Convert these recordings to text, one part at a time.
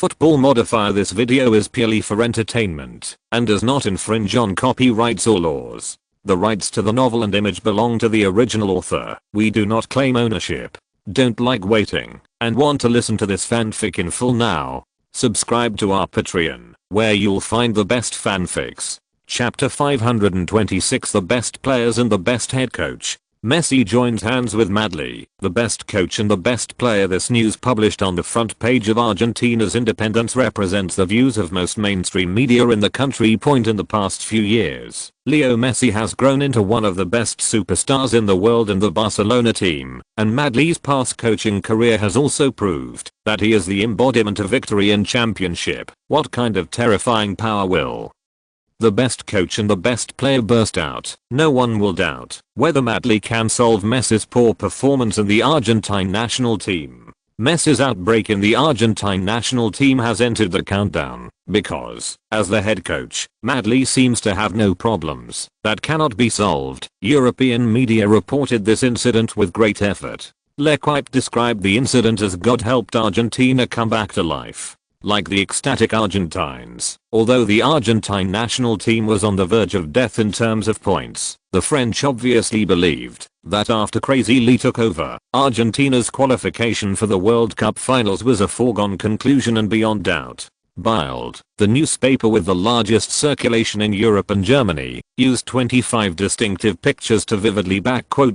football modifier. This video is purely for entertainment and does not infringe on copyrights or laws. The rights to the novel and image belong to the original author. We do not claim ownership. Don't like waiting and want to listen to this fanfic in full now? Subscribe to our Patreon, where you'll find the best fanfics. Chapter 526, the best players and the best head coach. Messi joins hands with Madly, the best coach and the best player. This news, published on the front page of Argentina's Independence, represents the views of most mainstream media in the country. In the past few years, Leo Messi has grown into one of the best superstars in the world in the Barcelona team, and Madly's past coaching career has also proved that he is the embodiment of victory in championship. What kind of terrifying power will the best coach and the best player burst out? No one will doubt whether Madly can solve Messi's poor performance in the Argentine national team. Messi's outbreak in the Argentine national team has entered the countdown because, as the head coach, Madly seems to have no problems that cannot be solved. European media reported this incident with great effort. L'Equipe described the incident as God helped Argentina come back to life. Like the ecstatic Argentines, although the Argentine national team was on the verge of death in terms of points, the French obviously believed that after Crazy Lee took over, Argentina's qualification for the World Cup finals was a foregone conclusion and beyond doubt. Bild, the newspaper with the largest circulation in Europe and Germany, used 25 distinctive pictures to vividly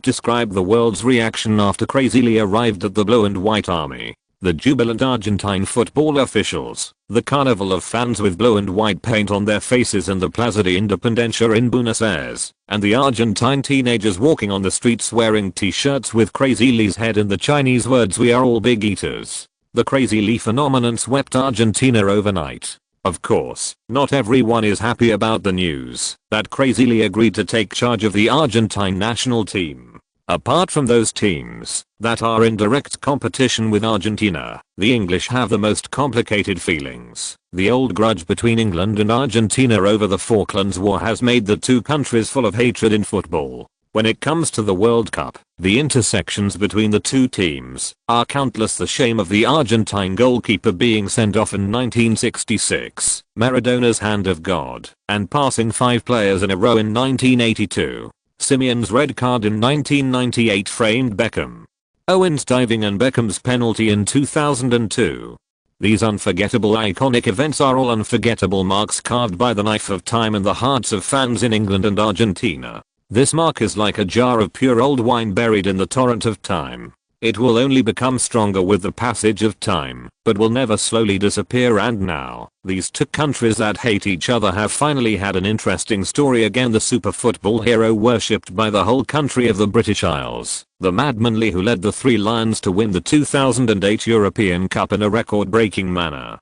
describe the world's reaction after Crazy Lee arrived at the Blue and White Army. The jubilant Argentine football officials, the carnival of fans with blue and white paint on their faces in the Plaza de Independencia in Buenos Aires, and the Argentine teenagers walking on the streets wearing t-shirts with Crazy Lee's head and the Chinese words "We are all big eaters." The Crazy Lee phenomenon swept Argentina overnight. Of course, not everyone is happy about the news that Crazy Lee agreed to take charge of the Argentine national team. Apart from those teams that are in direct competition with Argentina, the English have the most complicated feelings. The old grudge between England and Argentina over the Falklands War has made the two countries full of hatred in football. When it comes to the World Cup, the intersections between the two teams are countless. The shame of the Argentine goalkeeper being sent off in 1966, Maradona's hand of God, and passing 5 players in a row in 1982. Simeon's red card in 1998 framed Beckham. Owen's diving and Beckham's penalty in 2002. These unforgettable iconic events are all unforgettable marks carved by the knife of time in the hearts of fans in England and Argentina. This mark is like a jar of pure old wine buried in the torrent of time. It will only become stronger with the passage of time, but will never slowly disappear. And now, these two countries that hate each other have finally had an interesting story again. The super football hero worshipped by the whole country of the British Isles, the madman Lee, who led the Three Lions to win the 2008 European Cup in a record-breaking manner.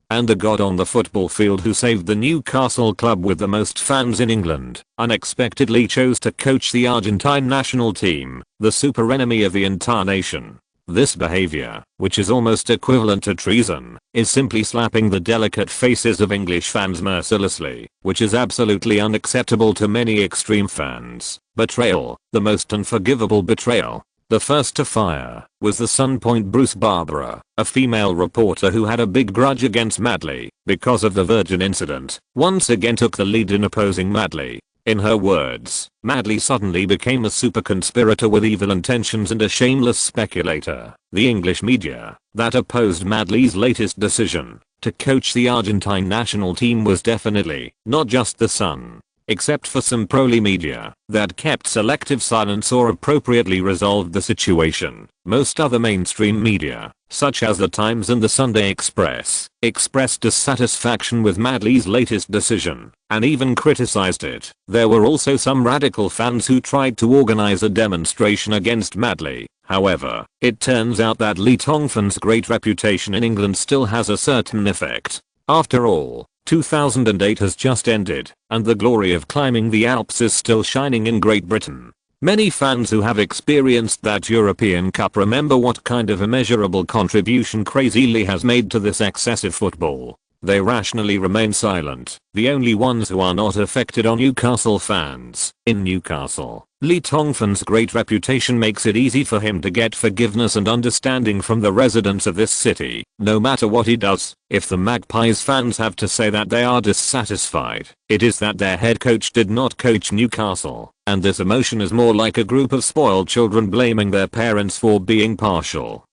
And the god on the football field who saved the Newcastle club with the most fans in England, unexpectedly chose to coach the Argentine national team, the super enemy of the entire nation. This behavior, which is almost equivalent to treason, is simply slapping the delicate faces of English fans mercilessly, which is absolutely unacceptable to many extreme fans. Betrayal, the most unforgivable betrayal. The first to fire was the Sun Point Bruce Barbara, a female reporter who had a big grudge against Madly because of the Virgin incident. Once again took the lead in opposing Madly. In her words, Madly suddenly became a super conspirator with evil intentions and a shameless speculator. The English media that opposed Madly's latest decision to coach the Argentine national team was definitely not just the Sun. Except for some pro-Lee media that kept selective silence or appropriately resolved the situation, most other mainstream media, such as the Times and the Sunday Express, expressed dissatisfaction with Madly's latest decision and even criticized it. There were also some radical fans who tried to organize a demonstration against Madly. However, it turns out that Lee Tongfan's great reputation in England still has a certain effect. After all, 2008 has just ended, and the glory of climbing the Alps is still shining in Great Britain. Many fans who have experienced that European Cup remember what kind of immeasurable contribution Crazy Lee has made to this excessive football. They rationally remain silent. The only ones who are not affected are Newcastle fans. In Newcastle, Lee Tongfan's great reputation makes it easy for him to get forgiveness and understanding from the residents of this city, no matter what he does. If the Magpies fans have to say that they are dissatisfied, it is that their head coach did not coach Newcastle, and this emotion is more like a group of spoiled children blaming their parents for being partial.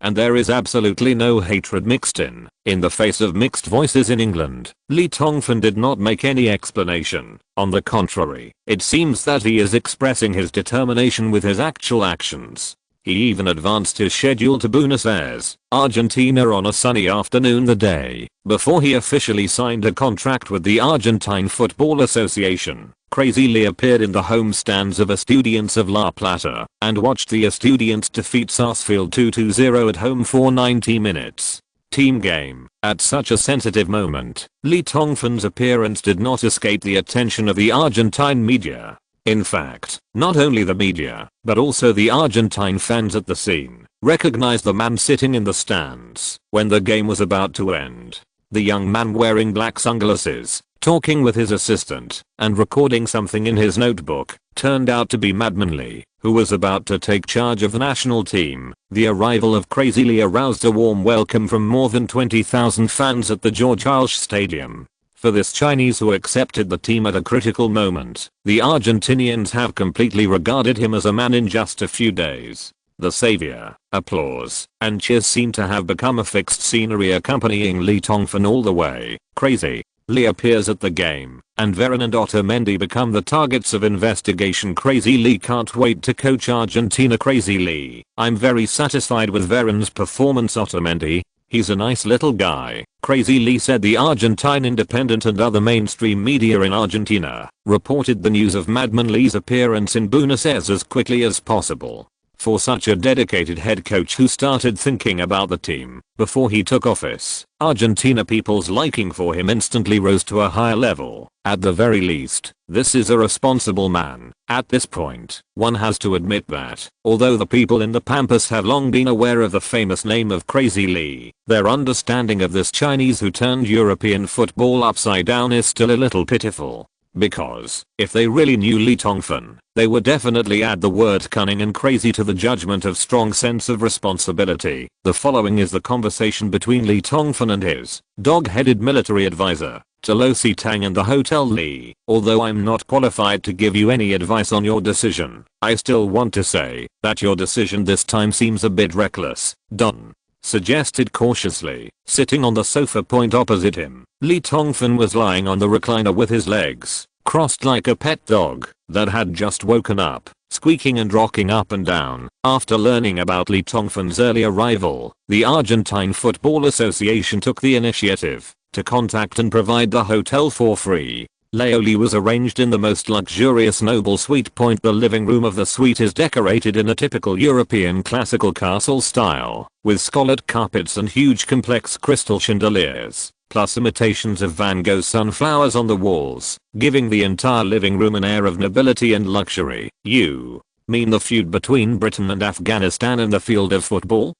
And there is absolutely no hatred mixed in. In the face of mixed voices in England, Lee Tongfan did not make any explanation. On the contrary, it seems that he is expressing his determination with his actual actions. He even advanced his schedule to Buenos Aires, Argentina on a sunny afternoon the day before he officially signed a contract with the Argentine Football Association. Crazy Lee appeared in the home stands of Estudiantes of La Plata and watched the Estudiantes defeat Sarsfield 2-0 at home for 90 minutes. Team game. At such a sensitive moment, Lee Tongfan's appearance did not escape the attention of the Argentine media. In fact, not only the media, but also the Argentine fans at the scene recognized the man sitting in the stands when the game was about to end. The young man wearing black sunglasses, talking with his assistant, and recording something in his notebook, turned out to be Madman Lee, who was about to take charge of the national team. The arrival of Crazy Lee aroused a warm welcome from more than 20,000 fans at the George Alsh Stadium. For this Chinese who accepted the team at a critical moment, the Argentinians have completely regarded him as a man in just a few days. The savior, applause, and cheers seem to have become a fixed scenery accompanying Lee Tongfan all the way. Crazy Lee appears at the game, and Veron and Otamendi become the targets of investigation. Crazy Lee can't wait to coach Argentina. Crazy Lee, I'm very satisfied with Veron's performance. Otamendi, he's a nice little guy. Crazy Lee said. The Argentine Independent and other mainstream media in Argentina reported the news of Madman Lee's appearance in Buenos Aires as quickly as possible. For such a dedicated head coach who started thinking about the team before he took office, Argentina people's liking for him instantly rose to a higher level. At the very least, this is a responsible man. At this point, one has to admit that, although the people in the Pampas have long been aware of the famous name of Crazy Lee, their understanding of this Chinese who turned European football upside down is still a little pitiful. Because, if they really knew Lee Tongfan, they would definitely add the word cunning and crazy to the judgment of strong sense of responsibility. The following is the conversation between Lee Tongfan and his dog-headed military advisor, Tolosi Tang, and the Hotel Lee. Although I'm not qualified to give you any advice on your decision, I still want to say that your decision this time seems a bit reckless. Don suggested cautiously. Sitting on the sofa point opposite him, Lee Tongfan was lying on the recliner with his legs crossed like a pet dog that had just woken up, squeaking and rocking up and down. After learning about Lee Tongfan's early arrival, the Argentine Football Association took the initiative to contact and provide the hotel for free. Lee was arranged in the most luxurious noble suite point. The living room of the suite is decorated in a typical European classical castle style, with scholared carpets and huge complex crystal chandeliers, plus imitations of Van Gogh's sunflowers on the walls, giving the entire living room an air of nobility and luxury. You mean the feud between Britain and Afghanistan in the field of football?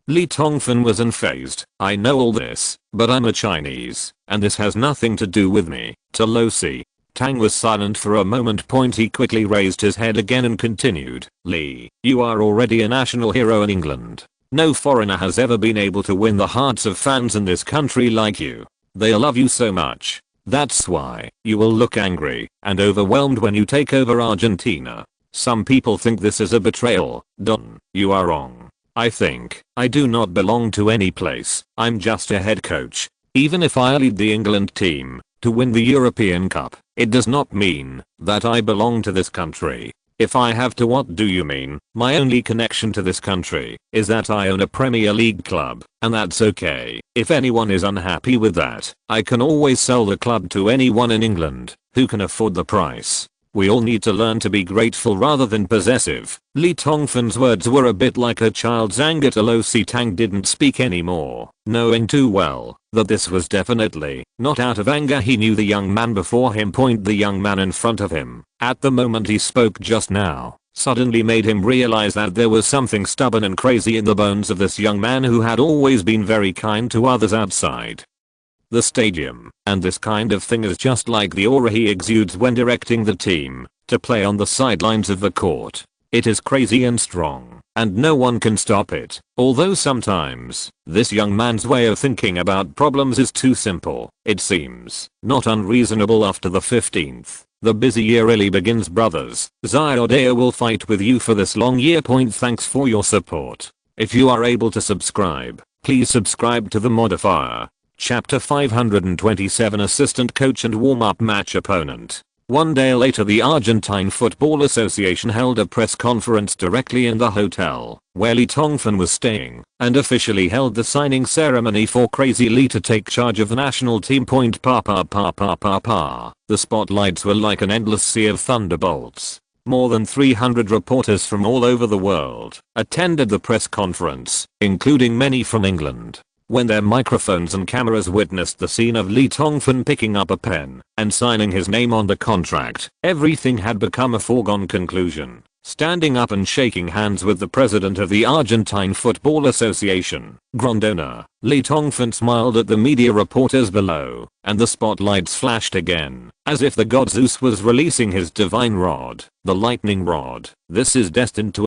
Lee Tongfan was unfazed. I know all this, but I'm a Chinese, and this has nothing to do with me. Tolosi Tang was silent for a moment. He quickly raised his head again and continued. Lee, you are already a national hero in England. No foreigner has ever been able to win the hearts of fans in this country like you. They love you so much. That's why you will look angry and overwhelmed when you take over Argentina. Some people think this is a betrayal. Don, you are wrong. I do not belong to any place. I'm just a head coach. Even if I lead the England team to win the European Cup, it does not mean that I belong to this country. If I have to, what do you mean? My only connection to this country is that I own a Premier League club, and that's okay. If anyone is unhappy with that, I can always sell the club to anyone in England who can afford the price. We all need to learn to be grateful rather than possessive. Lee Tongfan's words were a bit like a child's anger. Tolosi Tang didn't speak anymore, knowing too well that this was definitely not out of anger. He knew the young man before him. The young man in front of him, at the moment he spoke just now, suddenly made him realize that there was something stubborn and crazy in the bones of this young man who had always been very kind to others outside the stadium, and this kind of thing is just like the aura he exudes when directing the team to play on the sidelines of the court. It is crazy and strong, and no one can stop it. Although sometimes, this young man's way of thinking about problems is too simple, it seems not unreasonable. After the 15th, the busy year really begins, brothers. Zyodea will fight with you for this long year. Thanks for your support. If you are able to subscribe, please subscribe to the Modifier. Chapter 527 Assistant Coach and Warm-Up Match Opponent. One day later, the Argentine Football Association held a press conference directly in the hotel where Lee Tongfan was staying and officially held the signing ceremony for Crazy Lee to take charge of the national team. The spotlights were like an endless sea of thunderbolts. More than 300 reporters from all over the world attended the press conference, including many from England. When their microphones and cameras witnessed the scene of Lee Tongfan picking up a pen and signing his name on the contract, everything had become a foregone conclusion. Standing up and shaking hands with the president of the Argentine Football Association, Grondona, Lee Tongfan smiled at the media reporters below, and the spotlights flashed again, as if the god Zeus was releasing his divine rod, the lightning rod. This is destined to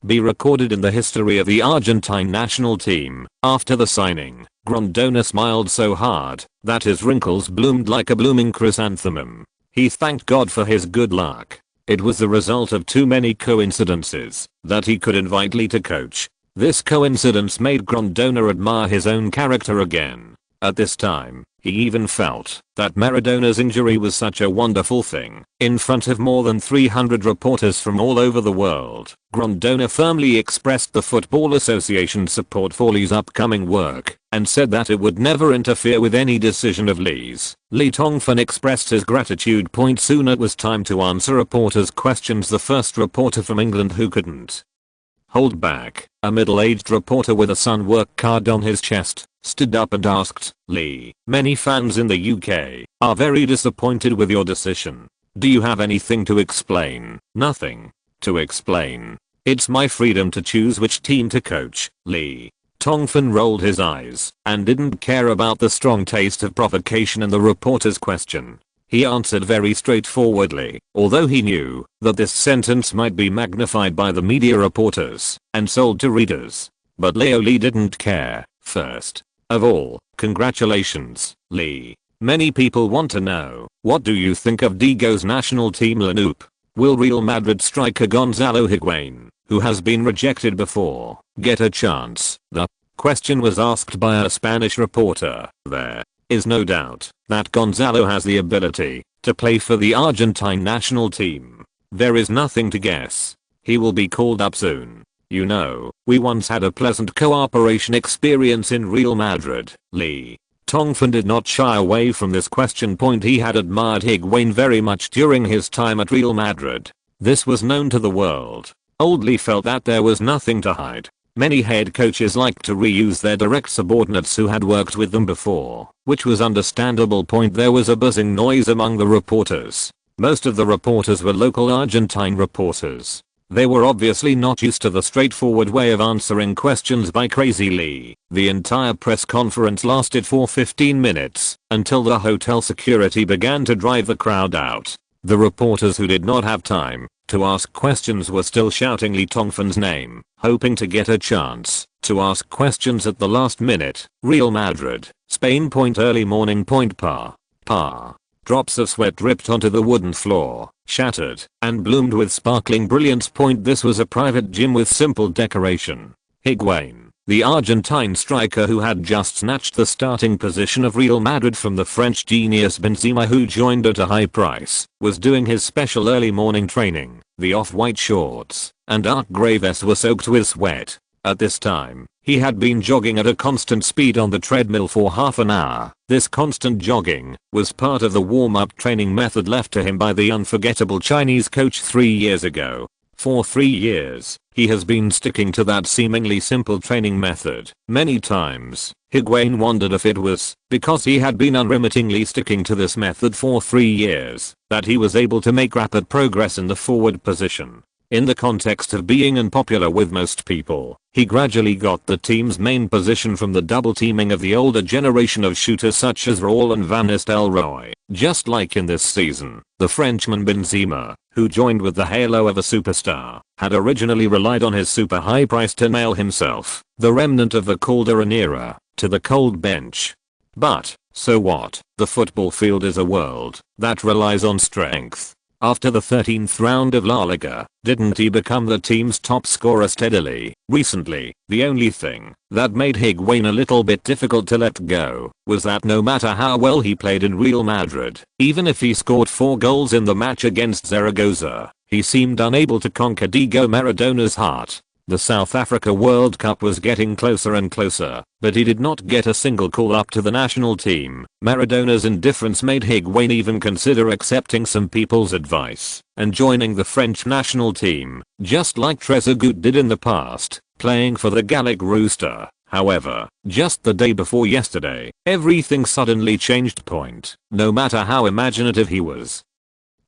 be recorded in the history of the Argentine national team. After the signing, Grondona smiled so hard that his wrinkles bloomed like a blooming chrysanthemum. He thanked God for his good luck. It was the result of too many coincidences that he could invite Lee to coach. This coincidence made Grondona admire his own character again. At this time, he even felt that Maradona's injury was such a wonderful thing. In front of more than 300 reporters from all over the world, Grondona firmly expressed the Football Association's support for Lee's upcoming work and said that it would never interfere with any decision of Lee's. Lee Tongfan expressed his gratitude. Soon it was time to answer reporters' questions. The first reporter from England who couldn't hold back, a middle-aged reporter with a Sun work card on his chest, stood up and asked, "Lee, many fans in the UK are very disappointed with your decision. Do you have anything to explain?" "Nothing to explain. It's my freedom to choose which team to coach, Lee." Tongfan rolled his eyes and didn't care about the strong taste of provocation in the reporter's question. He answered very straightforwardly, although he knew that this sentence might be magnified by the media reporters and sold to readers. But Lee didn't care. "First of all, congratulations, Lee. Many people want to know, what do you think of Digo's national team lineup? Will Real Madrid striker Gonzalo Higuain, who has been rejected before, get a chance?" The question was asked by a Spanish reporter. There is no doubt that Gonzalo has the ability to play for the Argentine national team. There is nothing to guess. He will be called up soon. "You know, we once had a pleasant cooperation experience in Real Madrid, Lee." Tongfan did not shy away from this question. He had admired Higuain very much during his time at Real Madrid. This was known to the world. Old Lee felt that there was nothing to hide. Many head coaches liked to reuse their direct subordinates who had worked with them before, which was understandable. There was a buzzing noise among the reporters. Most of the reporters were local Argentine reporters. They were obviously not used to the straightforward way of answering questions by Crazy Lee. The entire press conference lasted for 15 minutes, until the hotel security began to drive the crowd out. The reporters who did not have time to ask questions were still shouting Lee Tongfan's name, hoping to get a chance to ask questions at the last minute. Real Madrid, Spain. Early morning. Drops of sweat dripped onto the wooden floor, shattered, and bloomed with sparkling brilliance. This was a private gym with simple decoration. Higuain, the Argentine striker who had just snatched the starting position of Real Madrid from the French genius Benzema, who joined at a high price, was doing his special early morning training. The off-white shorts and dark grey vest were soaked with sweat. At this time, he had been jogging at a constant speed on the treadmill for half an hour. This constant jogging was part of the warm-up training method left to him by the unforgettable Chinese coach 3 years ago. For 3 years, he has been sticking to that seemingly simple training method. Many times, Higuain wondered if it was because he had been unremittingly sticking to this method for 3 years that he was able to make rapid progress in the forward position. In the context of being unpopular with most people, he gradually got the team's main position from the double teaming of the older generation of shooters such as Raul and Van Nistelrooy. Just like in this season, the Frenchman Benzema, who joined with the halo of a superstar, had originally relied on his super high price to nail himself, the remnant of the Calderon era, to the cold bench. But, so what? The football field is a world that relies on strength. After the 13th round of La Liga, didn't he become the team's top scorer steadily? Recently, the only thing that made Higuain a little bit difficult to let go was that no matter how well he played in Real Madrid, even if he scored 4 goals in the match against Zaragoza, he seemed unable to conquer Diego Maradona's heart. The South Africa World Cup was getting closer and closer, but he did not get a single call-up to the national team. Maradona's indifference made Higuain even consider accepting some people's advice and joining the French national team, just like Trezeguet did in the past, playing for the Gallic Rooster. However, just the day before yesterday, everything suddenly changed point, no matter how imaginative he was.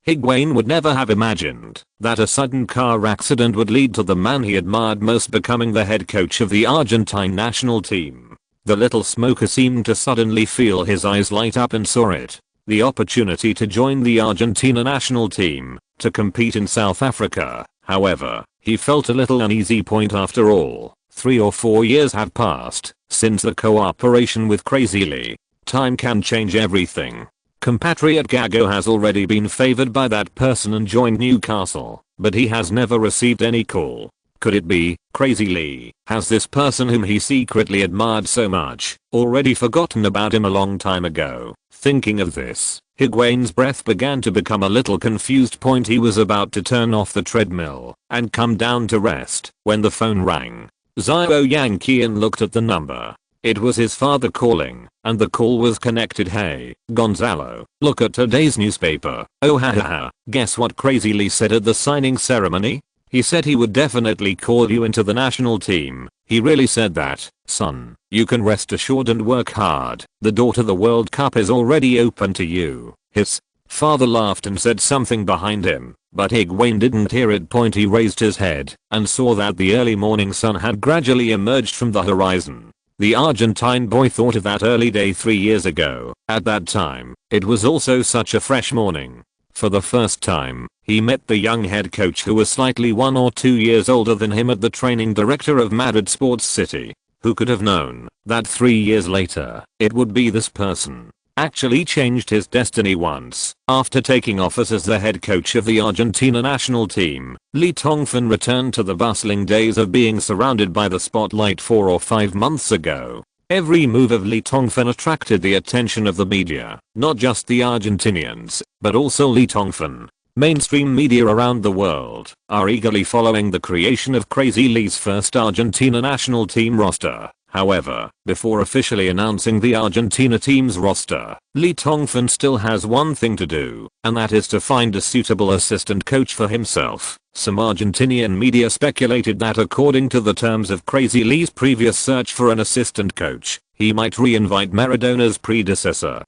Higuain would never have imagined that a sudden car accident would lead to the man he admired most becoming the head coach of the Argentine national team. The little smoker seemed to suddenly feel his eyes light up and saw it. The opportunity to join the Argentina national team, to compete in South Africa. However, he felt a little uneasy point after all. 3 or 4 years had passed since the cooperation with Crazy Lee. Time can change everything. Compatriot Gago has already been favored by that person and joined Newcastle, but he has never received any call. Could it be, Crazy Lee, has this person whom he secretly admired so much, already forgotten about him a long time ago? Thinking of this, Higuain's breath began to become a little confused. He was about to turn off the treadmill and come down to rest when the phone rang. Zio Yankian looked at the number. It was his father calling, and the call was connected. Hey, Gonzalo, look at today's newspaper. Oh ha ha ha, guess what Crazy Lee said at the signing ceremony? He said he would definitely call you into the national team. He really said that, son. You can rest assured and work hard. The door to the World Cup is already open to you. His father laughed and said something behind him, but Higuain didn't hear it. He raised his head and saw that the early morning sun had gradually emerged from the horizon. The Argentine boy thought of that early day 3 years ago. At that time, it was also such a fresh morning. For the first time, he met the young head coach who was slightly 1 or 2 years older than him at the training director of Madrid Sports City. Who could have known that 3 years later, it would be this person? Actually changed his destiny once. After taking office as the head coach of the Argentina national team, Lee Tongfan returned to the bustling days of being surrounded by the spotlight 4 or 5 months ago. Every move of Lee Tongfan attracted the attention of the media, not just the Argentinians, but also Lee Tongfan. Mainstream media around the world are eagerly following the creation of Crazy Lee's first Argentina national team roster. However, before officially announcing the Argentina team's roster, Lee Tongfan still has one thing to do, and that is to find a suitable assistant coach for himself. Some Argentinian media speculated that according to the terms of Crazy Lee's previous search for an assistant coach, he might re-invite Maradona's predecessor,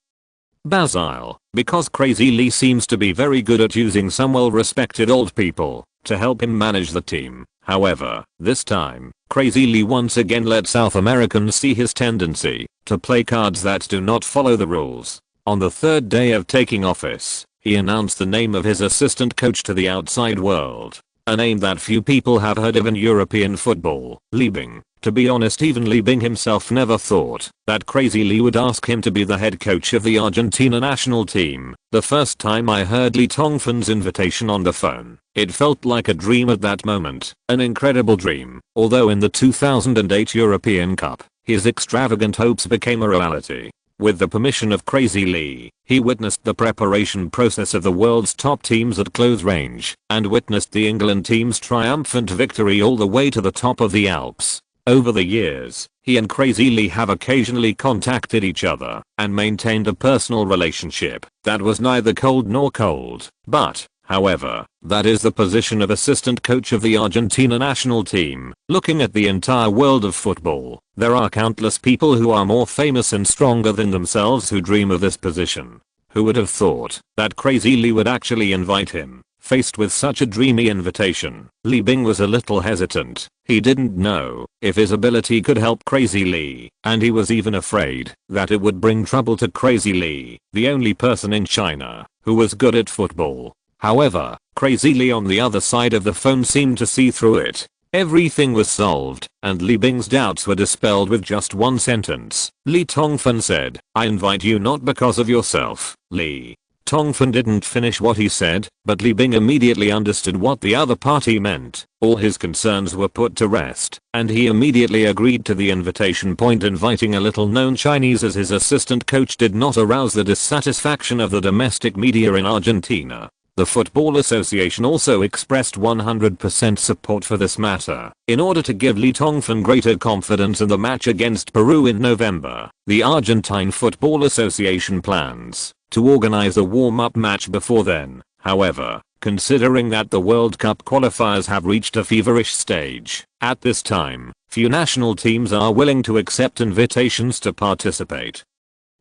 Basile, because Crazy Lee seems to be very good at using some well-respected old people to help him manage the team. However, this time, Crazy Lee once again let South Americans see his tendency to play cards that do not follow the rules. On the 3rd day of taking office, he announced the name of his assistant coach to the outside world. A name that few people have heard of in European football, Liebing. To be honest, even Liebing himself never thought that Crazy Lee would ask him to be the head coach of the Argentina national team. The first time I heard Lee Tongfan's invitation on the phone, it felt like a dream at that moment, an incredible dream. Although in the 2008 European Cup, his extravagant hopes became a reality. With the permission of Crazy Lee, he witnessed the preparation process of the world's top teams at close range, and witnessed the England team's triumphant victory all the way to the top of the Alps. Over the years, he and Crazy Lee have occasionally contacted each other and maintained a personal relationship that was neither cold nor cold. But, however, that is the position of assistant coach of the Argentina national team. Looking at the entire world of football, there are countless people who are more famous and stronger than themselves who dream of this position. Who would have thought that Crazy Lee would actually invite him? Faced with such a dreamy invitation, Li Bing was a little hesitant. He didn't know if his ability could help Crazy Li, and he was even afraid that it would bring trouble to Crazy Li, the only person in China who was good at football. However, Crazy Li on the other side of the phone seemed to see through it. Everything was solved, and Li Bing's doubts were dispelled with just one sentence. Li Tongfan said, "I invite you not because of yourself, Li." Tongfan didn't finish what he said, but Li Bing immediately understood what the other party meant. All his concerns were put to rest, and he immediately agreed to the invitation. Inviting a little-known Chinese as his assistant coach did not arouse the dissatisfaction of the domestic media in Argentina. The Football Association also expressed 100% support for this matter. In order to give Li Tongfan greater confidence in the match against Peru in November, the Argentine Football Association plans to organize a warm-up match before then. However, considering that the World Cup qualifiers have reached a feverish stage at this time, few national teams are willing to accept invitations to participate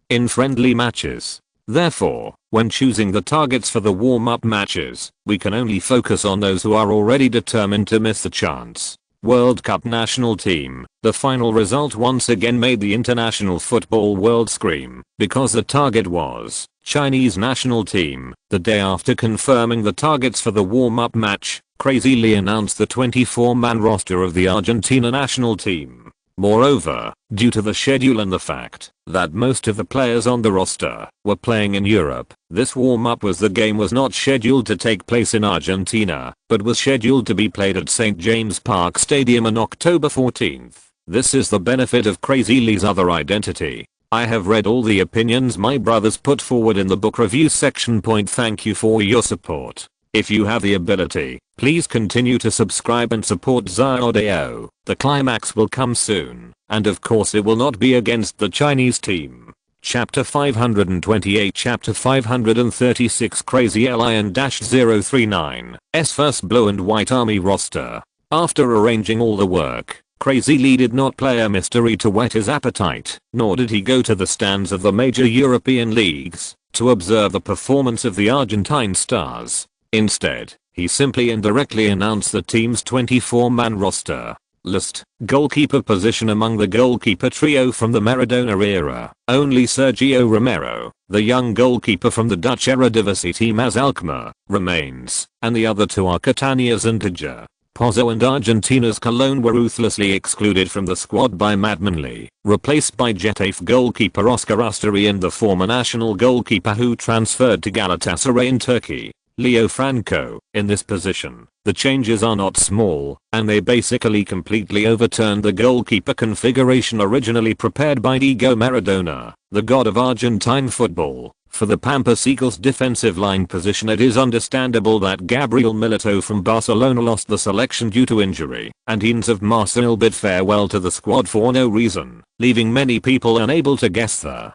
in friendly matches. Therefore, when choosing the targets for the warm-up matches, we can only focus on those who are already determined to miss the chance. World Cup national team. The final result once again made the international football world scream, because the target was Chinese national team. The day after confirming the targets for the warm-up match, Crazy Li announced the 24-man roster of the Argentina national team. Moreover, due to the schedule and the fact that most of the players on the roster were playing in Europe, this warm-up the game was not scheduled to take place in Argentina, but was scheduled to be played at St. James Park Stadium on October 14th. This is the benefit of Crazy Li's other identity. I have read all the opinions my brothers put forward in the book review section. Thank you for your support. If you have the ability, please continue to subscribe and support Xiaodao. The climax will come soon, and of course it will not be against the Chinese team. Chapter 528 Chapter 536 Crazy Lion-039's first blue and white army roster. After arranging all the work, Crazy Li did not play a mystery to whet his appetite, nor did he go to the stands of the major European leagues to observe the performance of the Argentine stars. Instead, he simply indirectly announced the team's 24-man roster list. Goalkeeper position. Among the goalkeeper trio from the Maradona era, only Sergio Romero, the young goalkeeper from the Dutch Eredivisie team AS Alkmaar, remains, and the other two are Catania's Antigua, Pozo and Argentina's Cologne were ruthlessly excluded from the squad by Madmanly, replaced by Getafe goalkeeper Oscar Usturian, the former national goalkeeper who transferred to Galatasaray in Turkey. Leo Franco. In this position, the changes are not small, and they basically completely overturned the goalkeeper configuration originally prepared by Diego Maradona, the god of Argentine football. For the Pampas Eagles defensive line position, it is understandable that Gabriel Milito from Barcelona lost the selection due to injury, and Hines of Marseille bid farewell to the squad for no reason, leaving many people unable to guess the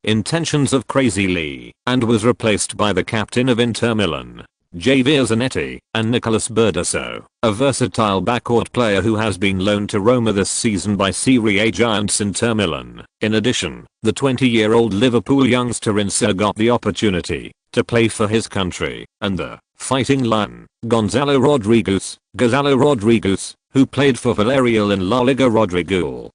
intentions of Crazy Li, and was replaced by the captain of Inter Milan, Javier Zanetti, and Nicolas Berdasso, a versatile backcourt player who has been loaned to Roma this season by Serie A giants Inter Milan. In addition, the 20-year-old Liverpool youngster Inser got the opportunity to play for his country, and the Fighting Lion, Gonzalo Rodriguez, who played for Villarreal in La Liga. Rodrigo.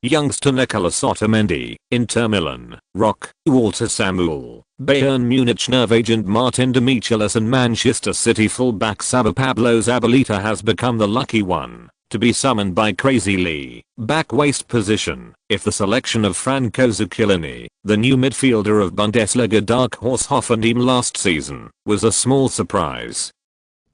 Youngster Nicolas Otamendi, Inter Milan, Rock, Walter Samuel, Bayern Munich nerve agent Martin Demichelis, and Manchester City fullback Saba Pablo Zabaleta has become the lucky one to be summoned by Crazy Li. Back waist position. If the selection of Franco Zucchellini, the new midfielder of Bundesliga dark horse Hoffenheim last season, was a small surprise,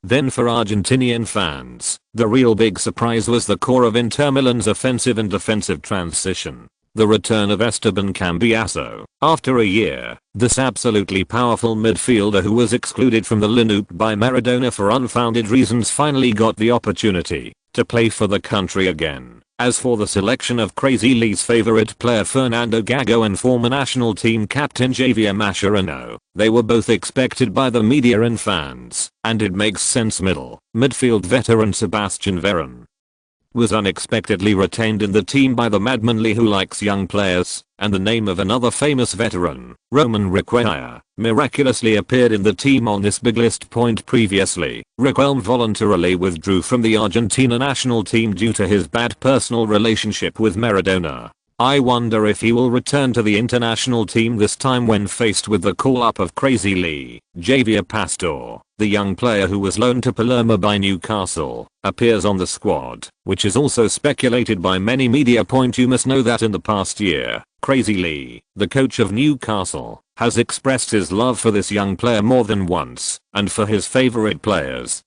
then for Argentinian fans, the real big surprise was the core of Inter Milan's offensive and defensive transition. The return of Esteban Cambiasso. After a year, this absolutely powerful midfielder who was excluded from the lineup by Maradona for unfounded reasons finally got the opportunity to play for the country again. As for the selection of Crazy Li's favorite player Fernando Gago and former national team captain Javier Mascherano, they were both expected by the media and fans, and it makes sense. Midfield veteran Sebastian Veron was unexpectedly retained in the team by the madman Lee, who likes young players, and the name of another famous veteran, Roman Requelme, miraculously appeared in the team on this big list. Previously, Requelme voluntarily withdrew from the Argentina national team due to his bad personal relationship with Maradona. I wonder if he will return to the international team this time when faced with the call-up of Crazy Lee. Javier Pastor, the young player who was loaned to Palermo by Newcastle, appears on the squad, which is also speculated by many media. You must know that in the past year, Crazy Lee, the coach of Newcastle, has expressed his love for this young player more than once, and for his favorite players.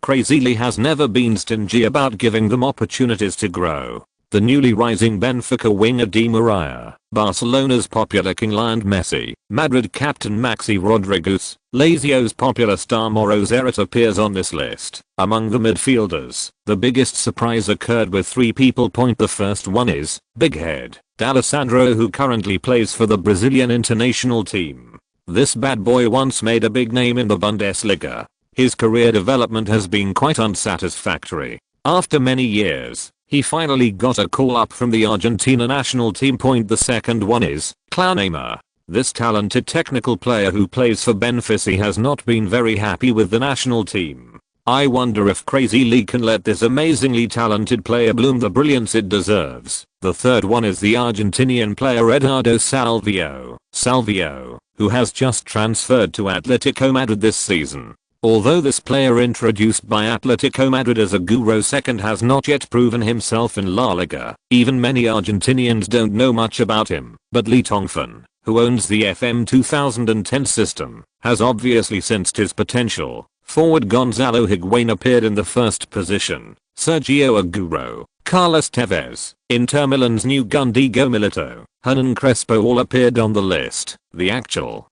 Crazy Lee has never been stingy about giving them opportunities to grow. The newly rising Benfica winger Di Maria, Barcelona's popular King Lionel Messi, Madrid captain Maxi Rodriguez, Lazio's popular star Mauro Zerrit appears on this list. Among the midfielders, the biggest surprise occurred with 3 people. The first one is Big Head D'Alessandro, who currently plays for the Brazilian international team. This bad boy once made a big name in the Bundesliga. His career development has been quite unsatisfactory. After many years, he finally got a call up from the Argentina national team. The second one is Clown Neymar. This talented technical player who plays for Benfica has not been very happy with the national team. I wonder if Crazy Lee can let this amazingly talented player bloom the brilliance it deserves. The third one is the Argentinian player Eduardo Salvio, who has just transferred to Atletico Madrid this season. Although this player introduced by Atletico Madrid as a guru second has not yet proven himself in La Liga, even many Argentinians don't know much about him, but Lee Tongfan, who owns the FM 2010 system, has obviously sensed his potential. Forward Gonzalo Higuain appeared in the first position, Sergio Aguero, Carlos Tevez, Inter Milan's new gun Diego Milito, Hernan Crespo all appeared on the list. The actual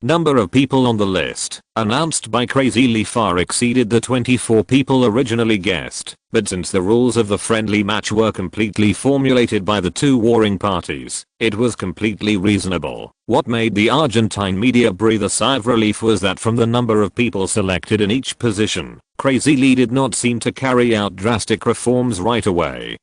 number of people on the list, announced by Crazy Lee, far exceeded the 24 people originally guessed, but since the rules of the friendly match were completely formulated by the 2 warring parties, it was completely reasonable. What made the Argentine media breathe a sigh of relief was that from the number of people selected in each position, Crazy Lee did not seem to carry out drastic reforms right away.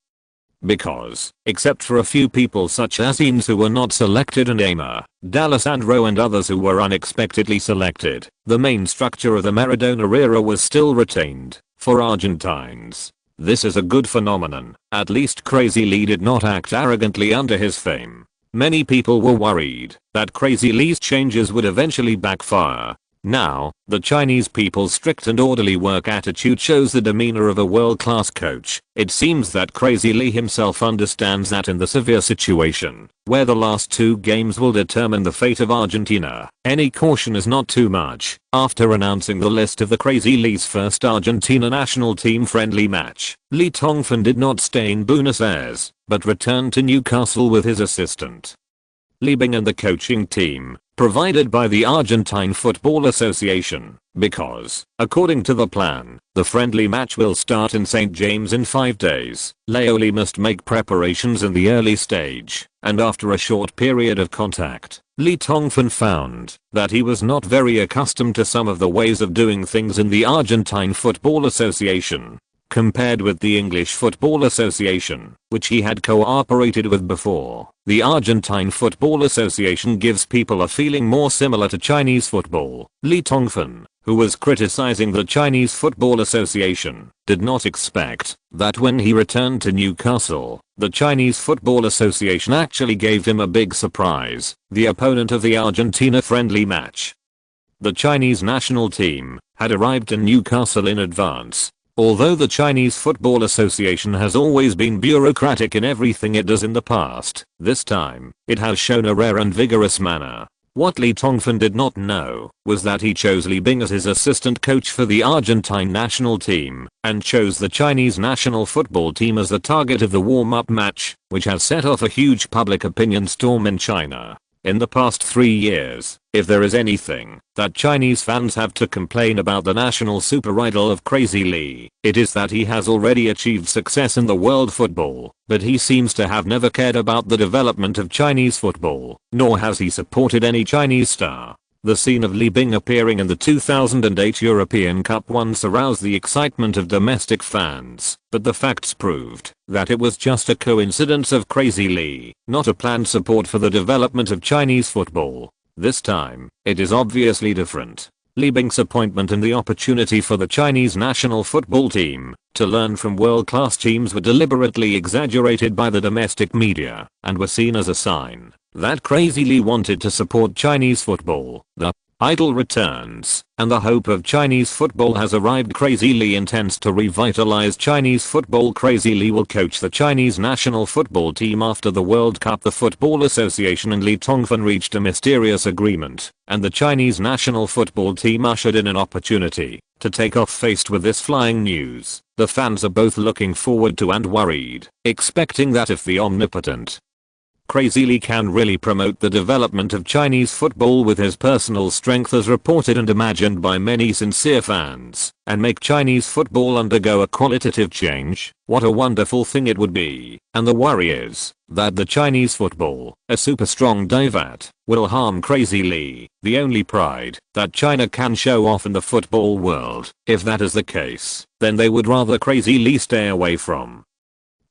Because, except for a few people such as Ines who were not selected and Neymar, D'Alessandro and others who were unexpectedly selected, the main structure of the Maradona era was still retained. For Argentines, this is a good phenomenon. At least Crazy Lee did not act arrogantly under his fame. Many people were worried that Crazy Lee's changes would eventually backfire. Now, the Chinese people's strict and orderly work attitude shows the demeanor of a world-class coach. It seems that Crazy Lee himself understands that in the severe situation, where the last 2 games will determine the fate of Argentina, any caution is not too much. After announcing the list of the Crazy Lee's first Argentina national team friendly match, Lee Tongfan did not stay in Buenos Aires, but returned to Newcastle with his assistant Lee Bing and the coaching team, provided by the Argentine Football Association, because, according to the plan, the friendly match will start in St. James in 5 days. Lee must make preparations in the early stage, and after a short period of contact, Lee Tongfan found that he was not very accustomed to some of the ways of doing things in the Argentine Football Association, compared with the English Football Association, which he had cooperated with before. The Argentine Football Association gives people a feeling more similar to Chinese football. Lee Tongfan, who was criticizing the Chinese Football Association, did not expect that when he returned to Newcastle, the Chinese Football Association actually gave him a big surprise, the opponent of the Argentina friendly match. The Chinese national team had arrived in Newcastle in advance. Although the Chinese Football Association has always been bureaucratic in everything it does in the past, this time, it has shown a rare and vigorous manner. What Lee Tongfan did not know was that he chose Lee Bing as his assistant coach for the Argentine national team, and chose the Chinese national football team as the target of the warm-up match, which has set off a huge public opinion storm in China. In the past 3 years, if there is anything that Chinese fans have to complain about the national super idol of Crazy Lee, it is that he has already achieved success in the world football, but he seems to have never cared about the development of Chinese football, nor has he supported any Chinese star. The scene of Li Bing appearing in the 2008 European Cup once aroused the excitement of domestic fans, but the facts proved that it was just a coincidence of Crazy Li, not a planned support for the development of Chinese football. This time, it is obviously different. Li Bing's appointment and the opportunity for the Chinese national football team to learn from world-class teams were deliberately exaggerated by the domestic media and were seen as a sign that Crazy Li wanted to support Chinese football. The idol returns, and the hope of Chinese football has arrived. Crazy Li intends to revitalize Chinese football. Crazy Li will coach the Chinese national football team after the World Cup. The Football Association and Li Tongfan reached a mysterious agreement, and the Chinese national football team ushered in an opportunity to take off. Faced with this flying news, the fans are both looking forward to and worried, expecting that if the omnipotent Crazy Li can really promote the development of Chinese football with his personal strength as reported and imagined by many sincere fans, and make Chinese football undergo a qualitative change, what a wonderful thing it would be. And the worry is that the Chinese football, a super strong divat, will harm Crazy Li, the only pride that China can show off in the football world. If that is the case, then they would rather Crazy Li stay away from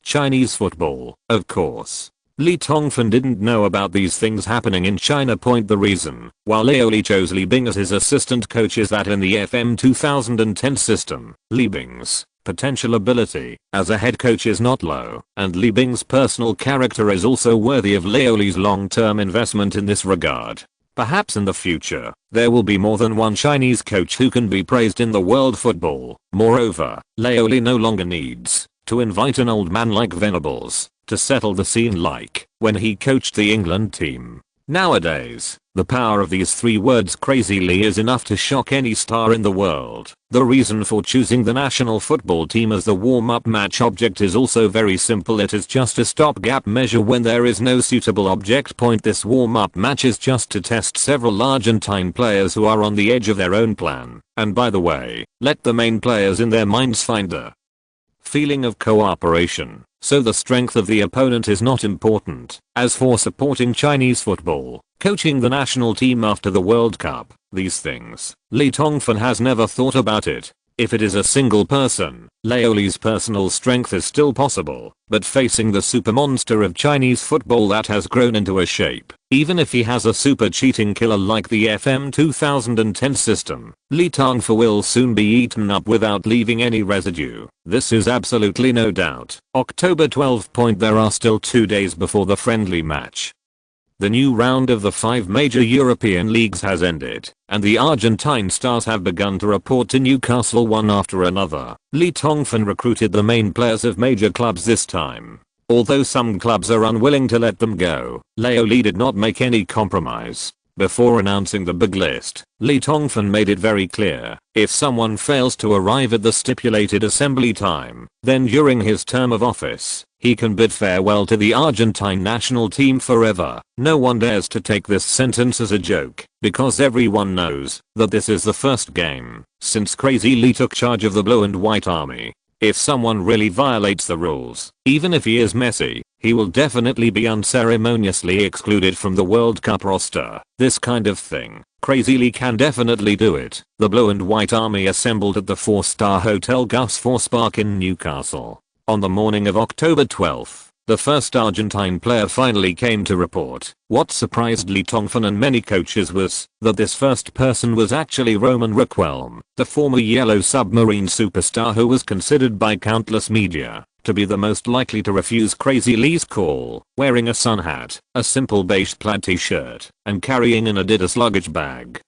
Chinese football, of course. Li Tongfan didn't know about these things happening in China. The reason why Li chose Li Bing as his assistant coach is that in the FM 2010 system, Li Bing's potential ability as a head coach is not low, and Li Bing's personal character is also worthy of Li's long-term investment in this regard. Perhaps in the future, there will be more than one Chinese coach who can be praised in the world football. Moreover, Li no longer needs to invite an old man like Venables to settle the scene like when he coached the England team. Nowadays, the power of these three words Crazy Li is enough to shock any star in the world. The reason for choosing the national football team as the warm-up match object is also very simple. It is just a stopgap measure when there is no suitable object. This warm-up match is just to test several Argentine players who are on the edge of their own plan, and by the way, let the main players in their minds find a feeling of cooperation, so the strength of the opponent is not important. As for supporting Chinese football, coaching the national team after the World Cup, these things, Li Tongfan has never thought about it. If it is a single person, Li's personal strength is still possible, but facing the super monster of Chinese football that has grown into a shape, even if he has a super cheating killer like the FM 2010 system, Li Tongfan will soon be eaten up without leaving any residue. This is absolutely no doubt. October 12. There are still 2 days before the friendly match. The new round of the 5 major European leagues has ended, and the Argentine stars have begun to report to Newcastle one after another. Li Tongfan recruited the main players of major clubs this time. Although some clubs are unwilling to let them go, Li did not make any compromise. Before announcing the big list, Li Tongfan made it very clear, if someone fails to arrive at the stipulated assembly time, then during his term of office, he can bid farewell to the Argentine national team forever. No one dares to take this sentence as a joke, because everyone knows that this is the first game since Crazy Li took charge of the Blue and White Army. If someone really violates the rules, even if he is Messi, he will definitely be unceremoniously excluded from the World Cup roster. This kind of thing, Crazy Li can definitely do it. The Blue and White Army assembled at the 4-star Hotel Gus Force Park in Newcastle. On the morning of October 12, the first Argentine player finally came to report. What surprised Li Tongfan and many coaches was that this first person was actually Roman Riquelme, the former Yellow Submarine superstar who was considered by countless media to be the most likely to refuse Crazy Li's call, wearing a sun hat, a simple beige plaid t-shirt, and carrying an Adidas luggage bag.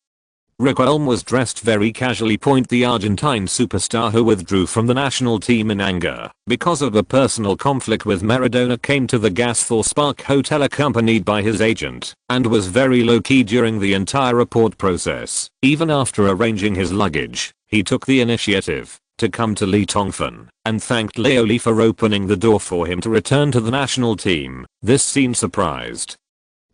Riquelme was dressed very casually. The Argentine superstar who withdrew from the national team in anger because of a personal conflict with Maradona came to the Gas Force Park Hotel accompanied by his agent and was very low-key during the entire report process. Even after arranging his luggage, he took the initiative to come to Li Tongfan and thanked Li for opening the door for him to return to the national team. This scene surprised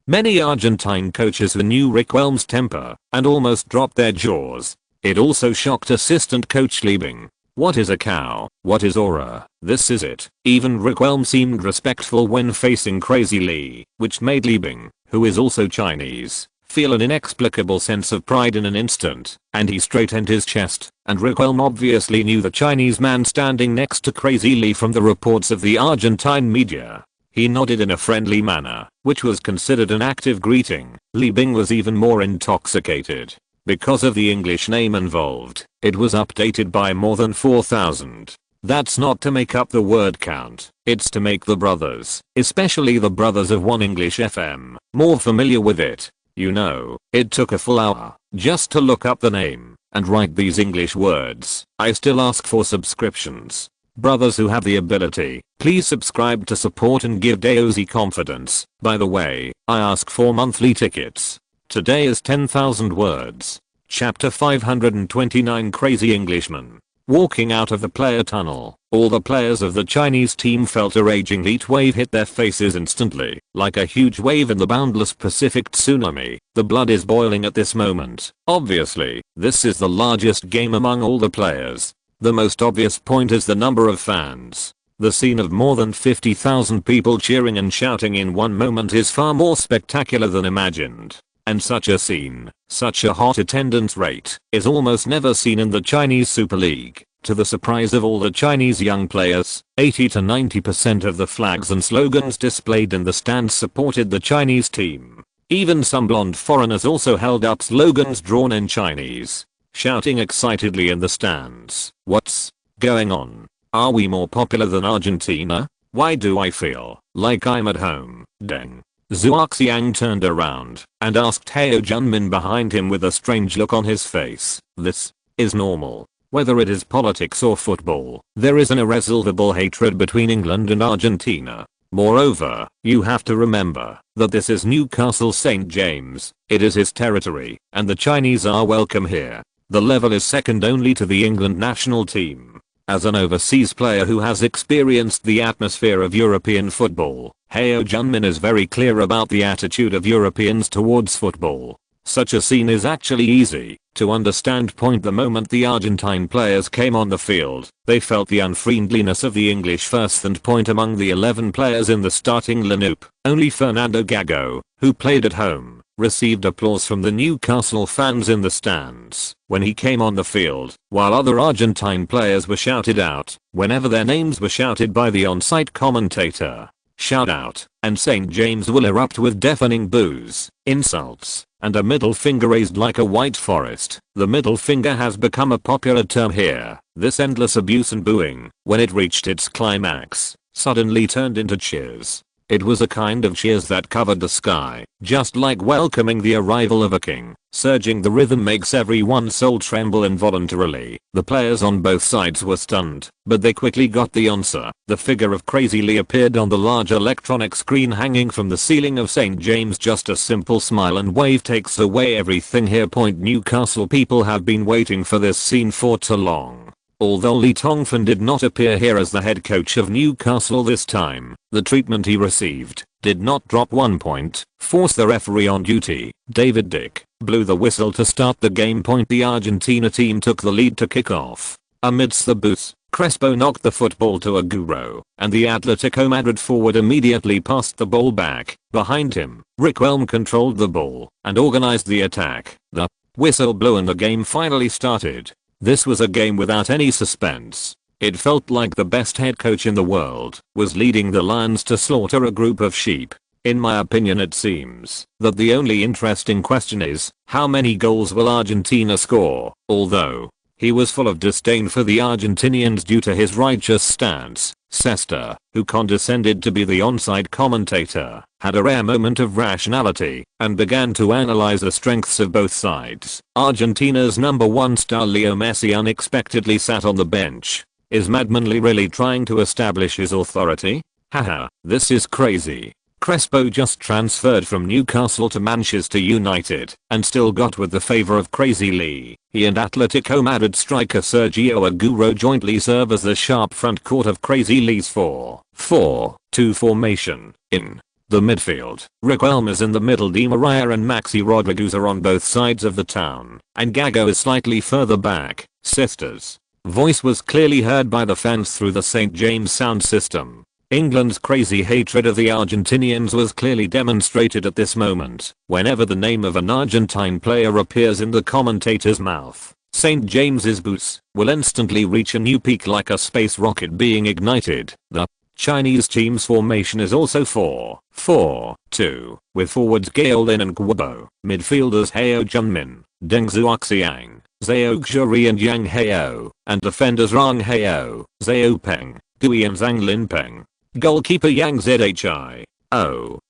many Argentine coaches who knew Riquelme's temper and almost dropped their jaws. It also shocked assistant coach Li Bing. What is a cow? What is aura? This is it. Even Riquelme seemed respectful when facing Crazy Li, which made Li Bing, who is also Chinese, feel an inexplicable sense of pride in an instant, and he straightened his chest, and Riquelme obviously knew the Chinese man standing next to Crazy Lee from the reports of the Argentine media. He nodded in a friendly manner, which was considered an active greeting. Li Bing was even more intoxicated. Because of the English name involved, it was updated by more than 4,000. That's not to make up the word count, it's to make the brothers, especially the brothers of One English FM, more familiar with it. You know, it took a full hour just to look up the name and write these English words. I still ask for subscriptions. Brothers who have the ability, please subscribe to support and give Daozi confidence. By the way, I ask for monthly tickets. Today is 10,000 words. Chapter 529 Crazy Englishman. Walking out of the player tunnel, all the players of the Chinese team felt a raging heat wave hit their faces instantly, like a huge wave in the boundless Pacific tsunami. The blood is boiling at this moment. Obviously, this is the largest game among all the players. The most obvious point is the number of fans. The scene of more than 50,000 people cheering and shouting in one moment is far more spectacular than imagined. And such a scene, such a hot attendance rate, is almost never seen in the Chinese Super League. To the surprise of all the Chinese young players, 80 to 90% of the flags and slogans displayed in the stands supported the Chinese team. Even some blonde foreigners also held up slogans drawn in Chinese, shouting excitedly in the stands. What's going on? Are we more popular than Argentina? Why do I feel like I'm at home? Deng. Zhuo Xiang turned around and asked Hao Junmin behind him with a strange look on his face. This is normal. Whether it is politics or football, there is an irresolvable hatred between England and Argentina. Moreover, you have to remember that this is Newcastle St. James. It is his territory, and the Chinese are welcome here. The level is second only to the England national team. As an overseas player who has experienced the atmosphere of European football, Hao Junmin is very clear about the attitude of Europeans towards football. Such a scene is actually easy to understand. The moment the Argentine players came on the field, they felt the unfriendliness of the English first. Among the 11 players in the starting lineup, only Fernando Gago, who played at home, received applause from the Newcastle fans in the stands when he came on the field, while other Argentine players were shouted out whenever their names were shouted by the on-site commentator. Shout out, and St. James will erupt with deafening boos, insults, and a middle finger raised like a white forest. The middle finger has become a popular term here. This endless abuse and booing, when it reached its climax, suddenly turned into cheers. It was a kind of cheers that covered the sky, just like welcoming the arrival of a king. Surging the rhythm makes everyone's soul tremble involuntarily. The players on both sides were stunned, but they quickly got the answer. The figure of Crazy Lee appeared on the large electronic screen hanging from the ceiling of St. James. Just a simple smile and wave takes away everything here. Newcastle people have been waiting for this scene for too long. Although Lee Tongfan did not appear here as the head coach of Newcastle this time, the treatment he received did not drop 1 point. Force the referee on duty, David Dick, blew the whistle to start the game. The Argentina team took the lead to kick off. Amidst the boos, Crespo knocked the football to Agüero, and the Atletico Madrid forward immediately passed the ball back. Behind him, Riquelme controlled the ball and organized the attack. The whistle blew and the game finally started. This was a game without any suspense. It felt like the best head coach in the world was leading the Lions to slaughter a group of sheep. In my opinion, it seems that the only interesting question is, how many goals will Argentina score? Although he was full of disdain for the Argentinians due to his righteous stance, Sester, who condescended to be the onside commentator, had a rare moment of rationality and began to analyze the strengths of both sides. Argentina's number 1 star Leo Messi unexpectedly sat on the bench. Is Madmanly really trying to establish his authority? Haha, this is crazy. Crespo just transferred from Newcastle to Manchester United and still got with the favor of Crazy Lee. He and Atletico Madrid striker Sergio Agüero jointly serve as the sharp front court of Crazy Lee's 4-4-2 formation. In the midfield, Riquelme is in the middle. Di Maria and Maxi Rodriguez are on both sides of the town, and Gago is slightly further back. Sister's voice was clearly heard by the fans through the St. James sound system. England's crazy hatred of the Argentinians was clearly demonstrated at this moment. Whenever the name of an Argentine player appears in the commentator's mouth, St. James's boots will instantly reach a new peak like a space rocket being ignited. The Chinese team's formation is also 4-4-2, with forwards Gao Lin and Guobo, midfielders Hao Junmin, Deng Zuoxiang, Zhao Xuri and Yang Hao, and defenders Rang Hao, Zhao Peng, Gui and Zhang Linpeng. Goalkeeper Yang Zhi.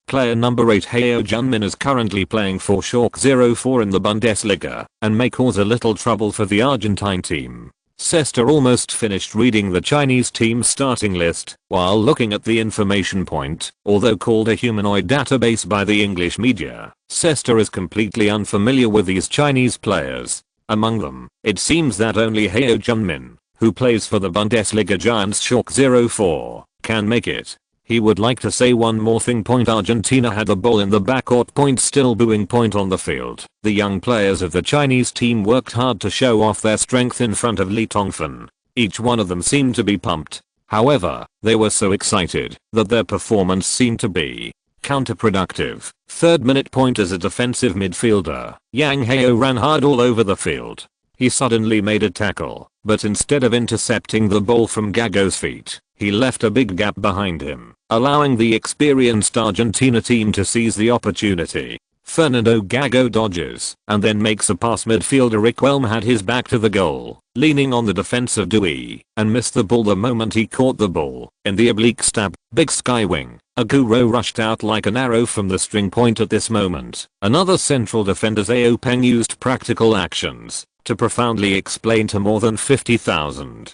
Player number 8 Hao Junmin is currently playing for Schalke 04 in the Bundesliga, and may cause a little trouble for the Argentine team. Sester almost finished reading the Chinese team's starting list while looking at the information point. Although called a humanoid database by the English media, Sester is completely unfamiliar with these Chinese players. Among them, it seems that only Hao Junmin, who plays for the Bundesliga giants Schalke 04, can make it. He would like to say one more thing. Argentina had the ball in the backcourt. Still booing. On the field, the young players of the Chinese team worked hard to show off their strength in front of Tongfan. Each one of them seemed to be pumped. However, they were so excited that their performance seemed to be counterproductive. 3rd minute. As a defensive midfielder, Yang Hao ran hard all over the field. He suddenly made a tackle, but instead of intercepting the ball from Gago's feet, he left a big gap behind him, allowing the experienced Argentina team to seize the opportunity. Fernando Gago dodges and then makes a pass. Midfielder Riquelme had his back to the goal, leaning on the defense of Dewey, and missed the ball the moment he caught the ball. In the oblique stab, big skywing, Agüero rushed out like an arrow from the string point at this moment. Another central defender Zhao Peng used practical actions to profoundly explain to more than 50,000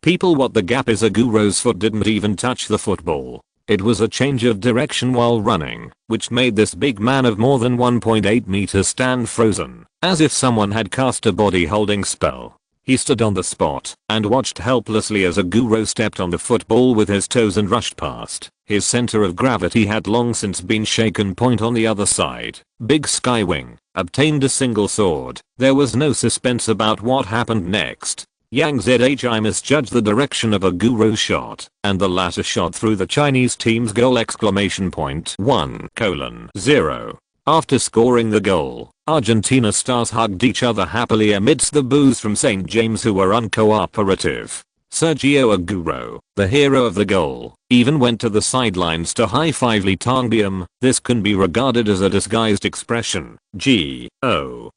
people what the gap is. Agüero's foot didn't even touch the football. It was a change of direction while running, which made this big man of more than 1.8 meters stand frozen, as if someone had cast a body holding spell. He stood on the spot and watched helplessly as Agüero stepped on the football with his toes and rushed past. His center of gravity had long since been shaken. On the other side, Big Skywing obtained a single sword. There was no suspense about what happened next. Yang Zhi misjudged the direction of Agüero's shot, and the latter shot through the Chinese team's goal! 1:0. After scoring the goal, Argentina stars hugged each other happily amidst the boos from St. James, who were uncooperative. Sergio Agüero, the hero of the goal, even went to the sidelines to high-five Lee Tongbium. This can be regarded as a disguised expression. Goal.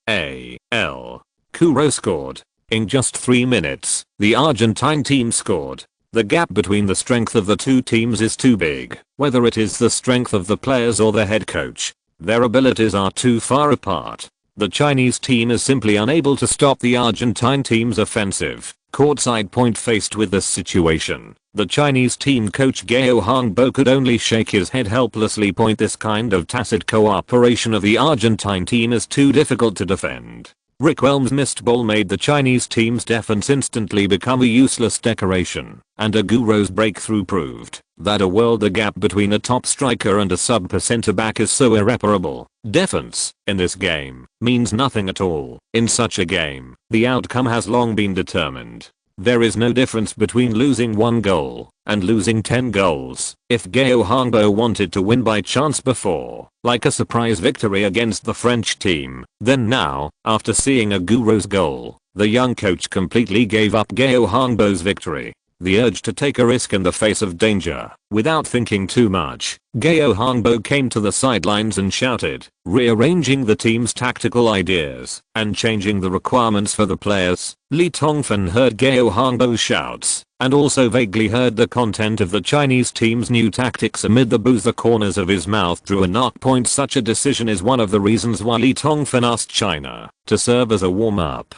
Agüero scored. In just 3 minutes, the Argentine team scored. The gap between the strength of the two teams is too big. Whether it is the strength of the players or the head coach, their abilities are too far apart. The Chinese team is simply unable to stop the Argentine team's offensive. Courtside. Faced with this situation, the Chinese team coach Gao Hongbo could only shake his head helplessly. This kind of tacit cooperation of the Argentine team is too difficult to defend. Riquelme's missed ball made the Chinese team's defense instantly become a useless decoration, and Agüero's breakthrough proved that a world gap between a top striker and a sub-center back is so irreparable. Defense, in this game, means nothing at all. In such a game, the outcome has long been determined. There is no difference between losing 1 goal and losing 10 goals. If Gao Hongbo wanted to win by chance before, like a surprise victory against the French team, then now, after seeing Agüero's goal, the young coach completely gave up Gao Hongbo's victory. The urge to take a risk in the face of danger, without thinking too much, Gao Hongbo came to the sidelines and shouted, rearranging the team's tactical ideas and changing the requirements for the players. Lee Tongfan heard Gao Hongbo's shouts and also vaguely heard the content of the Chinese team's new tactics amid the boos. The corners of his mouth drew a knock. Such a decision is one of the reasons why Lee Tongfan asked China to serve as a warm-up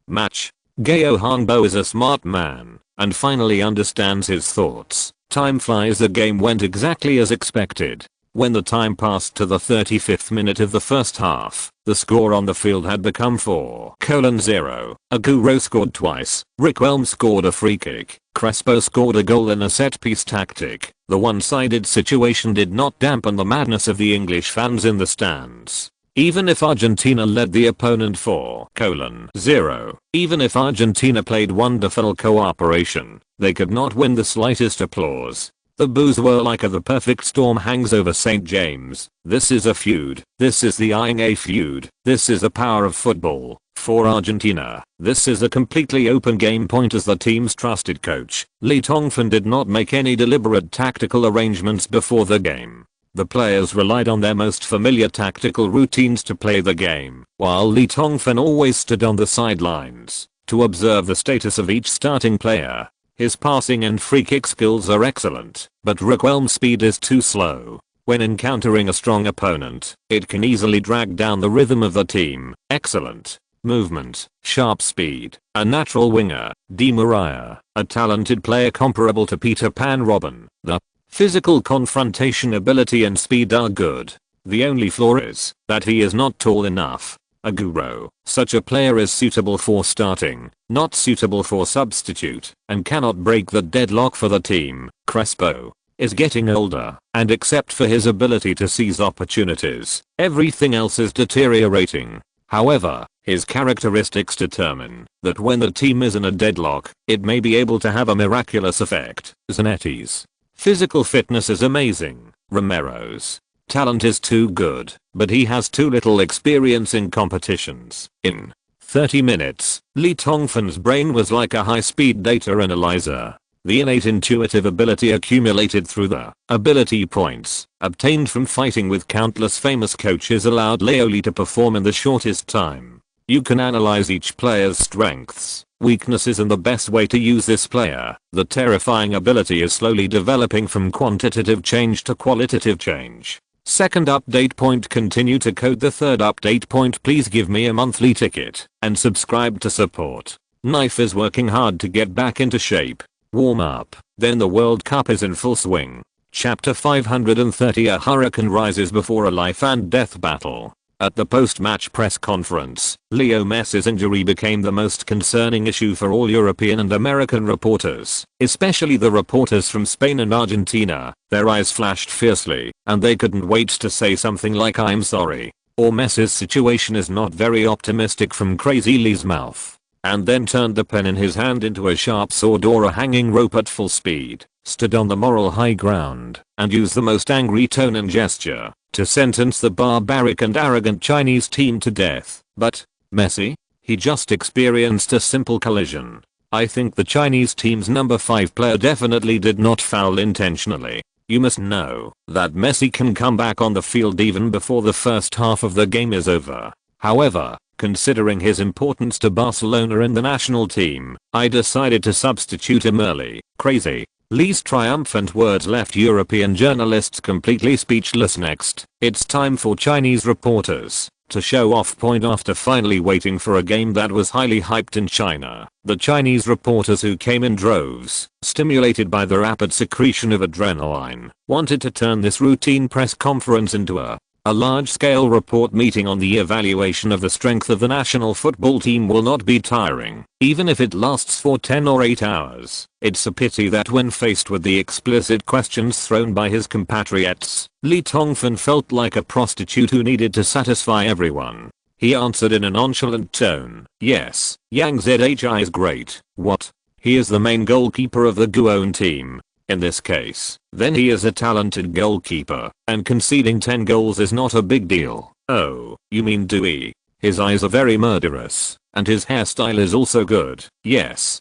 match. Gao Hongbo is a smart man and finally understands his thoughts. Time flies. The game went exactly as expected. When the time passed to the 35th minute of the first half, the score on the field had become 4:0. Agüero scored twice, Riquelme scored a free kick, Crespo scored a goal in a set-piece tactic. The one-sided situation did not dampen the madness of the English fans in the stands. Even if Argentina led the opponent 4:0, even if Argentina played wonderful cooperation, they could not win the slightest applause. The Bucero like the perfect storm hangs over St. James. This is a feud. This is the INA feud. This is the power of football. For Argentina, this is a completely open game point as the team's trusted coach, Lee Tongfan, did not make any deliberate tactical arrangements before the game. The players relied on their most familiar tactical routines to play the game, while Lee Tongfan always stood on the sidelines to observe the status of each starting player. His passing and free kick skills are excellent, but Requelm's speed is too slow. When encountering a strong opponent, it can easily drag down the rhythm of the team. Excellent movement, sharp speed, a natural winger. Di Maria, a talented player comparable to Peter Pan Robin. The physical confrontation ability and speed are good. The only flaw is that he is not tall enough. Bucero, such a player is suitable for starting, not suitable for substitute, and cannot break the deadlock for the team. Crespo is getting older, and except for his ability to seize opportunities, everything else is deteriorating. However, his characteristics determine that when the team is in a deadlock, it may be able to have a miraculous effect. Zanetti's physical fitness is amazing. Romero's talent is too good, but he has too little experience in competitions. In 30 minutes, Lee Tongfan's brain was like a high-speed data analyzer. The innate intuitive ability accumulated through the ability points obtained from fighting with countless famous coaches allowed Leoli to perform in the shortest time. You can analyze each player's strengths, weaknesses, and the best way to use this player. The terrifying ability is slowly developing from quantitative change to qualitative change. Second update point, continue to code. The third update point, please give me a monthly ticket and subscribe to support. Knife is working hard to get back into shape. Warm up, then the World Cup is in full swing. Chapter 530, a hurricane rises before a life and death battle. At the post-match press conference, Leo Messi's injury became the most concerning issue for all European and American reporters, especially the reporters from Spain and Argentina. Their eyes flashed fiercely, and they couldn't wait to say something like "I'm sorry," or "Messi's situation is not very optimistic" from Crazy Lee's mouth, and then turned the pen in his hand into a sharp sword or a hanging rope at full speed, stood on the moral high ground, and used the most angry tone and gesture to sentence the barbaric and arrogant Chinese team to death. But Messi? He just experienced a simple collision. I think the Chinese team's number 5 player definitely did not foul intentionally. You must know that Messi can come back on the field even before the first half of the game is over. However, considering his importance to Barcelona and the national team, I decided to substitute him early. Crazy Lee's triumphant words left European journalists completely speechless. Next, it's time for Chinese reporters to show off point. After finally waiting for a game that was highly hyped in China, the Chinese reporters, who came in droves, stimulated by the rapid secretion of adrenaline, wanted to turn this routine press conference into a large-scale report meeting on the evaluation of the strength of the national football team. Will not be tiring, even if it lasts for 10 or 8 hours. It's a pity that when faced with the explicit questions thrown by his compatriots, Lee Tongfan felt like a prostitute who needed to satisfy everyone. He answered in a nonchalant tone, "Yes, Yang Zhi is great." What? He is the main goalkeeper of the Guoan team. In this case, then he is a talented goalkeeper, and conceding 10 goals is not a big deal. Oh, you mean Dewey? His eyes are very murderous, and his hairstyle is also good. Yes,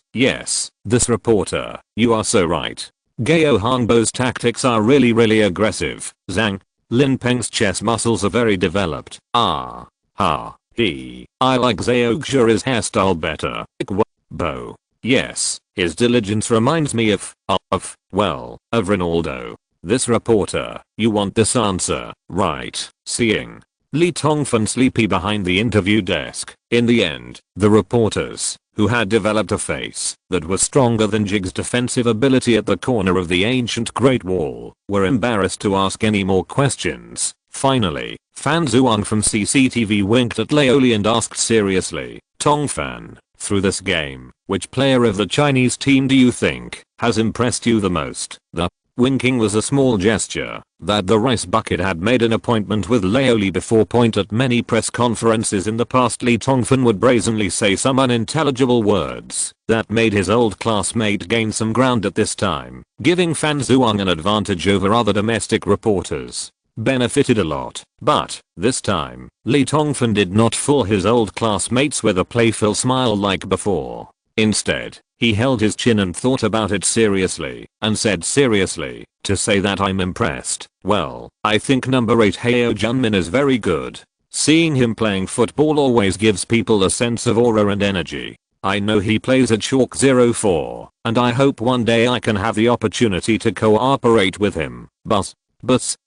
this reporter, you are so right. Gao Hangbo's tactics are really aggressive. Zhang Lin Peng's chest muscles are very developed. I like Zhao Guo's hairstyle better. Bo. Yes, his diligence reminds me of Ronaldo. This reporter, you want this answer, right? Seeing Lee Tongfan sleepy behind the interview desk, in the end, the reporters, who had developed a face that was stronger than Jig's defensive ability at the corner of the ancient Great Wall, were embarrassed to ask any more questions. Finally, Fan Zhuang from CCTV winked at Leoli and asked seriously, "Tongfan, through this game, which player of the Chinese team do you think has impressed you the most?" The Winking was a small gesture that the rice bucket had made an appointment with Laoli before. At many press conferences in the past, Lee Tongfan would brazenly say some unintelligible words that made his old classmate gain some ground at this time, giving Fan Zhuang an advantage over other domestic reporters. Benefited a lot, but this time, Lee Tongfan did not fool his old classmates with a playful smile like before. Instead, he held his chin and thought about it seriously, and said seriously, to say that I'm impressed, well, I think number 8 Heo Junmin is very good. Seeing him playing football always gives people a sense of aura and energy. I know he plays at Schalke 04, and I hope one day I can have the opportunity to cooperate with him. But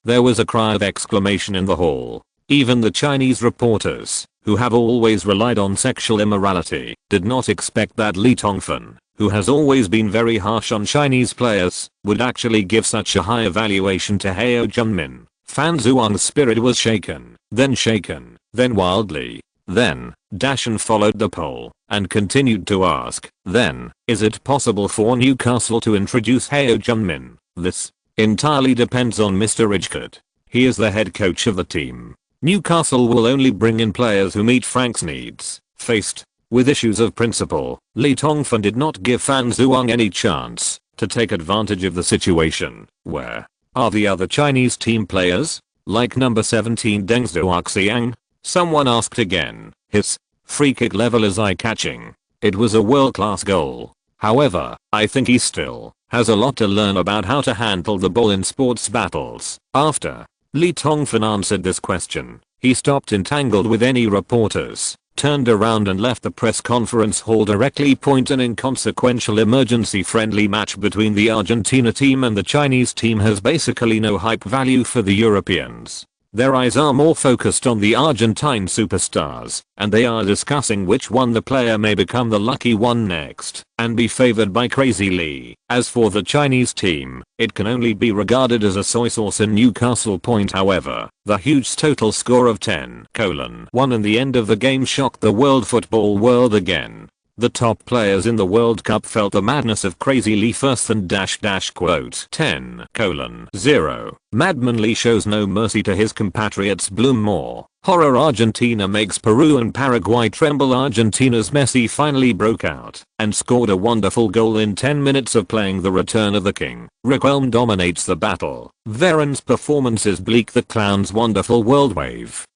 there was a cry of exclamation in the hall. Even the Chinese reporters, who have always relied on sexual immorality, did not expect that Lee Tongfan, who has always been very harsh on Chinese players, would actually give such a high evaluation to Heo Junmin. Fan Zhuang's spirit was shaken, then wildly. Then, Dashan followed the poll, and continued to ask, then, is it possible for Newcastle to introduce Heo Junmin? This entirely depends on Mr. Ridgecott. He is the head coach of the team. Newcastle will only bring in players who meet Frank's needs. Faced with issues of principle, Lee Tongfan did not give Fan Zhuang any chance to take advantage of the situation. Where are the other Chinese team players? Like number 17 Deng Zhuoxiang? Someone asked again. His free kick level is eye-catching. It was a world-class goal. However, I think he still has a lot to learn about how to handle the ball in sports battles. After Lee Tongfan answered this question, he stopped entangled with any reporters, turned around and left the press conference hall directly. An inconsequential emergency-friendly match between the Argentina team and the Chinese team has basically no hype value for the Europeans. Their eyes are more focused on the Argentine superstars, and they are discussing which one the player may become the lucky one next, and be favored by Crazy Lee. As for the Chinese team, it can only be regarded as a soy sauce in Newcastle. However, the huge total score of 10-1 in the end of the game shocked the world football world again. The top players in the World Cup felt the madness of Crazy Lee first and quote 10:0. Madman Lee shows no mercy to his compatriots. Bloom more. Horror. Argentina makes Peru and Paraguay tremble. Argentina's Messi finally broke out and scored a wonderful goal in 10 minutes of playing the return of the king. Riquelme dominates the battle. Varane's performance is bleak. The clown's wonderful world wave.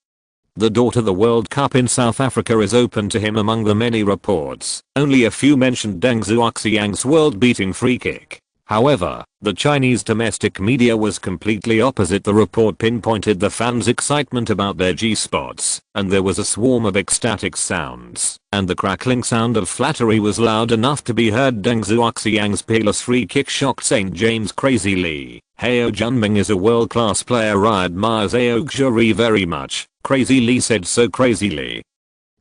The door to the World Cup in South Africa is open to him. Among the many reports, only a few mentioned Deng Zhuoxiang's world-beating free kick. However, the Chinese domestic media was completely opposite. The report pinpointed the fans' excitement about their G-spots, and there was a swarm of ecstatic sounds, and the crackling sound of flattery was loud enough to be heard. Deng Zhuoxiang's peerless free kick shocked St. James. Crazy Lee. Heo Junmin is a world-class player. I admire Heo Junmin very much. Crazy Lee said so. Crazy Lee.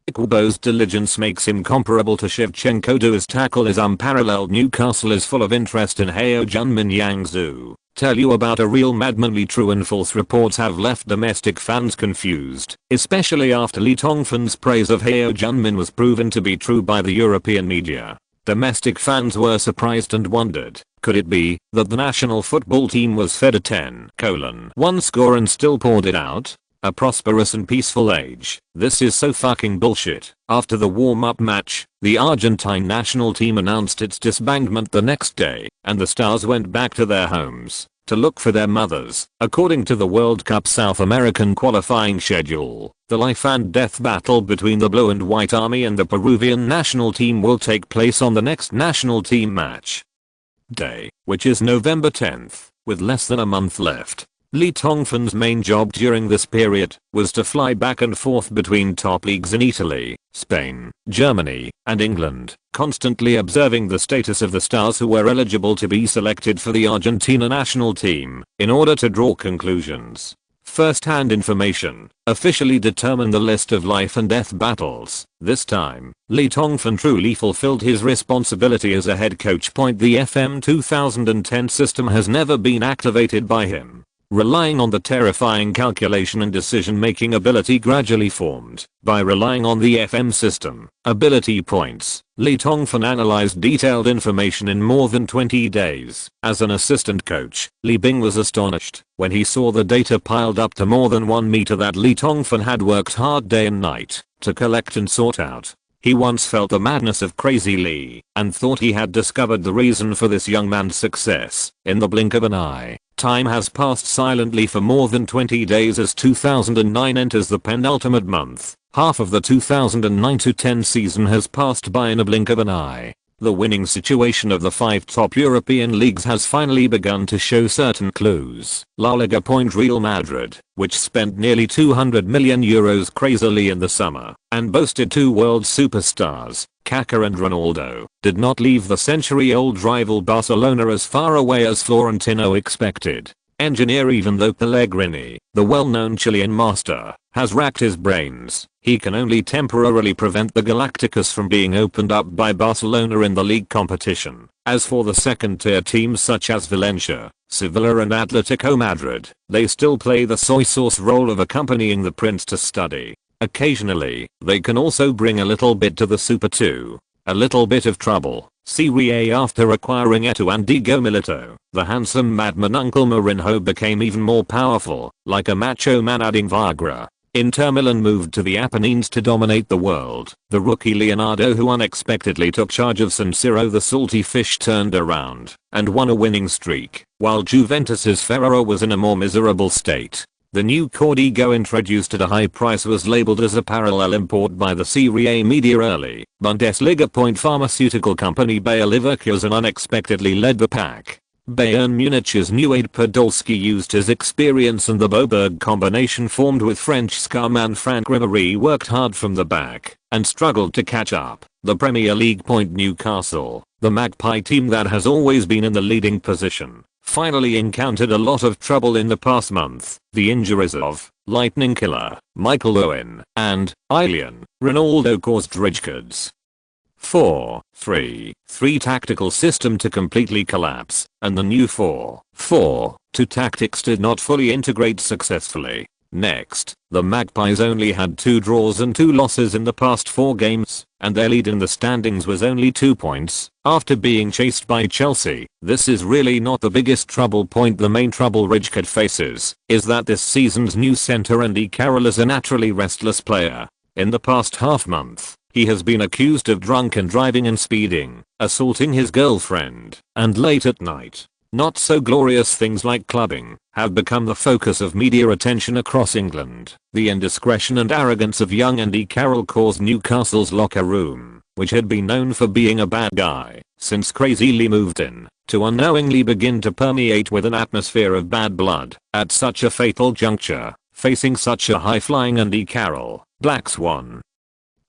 Iqbal's diligence makes him comparable to Shevchenko. His tackle is unparalleled. Newcastle is full of interest in Heo Junmin. Yang Zhu. Tell you about a real madman. Lee. True and false reports have left domestic fans confused, especially after Lee Tongfan's praise of Heo Junmin was proven to be true by the European media. Domestic fans were surprised and wondered, could it be that the national football team was fed a 10:1 score and still poured it out? A prosperous and peaceful age. This is so fucking bullshit. After the warm-up match, the Argentine national team announced its disbandment the next day, and the stars went back to their homes to look for their mothers. According to the World Cup South American qualifying schedule, the life and death battle between the Blue and White Army and the Peruvian national team will take place on the next national team match day, which is November 10th, with less than a month left. Lee Tongfan's main job during this period was to fly back and forth between top leagues in Italy, Spain, Germany, and England, constantly observing the status of the stars who were eligible to be selected for the Argentina national team, in order to draw conclusions. First-hand information officially determined the list of life and death battles. This time, Lee Tongfan truly fulfilled his responsibility as a head coach. The FM 2010 system has never been activated by him. relying on the terrifying calculation and decision-making ability gradually formed by relying on the FM system. Ability points. Lee Tongfan analyzed detailed information in more than 20 days. As an assistant coach, Li Bing was astonished when he saw the data piled up to more than 1 meter that Lee Tongfan had worked hard day and night to collect and sort out. He once felt the madness of Crazy Lee and thought he had discovered the reason for this young man's success in the blink of an eye. Time has passed silently for more than 20 days as 2009 enters the penultimate month. Half of the 2009-10 season has passed by in a blink of an eye. The winning situation of the 5 top European leagues has finally begun to show certain clues. La Liga point Real Madrid, which spent nearly €200 million crazily in the summer and boasted 2 world superstars, Kaká and Ronaldo, did not leave the century-old rival Barcelona as far away as Florentino expected. Engineer even though Pellegrini, the well-known Chilean master, has racked his brains, he can only temporarily prevent the Galacticos from being opened up by Barcelona in the league competition. As for the second-tier teams such as Valencia, Sevilla and Atletico Madrid, they still play the soy sauce role of accompanying the prince to study. Occasionally, they can also bring a little bit to the Super 2. A little bit of trouble. Serie A after acquiring Eto'o and Diego Milito, the handsome madman Uncle Mourinho became even more powerful, like a macho man adding Viagra. Inter Milan moved to the Apennines to dominate the world. The rookie Leonardo, who unexpectedly took charge of San Siro, the salty fish, turned around and won a winning streak, while Juventus's Ferrero was in a more miserable state. The new Cordigo introduced at a high price was labeled as a parallel import by the Serie A media early. Bundesliga point pharmaceutical company Bayer Leverkusen unexpectedly led the pack. Bayern Munich's new aide Podolski used his experience, and the Boberg combination formed with French scarman Franck Ribéry worked hard from the back and struggled to catch up. The Premier League point Newcastle, the Magpie team that has always been in the leading position, finally encountered a lot of trouble in the past month. The injuries of Lightning Killer, Michael Owen, and Ilian Ronaldo caused Rijkaard's 4-3-3 tactical system to completely collapse, and the new 4-4-2 tactics did not fully integrate successfully. Next, the Magpies only had 2 draws and 2 losses in the past 4 games, and their lead in the standings was only 2 points, after being chased by Chelsea. This is really not the biggest trouble point. The main trouble Rijkaard faces is that this season's new centre Andy Carroll is a naturally restless player. In the past half month, he has been accused of drunken driving and speeding, assaulting his girlfriend, and late at night. Not so glorious things like clubbing have become the focus of media attention across England. The indiscretion and arrogance of young Andy Carroll caused Newcastle's locker room, which had been known for being a bad guy since Crazy Lee moved in, to unknowingly begin to permeate with an atmosphere of bad blood. At such a fatal juncture, facing such a high-flying Andy Carroll, Black Swan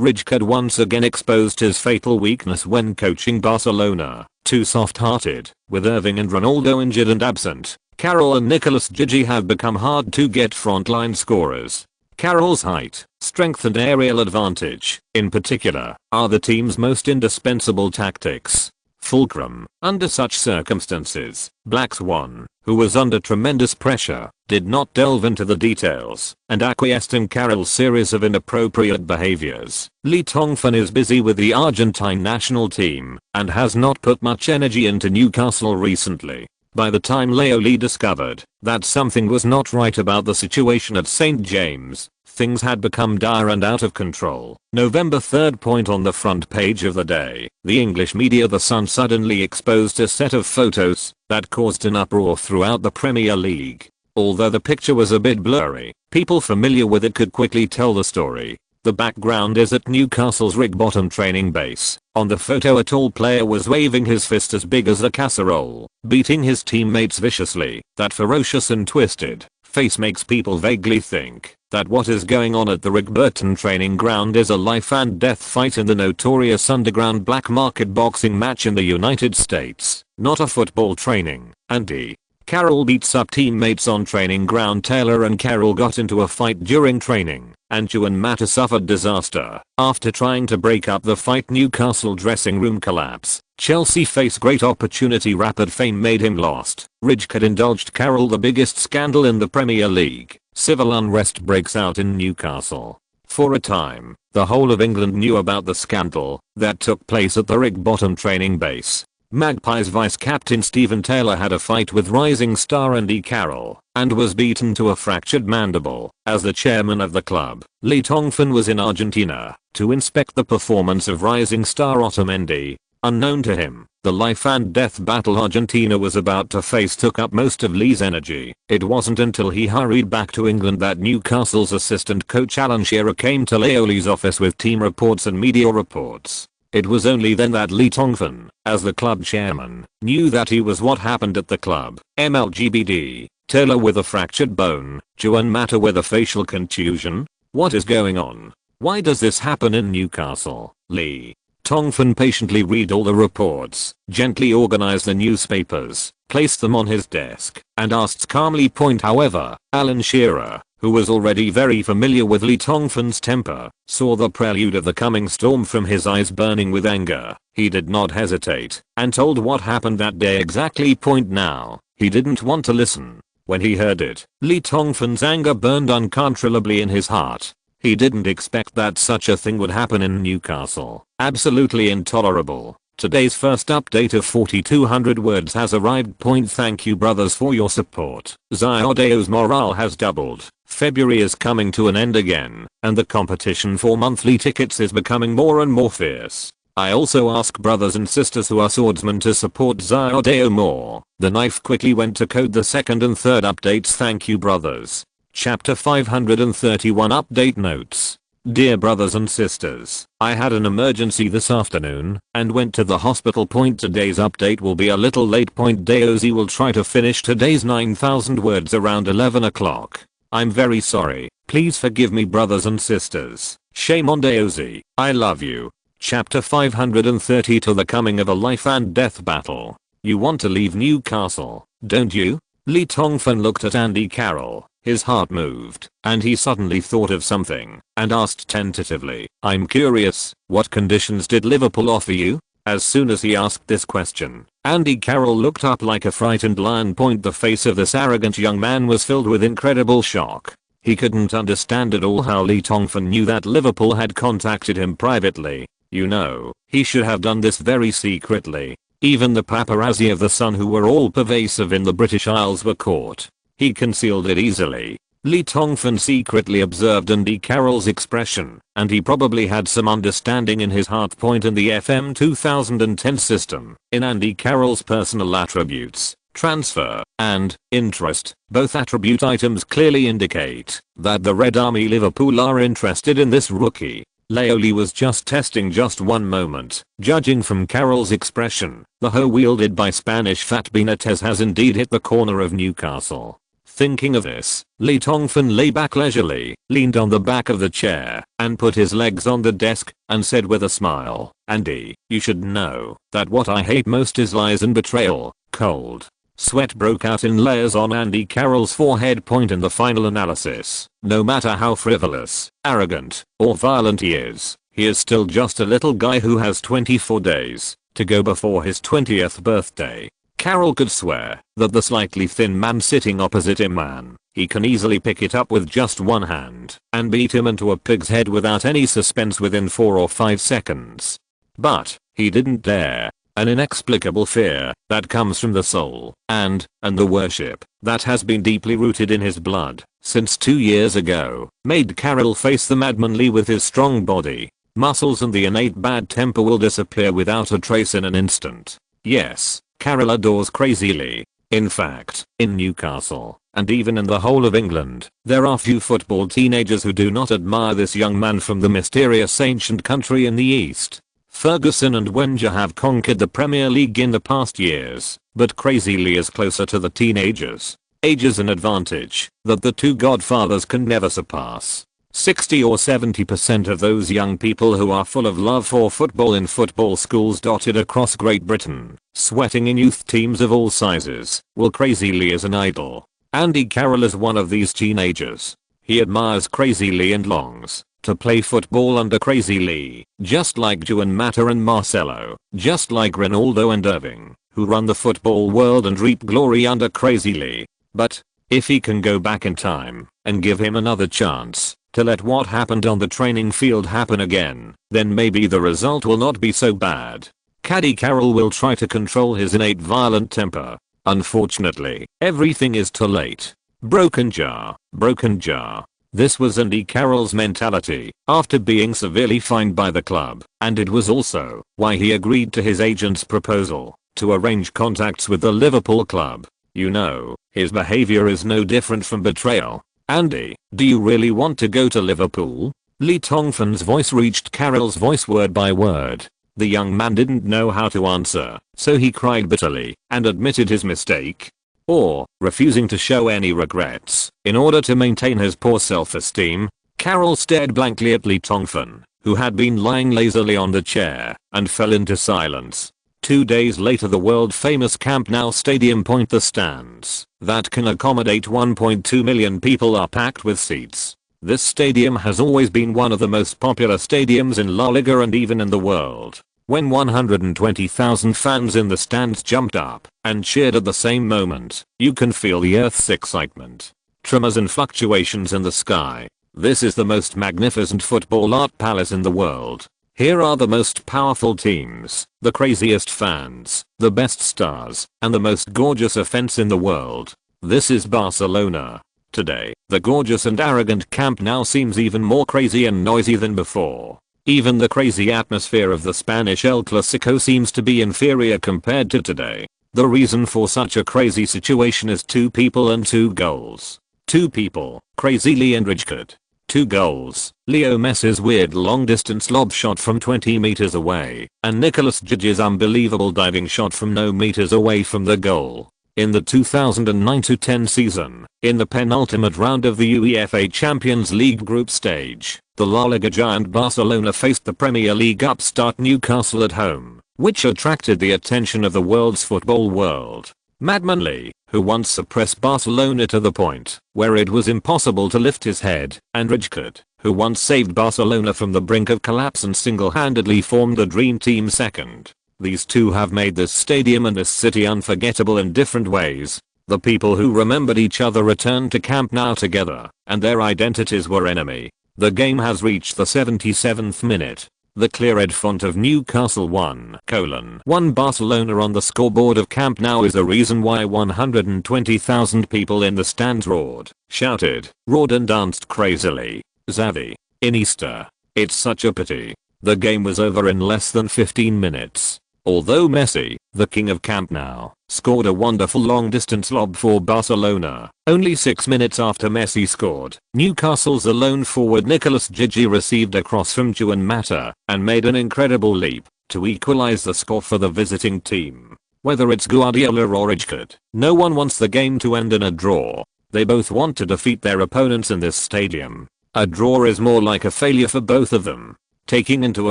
Rijkaard once again exposed his fatal weakness when coaching Barcelona. Too soft-hearted, with Irving and Ronaldo injured and absent, Carroll and Nicolas Gigi have become hard to get frontline scorers. Carroll's height, strength and aerial advantage, in particular, are the team's most indispensable tactics. Fulcrum. Under such circumstances, Black Swan, who was under tremendous pressure, did not delve into the details and acquiesced in Carroll's series of inappropriate behaviors. Lee Tongfan is busy with the Argentine national team and has not put much energy into Newcastle recently. By the time Leo Lee discovered that something was not right about the situation at St. James, things had become dire and out of control. November 3rd point on the front page of the day, the English media The Sun suddenly exposed a set of photos that caused an uproar throughout the Premier League. Although the picture was a bit blurry, people familiar with it could quickly tell the story. The background is at Newcastle's Rigbottom training base. On the photo, a tall player was waving his fist as big as a casserole, beating his teammates viciously. That ferocious and twisted face makes people vaguely think that what is going on at the Rigbottom training ground is a life and death fight in the notorious underground black market boxing match in the United States, not a football training. Andy Carroll beats up teammates on training ground. Taylor and Carroll got into a fight during training, and Juan Mata suffered disaster. After trying to break up the fight, Newcastle dressing room collapse. Chelsea face great opportunity. Rapid fame made him lost. Ridgecott indulged Carroll. The biggest scandal in the Premier League. Civil unrest breaks out in Newcastle. For a time, the whole of England knew about the scandal that took place at the Rigbottom training base. Magpies vice-captain Stephen Taylor had a fight with rising star Andy Carroll and was beaten to a fractured mandible. As the chairman of the club, Lee Tongfan was in Argentina to inspect the performance of rising star Otamendi. Unknown to him, the life and death battle Argentina was about to face took up most of Lee's energy. It wasn't until he hurried back to England that Newcastle's assistant coach Alan Shearer came to Leoli's office with team reports and media reports. It was only then that Lee Tongfan, as the club chairman, knew that he was what happened at the club. MLGBD, Taylor with a fractured bone, Juan Mata with a facial contusion. What is going on? Why does this happen in Newcastle? Lee Tongfan patiently read all the reports, gently organized the newspapers, placed them on his desk, and asked calmly. However, Alan Shearer, who was already very familiar with Lee Tongfan's temper, saw the prelude of the coming storm from his eyes burning with anger. He did not hesitate, and told what happened that day exactly. Now, he didn't want to listen. When he heard it, Lee Tongfan's anger burned uncontrollably in his heart. He didn't expect that such a thing would happen in Newcastle. Absolutely intolerable. Today's first update of 4200 words has arrived. Thank you brothers for your support. Ziodeo's morale has doubled. February is coming to an end again, and the competition for monthly tickets is becoming more and more fierce. I also ask brothers and sisters who are swordsmen to support Ziodeo more. The knife quickly went to code the second and third updates. Thank you brothers. Chapter 531 Update Notes. Dear brothers and sisters, I had an emergency this afternoon and went to the hospital. Today's update will be a little late. Daozi will try to finish today's 9000 words around 11 o'clock. I'm very sorry. Please forgive me brothers and sisters. Shame on Daozi. I love you. Chapter 530 To the coming of a life and death battle. You want to leave Newcastle, don't you? Lee Tongfan looked at Andy Carroll. His heart moved, and he suddenly thought of something, and asked tentatively, I'm curious, what conditions did Liverpool offer you? As soon as he asked this question, Andy Carroll looked up like a frightened lion. The face of this arrogant young man was filled with incredible shock. He couldn't understand at all how Lee Tongfan knew that Liverpool had contacted him privately. You know, he should have done this very secretly. Even the paparazzi of the Sun, who were all pervasive in the British Isles, were caught. He concealed it easily. Lee Tongfan secretly observed Andy Carroll's expression, and he probably had some understanding in his heart. In the FM 2010 system, in Andy Carroll's personal attributes, transfer, and interest, both attribute items clearly indicate that the Red Army Liverpool are interested in this rookie. Leoli was just testing. Just one moment. Judging from Carroll's expression, the hoe wielded by Spanish Fat Benitez has indeed hit the corner of Newcastle. Thinking of this, Lee Tongfan lay back leisurely, leaned on the back of the chair, and put his legs on the desk, and said with a smile, Andy, you should know that what I hate most is lies and betrayal. Cold sweat broke out in layers on Andy Carroll's forehead. In the final analysis, no matter how frivolous, arrogant, or violent he is still just a little guy who has 24 days to go before his 20th birthday. Carroll could swear that the slightly thin man sitting opposite him, he can easily pick it up with just one hand and beat him into a pig's head without any suspense within 4 or 5 seconds. But he didn't dare. An inexplicable fear that comes from the soul and the worship that has been deeply rooted in his blood since 2 years ago made Carroll face the madman Lee with his strong body, muscles, and the innate bad temper will disappear without a trace in an instant. Yes, Carroll adores Crazy Lee. In fact, in Newcastle, and even in the whole of England, there are few football teenagers who do not admire this young man from the mysterious ancient country in the east. Ferguson and Wenger have conquered the Premier League in the past years, but Crazy Lee is closer to the teenagers. Age is an advantage that the two godfathers can never surpass. 60 or 70% of those young people who are full of love for football in football schools dotted across Great Britain, sweating in youth teams of all sizes, will Crazy Lee as an idol. Andy Carroll is one of these teenagers. He admires Crazy Lee and longs to play football under Crazy Lee, just like Juan Mata and Marcelo, just like Ronaldo and Irving, who run the football world and reap glory under Crazy Lee. But if he can go back in time and give him another chance to let what happened on the training field happen again, then maybe the result will not be so bad. Caddy Carroll will try to control his innate violent temper. Unfortunately, everything is too late. Broken jar, broken jar. This was Andy Carroll's mentality after being severely fined by the club, and it was also why he agreed to his agent's proposal to arrange contacts with the Liverpool club. You know, his behavior is no different from betrayal. Andy, do you really want to go to Liverpool? Lee Tongfan's voice reached Carroll's voice word by word. The young man didn't know how to answer, so he cried bitterly and admitted his mistake. Or, refusing to show any regrets, in order to maintain his poor self-esteem, Carroll stared blankly at Lee Tongfan, who had been lying lazily on the chair, and fell into silence. 2 days later, the world-famous Camp Nou Stadium the stands that can accommodate 1.2 million people are packed with seats. This stadium has always been one of the most popular stadiums in La Liga and even in the world. When 120,000 fans in the stands jumped up and cheered at the same moment, you can feel the earth's excitement, tremors and fluctuations in the sky. This is the most magnificent football art palace in the world. Here are the most powerful teams, the craziest fans, the best stars, and the most gorgeous offense in the world. This is Barcelona. Today, the gorgeous and arrogant Camp Nou seems even more crazy and noisy than before. Even the crazy atmosphere of the Spanish El Clasico seems to be inferior compared to today. The reason for such a crazy situation is 2 people and 2 goals. 2 people, Crazy Lee and Rijkaard. 2 goals, Leo Messi's weird long-distance lob shot from 20 meters away, and Nicolas Jagi's unbelievable diving shot from no meters away from the goal. In the 2009-10 season, in the penultimate round of the UEFA Champions League group stage, the La Liga giant Barcelona faced the Premier League upstart Newcastle at home, which attracted the attention of the world's football world. Madman Lee, who once suppressed Barcelona to the point where it was impossible to lift his head, and Rijkaard, who once saved Barcelona from the brink of collapse and single-handedly formed the Dream Team second. These 2 have made this stadium and this city unforgettable in different ways. The people who remembered each other returned to Camp Nou together, and their identities were enemy. The game has reached the 77th minute. The clear red font of Newcastle 1:1 Barcelona on the scoreboard of Camp Nou is the reason why 120,000 people in the stands roared, shouted, roared and danced crazily. Xavi, Iniesta. It's such a pity. The game was over in less than 15 minutes. Although Messi, the king of Camp Nou, scored a wonderful long-distance lob for Barcelona, only 6 minutes after Messi scored, Newcastle's lone forward Nicolas Jagi received a cross from Juan Mata and made an incredible leap to equalize the score for the visiting team. Whether it's Guardiola or Rijkaard, no one wants the game to end in a draw. They both want to defeat their opponents in this stadium. A draw is more like a failure for both of them. Taking into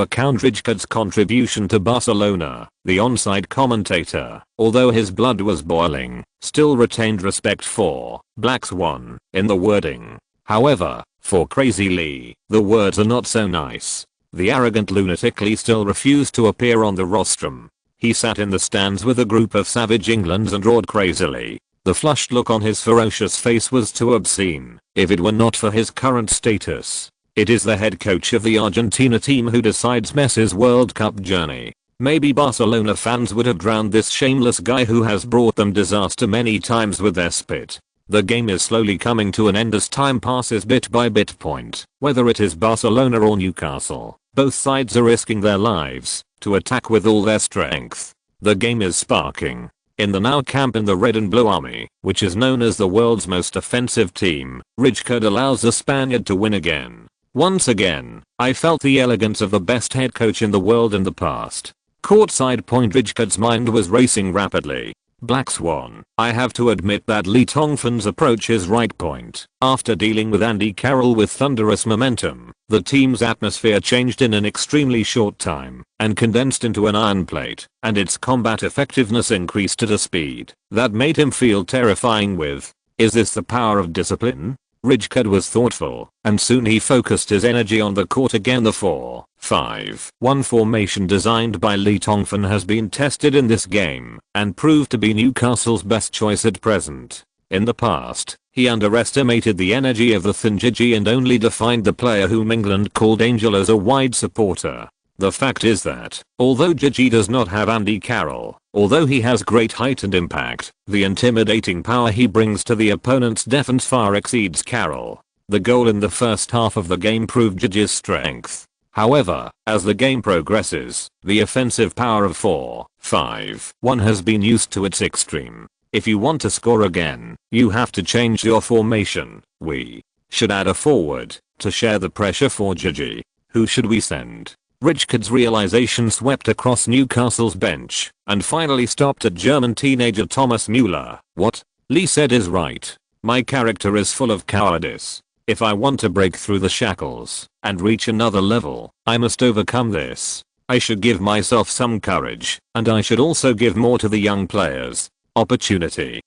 account Rijkaard's contribution to Barcelona, the onside commentator, although his blood was boiling, still retained respect for Black Swan in the wording. However, for Crazy Lee, the words are not so nice. The arrogant lunatic Lee still refused to appear on the rostrum. He sat in the stands with a group of savage Englands and roared crazily. The flushed look on his ferocious face was too obscene, if it were not for his current status. It is the head coach of the Argentina team who decides Messi's World Cup journey. Maybe Barcelona fans would have drowned this shameless guy who has brought them disaster many times with their spit. The game is slowly coming to an end as time passes bit by bit point. Whether it is Barcelona or Newcastle, both sides are risking their lives to attack with all their strength. The game is sparking. In the Nou camp in the Red and Blue Army, which is known as the world's most offensive team, Rijkaard allows the Spaniard to win again. Once again, I felt the elegance of the best head coach in the world in the past. Courtside point Rijkaard's mind was racing rapidly. Black Swan. I have to admit that Lee Tongfan's approach is right point. After dealing with Andy Carroll with thunderous momentum, the team's atmosphere changed in an extremely short time and condensed into an iron plate, and its combat effectiveness increased at a speed that made him feel terrifying with. Is this the power of discipline? Rijkaard was thoughtful, and soon he focused his energy on the court again. The 4-5-1 formation designed by Lee Tongfan has been tested in this game, and proved to be Newcastle's best choice at present. In the past, he underestimated the energy of the thin Gigi and only defined the player whom England called Angel as a wide supporter. The fact is that, although Gigi does not have Andy Carroll, although he has great height and impact, the intimidating power he brings to the opponent's defense far exceeds Carroll. The goal in the first half of the game proved Gigi's strength. However, as the game progresses, the offensive power of 4-5-1 has been used to its extreme. If you want to score again, you have to change your formation. We should add a forward to share the pressure for Gigi. Who should we send? Rijkaard's realization swept across Newcastle's bench and finally stopped at German teenager Thomas Müller. What Lee said is right. My character is full of cowardice. If I want to break through the shackles and reach another level, I must overcome this. I should give myself some courage, and I should also give more to the young players. Opportunity.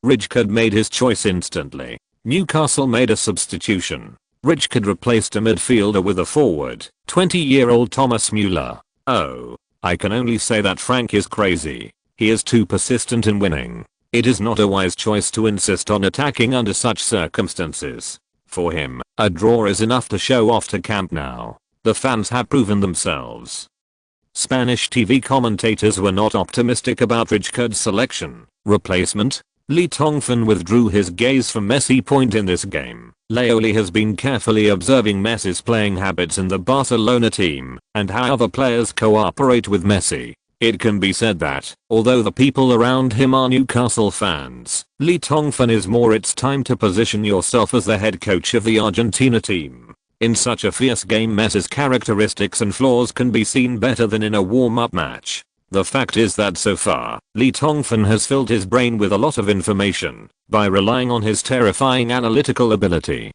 Rijkaard made his choice instantly. Newcastle made a substitution. Rijkaard replaced a midfielder with a forward, 20-year-old Thomas Müller. Oh, I can only say that Frank is crazy. He is too persistent in winning. It is not a wise choice to insist on attacking under such circumstances. For him, a draw is enough to show off to Camp Nou. The fans have proven themselves. Spanish TV commentators were not optimistic about Rijkaard's selection. Replacement? Lee Tongfan withdrew his gaze from Messi point in this game. Leoli has been carefully observing Messi's playing habits in the Barcelona team and how other players cooperate with Messi. It can be said that, although the people around him are Newcastle fans, Lee Tongfan is more. It's time to position yourself as the head coach of the Argentina team. In such a fierce game, Messi's characteristics and flaws can be seen better than in a warm-up match. The fact is that so far, Lee Tongfan has filled his brain with a lot of information by relying on his terrifying analytical ability!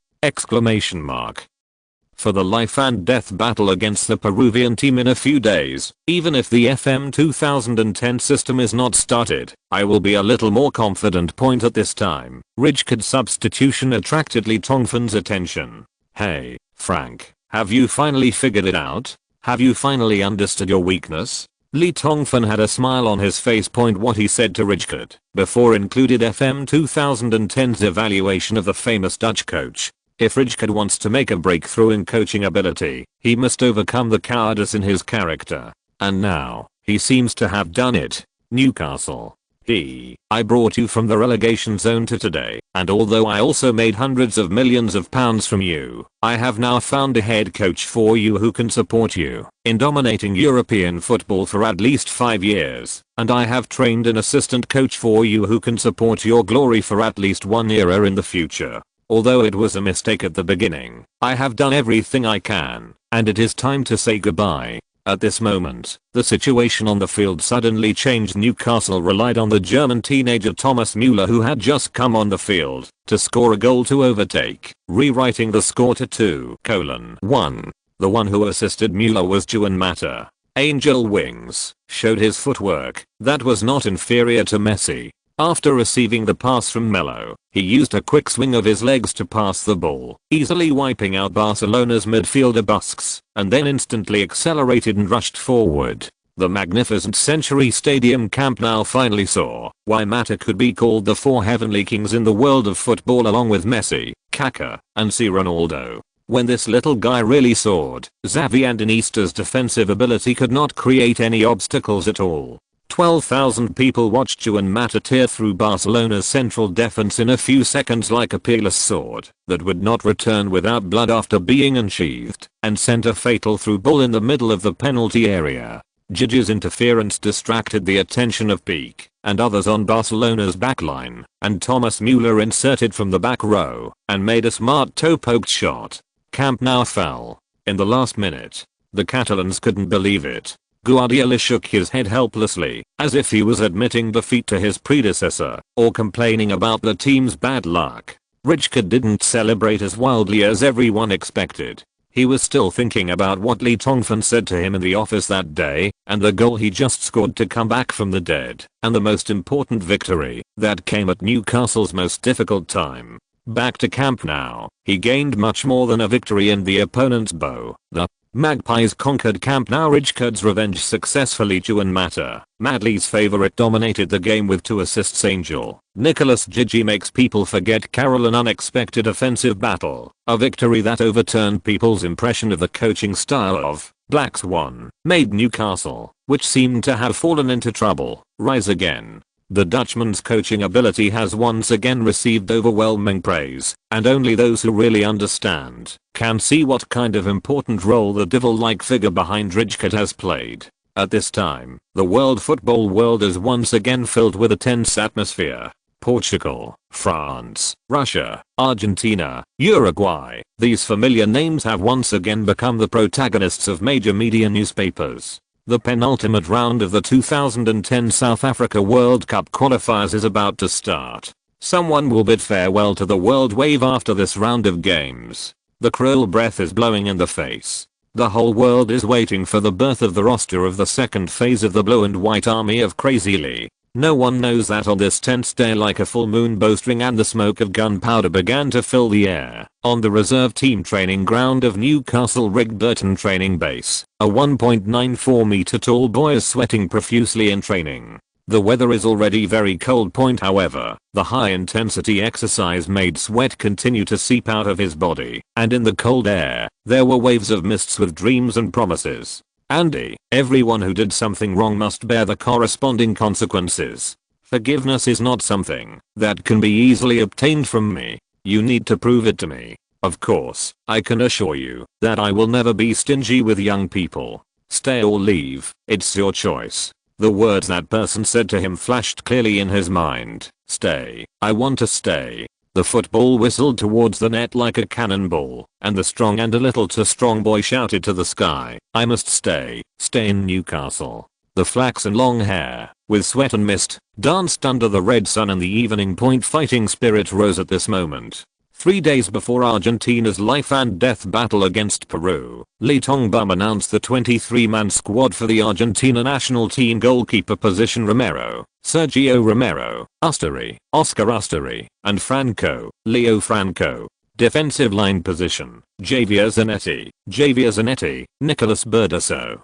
For the life and death battle against the Peruvian team in a few days, even if the FM 2010 system is not started, I will be a little more confident. Point at this time, Rijkaard's substitution attracted Lee Tongfan's attention. Hey, Frank, have you finally figured it out? Have you finally understood your weakness? Lee Tongfan had a smile on his face. What he said to Rijkaard before included FM 2010's evaluation of the famous Dutch coach. If Rijkaard wants to make a breakthrough in coaching ability, he must overcome the cowardice in his character. And now, he seems to have done it. Newcastle. I brought you from the relegation zone to today, and although I also made hundreds of millions of pounds from you, I have now found a head coach for you who can support you in dominating European football for at least 5 years, and I have trained an assistant coach for you who can support your glory for at least 1 era in the future. Although it was a mistake at the beginning, I have done everything I can, and it is time to say goodbye. At this moment, the situation on the field suddenly changed. Newcastle relied on the German teenager Thomas Müller, who had just come on the field, to score a goal to overtake, rewriting the score to 2-1. The one who assisted Müller was Juan Mata. Angel Wings showed his footwork that was not inferior to Messi. After receiving the pass from Melo, he used a quick swing of his legs to pass the ball, easily wiping out Barcelona's midfielder Busquets, and then instantly accelerated and rushed forward. The magnificent Century Stadium Camp Nou finally saw why Mata could be called the 4 heavenly kings in the world of football, along with Messi, Kaká, and C. Ronaldo. When this little guy really soared, Xavi and Iniesta's defensive ability could not create any obstacles at all. 12,000 people watched Juan Mata tear through Barcelona's central defense in a few seconds like a peerless sword that would not return without blood after being unsheathed, and sent a fatal through ball in the middle of the penalty area. Gigi's interference distracted the attention of Pique and others on Barcelona's backline, and Thomas Müller inserted from the back row and made a smart toe-poked shot. Camp Nou fell. In the last minute, the Catalans couldn't believe it. Guardiola shook his head helplessly, as if he was admitting defeat to his predecessor, or complaining about the team's bad luck. Rijkaard didn't celebrate as wildly as everyone expected. He was still thinking about what Lee Tongfan said to him in the office that day, and the goal he just scored to come back from the dead, and the most important victory that came at Newcastle's most difficult time. Back to camp now, he gained much more than a victory in the opponent's bow. The Magpies conquered Camp Nou. Rijkaard's revenge successfully didn't matter. Madley's favorite dominated the game with 2 assists. Angel Nicholas Gigi makes people forget Carroll. An unexpected offensive battle. A victory that overturned people's impression of the coaching style of Black Swan. Made Newcastle, which seemed to have fallen into trouble, rise again. The Dutchman's coaching ability has once again received overwhelming praise, and only those who really understand can see what kind of important role the devil-like figure behind Rijkaard has played. At this time, the world football world is once again filled with a tense atmosphere. Portugal, France, Russia, Argentina, Uruguay, these familiar names have once again become the protagonists of major media newspapers. The penultimate round of the 2010 South Africa World Cup qualifiers is about to start. Someone will bid farewell to the world wave after this round of games. The cruel breath is blowing in the face. The whole world is waiting for the birth of the roster of the second phase of the blue and white army of Crazy Lee. No one knows that on this tense day, like a full moon bowstring and the smoke of gunpowder began to fill the air, on the reserve team training ground of Newcastle Rigburton Training Base, a 1.94 meter tall boy is sweating profusely in training. The weather is already very cold. However, the high intensity exercise made sweat continue to seep out of his body, and in the cold air, there were waves of mists with dreams and promises. Andy, everyone who did something wrong must bear the corresponding consequences. Forgiveness is not something that can be easily obtained from me. You need to prove it to me. Of course, I can assure you that I will never be stingy with young people. Stay or leave, it's your choice. The words that person said to him flashed clearly in his mind. Stay, I want to stay. The football whistled towards the net like a cannonball, and the strong and a little too strong boy shouted to the sky, I must stay, stay in Newcastle. The flaxen long hair, with sweat and mist, danced under the red sun, and the evening point fighting spirit rose at this moment. 3 days before Argentina's life and death battle against Peru, Lee Tongfan announced the 23-man squad for the Argentina national team. Goalkeeper position: Romero, Sergio Romero, Usturi, Oscar Usturi, and Franco, Leo Franco. Defensive line position: Javier Zanetti, Nicolas Burdisso,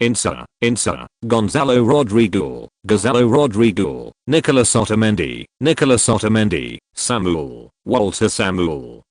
Insa, Gonzalo Rodrigo, Nicolas Otamendi, Samuel, Walter Samuel.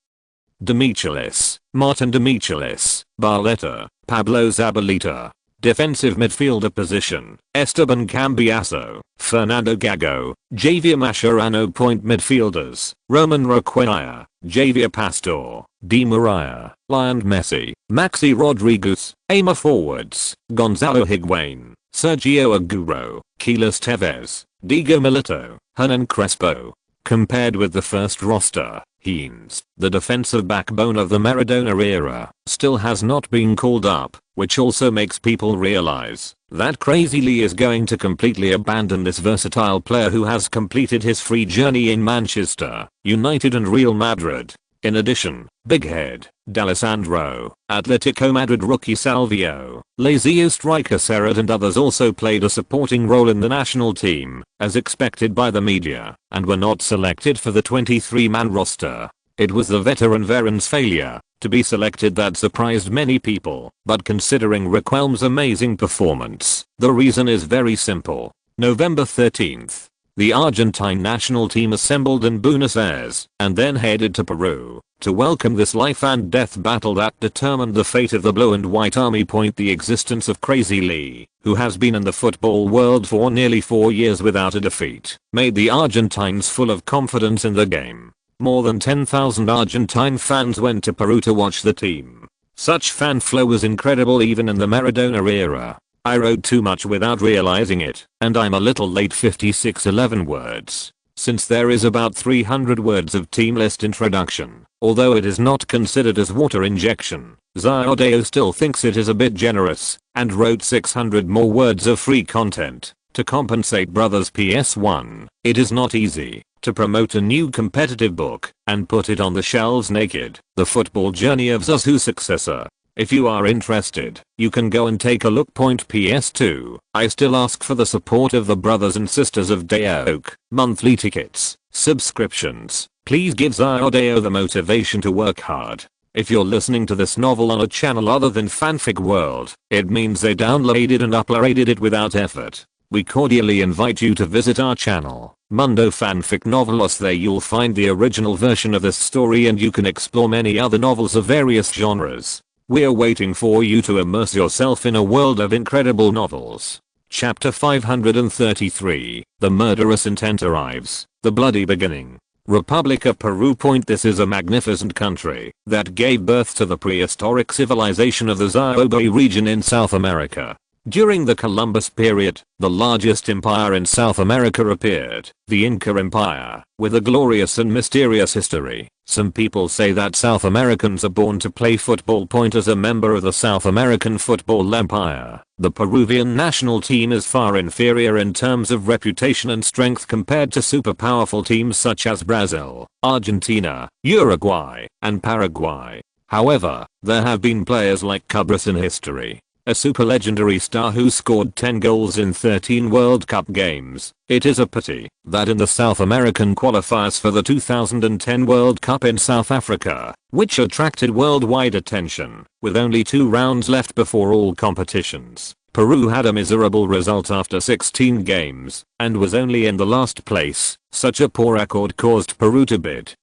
Martin Demichelis, Barletta, Pablo Zabaleta. Defensive midfielder position: Esteban Cambiaso, Fernando Gago, Javier Mascherano. Point midfielders: Roman Requena, Javier Pastor, Di Maria, Lionel Messi, Maxi Rodriguez. Aimer forwards: Gonzalo Higuain, Sergio Aguero, Keyless Tevez, Diego Milito, Hernan Crespo. Compared with the first roster, Hines, the defensive backbone of the Maradona era, still has not been called up, which also makes people realize that Crazy Lee is going to completely abandon this versatile player who has completed his free journey in Manchester United and Real Madrid. In addition, Big Head, D'Alessandro, Atletico Madrid rookie Salvio, Lazio striker Serrat and others also played a supporting role in the national team, as expected by the media, and were not selected for the 23-man roster. It was the veteran Veron's failure to be selected that surprised many people, but considering Requelme's amazing performance, the reason is very simple. November 13th. The Argentine national team assembled in Buenos Aires and then headed to Peru to welcome this life and death battle that determined the fate of the blue and white army. The existence of Crazy Lee, who has been in the football world for nearly 4 years without a defeat, made the Argentines full of confidence in the game. More than 10,000 Argentine fans went to Peru to watch the team. Such fan flow was incredible even in the Maradona era. I wrote too much without realizing it, and I'm a little late. 5611 words. since there is about 300 words of team list introduction. Although it is not considered as water injection, Xiaodao still thinks it is a bit generous, and wrote 600 more words of free content to compensate brothers. PS1. It is not easy to promote a new competitive book and put it on the shelves naked. The football journey of Zuzu's successor. If you are interested, you can go and take a look. PS2. I still ask for the support of the brothers and sisters of Daok. Monthly tickets, subscriptions. Please give Xiaodao the motivation to work hard. If you're listening to this novel on a channel other than Fanfic World, it means they downloaded and uploaded it without effort. We cordially invite you to visit our channel, Mundo Fanfic Novelos. There you'll find the original version of this story and you can explore many other novels of various genres. We're waiting for you to immerse yourself in a world of incredible novels. Chapter 533. The murderous intent arrives. The bloody beginning. Republic of Peru. This is a magnificent country that gave birth to the prehistoric civilization of the Xiaobei region in South America. During the Columbus period, the largest empire in South America appeared, the Inca Empire, with a glorious and mysterious history. Some people say that South Americans are born to play football. As a member of the South American Football Empire, the Peruvian national team is far inferior in terms of reputation and strength compared to super powerful teams such as Brazil, Argentina, Uruguay, and Paraguay. However, there have been players like Cabras in history, a super legendary star who scored 10 goals in 13 World Cup games. It is a pity that in the South American qualifiers for the 2010 World Cup in South Africa, which attracted worldwide attention, with only 2 rounds left before all competitions, Peru had a miserable result after 16 games, and was only in the last place. Such a poor record caused Peru to bid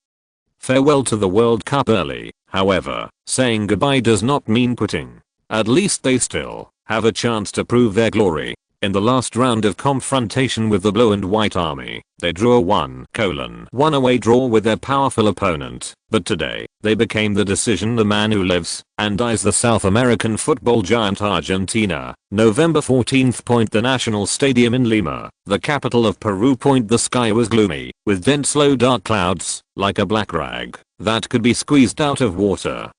farewell to the World Cup early. However, saying goodbye does not mean quitting. At least they still have a chance to prove their glory. In the last round of confrontation with the Blue and White Army, they drew a 1-1 away draw with their powerful opponent, but today, they became the decision. The man who lives and dies. The South American football giant Argentina, November 14th. The national stadium in Lima, the capital of Peru. The sky was gloomy, with dense low dark clouds, like a black rag, that could be squeezed out of water,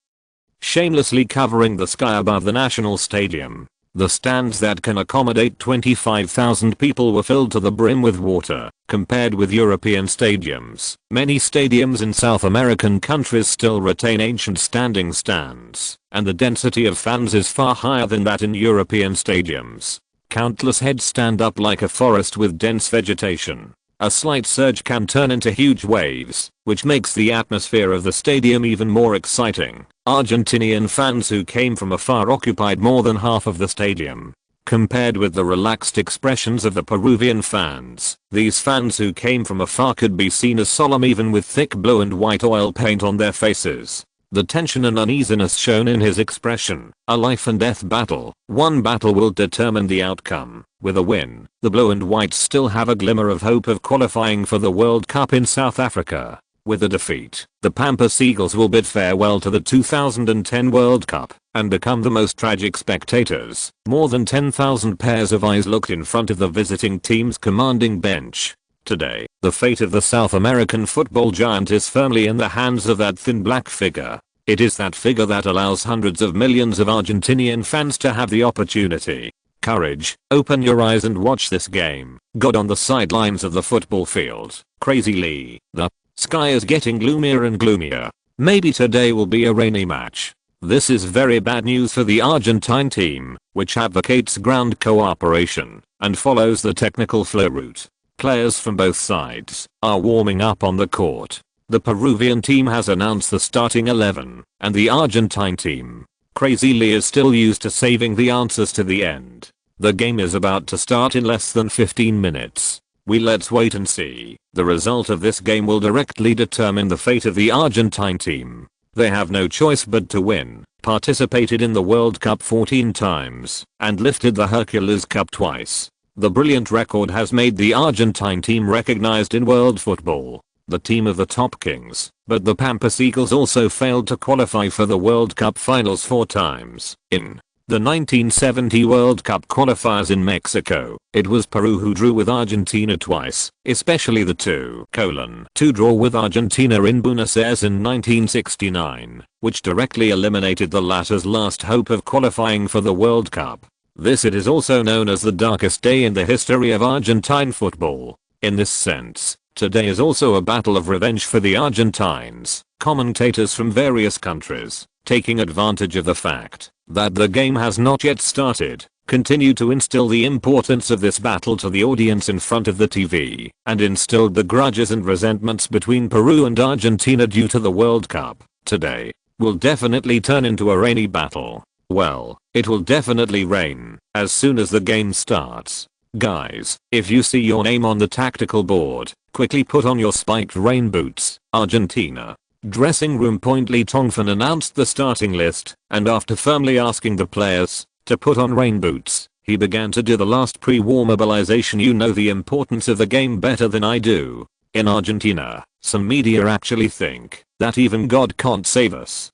shamelessly covering the sky above the national stadium. The stands that can accommodate 25,000 people were filled to the brim with water. Compared with European stadiums, many stadiums in South American countries still retain ancient standing stands, and the density of fans is far higher than that in European stadiums. Countless heads stand up like a forest with dense vegetation. A slight surge can turn into huge waves, which makes the atmosphere of the stadium even more exciting. Argentinian fans who came from afar occupied more than half of the stadium. Compared with the relaxed expressions of the Peruvian fans, these fans who came from afar could be seen as solemn even with thick blue and white oil paint on their faces. The tension and uneasiness shown in his expression, a life and death battle. One battle will determine the outcome. With a win, the Blue and Whites still have a glimmer of hope of qualifying for the World Cup in South Africa. With a defeat, the Pampas Eagles will bid farewell to the 2010 World Cup and become the most tragic spectators. More than 10,000 pairs of eyes looked in front of the visiting team's commanding bench. Today, the fate of the South American football giant is firmly in the hands of that thin black figure. It is that figure that allows hundreds of millions of Argentinian fans to have the opportunity. Courage, open your eyes and watch this game. God on the sidelines of the football field. Crazy Lee. The sky is getting gloomier and gloomier. Maybe today will be a rainy match. This is very bad news for the Argentine team, which advocates ground cooperation and follows the technical flow route. Players from both sides are warming up on the court. The Peruvian team has announced the starting 11, and the Argentine team, Crazy Lee, is still used to saving the answers to the end. The game is about to start in less than 15 minutes. Let's wait and see. The result of this game will directly determine the fate of the Argentine team. They have no choice but to win, participated in the World Cup 14 times, and lifted the Hercules Cup twice. The brilliant record has made the Argentine team recognized in world football, the team of the top kings, but the Pampas Eagles also failed to qualify for the World Cup finals 4 times. In The 1970 World Cup qualifiers in Mexico. It was Peru who drew with Argentina twice, especially the 2-2 draw with Argentina in Buenos Aires in 1969, which directly eliminated the latter's last hope of qualifying for the World Cup. This it is also known as the darkest day in the history of Argentine football. In this sense, today is also a battle of revenge for the Argentines. Commentators from various countries, taking advantage of the fact that the game has not yet started, continue to instill the importance of this battle to the audience in front of the TV, and instilled the grudges and resentments between Peru and Argentina due to the World Cup. Today will definitely turn into a rainy battle. Well, it will definitely rain as soon as the game starts. Guys, if you see your name on the tactical board, quickly put on your spiked rain boots. Argentina. Dressing room point. Tongfan announced the starting list, and after firmly asking the players to put on rain boots, he began to do the last pre-war mobilization. You know the importance of the game better than I do. In Argentina, some media actually think that even God can't save us.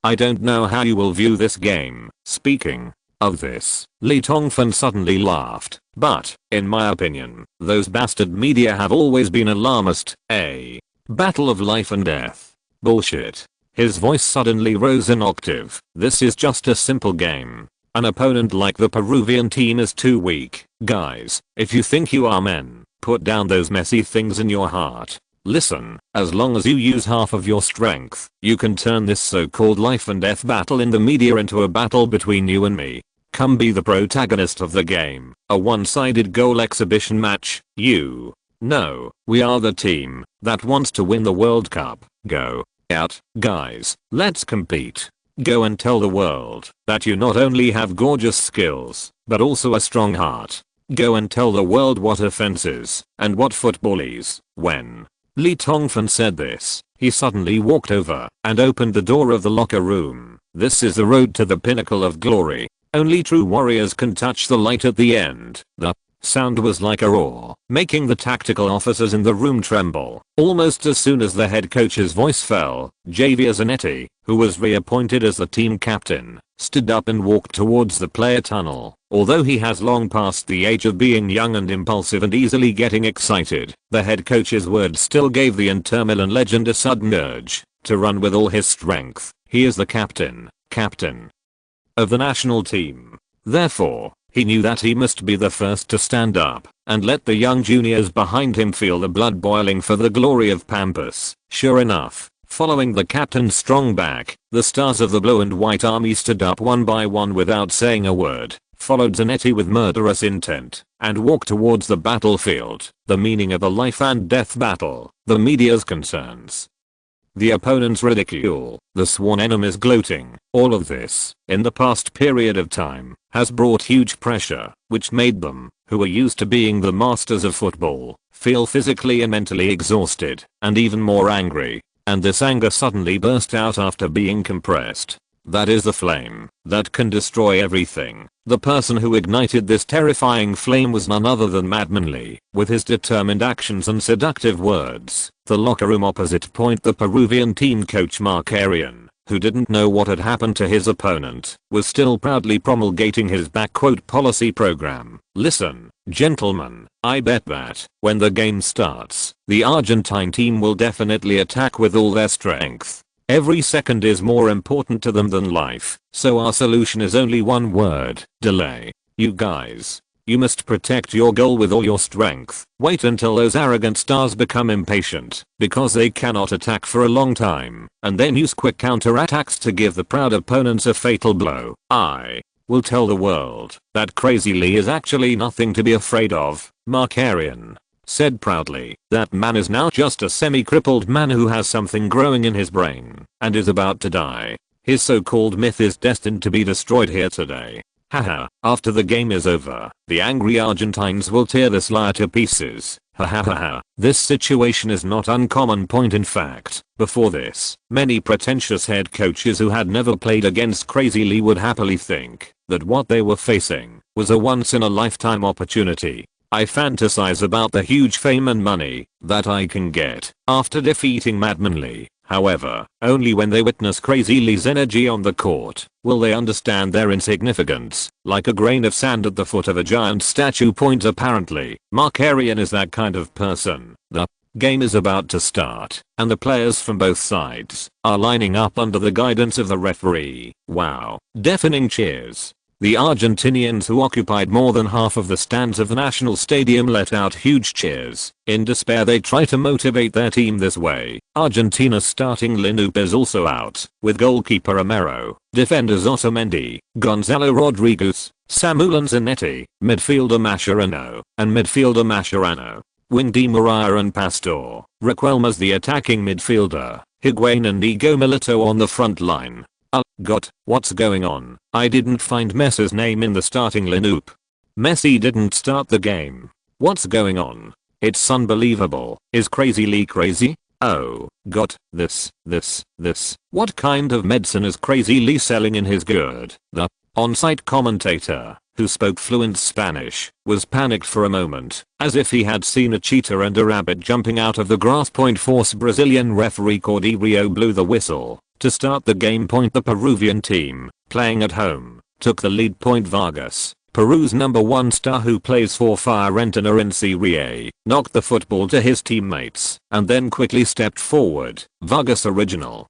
I don't know how you will view this game. Speaking of this, Tongfan suddenly laughed, but, in my opinion, those bastard media have always been alarmist. A battle of life and death. Bullshit. His voice suddenly rose an octave. This is just a simple game. An opponent like the Peruvian team is too weak. Guys, if you think you are men, put down those messy things in your heart. Listen, as long as you use half of your strength, you can turn this so-called life and death battle in the media into a battle between you and me. Come be the protagonist of the game. A one-sided goal exhibition match. You. No, we are the team that wants to win the World Cup. Go out, guys, let's compete. Go and tell the world that you not only have gorgeous skills, but also a strong heart. Go and tell the world what offense is and what football is. When Tongfan said this, he suddenly walked over and opened the door of the locker room. This is the road to the pinnacle of glory. Only true warriors can touch the light at the end. The sound was like a roar, making the tactical officers in the room tremble. Almost as soon as the head coach's voice fell, Javier Zanetti, who was reappointed as the team captain, stood up and walked towards the player tunnel. Although he has long passed the age of being young and impulsive and easily getting excited, the head coach's words still gave the Inter Milan legend a sudden urge to run with all his strength. He is the captain of the national team. Therefore, he knew that he must be the first to stand up and let the young juniors behind him feel the blood boiling for the glory of Pampas. Sure enough, following the captain's strong back, the stars of the blue and white army stood up one by one without saying a word, followed Zanetti with murderous intent, and walked towards the battlefield. The meaning of a life and death battle, the media's concerns, the opponent's ridicule, the sworn enemy's gloating, all of this, in the past period of time, has brought huge pressure, which made them, who are used to being the masters of football, feel physically and mentally exhausted, and even more angry. And this anger suddenly burst out after being compressed. That is the flame that can destroy everything. The person who ignited this terrifying flame was none other than Madman Lee. With his determined actions and seductive words, the locker room opposite point, the Peruvian team coach Mark Arian, who didn't know what had happened to his opponent, was still proudly promulgating his policy program. Listen, gentlemen, I bet that, when the game starts, the Argentine team will definitely attack with all their strength. Every second is more important to them than life, so our solution is only one word: delay. You guys, you must protect your goal with all your strength. Wait until those arrogant stars become impatient, because they cannot attack for a long time, and then use quick counterattacks to give the proud opponents a fatal blow. I will tell the world that Crazy Lee is actually nothing to be afraid of. Mark Arian said proudly. That man is now just a semi-crippled man who has something growing in his brain and is about to die. His so-called myth is destined to be destroyed here today. Haha, after the game is over, the angry Argentines will tear this liar to pieces. Ha ha ha ha. This situation is not uncommon. In fact, before this, many pretentious head coaches who had never played against Crazy Lee would happily think that what they were facing was a once-in-a-lifetime opportunity. I fantasize about the huge fame and money that I can get after defeating Madman Lee. However, only when they witness Crazy Lee's energy on the court will they understand their insignificance, like a grain of sand at the foot of a giant statue. Apparently, Markarian is that kind of person. The game is about to start, and the players from both sides are lining up under the guidance of the referee. Wow. Deafening cheers. The Argentinians, who occupied more than half of the stands of the national stadium, let out huge cheers. In despair, they try to motivate their team this way. Argentina's starting lineup is also out, with goalkeeper Romero, defenders Otamendi, Gonzalo Rodriguez, Samuel Zanetti, midfielder Mascherano, and midfielder Mascherano. Wing Di Maria and Pastor, Requelme as the attacking midfielder, Higuain and Inigo Milito on the front line. God, what's going on? I didn't find Messi's name in the starting lineup. Messi didn't start the game. What's going on? It's unbelievable. Is Crazy Lee crazy? Oh, God, this. What kind of medicine is Crazy Lee selling in his gourd? The on-site commentator, who spoke fluent Spanish, was panicked for a moment, as if he had seen a cheetah and a rabbit jumping out of the grass. Force Brazilian referee Cordeiro blew the whistle to start the game. The Peruvian team, playing at home, took the lead. Vargas, Peru's number 1 star who plays for Fiorentina in Serie A, knocked the football to his teammates and then quickly stepped forward. Vargas' original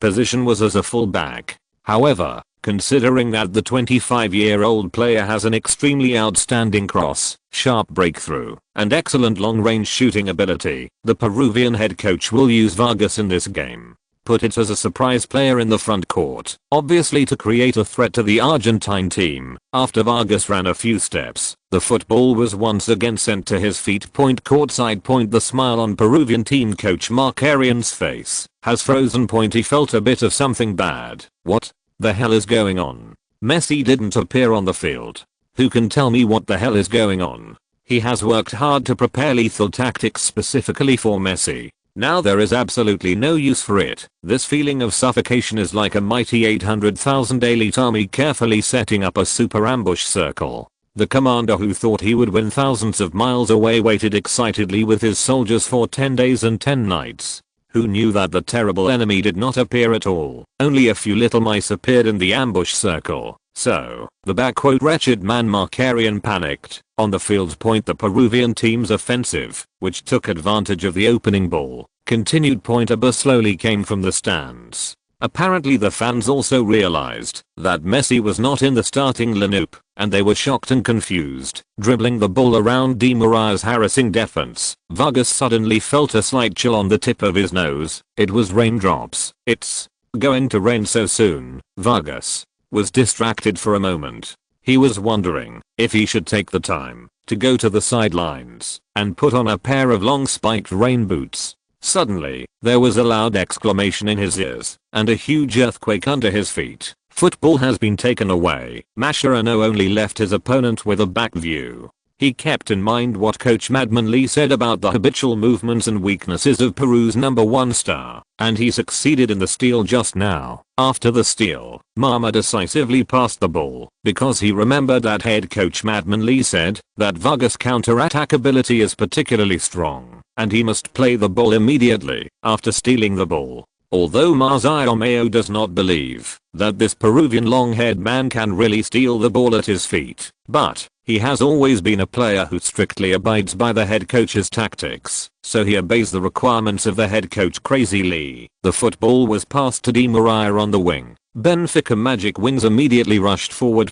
position was as a fullback. However, considering that the 25-year-old player has an extremely outstanding cross, sharp breakthrough, and excellent long-range shooting ability, the Peruvian head coach will use Vargas in this game. Put it as a surprise player in the front court, obviously to create a threat to the Argentine team. After Vargas ran a few steps, the football was once again sent to his feet. Courtside. The smile on Peruvian team coach Markarian's face has frozen. He felt a bit of something bad. What the hell is going on? Messi didn't appear on the field. Who can tell me what the hell is going on? He has worked hard to prepare lethal tactics specifically for Messi. Now there is absolutely no use for it. This feeling of suffocation is like a mighty 800,000 elite army carefully setting up a super ambush circle. The commander, who thought he would win thousands of miles away, waited excitedly with his soldiers for 10 days and 10 nights. Who knew that the terrible enemy did not appear at all? Only a few little mice appeared in the ambush circle. So, the wretched man Markarian panicked. On the field. The Peruvian team's offensive, which took advantage of the opening ball, continued. A buzz slowly came from the stands. Apparently the fans also realized that Messi was not in the starting lineup, and they were shocked and confused. Dribbling the ball around Di Maria's harassing defense, Vargas suddenly felt a slight chill on the tip of his nose. It was raindrops. It's going to rain so soon. Vargas was distracted for a moment. He was wondering if he should take the time to go to the sidelines and put on a pair of long spiked rain boots. Suddenly, there was a loud exclamation in his ears and a huge earthquake under his feet. Football has been taken away. Mascherano only left his opponent with a back view. He kept in mind what coach Madman Lee said about the habitual movements and weaknesses of Peru's number 1 star, and he succeeded in the steal just now. After the steal, Mama decisively passed the ball, because he remembered that head coach Madman Lee said that Vargas' counter-attack ability is particularly strong, and he must play the ball immediately after stealing the ball. Although Mario does not believe that this Peruvian long-haired man can really steal the ball at his feet, but he has always been a player who strictly abides by the head coach's tactics, so he obeys the requirements of the head coach Crazy Lee. The football was passed to Di Maria on the wing. Benfica Magic Wings immediately rushed forward.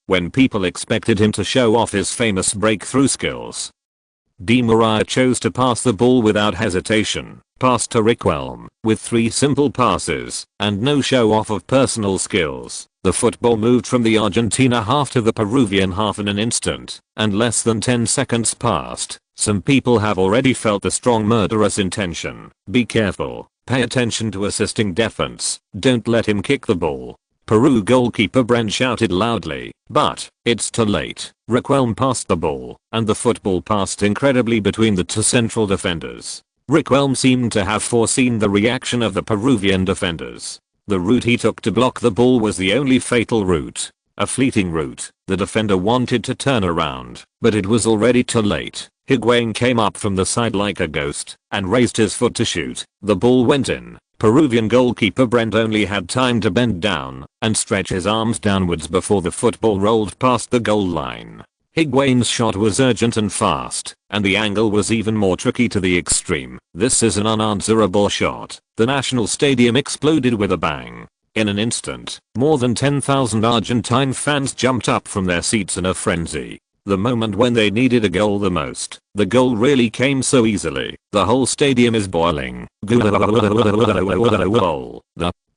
When people expected him to show off his famous breakthrough skills, Di Maria chose to pass the ball without hesitation. Passed to Requelme with 3 simple passes and no show off of personal skills. The football moved from the Argentina half to the Peruvian half in an instant, and less than 10 seconds passed. Some people have already felt the strong murderous intention. Be careful. Pay attention to assisting defense. Don't let him kick the ball. Peru goalkeeper Brent shouted loudly, but it's too late. Requelme passed the ball, and the football passed incredibly between the 2 central defenders. Requelme seemed to have foreseen the reaction of the Peruvian defenders. The route he took to block the ball was the only fatal route. A fleeting route. The defender wanted to turn around, but it was already too late. Higuain came up from the side like a ghost and raised his foot to shoot. The ball went in. Peruvian goalkeeper Brent only had time to bend down and stretch his arms downwards before the football rolled past the goal line. Higuain's shot was urgent and fast, and the angle was even more tricky to the extreme. This is an unanswerable shot. The national stadium exploded with a bang. In an instant, more than 10,000 Argentine fans jumped up from their seats in a frenzy. The moment when they needed a goal the most, the goal really came so easily. The whole stadium is boiling. The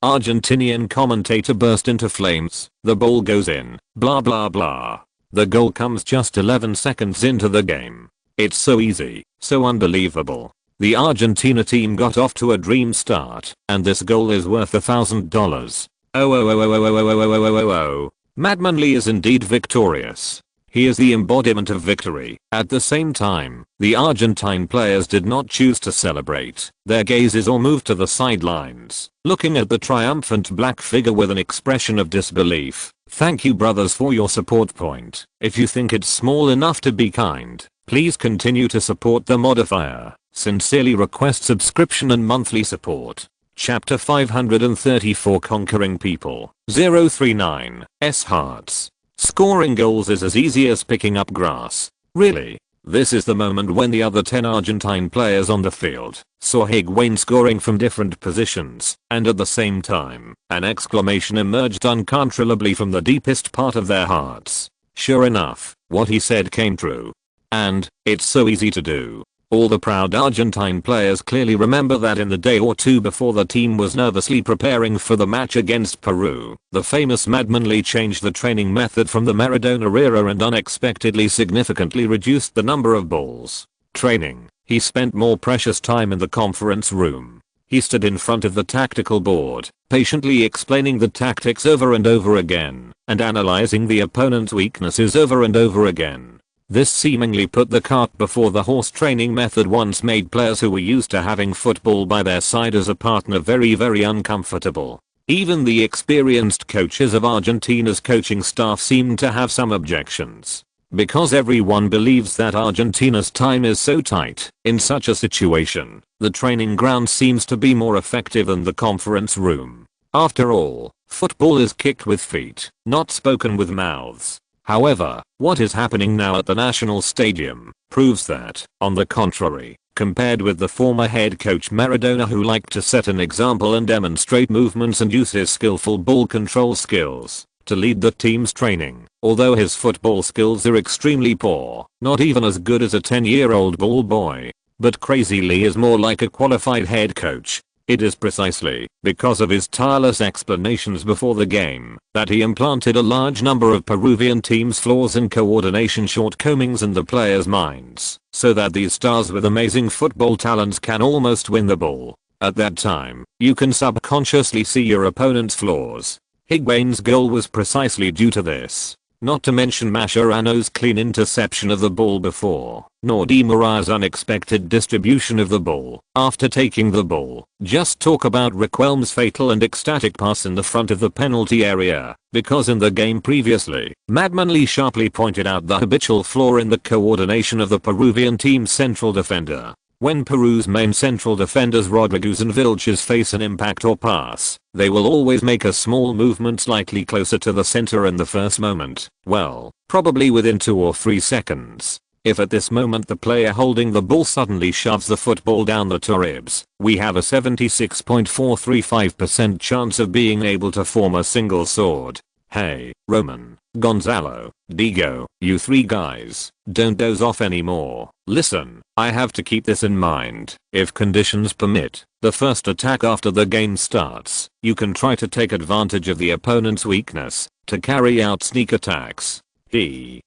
Argentinian commentator burst into flames. The ball goes in. Blah blah blah. The goal comes just 11 seconds into the game. It's so easy, so unbelievable. The Argentina team got off to a dream start, and this goal is worth $1,000. Oh. Madmanly is indeed victorious. He is the embodiment of victory. At the same time, the Argentine players did not choose to celebrate. Their gazes all moved to the sidelines, looking at the triumphant black figure with an expression of disbelief. Thank you brothers for your support point. If you think it's small enough to be kind, please continue to support the modifier. Sincerely request subscription and monthly support. Chapter 534 Conquering People. 039 S Hearts. Scoring goals is as easy as picking up grass. Really? This is the moment when the other 10 Argentine players on the field saw Higuain scoring from different positions, and at the same time, an exclamation emerged uncontrollably from the deepest part of their hearts. Sure enough, what he said came true. And, it's so easy to do. All the proud Argentine players clearly remember that in the day or two before the team was nervously preparing for the match against Peru, the famous Madmanly changed the training method from the Maradona era and unexpectedly significantly reduced the number of balls. Training. He spent more precious time in the conference room. He stood in front of the tactical board, patiently explaining the tactics over and over again, and analyzing the opponent's weaknesses over and over again. This seemingly put the cart before the horse. Training method once made players who were used to having football by their side as a partner very uncomfortable. Even the experienced coaches of Argentina's coaching staff seemed to have some objections. Because everyone believes that Argentina's time is so tight, in such a situation, the training ground seems to be more effective than the conference room. After all, football is kicked with feet, not spoken with mouths. However, what is happening now at the national stadium proves that, on the contrary, compared with the former head coach Maradona, who liked to set an example and demonstrate movements and use his skillful ball control skills to lead the team's training, although his football skills are extremely poor, not even as good as a 10-year-old ball boy. But Crazy Lee is more like a qualified head coach. It is precisely because of his tireless explanations before the game that he implanted a large number of Peruvian team's flaws and coordination shortcomings in the players' minds, so that these stars with amazing football talents can almost win the ball. At that time, you can subconsciously see your opponent's flaws. Higuain's goal was precisely due to this. Not to mention Mascherano's clean interception of the ball before, nor Di Maria's unexpected distribution of the ball after taking the ball. Just talk about Riquelme's fatal and ecstatic pass in the front of the penalty area, because in the game previously, Madmanly sharply pointed out the habitual flaw in the coordination of the Peruvian team's central defender. When Peru's main central defenders Rodriguez and Vilches face an impact or pass, they will always make a small movement slightly closer to the center in the first moment, well, probably within 2 or 3 seconds. If at this moment the player holding the ball suddenly shoves the football down the ribs, we have a 76.435% chance of being able to form a single sword. Hey, Roman, Gonzalo, Diego, you 3 guys, don't doze off anymore. Listen, I have to keep this in mind. If conditions permit, the first attack after the game starts, you can try to take advantage of the opponent's weakness to carry out sneak attacks.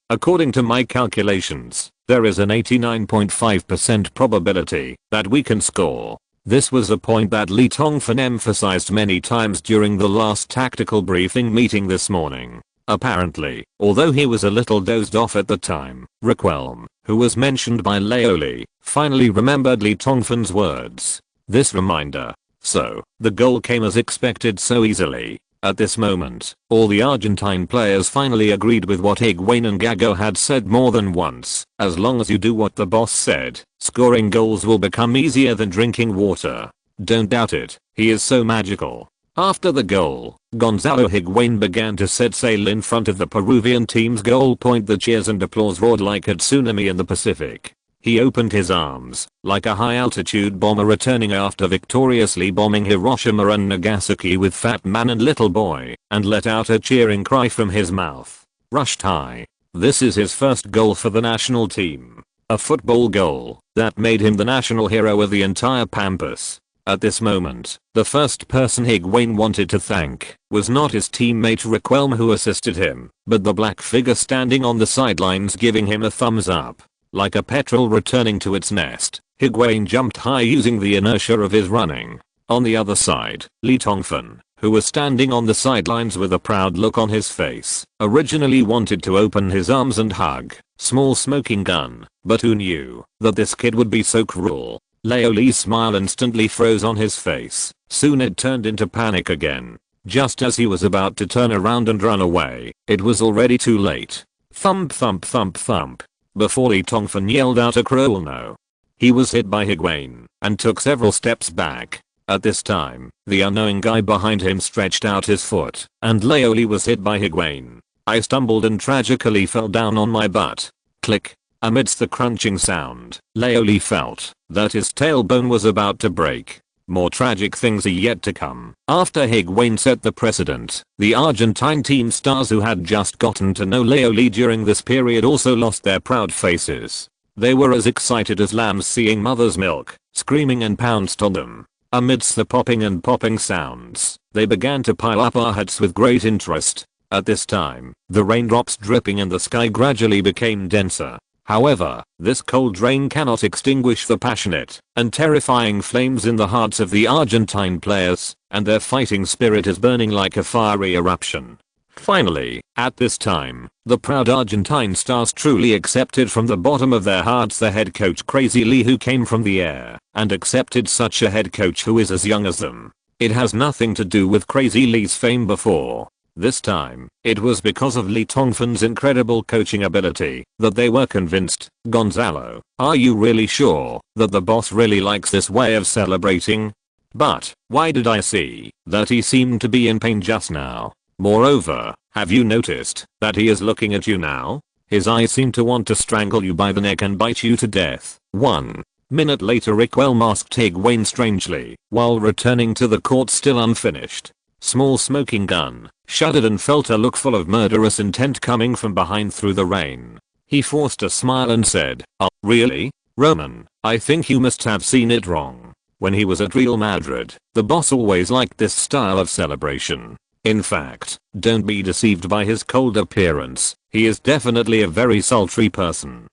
According to my calculations, there is an 89.5% probability that we can score. This was a point that Lee Tongfan emphasized many times during the last tactical briefing meeting this morning. Apparently, although he was a little dozed off at the time, Riquelme, who was mentioned by Leoli, finally remembered Lee Tongfan's words. This reminder. So, the goal came as expected so easily. At this moment, all the Argentine players finally agreed with what Higuain and Gago had said more than once. As long as you do what the boss said, scoring goals will become easier than drinking water. Don't doubt it, he is so magical. After the goal, Gonzalo Higuain began to set sail in front of the Peruvian team's goal point. The cheers and applause roared like a tsunami in the Pacific. He opened his arms, like a high-altitude bomber returning after victoriously bombing Hiroshima and Nagasaki with Fat Man and Little Boy, and let out a cheering cry from his mouth. Rushed high. This is his first goal for the national team. A football goal that made him the national hero of the entire Pampas. At this moment, the first person Higuain wanted to thank was not his teammate Riquelme who assisted him, but the black figure standing on the sidelines giving him a thumbs up. Like a petrel returning to its nest, Higuain jumped high using the inertia of his running. On the other side, Tongfan, who was standing on the sidelines with a proud look on his face, originally wanted to open his arms and hug small smoking gun, but who knew that this kid would be so cruel? Leo's smile instantly froze on his face. Soon it turned into panic again. Just as he was about to turn around and run away, it was already too late. Thump thump thump thump. Before Tongfan yelled out a cruel no. He was hit by Higuain and took several steps back. At this time, the unknowing guy behind him stretched out his foot, and Leo was hit by Higuain. I stumbled and tragically fell down on my butt. Click. Amidst the crunching sound, Leo felt that his tailbone was about to break. More tragic things are yet to come. After Higuain set the precedent, the Argentine team stars who had just gotten to know Leo during this period also lost their proud faces. They were as excited as lambs seeing mother's milk, screaming and pounced on them. Amidst the popping and popping sounds, they began to pile up our hats with great interest. At this time, the raindrops dripping in the sky gradually became denser. However, this cold rain cannot extinguish the passionate and terrifying flames in the hearts of the Argentine players, and their fighting spirit is burning like a fiery eruption. Finally, at this time, the proud Argentine stars truly accepted from the bottom of their hearts the head coach Crazy Lee who came from the air, and accepted such a head coach who is as young as them. It has nothing to do with Crazy Lee's fame before. This time, it was because of Tongfan's incredible coaching ability that they were convinced. Gonzalo, are you really sure that the boss really likes this way of celebrating? But, why did I see that he seemed to be in pain just now? Moreover, have you noticed that he is looking at you now? His eyes seem to want to strangle you by the neck and bite you to death. 1 minute later Riquelme asked Higuain strangely, while returning to the court still unfinished. Small smoking gun shuddered and felt a look full of murderous intent coming from behind through the rain. He forced a smile and said, "Oh, really? Roman, I think you must have seen it wrong. When he was at Real Madrid, the boss always liked this style of celebration. In fact, don't be deceived by his cold appearance, he is definitely a very sultry person."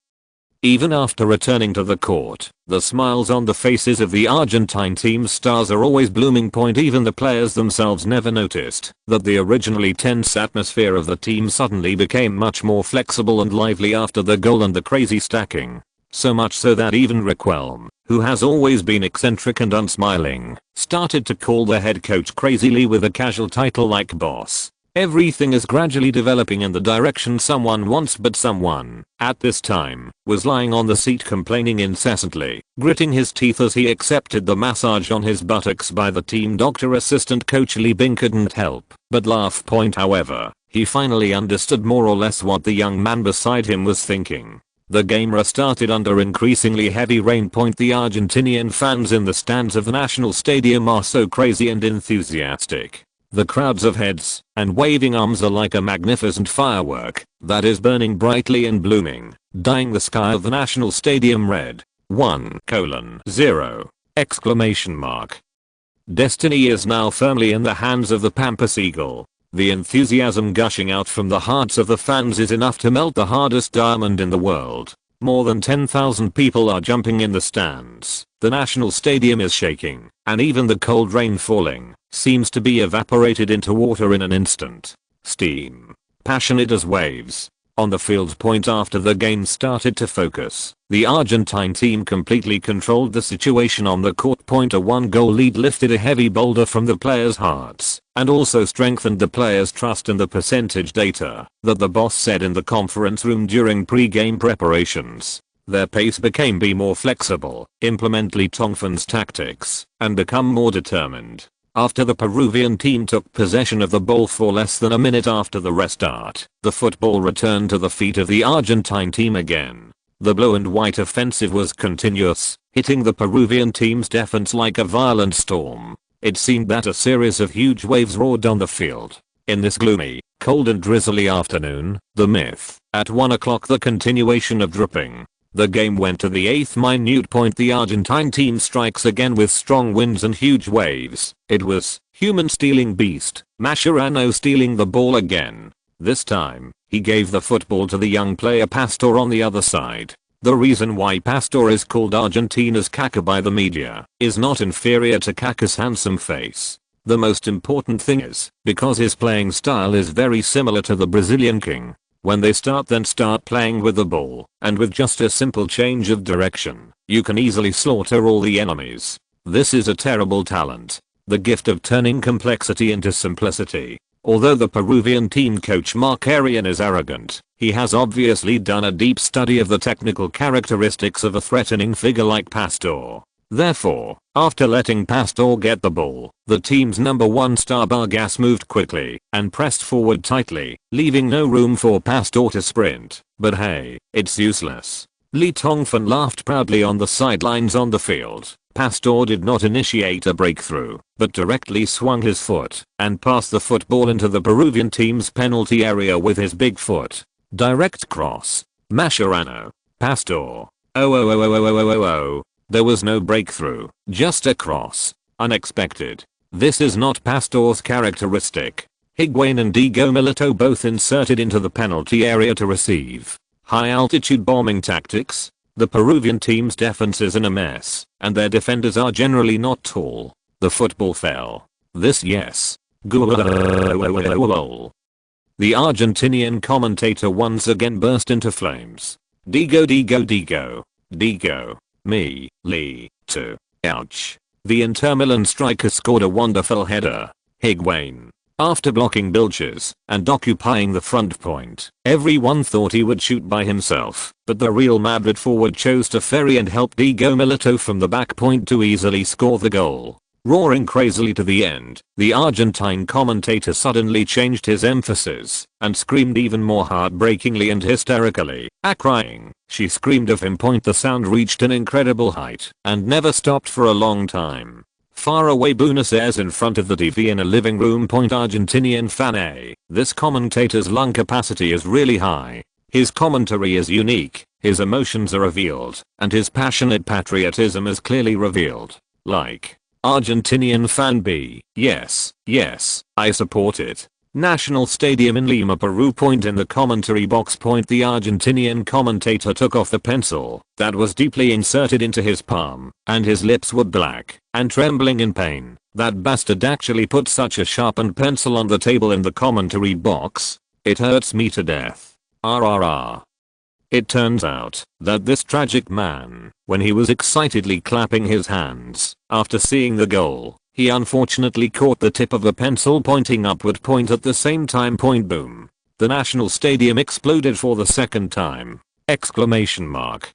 Even after returning to the court, the smiles on the faces of the Argentine team stars are always blooming. Even the players themselves never noticed that the originally tense atmosphere of the team suddenly became much more flexible and lively after the goal and the crazy stacking. So much so that even Riquelme, who has always been eccentric and unsmiling, started to call the head coach Crazy Lee with a casual title like boss. Everything is gradually developing in the direction someone wants, but someone, at this time, was lying on the seat complaining incessantly, gritting his teeth as he accepted the massage on his buttocks by the team doctor. Assistant coach Lee Bing couldn't help but laugh. However, he finally understood more or less what the young man beside him was thinking. The game restarted under increasingly heavy rain. The Argentinian fans in the stands of the national stadium are so crazy and enthusiastic. The crowds of heads and waving arms are like a magnificent firework that is burning brightly and blooming, dyeing the sky of the national stadium red. 1:0! Exclamation mark. Destiny is now firmly in the hands of the Pampas Eagle. The enthusiasm gushing out from the hearts of the fans is enough to melt the hardest diamond in the world. More than 10,000 people are jumping in the stands. The national stadium is shaking, and even the cold rain falling seems to be evaporated into water in an instant. Steam. Passionate as waves. On the field. After the game started to focus, the Argentine team completely controlled the situation on the court. A 1-goal lead lifted a heavy boulder from the players' hearts. and also strengthened the players' trust in the percentage data that the boss said in the conference room during pre-game preparations. Their pace became be more flexible, implement Lee Tongfan's tactics, and become more determined. After the Peruvian team took possession of the ball for less than a minute after the restart, the football returned to the feet of the Argentine team again. The blue and white offensive was continuous, hitting the Peruvian team's defense like a violent storm. It seemed that a series of huge waves roared on the field. In this gloomy, cold and drizzly afternoon, the myth, at 1 o'clock the continuation of dripping. The game went to the 8th minute point. The Argentine team strikes again with strong winds and huge waves. It was human stealing beast, Mascherano stealing the ball again. This time, he gave the football to the young player Pastor on the other side. The reason why Pastor is called Argentina's Kaká by the media is not inferior to Kaká's handsome face. The most important thing is because his playing style is very similar to the Brazilian king. When they start playing with the ball, and with just a simple change of direction, you can easily slaughter all the enemies. This is a terrible talent. The gift of turning complexity into simplicity. Although the Peruvian team coach Mark Arian is arrogant, he has obviously done a deep study of the technical characteristics of a threatening figure like Pastor. Therefore, after letting Pastor get the ball, the team's number 1 star Vargas moved quickly and pressed forward tightly, leaving no room for Pastor to sprint. But hey, it's useless. Lee Tongfan laughed proudly on the sidelines on the field. Pastor did not initiate a breakthrough, but directly swung his foot and passed the football into the Peruvian team's penalty area with his big foot. Direct cross. Mascherano. Pastor. Oh. There was no breakthrough, just a cross. Unexpected. This is not Pastor's characteristic. Higuain and Diego Milito both inserted into the penalty area to receive. High altitude bombing tactics. The Peruvian team's defense is in a mess, and their defenders are generally not tall. The football fell. This yes. Goal. The Argentinian commentator once again burst into flames. Digo. Me, Lee, to. Ouch. The Inter Milan striker scored a wonderful header. Higuain. After blocking Bilges and occupying the front point, everyone thought he would shoot by himself, but the Real Madrid forward chose to ferry and help Diego Milito from the back point to easily score the goal. Roaring crazily to the end, the Argentine commentator suddenly changed his emphasis and screamed even more heartbreakingly and hysterically, crying. She screamed of him. The sound reached an incredible height and never stopped for a long time. Far away Buenos Aires in front of the TV in a living room. Argentinian fan A. This commentator's lung capacity is really high. His commentary is unique, his emotions are revealed, and his passionate patriotism is clearly revealed. Like. Argentinian fan B. Yes, I support it. National Stadium in Lima, Peru. In the commentary box. The Argentinian commentator took off the pencil that was deeply inserted into his palm, and his lips were black and trembling in pain. That bastard actually put such a sharpened pencil on the table in the commentary box. It hurts me to death. RRR. It turns out that this tragic man, when he was excitedly clapping his hands after seeing the goal, he unfortunately caught the tip of the pencil pointing upward. At the same time. Boom. The National Stadium exploded for the second time. Exclamation mark.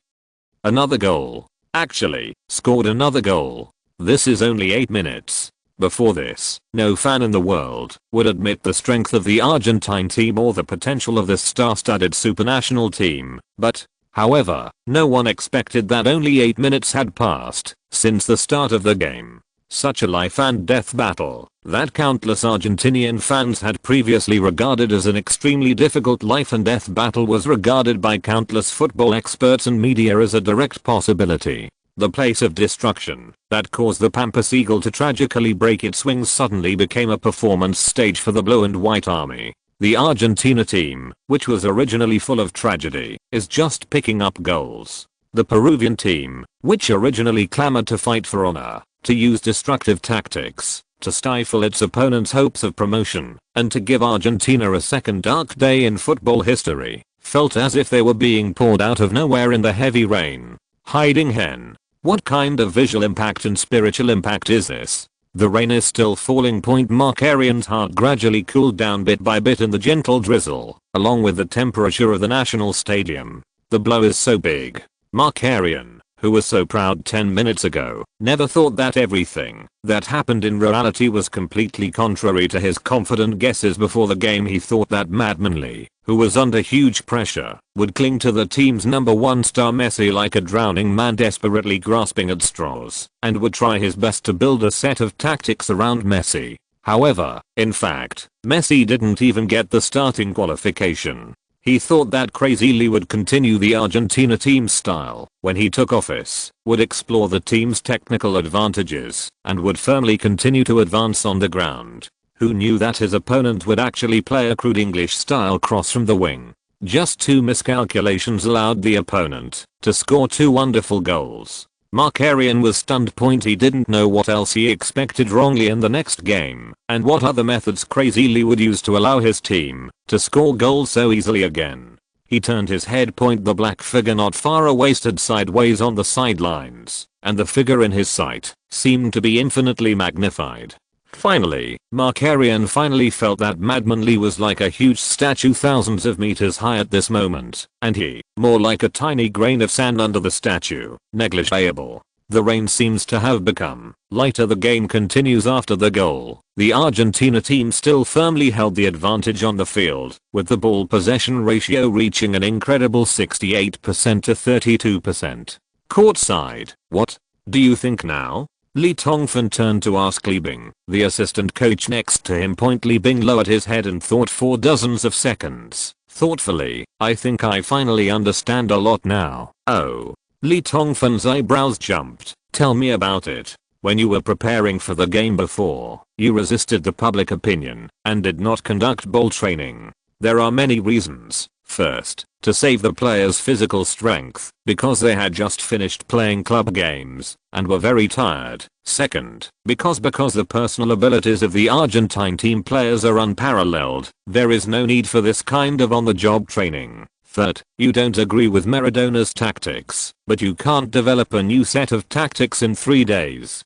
Another goal. Actually, scored another goal. This is only 8 minutes. Before this, no fan in the world would admit the strength of the Argentine team or the potential of this star-studded supernational team, but, however, no one expected that only 8 minutes had passed since the start of the game. Such a life and death battle that countless Argentinian fans had previously regarded as an extremely difficult life and death battle was regarded by countless football experts and media as a direct possibility. The place of destruction that caused the Pampas Eagle to tragically break its wings suddenly became a performance stage for the Blue and White Army. The Argentina team, which was originally full of tragedy, is just picking up goals. The Peruvian team, which originally clamored to fight for honor, to use destructive tactics, to stifle its opponents' hopes of promotion, and to give Argentina a second dark day in football history, felt as if they were being poured out of nowhere in the heavy rain. Hiding hen. What kind of visual impact and spiritual impact is this? The rain is still falling. Markarian's heart gradually cooled down bit by bit in the gentle drizzle, along with the temperature of the national stadium. The blow is so big. Markarian, who was so proud 10 minutes ago, never thought that everything that happened in reality was completely contrary to his confident guesses before the game. He thought that Madman Lee, who was under huge pressure, would cling to the team's number one star Messi like a drowning man desperately grasping at straws, and would try his best to build a set of tactics around Messi. However, in fact, Messi didn't even get the starting qualification. He thought that Crazy Lee would continue the Argentina team style when he took office, would explore the team's technical advantages, and would firmly continue to advance on the ground. Who knew that his opponent would actually play a crude English style cross from the wing? Just 2 miscalculations allowed the opponent to score 2 wonderful goals. Markarian was stunned. He didn't know what else he expected wrongly in the next game, and what other methods Crazy Lee would use to allow his team to score goals so easily again. He turned his head. The black figure not far away stood sideways on the sidelines, and the figure in his sight seemed to be infinitely magnified. Finally, Markarian finally felt that Madman Lee was like a huge statue thousands of meters high at this moment, and he, more like a tiny grain of sand under the statue, negligible. The rain seems to have become lighter. The game continues after the goal. The Argentina team still firmly held the advantage on the field, with the ball possession ratio reaching an incredible 68% to 32%. Courtside, what do you think now? Lee Tongfan turned to ask Li Bing, the assistant coach next to him. Li Bing lowered his head and thought for dozens of seconds. Thoughtfully, I think I finally understand a lot now. Oh. Lee Tongfan's eyebrows jumped. Tell me about it. When you were preparing for the game before, you resisted the public opinion and did not conduct ball training. There are many reasons. First, to save the players' physical strength, because they had just finished playing club games and were very tired. Second, because the personal abilities of the Argentine team players are unparalleled, there is no need for this kind of on-the-job training. Third, you don't agree with Maradona's tactics, but you can't develop a new set of tactics in 3 days.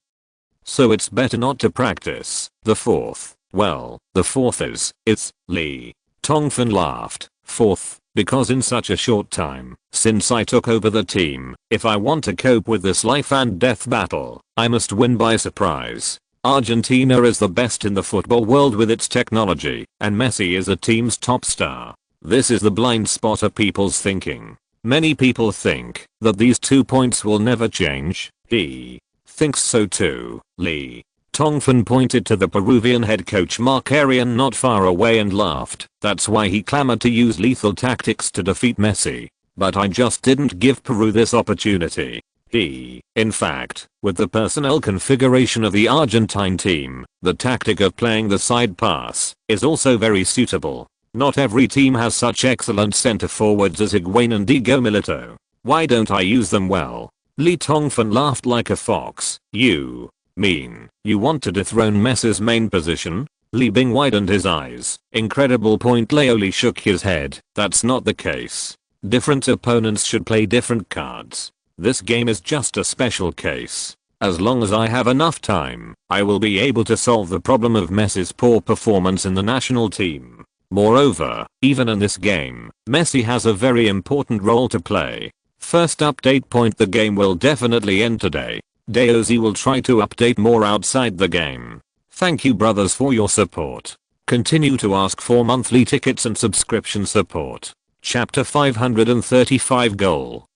So it's better not to practice. The fourth is, it's Lee. Tongfan laughed. Fourth, because in such a short time, since I took over the team, if I want to cope with this life and death battle, I must win by surprise. Argentina is the best in the football world with its technology, and Messi is the team's top star. This is the blind spot of people's thinking. Many people think that these 2 points will never change. He thinks so too, Lee. Tongfan pointed to the Peruvian head coach Markarian not far away and laughed. That's why he clamored to use lethal tactics to defeat Messi. But I just didn't give Peru this opportunity. In fact, with the personnel configuration of the Argentine team, the tactic of playing the side pass is also very suitable. Not every team has such excellent center forwards as Higuain and Diego Milito. Why don't I use them well? Lee Tongfan laughed like a fox. You mean you want to dethrone Messi's main position? Li Bing widened his eyes. Incredible point. Leo Lee shook his head. That's not the case. Different opponents should play different cards. This game is just a special case. As long as I have enough time, I will be able to solve the problem of Messi's poor performance in the national team. Moreover, even in this game, Messi has a very important role to play. First update point: the game will definitely end today. DOZ will try to update more outside the game. Thank you brothers for your support. Continue to ask for monthly tickets and subscription support. Chapter 535 Goal.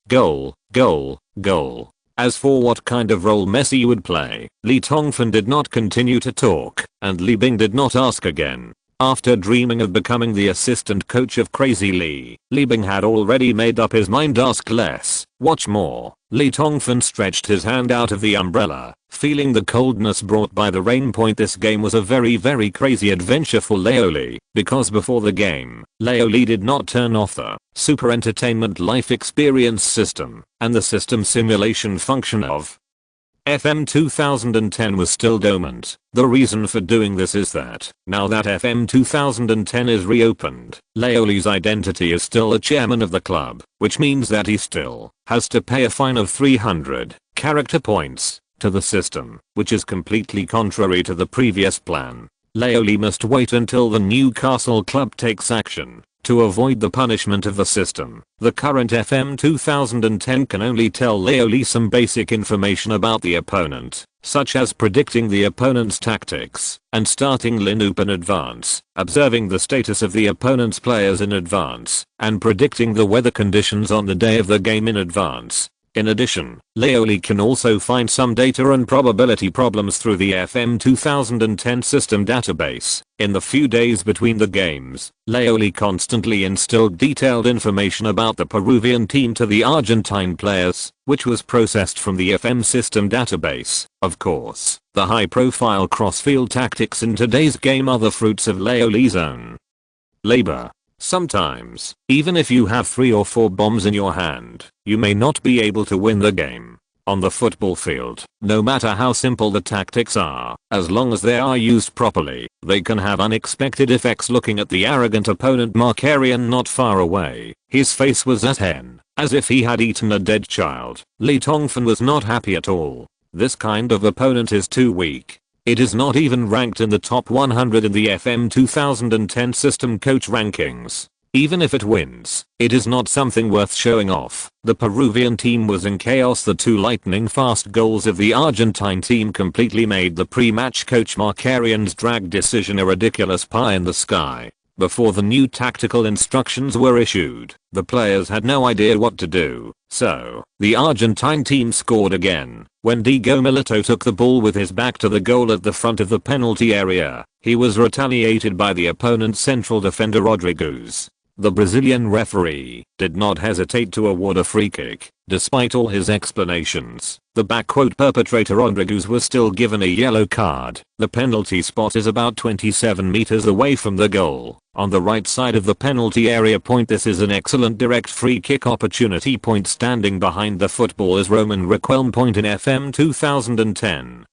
As for what kind of role Messi would play, Lee Tongfan did not continue to talk, and Li Bing did not ask again. After dreaming of becoming the assistant coach of Crazy Lee, Li Bing had already made up his mind. Ask less, watch more. Lee Tongfan stretched his hand out of the umbrella, feeling the coldness brought by the rain. This game was a very crazy adventure for Leo Lee, because before the game, Leo Lee did not turn off the Super Entertainment Life Experience system, and the system simulation function of FM 2010 was still dormant. The reason for doing this is that, now that FM 2010 is reopened, Leo Lee's identity is still a chairman of the club, which means that he still has to pay a fine of 300 character points to the system, which is completely contrary to the previous plan. Leoli must wait until the Newcastle club takes action to avoid the punishment of the system. The current FM 2010 can only tell Leoli some basic information about the opponent, such as predicting the opponent's tactics and starting lineup in advance, observing the status of the opponent's players in advance, and predicting the weather conditions on the day of the game in advance. In addition, Leoli can also find some data and probability problems through the FM 2010 system database. In the few days between the games, Leoli constantly instilled detailed information about the Peruvian team to the Argentine players, which was processed from the FM system database. Of course, the high-profile cross-field tactics in today's game are the fruits of Leoli's own labor. Sometimes, even if you have 3 or 4 bombs in your hand, you may not be able to win the game. On the football field, no matter how simple the tactics are, as long as they are used properly, they can have unexpected effects. Looking at the arrogant opponent Markarian not far away, his face was as hen, as if he had eaten a dead child. Lee Tongfan was not happy at all. This kind of opponent is too weak. It is not even ranked in the top 100 in the FM 2010 system coach rankings. Even if it wins, it is not something worth showing off. The Peruvian team was in chaos. The 2 lightning fast goals of the Argentine team completely made the pre-match coach Markarian's drag decision a ridiculous pie in the sky. Before the new tactical instructions were issued, the players had no idea what to do, so the Argentine team scored again. When Diego Milito took the ball with his back to the goal at the front of the penalty area, he was retaliated by the opponent's central defender Rodriguez. The Brazilian referee did not hesitate to award a free kick. Despite all his explanations, the perpetrator Rodriguez was still given a yellow card. The penalty spot is about 27 meters away from the goal, on the right side of the penalty area. This is an excellent direct free kick opportunity. Standing behind the football is Roman Riquelme. In FM 2010.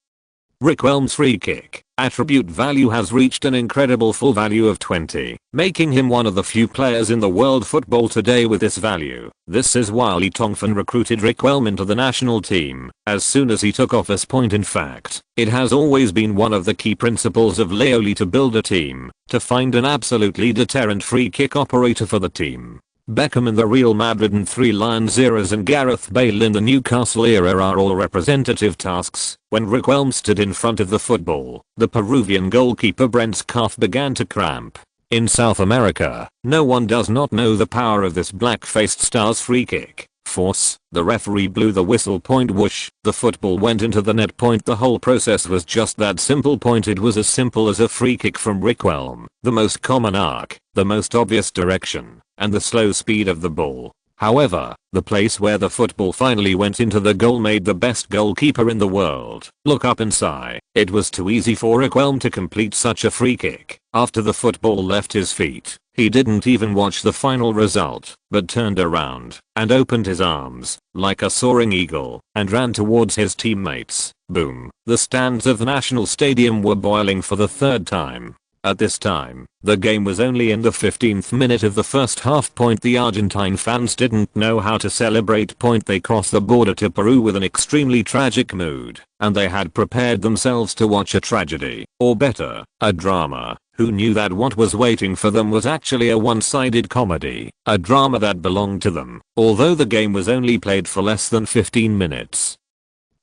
Riquelme's free kick attribute value has reached an incredible full value of 20, making him one of the few players in the world football today with this value. This is why Lee Tongfan recruited Riquelme into the national team as soon as he took office. In fact, it has always been one of the key principles of Leoli to build a team, to find an absolutely deterrent free kick operator for the team. Beckham in the Real Madrid and 3 Lions eras and Gareth Bale in the Newcastle era are all representative tasks. When Riquelme stood in front of the football, the Peruvian goalkeeper Brent's calf began to cramp. In South America, no one does not know the power of this black-faced star's free kick force. The referee blew the whistle. Whoosh, the football went into the net. The whole process was just that simple. It was as simple as a free kick from Riquelme, the most common arc, the most obvious direction, and the slow speed of the ball. However, the place where the football finally went into the goal made the best goalkeeper in the world look up and sigh. It was too easy for Riquelme to complete such a free kick. After the football left his feet, he didn't even watch the final result, but turned around and opened his arms like a soaring eagle and ran towards his teammates. Boom. The stands of the National Stadium were boiling for the 3rd time. At this time, the game was only in the 15th minute of the first half. The Argentine fans didn't know how to celebrate. They crossed the border to Peru with an extremely tragic mood, and they had prepared themselves to watch a tragedy, or better, a drama. Who knew that what was waiting for them was actually a one-sided comedy, a drama that belonged to them, although the game was only played for less than 15 minutes.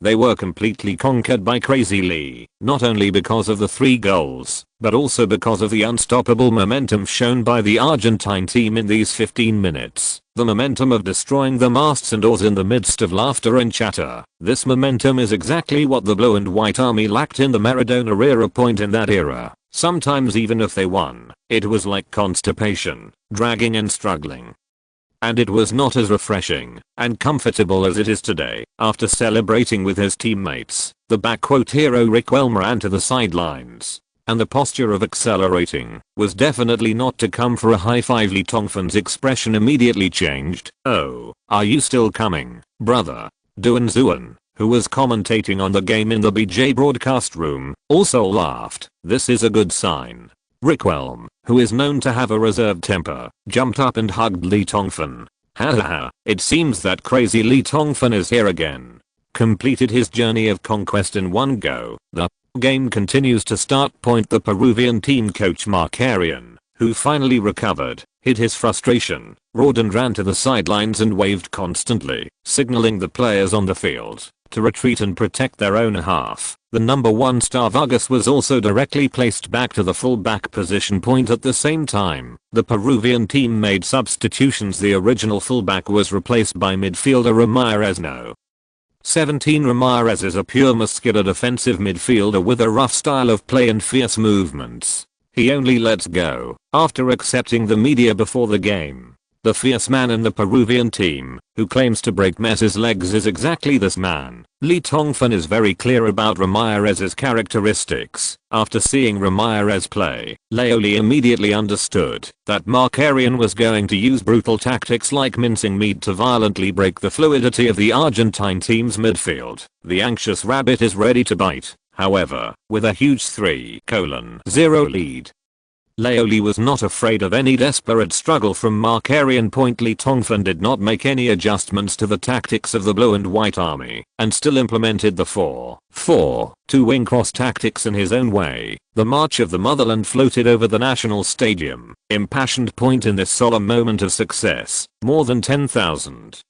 They were completely conquered by Crazy Lee, not only because of the 3 goals, but also because of the unstoppable momentum shown by the Argentine team in these 15 minutes. The momentum of destroying the masts and oars in the midst of laughter and chatter. This momentum is exactly what the blue and white army lacked in the Maradona era. In that era, sometimes even if they won, it was like constipation, dragging and struggling. And it was not as refreshing and comfortable as it is today. After celebrating with his teammates, the hero Riquelme ran to the sidelines, and the posture of accelerating was definitely not to come for a high five. Lee Tongfan's expression immediately changed. "Oh, are you still coming, brother?" Duan Zuan, who was commentating on the game in the BJ broadcast room, also laughed. This is a good sign. Riquelme, who is known to have a reserved temper, jumped up and hugged Lee Tongfan. Ha ha ha, it seems that Crazy Lee Tongfan is here again. completed his journey of conquest in one go. The game continues to start point. The Peruvian team coach Markarian, who finally recovered, hid his frustration, roared and ran to the sidelines and waved constantly, signaling the players on the field to retreat and protect their own half. The number 1 star Vargas was also directly placed back to the fullback position point at the same time. The Peruvian team made substitutions. The original fullback was replaced by midfielder Ramirez. No. 17 Ramirez is a pure muscular defensive midfielder with a rough style of play and fierce movements. He only lets go after accepting the media before the game. The fierce man in the Peruvian team, who claims to break Messi's legs, is exactly this man. Tongfan is very clear about Ramirez's characteristics. After seeing Ramirez play, Leoli immediately understood that Markarian was going to use brutal tactics like mincing meat to violently break the fluidity of the Argentine team's midfield. The anxious rabbit is ready to bite, however, with a huge 3-0 lead. Leoli was not afraid of any desperate struggle from Markarian. Tongfan did not make any adjustments to the tactics of the blue and white army and still implemented the 4-4-2 wing cross tactics in his own way. The March of the Motherland floated over the national stadium. Impassioned in this solemn moment of success, more than 10,000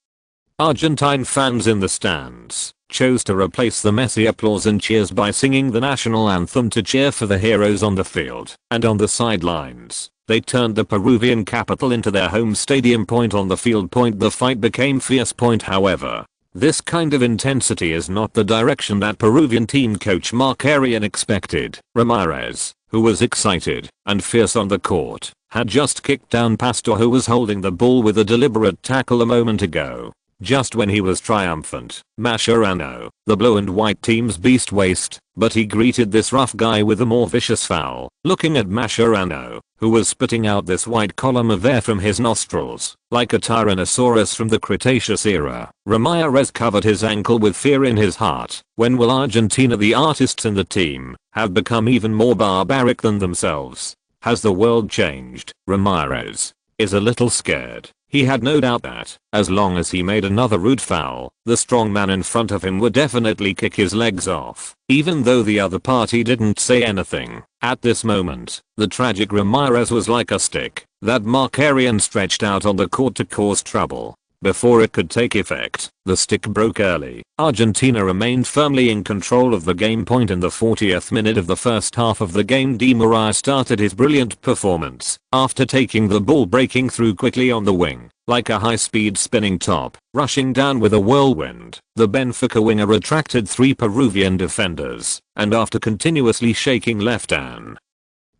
Argentine fans in the stands chose to replace the Messi applause and cheers by singing the national anthem to cheer for the heroes on the field and on the sidelines. They turned the Peruvian capital into their home stadium. On the field. The fight became fierce. However, this kind of intensity is not the direction that Peruvian team coach Markarian expected. Ramirez, who was excited and fierce on the court, had just kicked down Pastor, who was holding the ball with a deliberate tackle a moment ago. Just when he was triumphant, Mascherano, the blue and white team's beast, waste, but he greeted this rough guy with a more vicious foul. Looking at Mascherano, who was spitting out this white column of air from his nostrils, like a Tyrannosaurus from the Cretaceous era, Ramirez covered his ankle with fear in his heart. When will Argentina, the artists in the team, have become even more barbaric than themselves? Has the world changed? Ramirez is a little scared. He had no doubt that, as long as he made another rude foul, the strong man in front of him would definitely kick his legs off, even though the other party didn't say anything. At this moment, the tragic Ramirez was like a stick that Markarian stretched out on the court to cause trouble. Before it could take effect, the stick broke early. Argentina remained firmly in control of the game. In the 40th minute of the first half of the game, Di Maria started his brilliant performance after taking the ball, breaking through quickly on the wing like a high-speed spinning top, rushing down with a whirlwind. The Benfica winger attracted 3 Peruvian defenders, and after continuously shaking left and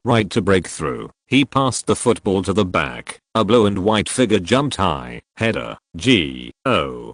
right to break through, he passed the football to the back. A blue and white figure jumped high. Header. Goal.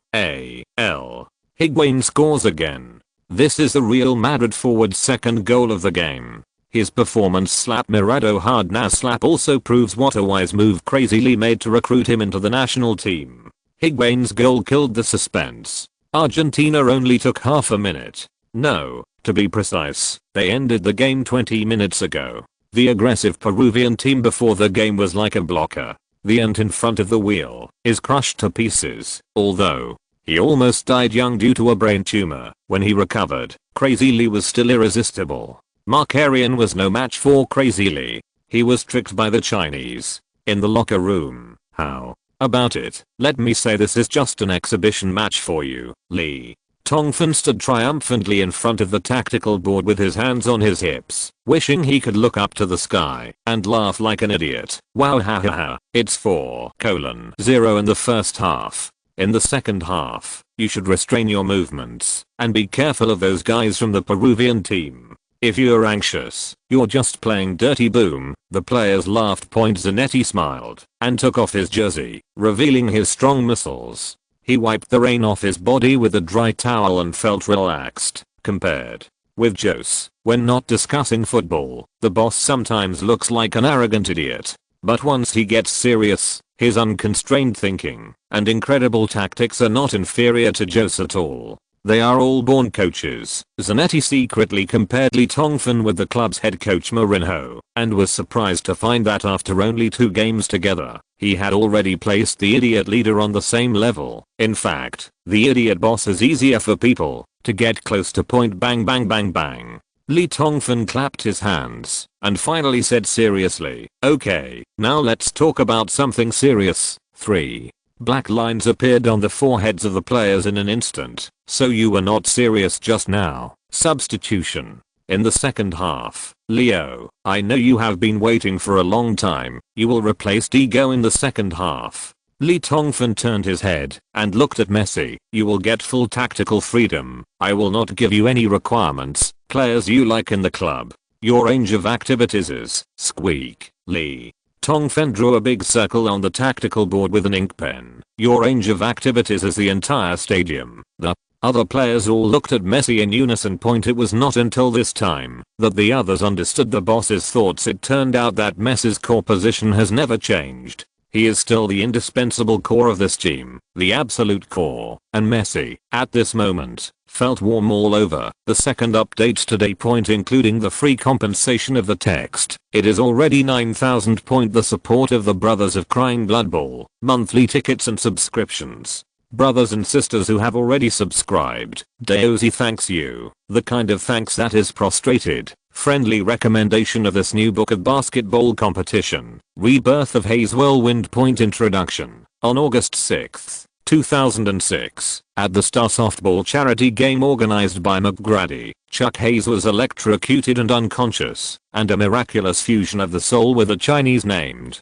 Higuain scores again. This is the Real Madrid forward's second goal of the game. His performance slapped Mirado hard. Now slap also proves what a wise move Crazily made to recruit him into the national team. Higuain's goal killed the suspense. Argentina only took half a minute. No, to be precise, they ended the game 20 minutes ago. The aggressive Peruvian team before the game was like a blocker. The ant in front of the wheel is crushed to pieces. Although he almost died young due to a brain tumor, when he recovered, Crazily was still irresistible. Markarian was no match for Crazily. He was tricked by the Chinese in the locker room. How about it? Let me say this is just an exhibition match for you, Lee. Tongfan stood triumphantly in front of the tactical board with his hands on his hips, wishing he could look up to the sky and laugh like an idiot. Wow, ha ha ha. It's 4-0 in the first half. In the second half, you should restrain your movements and be careful of those guys from the Peruvian team. If you're anxious, you're just playing dirty. Boom. The players laughed. Zanetti smiled and took off his jersey, revealing his strong muscles. He wiped the rain off his body with a dry towel and felt relaxed. Compared with Jose, when not discussing football, the boss sometimes looks like an arrogant idiot. But once he gets serious, his unconstrained thinking and incredible tactics are not inferior to Jose at all. They are all born coaches. Zanetti secretly compared Lee Tongfan with the club's head coach Mourinho, and was surprised to find that after only 2 games together, he had already placed the idiot leader on the same level. In fact, the idiot boss is easier for people to get close to. Point bang bang bang bang. Lee Tongfan clapped his hands and finally said seriously, "Okay, now let's talk about something serious." 3. Black lines appeared on the foreheads of the players in an instant. "So you were not serious just now." Substitution. In the second half, Leo, I know you have been waiting for a long time. You will replace Diego in the second half. Lee Tongfan turned his head and looked at Messi. "You will get full tactical freedom. I will not give you any requirements, players you like in the club. Your range of activities is squeak." Lee Tongfan drew a big circle on the tactical board with an ink pen. "Your range of activities is the entire stadium." The other players all looked at Messi in unison. It was not until this time that the others understood the boss's thoughts. It turned out that Messi's core position has never changed. He is still the indispensable core of this team, the absolute core, and Messi, at this moment, felt warm all over. The second update today. Including the free compensation of the text. It is already 9,000. The support of the Brothers of Crying Blood Ball, monthly tickets and subscriptions. Brothers and sisters who have already subscribed, Deosi thanks you. The kind of thanks that is prostrated. Friendly recommendation of this new book of basketball competition, Rebirth of Hayes Whirlwind. Introduction. On August 6, 2006, at the Star Softball charity game organized by McGrady, Chuck Hayes was electrocuted and unconscious, and a miraculous fusion of the soul with a Chinese named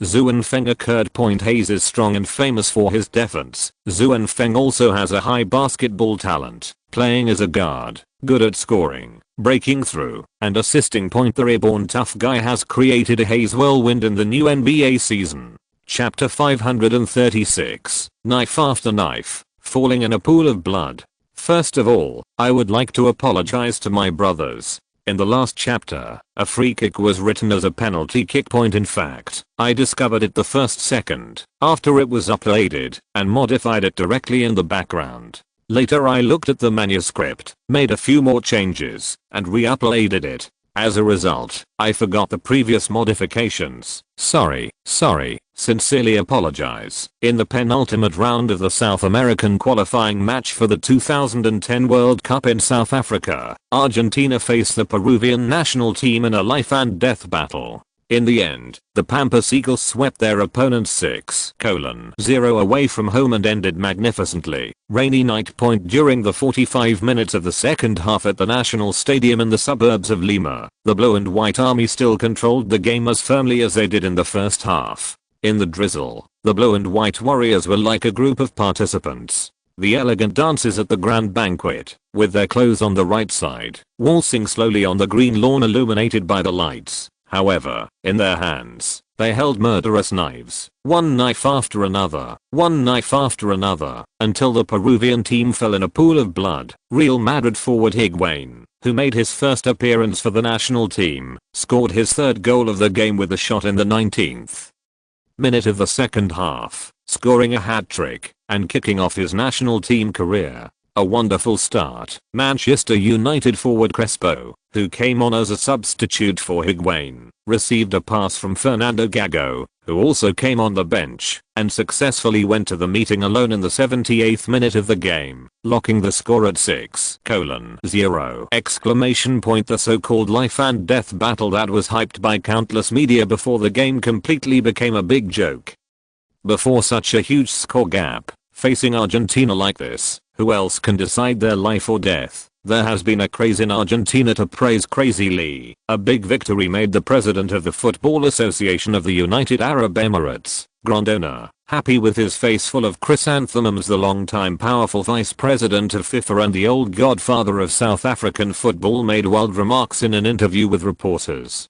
Zhuan Feng occurred. Hayes is strong and famous for his defense. Zhuan Feng also has a high basketball talent, playing as a guard, good at scoring, breaking through, and assisting. The reborn tough guy has created a Hayes whirlwind in the new NBA season. Chapter 536, Knife After Knife, Falling in a Pool of Blood. First of all, I would like to apologize to my brothers. In the last chapter, a free kick was written as a penalty kick. In fact, I discovered it the first second after it was uploaded and modified it directly in the background. Later I looked at the manuscript, made a few more changes, and re-uploaded it. As a result, I forgot the previous modifications. Sorry, sincerely apologize. In the penultimate round of the South American qualifying match for the 2010 World Cup in South Africa, Argentina faced the Peruvian national team in a life and death battle. In the end, the Pampas Eagles swept their opponents 6-0 away from home and ended magnificently. Rainy night. During the 45 minutes of the second half at the National Stadium in the suburbs of Lima, the Blue and White Army still controlled the game as firmly as they did in the first half. In the drizzle, the Blue and White Warriors were like a group of participants. The elegant dances at the grand banquet, with their clothes on the right side, waltzing slowly on the green lawn illuminated by the lights. However, in their hands, they held murderous knives, one knife after another, until the Peruvian team fell in a pool of blood. Real Madrid forward Higuain, who made his first appearance for the national team, scored his third goal of the game with a shot in the 19th minute of the second half, scoring a hat-trick and kicking off his national team career. A wonderful start. Manchester United forward Crespo, who came on as a substitute for Higuain, received a pass from Fernando Gago, who also came on the bench, and successfully went to the meeting alone in the 78th minute of the game, locking the score at 6-0! The so-called life and death battle that was hyped by countless media before the game completely became a big joke. Before such a huge score gap, facing Argentina like this, who else can decide their life or death? There has been a craze in Argentina to praise Crazy Lee. A big victory made the president of the Football Association of the United Arab Emirates, Grandona, happy with his face full of chrysanthemums. The longtime powerful vice president of FIFA and the old godfather of South African football made wild remarks in an interview with reporters,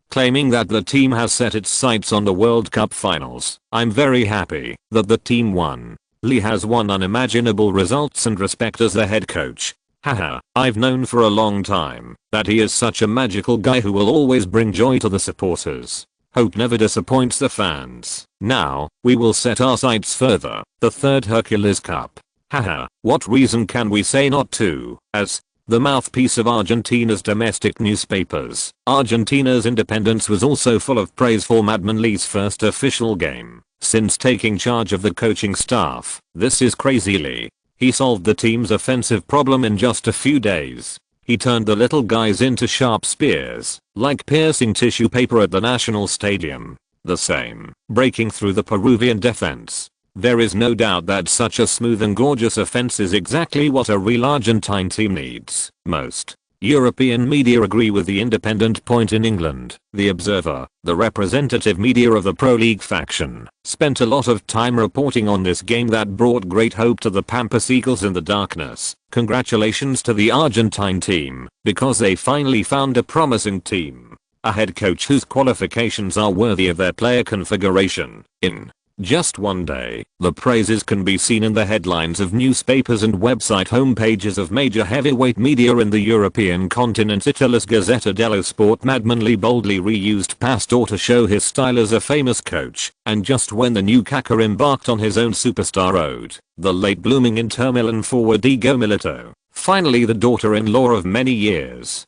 claiming that the team has set its sights on the World Cup finals. I'm very happy that the team won. Lee has won unimaginable results and respect as the head coach. Haha, I've known for a long time that he is such a magical guy who will always bring joy to the supporters. Hope never disappoints the fans. Now, we will set our sights further. The third Hercules Cup. Haha, what reason can we say not to? As the mouthpiece of Argentina's domestic newspapers, Argentina's independence was also full of praise for Madman Lee's first official game since taking charge of the coaching staff. This is Crazy Lee. He solved the team's offensive problem in just a few days. He turned the little guys into sharp spears, like piercing tissue paper at the national stadium. The same, breaking through the Peruvian defense. There is no doubt that such a smooth and gorgeous offense is exactly what a real Argentine team needs. Most European media agree with the Independent point in England. The Observer, the representative media of the Pro League faction, spent a lot of time reporting on this game that brought great hope to the Pampas Eagles in the darkness. Congratulations to the Argentine team, because they finally found a promising team. A head coach whose qualifications are worthy of their player configuration. In just one day, the praises can be seen in the headlines of newspapers and website homepages of major heavyweight media in the European continent. Italy's Gazzetta dello Sport. Madman Lee boldly reused Pastore to show his style as a famous coach, and just when the new Kaká embarked on his own superstar ode, the late blooming Inter Milan forward Diego Milito, finally the daughter-in-law of many years,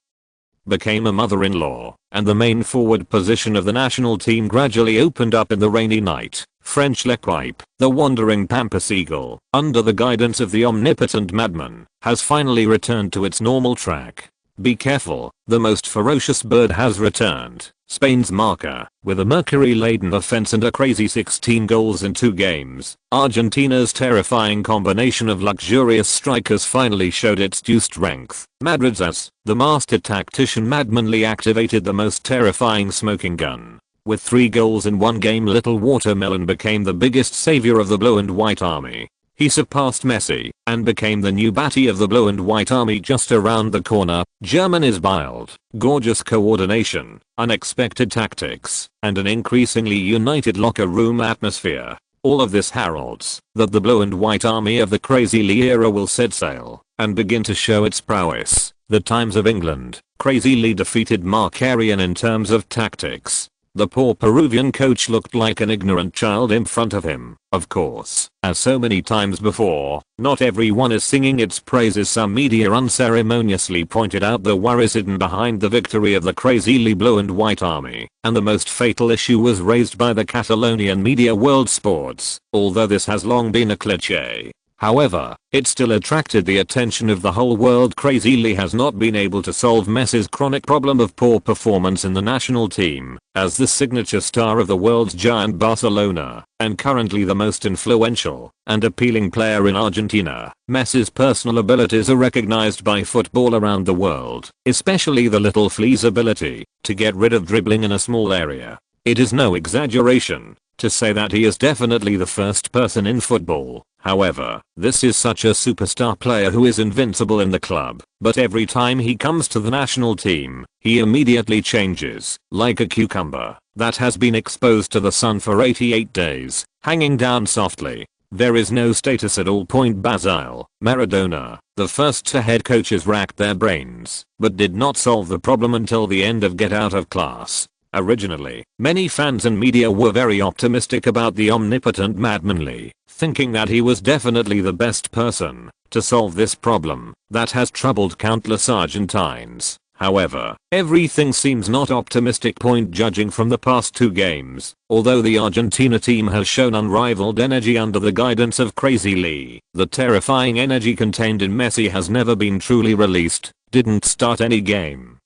became a mother-in-law, and the main forward position of the national team gradually opened up in the rainy night. French L'Equipe, the wandering Pampas Eagle, under the guidance of the omnipotent Madman, has finally returned to its normal track. Be careful, the most ferocious bird has returned. Spain's Marca, with a mercury-laden offense and a crazy 16 goals in 2 games, Argentina's terrifying combination of luxurious strikers finally showed its due strength. Madrid's as the master tactician Madman Lee activated the most terrifying smoking gun. With 3 goals in 1 game, Little Watermelon became the biggest savior of the Blue and White Army. He surpassed Messi and became the new Batty of the Blue and White Army just around the corner. Germany's wild, gorgeous coordination, unexpected tactics, and an increasingly united locker room atmosphere. All of this heralds that the Blue and White Army of the Crazy Lee era will set sail and begin to show its prowess. The Times of England. Crazy Lee defeated Markarian in terms of tactics. The poor Peruvian coach looked like an ignorant child in front of him. Of course, as so many times before, not everyone is singing its praises. Some media unceremoniously pointed out the worries hidden behind the victory of the Crazy Lee Blue and White Army, and the most fatal issue was raised by the Catalonian media World Sports, although this has long been a cliché. However, it still attracted the attention of the whole world. Crazy Lee has not been able to solve Messi's chronic problem of poor performance in the national team, as the signature star of the world's giant Barcelona, and currently the most influential and appealing player in Argentina. Messi's personal abilities are recognized by football around the world, especially the little flea's ability to get rid of dribbling in a small area. It is no exaggeration to say that he is definitely the first person in football. However, this is such a superstar player who is invincible in the club, but every time he comes to the national team, he immediately changes, like a cucumber that has been exposed to the sun for 88 days, hanging down softly. There is no status at all. Basile, Maradona, the first 2 head coaches racked their brains, but did not solve the problem until the end of Get Out of Class. Originally, many fans and media were very optimistic about the omnipotent Madman Lee, thinking that he was definitely the best person to solve this problem that has troubled countless Argentines. However, everything seems not optimistic. Judging from the past 2 games, although the Argentina team has shown unrivaled energy under the guidance of Crazy Lee, the terrifying energy contained in Messi has never been truly released. Didn't start any game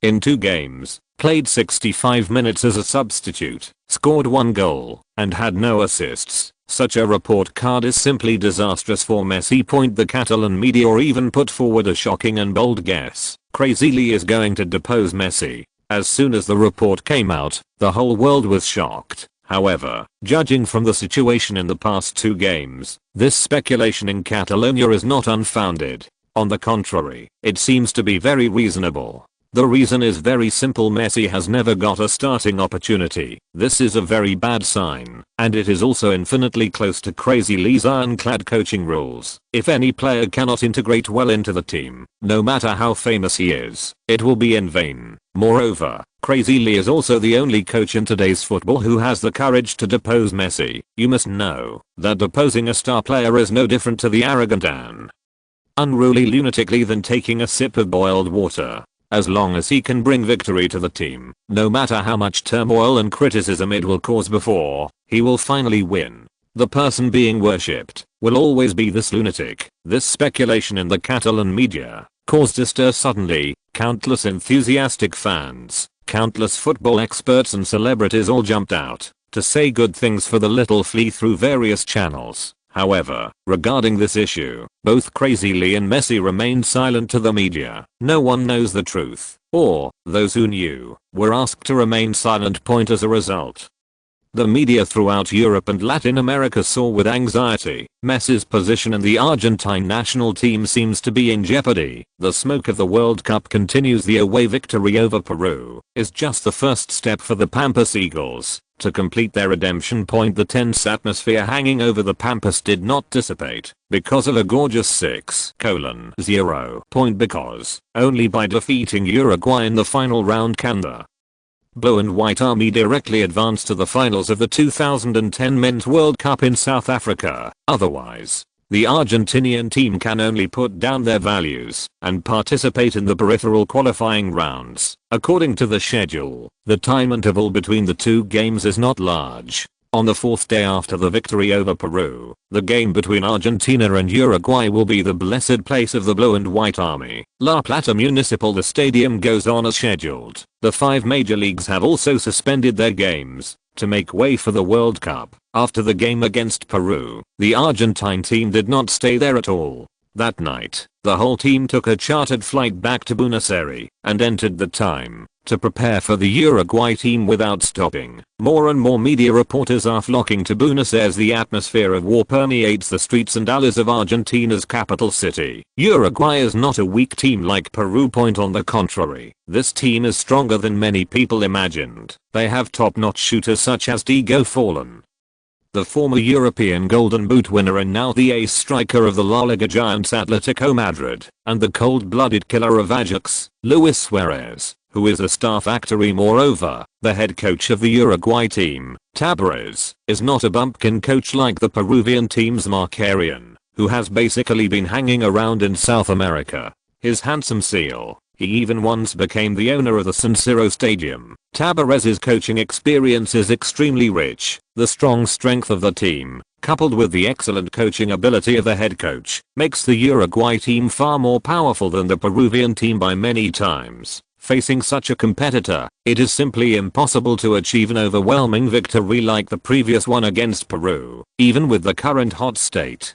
in 2 games, played 65 minutes as a substitute, scored 1 goal, and had no assists. Such a report card is simply disastrous for Messi. The Catalan media even put forward a shocking and bold guess. Crazy Lee is going to depose Messi. As soon as the report came out, the whole world was shocked. However, judging from the situation in the past 2 games, this speculation in Catalonia is not unfounded. On the contrary, it seems to be very reasonable. The reason is very simple. Messi has never got a starting opportunity. This is a very bad sign, and it is also infinitely close to Crazy Lee's ironclad coaching rules. If any player cannot integrate well into the team, no matter how famous he is, it will be in vain. Moreover, Crazy Lee is also the only coach in today's football who has the courage to depose Messi. You must know that deposing a star player is no different to the arrogant and unruly lunatic Lee than taking a sip of boiled water. As long as he can bring victory to the team, no matter how much turmoil and criticism it will cause before he will finally win, the person being worshipped will always be this lunatic. This speculation in the Catalan media caused a stir suddenly. Countless enthusiastic fans, countless football experts and celebrities all jumped out to say good things for the little flea through various channels. However, regarding this issue, both Crazy Lee and Messi remained silent to the media. No one knows the truth, or those who knew were asked to remain silent. As a result, the media throughout Europe and Latin America saw with anxiety Messi's position in the Argentine national team seems to be in jeopardy. The smoke of the World Cup continues. The away victory over Peru is just the first step for the Pampas Eagles to complete their redemption point. The tense atmosphere hanging over the Pampas did not dissipate because of a gorgeous 6-0 point, because only by defeating Uruguay in the final round can the Blue and White Army directly advance to the finals of the 2010 Men's World Cup in South Africa. Otherwise, the Argentinian team can only put down their values and participate in the peripheral qualifying rounds. According to the schedule, the time interval between the two games is not large. On the fourth day after the victory over Peru, the game between Argentina and Uruguay will be the blessed place of the Blue and White Army, La Plata Municipal. The stadium goes on as scheduled. The 5 major leagues have also suspended their games to make way for the World Cup. After the game against Peru, the Argentine team did not stay there at all. That night, the whole team took a chartered flight back to Buenos Aires and entered the time to prepare for the Uruguay team without stopping. More and more media reporters are flocking to Buenos Aires. The atmosphere of war permeates the streets and alleys of Argentina's capital city. Uruguay is not a weak team like Peru. On the contrary, this team is stronger than many people imagined. They have top-notch shooters such as Diego Forlan, the former European Golden Boot winner and now the ace striker of the La Liga giants Atletico Madrid, and the cold-blooded killer of Ajax, Luis Suarez, who is a staff actor. Moreover, the head coach of the Uruguay team, Tabarez, is not a bumpkin coach like the Peruvian team's Markarian, who has basically been hanging around in South America. His handsome seal. He even once became the owner of the San Siro Stadium. Tabarez's coaching experience is extremely rich. The strong strength of the team, coupled with the excellent coaching ability of the head coach, makes the Uruguay team far more powerful than the Peruvian team by many times. Facing such a competitor, it is simply impossible to achieve an overwhelming victory like the previous one against Peru. Even with the current hot state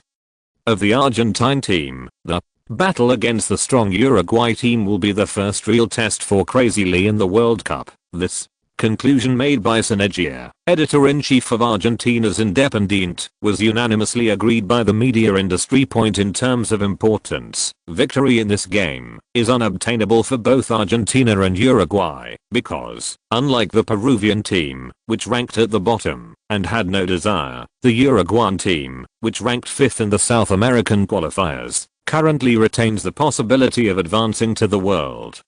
of the Argentine team, the battle against the strong Uruguay team will be the first real test for Crazy Lee in the World Cup. This conclusion made by Synergia, editor-in-chief of Argentina's Independiente, was unanimously agreed by the media industry. In terms of importance, victory in this game is unobtainable for both Argentina and Uruguay, because, unlike the Peruvian team, which ranked at the bottom and had no desire, the Uruguayan team, which ranked 5th in the South American qualifiers, currently retains the possibility of advancing to the World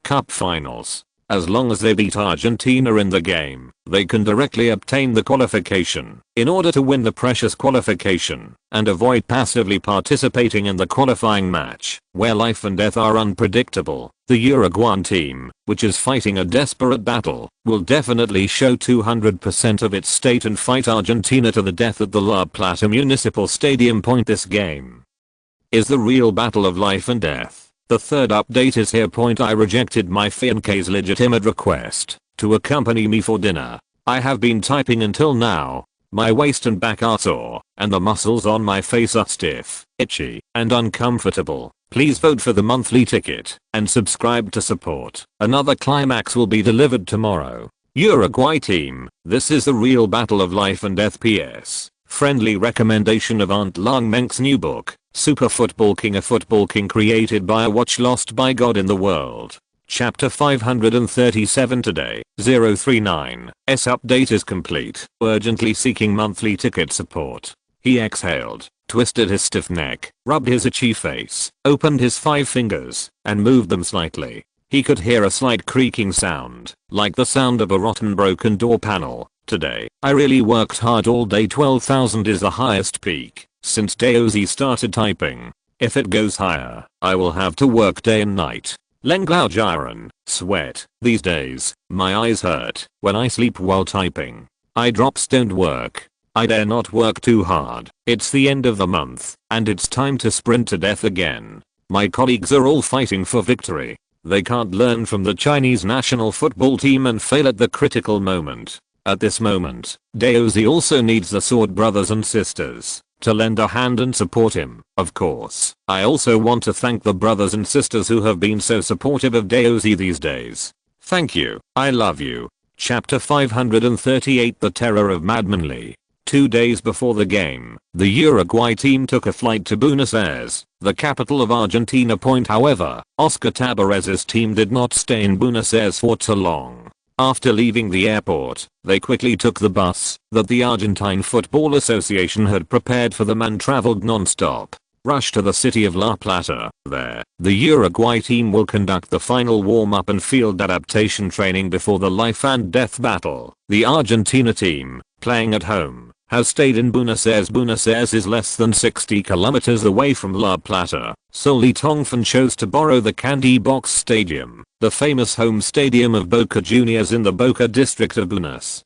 Cup finals. As long as they beat Argentina in the game, they can directly obtain the qualification. In order to win the precious qualification and avoid passively participating in the qualifying match, where life and death are unpredictable, the Uruguayan team, which is fighting a desperate battle, will definitely show 200% of its state and fight Argentina to the death at the La Plata Municipal Stadium. This game is the real battle of life and death. The third update is here. I rejected my fiance's legitimate request to accompany me for dinner. I have been typing until now. My waist and back are sore, and the muscles on my face are stiff, itchy, and uncomfortable. Please vote for the monthly ticket and subscribe to support. Another climax will be delivered tomorrow. Uruguay team, this is the real battle of life and death. PS. Friendly recommendation of Aunt Lang Menk's new book, Super Football King, a Football King created by a watch lost by God in the world. Chapter 537 today, 039. Update is complete. Urgently seeking monthly ticket support. He exhaled, twisted his stiff neck, rubbed his itchy face, opened his 5 fingers, and moved them slightly. He could hear a slight creaking sound, like the sound of a rotten broken door panel. Today, I really worked hard all day. 12,000 is the highest peak since Daozi started typing. If it goes higher, I will have to work day and night. Lenglao Jiren, sweat. These days, my eyes hurt when I sleep while typing. Eye drops don't work. I dare not work too hard. It's the end of the month, and it's time to sprint to death again. My colleagues are all fighting for victory. They can't learn from the Chinese national football team and fail at the critical moment. At this moment, Daozi also needs the Sword brothers and sisters to lend a hand and support him. Of course, I also want to thank the brothers and sisters who have been so supportive of Daozi these days. Thank you. I love you. Chapter 538 The Terror of Madman Lee. 2 days before the game, the Uruguay team took a flight to Buenos Aires, the capital of Argentina. However, Oscar Tabarez's team did not stay in Buenos Aires for too long. After leaving the airport, they quickly took the bus that the Argentine Football Association had prepared for them and traveled non-stop. Rushed to the city of La Plata. There, the Uruguay team will conduct the final warm-up and field adaptation training before the life and death battle. The Argentina team, playing at home, has stayed in Buenos Aires. Buenos Aires is less than 60 kilometers away from La Plata, so Lee Tongfan chose to borrow the Candy Box Stadium, the famous home stadium of Boca Juniors in the Boca district of Buenos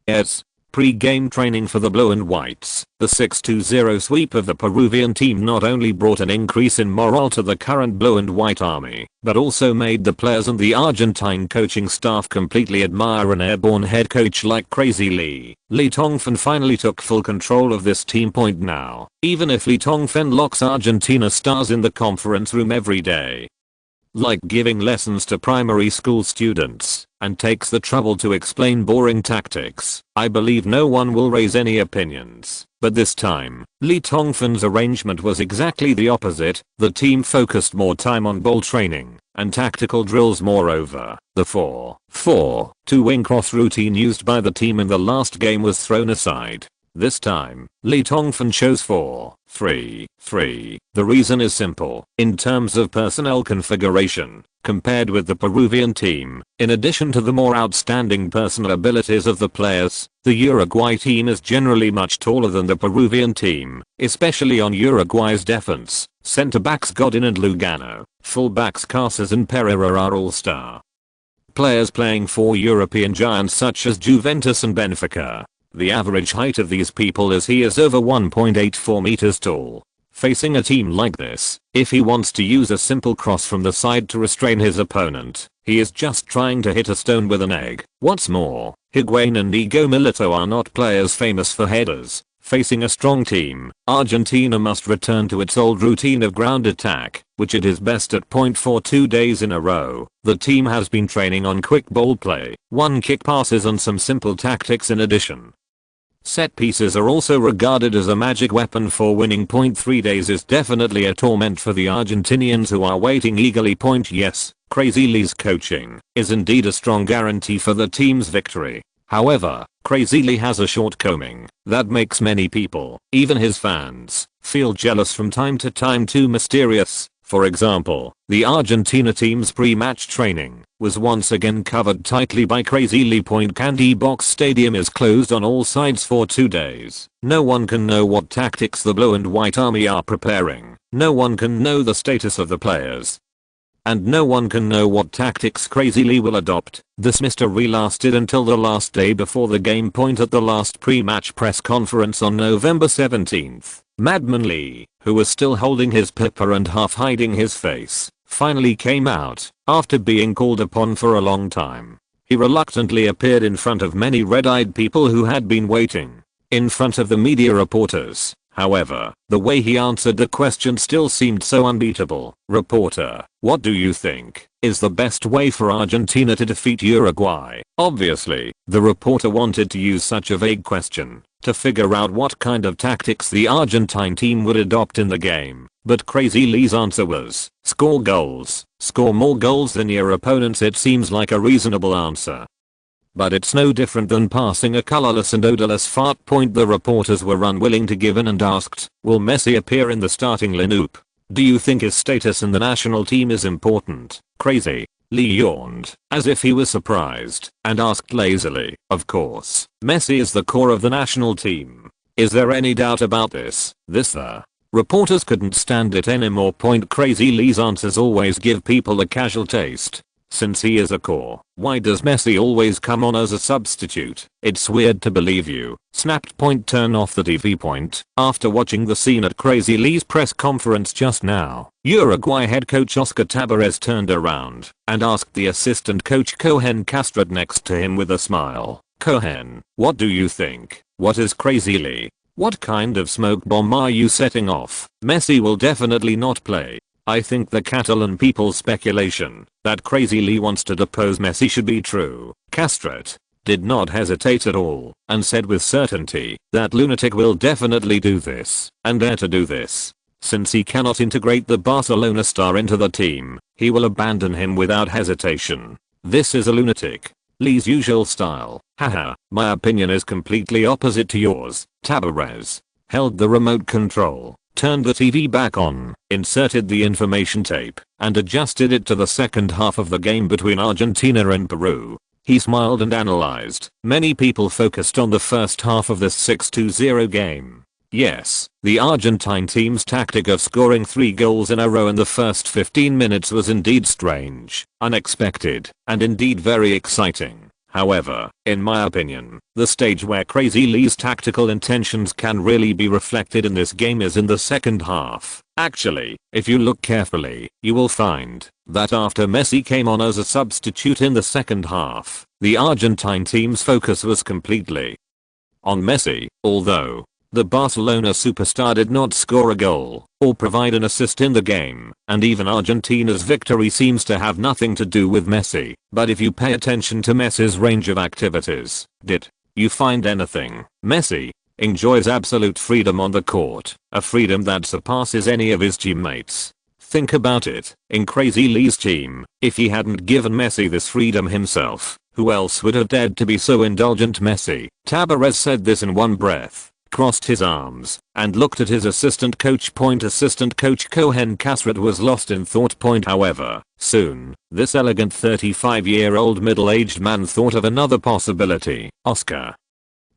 Aires. Pre-game training for the Blue and Whites, the 6-0 sweep of the Peruvian team not only brought an increase in morale to the current Blue and White army, but also made the players and the Argentine coaching staff completely admire an airborne head coach like Crazy Lee. Lee Tongfan finally took full control of this team. Now, even if Lee Tongfan locks Argentina stars in the conference room every day, like giving lessons to primary school students, and takes the trouble to explain boring tactics, I believe no one will raise any opinions. But this time, Lee Tongfan's arrangement was exactly the opposite. The team focused more time on ball training and tactical drills. Moreover, the 4-4-2 wing cross routine used by the team in the last game was thrown aside. This time, Lee Tongfan chose 4-3-3. The reason is simple. In terms of personnel configuration, compared with the Peruvian team, in addition to the more outstanding personal abilities of the players, the Uruguay team is generally much taller than the Peruvian team, especially on Uruguay's defense. Center backs Godin and Lugano, full backs Casas and Pereira are all-star players playing for European giants such as Juventus and Benfica. The average height of these people is he is over 1.84 meters tall. Facing a team like this, if he wants to use a simple cross from the side to restrain his opponent, he is just trying to hit a stone with an egg. What's more, Higuain and Inigo Milito are not players famous for headers. Facing a strong team, Argentina must return to its old routine of ground attack, which it is best at. For 2 days in a row, the team has been training on quick ball play, one kick passes and some simple tactics in addition. Set pieces are also regarded as a magic weapon for winning. 3 days is definitely a torment for the Argentinians who are waiting eagerly. Yes, Crazy Lee's coaching is indeed a strong guarantee for the team's victory. However, Crazy Lee has a shortcoming that makes many people, even his fans, feel jealous from time to time. Too mysterious. For example, the Argentina team's pre-match training was once again covered tightly by Crazy Lee. Candy Box Stadium is closed on all sides for 2 days. No one can know what tactics the Blue and White Army are preparing. No one can know the status of the players. And no one can know what tactics Crazy Lee will adopt. This mystery lasted until the last day before the game. At the last pre-match press conference on November 17th, Madman Lee, who was still holding his paper and half hiding his face, finally came out, after being called upon for a long time. He reluctantly appeared in front of many red-eyed people who had been waiting. In front of the media reporters, however, the way he answered the question still seemed so unbeatable. Reporter: what do you think is the best way for Argentina to defeat Uruguay? Obviously, the reporter wanted to use such a vague question to figure out what kind of tactics the Argentine team would adopt in the game. But Crazy Lee's answer was, score goals. Score more goals than your opponents. It seems like a reasonable answer. But it's no different than passing a colorless and odorless fart. The reporters were unwilling to give in and asked, will Messi appear in the starting lineup? Do you think his status in the national team is important? Crazy Lee yawned, as if he was surprised, and asked lazily, "Of course, Messi is the core of the national team. Is there any doubt about this?" The reporters couldn't stand it anymore. Crazy Lee's answers always give people a casual taste. Since he is a core, why does Messi always come on as a substitute? It's weird to believe you. Snapped. Turn off the TV. After watching the scene at Crazy Lee's press conference just now, Uruguay head coach Oscar Tabarez turned around and asked the assistant coach Cohen Castret next to him with a smile, "Cohen, what do you think? What is Crazy Lee? What kind of smoke bomb are you setting off? Messi will definitely not play. I think the Catalan people's speculation that Crazy Lee wants to depose Messi should be true." Castret did not hesitate at all and said with certainty that lunatic will definitely do this and dare to do this. Since he cannot integrate the Barcelona star into the team, he will abandon him without hesitation. This is a lunatic. Lee's usual style. Haha, my opinion is completely opposite to yours. Tabarez held the remote control, turned the TV back on, inserted the information tape, and adjusted it to the second half of the game between Argentina and Peru. He smiled and analyzed. Many people focused on the first half of this 6-0 game. Yes, the Argentine team's tactic of scoring 3 goals in a row in the first 15 minutes was indeed strange, unexpected, and indeed very exciting. However, in my opinion, the stage where Crazy Lee's tactical intentions can really be reflected in this game is in the second half. Actually, if you look carefully, you will find that after Messi came on as a substitute in the second half, the Argentine team's focus was completely on Messi, although the Barcelona superstar did not score a goal or provide an assist in the game, and even Argentina's victory seems to have nothing to do with Messi. But if you pay attention to Messi's range of activities, did you find anything? Messi enjoys absolute freedom on the court, a freedom that surpasses any of his teammates. Think about it, in Crazy Lee's team, if he hadn't given Messi this freedom himself, who else would have dared to be so indulgent? Messi. Tabarez said this in one breath, crossed his arms, and looked at his assistant coach. Assistant coach Cohen Castret was lost in thought. However, soon, this elegant 35-year-old middle-aged man thought of another possibility. Oscar.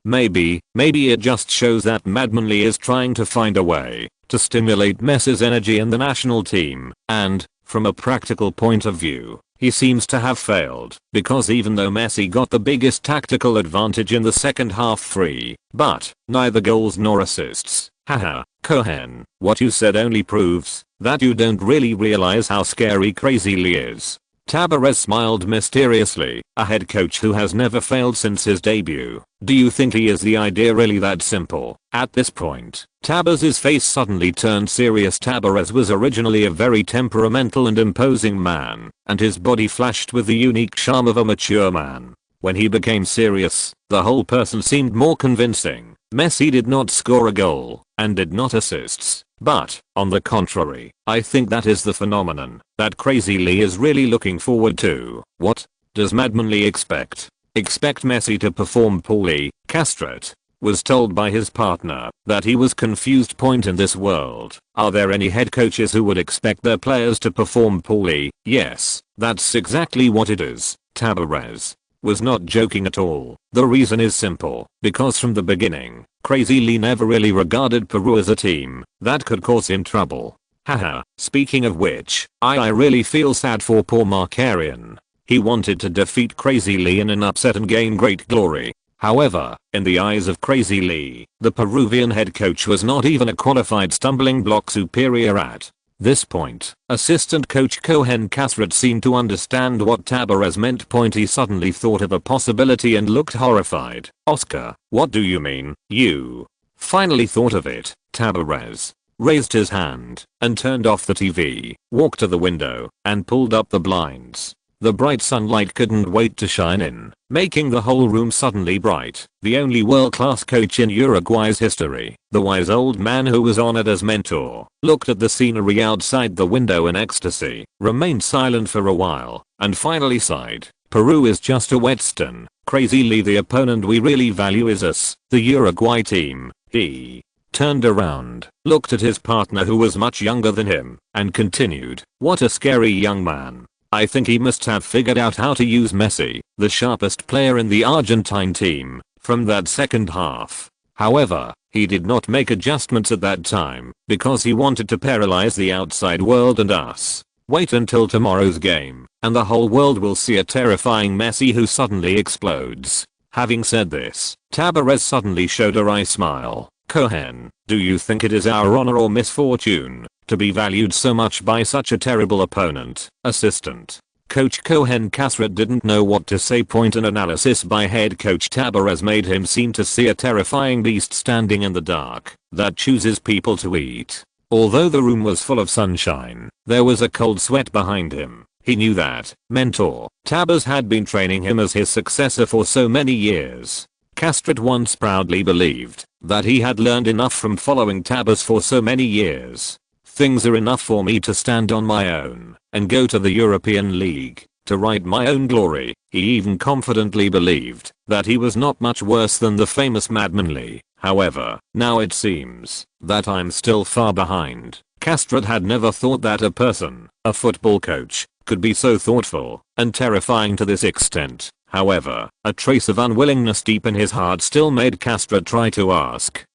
Maybe it just shows that Madman Lee is trying to find a way to stimulate Messi's energy in the national team, and, from a practical point of view, he seems to have failed, because even though Messi got the biggest tactical advantage in the second half free, but neither goals nor assists. Haha, Cohen, what you said only proves that you don't really realize how scary Crazy Lee is. Tabarez smiled mysteriously, a head coach who has never failed since his debut. Do you think he is the idea really that simple? At this point, Tabarez's face suddenly turned serious. Tabarez was originally a very temperamental and imposing man, and his body flashed with the unique charm of a mature man. When he became serious, the whole person seemed more convincing. Messi did not score a goal, and did not assists. But, on the contrary, I think that is the phenomenon that Crazy Lee is really looking forward to. What does Madman Lee expect? Expect Messi to perform poorly? Castret was told by his partner that he was confused. In this world, are there any head coaches who would expect their players to perform poorly? Yes, that's exactly what it is. Tabarez was not joking at all. The reason is simple, because from the beginning, Crazy Lee never really regarded Peru as a team that could cause him trouble. Haha, speaking of which, I really feel sad for poor Markarian. He wanted to defeat Crazy Lee in an upset and gain great glory. However, in the eyes of Crazy Lee, the Peruvian head coach was not even a qualified stumbling block superior at this point. Assistant coach Cohen Castret seemed to understand what Tabarez meant. He suddenly thought of a possibility and looked horrified. Oscar, what do you mean? You finally thought of it? Tabarez raised his hand and turned off the TV, walked to the window, and pulled up the blinds. The bright sunlight couldn't wait to shine in, making the whole room suddenly bright. The only world-class coach in Uruguay's history, the wise old man who was honored as mentor, looked at the scenery outside the window in ecstasy, remained silent for a while, and finally sighed. Peru is just a whetstone. Crazy Lee, the opponent we really value is us, the Uruguay team. He turned around, looked at his partner who was much younger than him, and continued, what a scary young man. I think he must have figured out how to use Messi, the sharpest player in the Argentine team, from that second half. However, he did not make adjustments at that time because he wanted to paralyze the outside world and us. Wait until tomorrow's game, and the whole world will see a terrifying Messi who suddenly explodes. Having said this, Tabarez suddenly showed a wry smile. Cohen, do you think it is our honor or misfortune to be valued so much by such a terrible opponent? Assistant Coach Cohen Kasrat didn't know what to say. An analysis by head coach Tabarez made him seem to see a terrifying beast standing in the dark that chooses people to eat. Although the room was full of sunshine, there was a cold sweat behind him. He knew that mentor Tabers had been training him as his successor for so many years. Castret once proudly believed that he had learned enough from following Tabers for so many years. Things are enough for me to stand on my own and go to the European League to write my own glory. He even confidently believed that he was not much worse than the famous Madman Lee. However, now it seems that I'm still far behind. Castret had never thought that a person, a football coach, could be so thoughtful and terrifying to this extent. However, a trace of unwillingness deep in his heart still made Castret try to ask,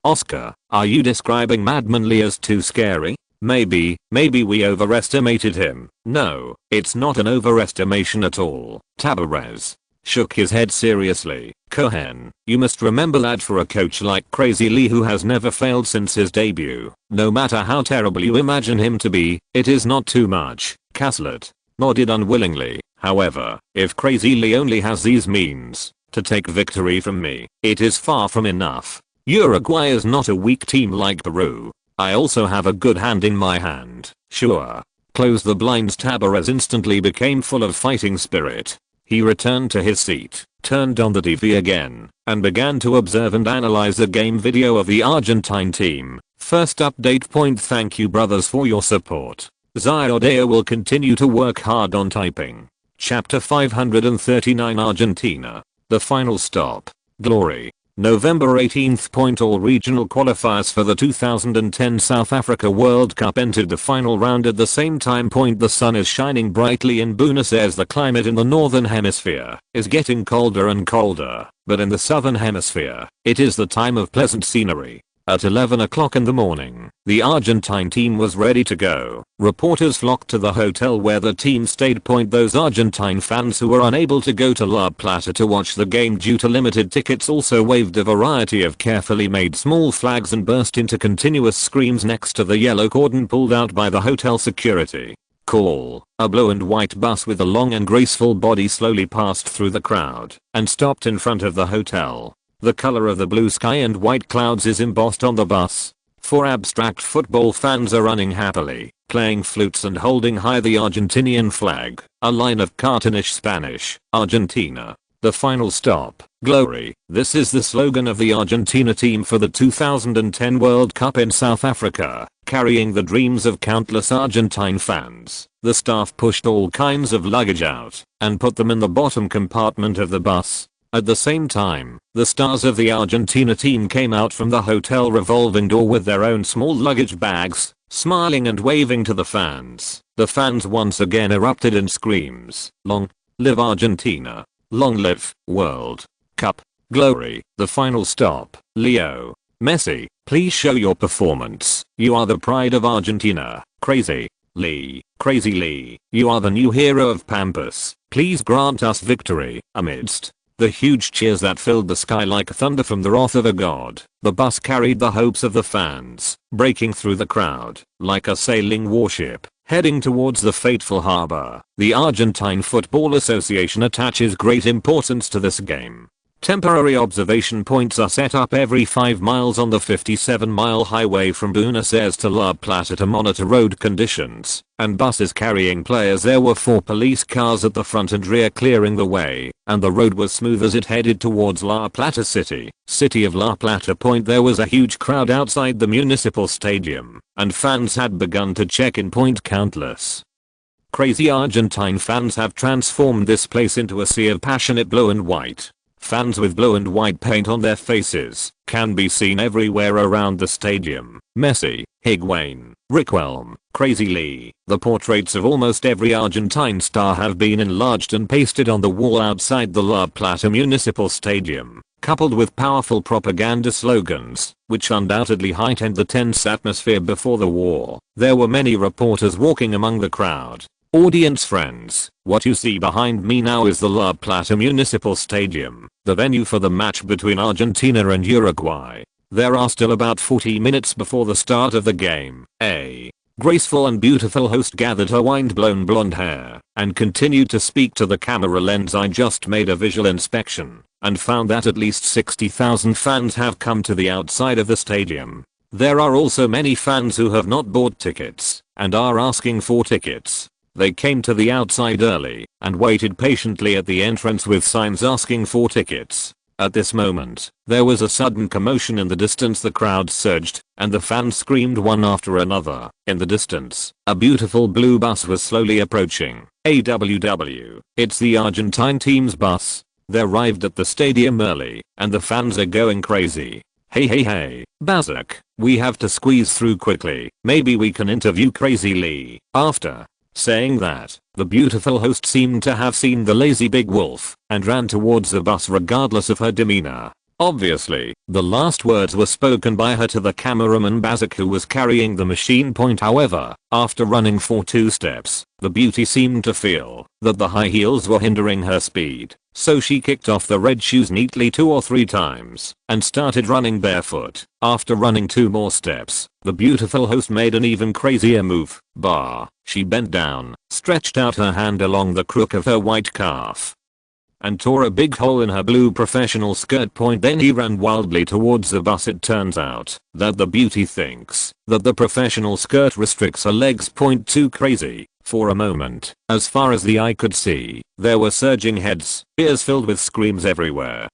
Oscar, are you describing Madman Lee as too scary? Maybe we overestimated him. No, it's not an overestimation at all. Tabarez shook his head seriously. Cohen, you must remember that for a coach like Crazy Lee who has never failed since his debut, no matter how terrible you imagine him to be, it is not too much. Caslet nodded unwillingly. However, if Crazy Lee only has these means to take victory from me, it is far from enough. Uruguay is not a weak team like Peru. I also have a good hand in my hand. Sure. Close the blinds. Tabarez instantly became full of fighting spirit. He returned to his seat, turned on the TV again, and began to observe and analyze the game video of the Argentine team. First update point. Thank you brothers for your support. Zyodea will continue to work hard on typing. Chapter 539 Argentina. The final stop. Glory. November 18th. All regional qualifiers for the 2010 South Africa World Cup entered the final round at the same time. The sun is shining brightly in Buenos Aires. The climate in the northern hemisphere is getting colder and colder, but in the southern hemisphere, it is the time of pleasant scenery. At 11 o'clock in the morning, the Argentine team was ready to go. Reporters flocked to the hotel where the team stayed. Those Argentine fans who were unable to go to La Plata to watch the game due to limited tickets also waved a variety of carefully made small flags and burst into continuous screams next to the yellow cordon pulled out by the hotel security. Call. A blue and white bus with a long and graceful body slowly passed through the crowd and stopped in front of the hotel. The color of the blue sky and white clouds is embossed on the bus. Four abstract football fans are running happily, playing flutes and holding high the Argentinian flag, a line of cartoonish Spanish, Argentina. The final stop, glory. This is the slogan of the Argentina team for the 2010 World Cup in South Africa, carrying the dreams of countless Argentine fans. The staff pushed all kinds of luggage out and put them in the bottom compartment of the bus. At the same time, the stars of the Argentina team came out from the hotel revolving door with their own small luggage bags, smiling and waving to the fans. The fans once again erupted in screams. Long live Argentina. Long live World Cup. Glory. The final stop. Leo Messi, please show your performance. You are the pride of Argentina. Crazy Lee. Crazy Lee, you are the new hero of Pampas. Please grant us victory. Amidst the huge cheers that filled the sky like thunder from the wrath of a god, the bus carried the hopes of the fans, breaking through the crowd like a sailing warship, heading towards the fateful harbor. The Argentine Football Association attaches great importance to this game. Temporary observation points are set up every 5 miles on the 57-mile highway from Buenos Aires to La Plata to monitor road conditions, and buses carrying players. There were 4 police cars at the front and rear clearing the way, and the road was smooth as it headed towards La Plata city. City of La Plata. There was a huge crowd outside the municipal stadium, and fans had begun to check in. Countless crazy Argentine fans have transformed this place into a sea of passionate blue and white. Fans with blue and white paint on their faces can be seen everywhere around the stadium. Messi, Higuain, Riquelme, Crazy Lee. The portraits of almost every Argentine star have been enlarged and pasted on the wall outside the La Plata Municipal Stadium, coupled with powerful propaganda slogans, which undoubtedly heightened the tense atmosphere before the war. There were many reporters walking among the crowd. Audience friends, what you see behind me now is the La Plata Municipal Stadium, the venue for the match between Argentina and Uruguay. There are still about 40 minutes before the start of the game. A graceful and beautiful host gathered her wind-blown blonde hair and continued to speak to the camera lens. I just made a visual inspection and found that at least 60,000 fans have come to the outside of the stadium. There are also many fans who have not bought tickets and are asking for tickets. They came to the outside early and waited patiently at the entrance with signs asking for tickets. At this moment, there was a sudden commotion in the distance. The crowd surged, and the fans screamed one after another. In the distance, a beautiful blue bus was slowly approaching. AWW. It's the Argentine team's bus. They arrived at the stadium early, and the fans are going crazy. Hey, Bazak, we have to squeeze through quickly. Maybe we can interview Crazy Lee. After saying that, the beautiful host seemed to have seen the lazy big wolf and ran towards the bus regardless of her demeanor. Obviously, the last words were spoken by her to the cameraman Bazak, who was carrying the machine point. However, after running for 2 steps, the beauty seemed to feel that the high heels were hindering her speed, so she kicked off the red shoes neatly 2 or 3 times and started running barefoot. After running 2 more steps, the beautiful host made an even crazier move. She bent down, stretched out her hand along the crook of her white calf, and tore a big hole in her blue professional skirt point. Then he ran wildly towards the bus. It turns out that the beauty thinks that the professional skirt restricts her legs. Too crazy. For a moment, as far as the eye could see, there were surging heads, ears filled with screams everywhere.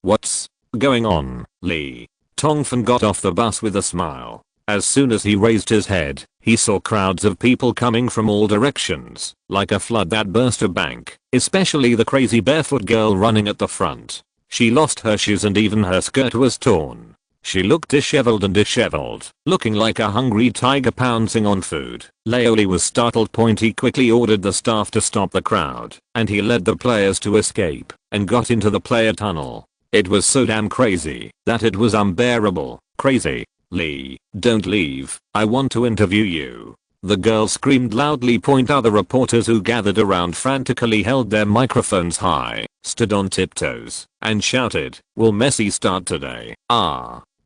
What's going on, Lee? Tongfan got off the bus with a smile. As soon as he raised his head, he saw crowds of people coming from all directions, like a flood that burst a bank, especially the crazy barefoot girl running at the front. She lost her shoes and even her skirt was torn. She looked disheveled, looking like a hungry tiger pouncing on food. Leoli was startled. He quickly ordered the staff to stop the crowd, and he led the players to escape and got into the player tunnel. It was so damn crazy that it was unbearable. Crazy Lee, don't leave. I want to interview you. The girl screamed loudly. Other reporters who gathered around frantically held their microphones high, stood on tiptoes, and shouted, "Will Messi start today?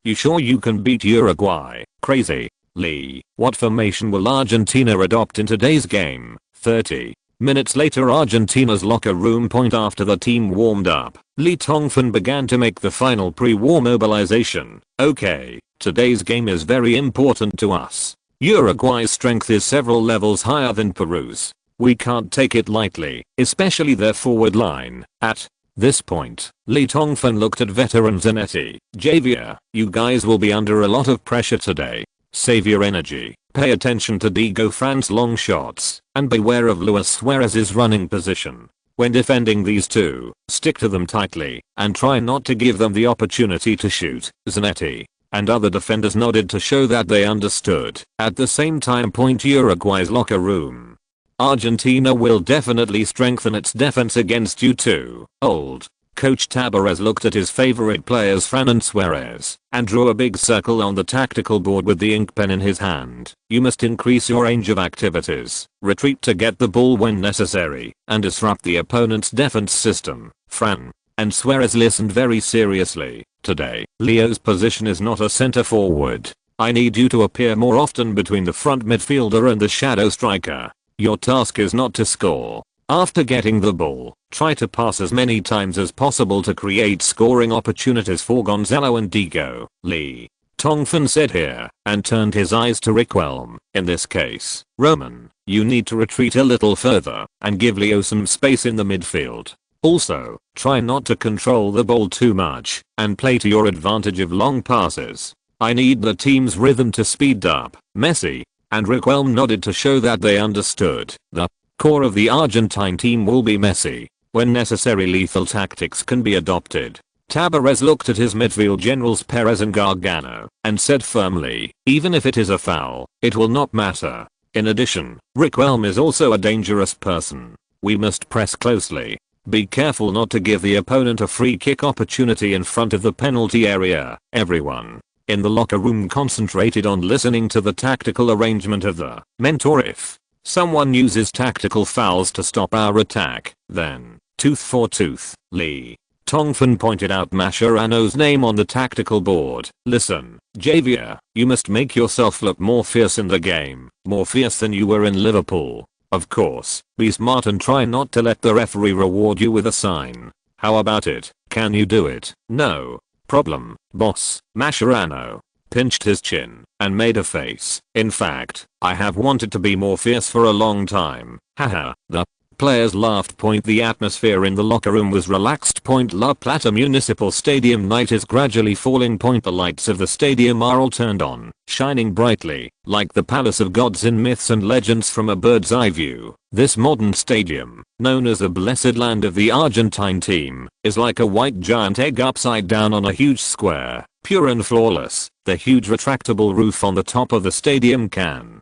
You sure you can beat Uruguay? Crazy Lee, what formation will Argentina adopt in today's game?" 30 minutes later, Argentina's locker room. After the team warmed up, Lee Tongfan began to make the final pre-war mobilization. "Okay, today's game is very important to us. Uruguay's strength is several levels higher than Peru's. We can't take it lightly, especially their forward line." At this point, Lee Tongfan looked at veteran Zanetti. "Javier, you guys will be under a lot of pressure today. Save your energy, pay attention to Diego Fran's long shots, and beware of Luis Suarez's running position. When defending these two, stick to them tightly, and try not to give them the opportunity to shoot." Zanetti and other defenders nodded to show that they understood. At the same time, Uruguay's locker room. "Argentina will definitely strengthen its defense against you too, old." Coach Tabarez looked at his favorite players Fran and Suarez, and drew a big circle on the tactical board with the ink pen in his hand. "You must increase your range of activities, retreat to get the ball when necessary, and disrupt the opponent's defense system." Fran and Suarez listened very seriously. "Today, Leo's position is not a center forward. I need you to appear more often between the front midfielder and the shadow striker. Your task is not to score. After getting the ball, try to pass as many times as possible to create scoring opportunities for Gonzalo and Diego." Lee Tongfan said here, and turned his eyes to Riquelme. "In this case, Roman, you need to retreat a little further and give Leo some space in the midfield. Also, try not to control the ball too much and play to your advantage of long passes. I need the team's rhythm to speed up." Messi and Riquelme nodded to show that they understood. The core of the Argentine team will be Messi, when necessary lethal tactics can be adopted. Tabarez looked at his midfield generals Perez and Gargano and said firmly, even if it is a foul, it will not matter. In addition, Riquelme is also a dangerous person. We must press closely. Be careful not to give the opponent a free kick opportunity in front of the penalty area. Everyone in the locker room concentrated on listening to the tactical arrangement of the mentor. If someone uses tactical fouls to stop our attack, then tooth for tooth. Lee Tongfan pointed out Mascherano's name on the tactical board. Listen, Javier, you must make yourself look more fierce in the game, more fierce than you were in Liverpool. Of course, be smart and try not to let the referee reward you with a sign. How about it? Can you do it? No problem, boss. Mascherano pinched his chin and made a face. In fact, I have wanted to be more fierce for a long time. Haha. The players laughed. The atmosphere in the locker room was relaxed. La Plata Municipal Stadium night is gradually falling. The lights of the stadium are all turned on, shining brightly, like the palace of gods in myths and legends from a bird's eye view. This modern stadium, known as the blessed land of the Argentine team, is like a white giant egg upside down on a huge square, pure and flawless. The huge retractable roof on the top of the stadium can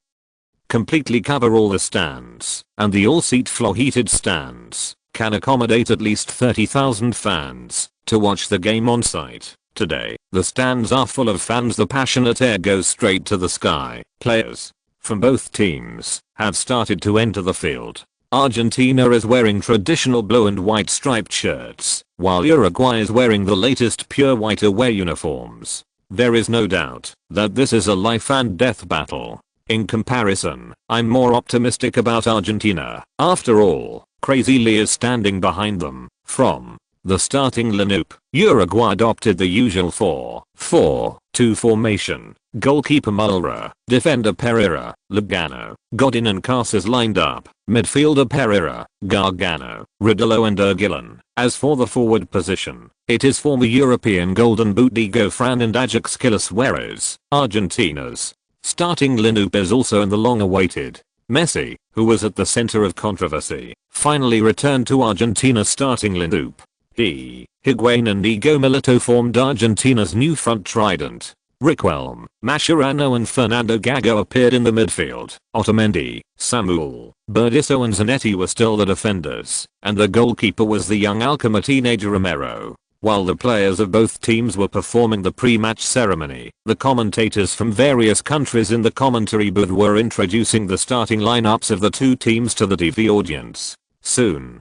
completely cover all the stands, and the all-seat floor-heated stands can accommodate at least 30,000 fans to watch the game on site. Today, the stands are full of fans. The passionate air goes straight to the sky. Players from both teams have started to enter the field. Argentina is wearing traditional blue and white striped shirts, while Uruguay is wearing the latest pure white away uniforms. There is no doubt that this is a life and death battle. In comparison, I'm more optimistic about Argentina. After all, Crazy Lee is standing behind them. From the starting lineup, Uruguay adopted the usual 4-4-2 formation. Goalkeeper Mulra, defender Pereira, Lugano, Godin and Casas lined up, midfielder Pereira, Gargano, Rodillo and Erguilen. As for the forward position, it is former European Golden Boot Diego Fran and Ajax killer Suarez. Argentina's starting lineup is also in the long-awaited Messi, who was at the center of controversy, finally returned to Argentina's starting lineup. Higuain and Inigo Milito formed Argentina's new front trident. Riquelme, Mascherano and Fernando Gago appeared in the midfield. Otamendi, Samuel, Burdisso and Zanetti were still the defenders, and the goalkeeper was the young Alcama teenager Romero. While the players of both teams were performing the pre-match ceremony, the commentators from various countries in the commentary booth were introducing the starting lineups of the two teams to the TV audience. Soon,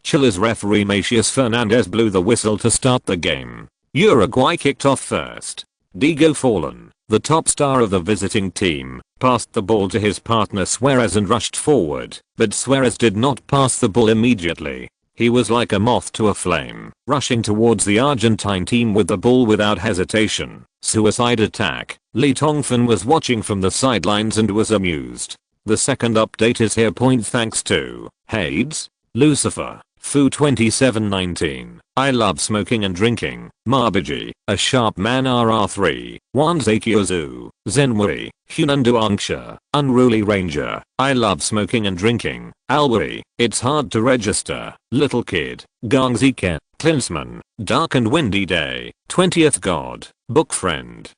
Chile's referee Macias Fernandez blew the whistle to start the game. Uruguay kicked off first. Diego Forlan, the top star of the visiting team, passed the ball to his partner Suarez and rushed forward, but Suarez did not pass the ball immediately. He was like a moth to a flame, rushing towards the Argentine team with the ball without hesitation. Suicide attack. Lee Tongfan was watching from the sidelines and was amused. The second update is here. Thanks to Hades, Lucifer, Fu 2719. I love smoking and drinking. Marbiji, a sharp man RR3. Wanzakyozu, Zenwei, Hunandu Angsha, Unruly Ranger. I love smoking and drinking. Alwari, it's hard to register. Little Kid, Gangziken, Klinsman, Dark and Windy Day, 20th God, Book Friend.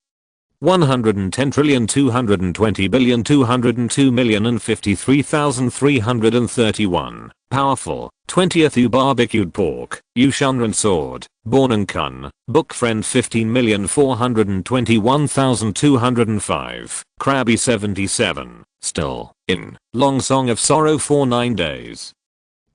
110,220,202,053,331. Powerful. 20th U barbecued pork. Yushanran sword. Born and Kun. Book friend 15,421,205. Krabby 77. Still. In. Long Song of Sorrow for 9 days.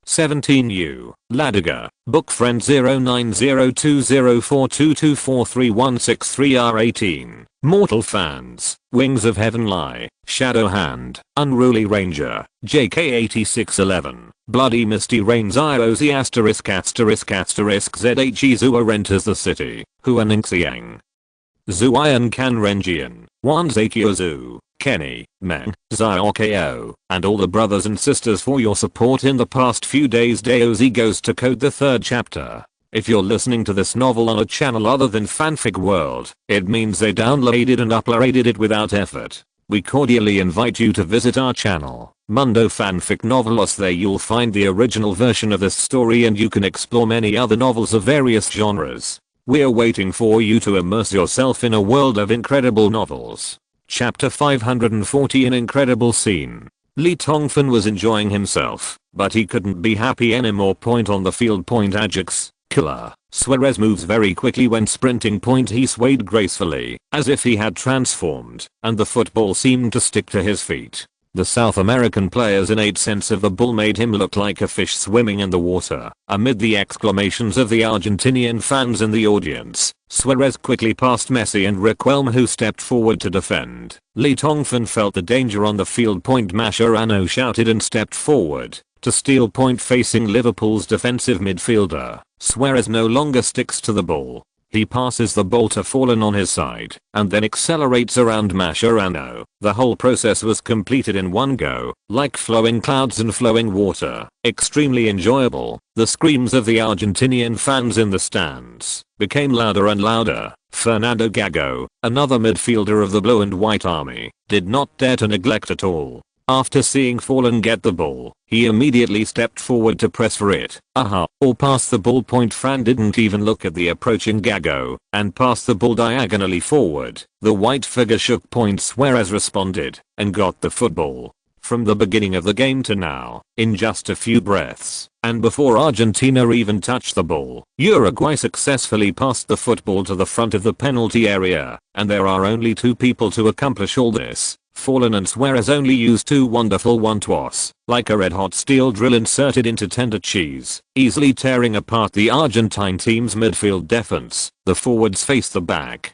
17U. Ladiga. Book friend 09020422431663R18. Mortal fans. Wings of Heaven Lie. Shadow Hand. Unruly Ranger. JK8611. Bloody Misty Rains IOZ *********************************************************************************************************************ğ Wanzakyozu, Kenny, Meng, Zyokeo, and all the brothers and sisters for your support in the past few days. DOZ goes to code the third chapter. If you're listening to this novel on a channel other than Fanfic World, it means they downloaded and uploaded it without effort. We cordially invite you to visit our channel. Mundo fanfic novelos. There you'll find the original version of this story, and you can explore many other novels of various genres. We're waiting for you to immerse yourself in a world of incredible novels. Chapter 540. An incredible scene. Lee Tongfan was enjoying himself, but he couldn't be happy anymore. Point on the field. Point Ajax. Killer. Suarez moves very quickly when sprinting. Point he swayed gracefully, as if he had transformed, and the football seemed to stick to his feet. The South American player's innate sense of the ball made him look like a fish swimming in the water. Amid the exclamations of the Argentinian fans in the audience, Suarez quickly passed Messi and Riquelme, who stepped forward to defend. Lee Tongfan felt the danger on the field. Point Mascherano shouted and stepped forward to steal. Point facing Liverpool's defensive midfielder, Suarez no longer sticks to the ball. He passes the ball to Fallen on his side, and then accelerates around Mascherano. The whole process was completed in one go, like flowing clouds and flowing water. Extremely enjoyable. The screams of the Argentinian fans in the stands became louder and louder. Fernando Gago, another midfielder of the Blue and White Army, did not dare to neglect at all. After seeing Fallen get the ball, he immediately stepped forward to press for it, or pass the ball. Point Fran didn't even look at the approaching Gago, and passed the ball diagonally forward. The white figure shook. Point Suarez responded, and got the football. From the beginning of the game to now, in just a few breaths, and before Argentina even touched the ball, Uruguay successfully passed the football to the front of the penalty area, and there are only two people to accomplish all this. Fallen and Suarez only used two wonderful one-twas, like a red-hot steel drill inserted into tender cheese, easily tearing apart the Argentine team's midfield defense. The forwards faced the back